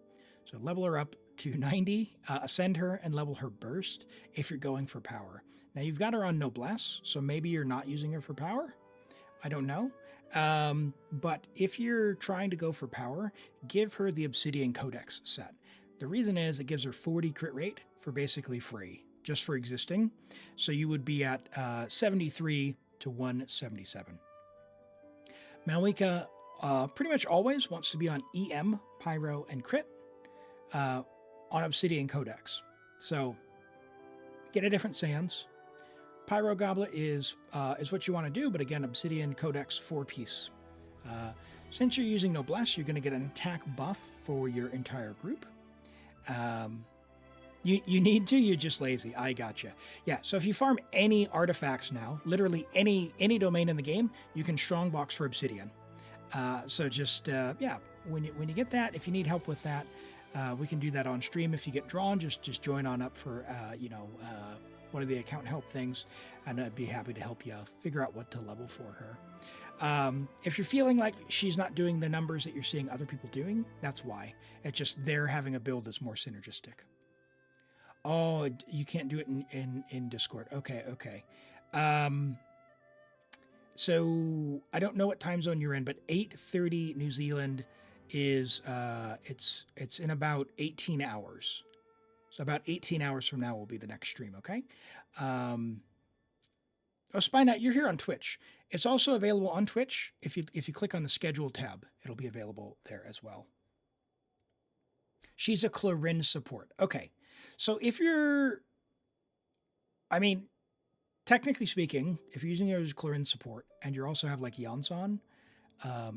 So level her up to 90, ascend her, and level her burst if you're going for power. Now you've got her on Noblesse, so maybe you're not using her for power. I don't know. But if you're trying to go for power, give her the Obsidian Codex set. The reason is it gives her 40 crit rate for basically free, just for existing. So you would be at 73 to 177. Malwika pretty much always wants to be on EM, Pyro, and Crit on Obsidian Codex. So get a different sans. Pyro Goblet is what you want to do, but again, Obsidian Codex 4-piece. Since you're using Noblesse, you're going to get an attack buff for your entire group. You need to, you're just lazy. I gotcha. Yeah, so if you farm any artifacts now, literally any domain in the game, you can strongbox for obsidian. So just, yeah, when you get that, if you need help with that, we can do that on stream. If you get drawn, just join on up for, one of the account help things, and I'd be happy to help you figure out what to level for her. If you're feeling like she's not doing the numbers that you're seeing other people doing, that's why. It's just they're having a build that's more synergistic. Oh, you can't do it in Discord. Okay. So I don't know what time zone you're in, but 8:30 New Zealand is it's in about 18 hours. So about 18 hours from now will be the next stream. Okay. Spy Knight, you're here on Twitch. It's also available on Twitch. If you click on the schedule tab, it'll be available there as well. She's a Clorinde support. Okay. So if you're, I mean, technically speaking, if you're using her as Clorinde support and you also have like Yansan,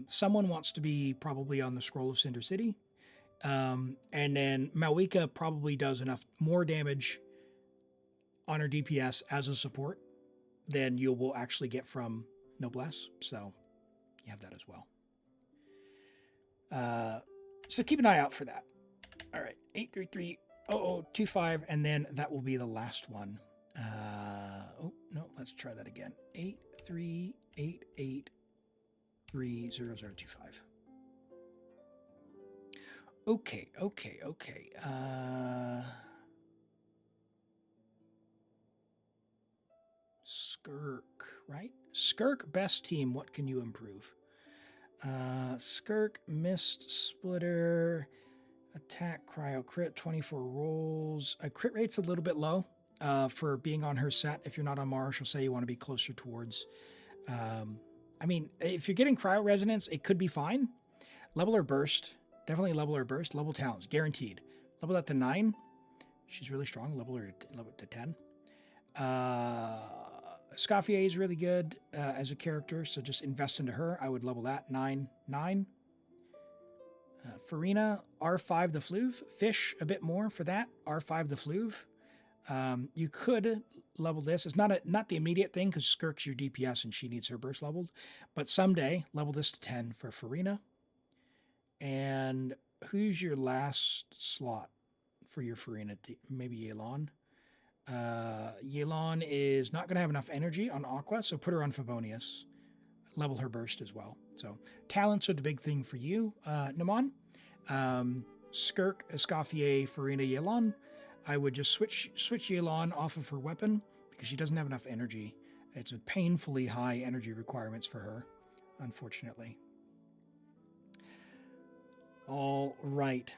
someone wants to be probably on the Scroll of Cinder City. And then Malwika probably does enough more damage on her DPS as a support than you will actually get from Noblesse. So you have that as well. So keep an eye out for that. All right, 833-0025, and then that will be the last one. Oh, no, let's try that again. 8388-30025. Okay. Skirk, right? Skirk, best team, what can you improve? Skirk, Mist Splitter, Attack, Cryo, Crit, 24 rolls. Crit rate's a little bit low for being on her set. If you're not on Mars, she'll say you want to be closer towards... I mean, if you're getting Cryo Resonance, it could be fine. Level her Burst. Definitely level her Burst. Level Talents, guaranteed. Level that to 9. She's really strong. Level her to 10. Escoffier is really good as a character, so just invest into her. I would level that 9. Furina, R5 the Fluve. Fish a bit more for that. R5 the Fluve. You could level this. It's not the immediate thing because Skirk's your DPS and she needs her burst leveled. But someday, level this to 10 for Furina. And who's your last slot for your Furina? Maybe Yelan. Yelan is not going to have enough energy on Aqua, so put her on Favonius. Level her burst as well. So talents are the big thing for you, Naman. Skirk, Escoffier, Furina, Yelan. I would just switch Yelan off of her weapon because she doesn't have enough energy. It's a painfully high energy requirements for her, unfortunately. All right.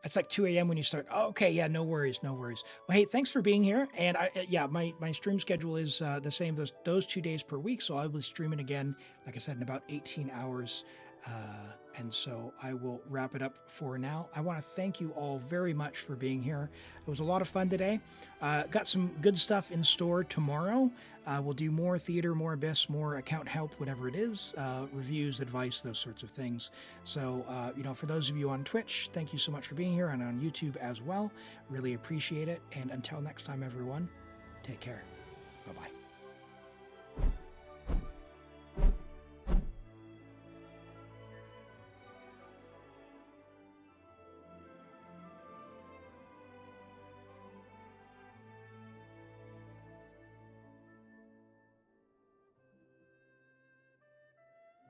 It's like 2 a.m. when you start. Oh, okay, yeah, no worries. Well, hey, thanks for being here. And my stream schedule is the same those 2 days per week. So I will be streaming again, like I said, in about 18 hours. And so I will wrap it up for now. I want to thank you all very much for being here. It was a lot of fun today. Got some good stuff in store tomorrow. We'll do more theater, more Abyss, more account help, whatever it is, reviews, advice, those sorts of things. So, for those of you on Twitch, thank you so much for being here, and on YouTube as well. Really appreciate it. And until next time, everyone, take care. Bye-bye.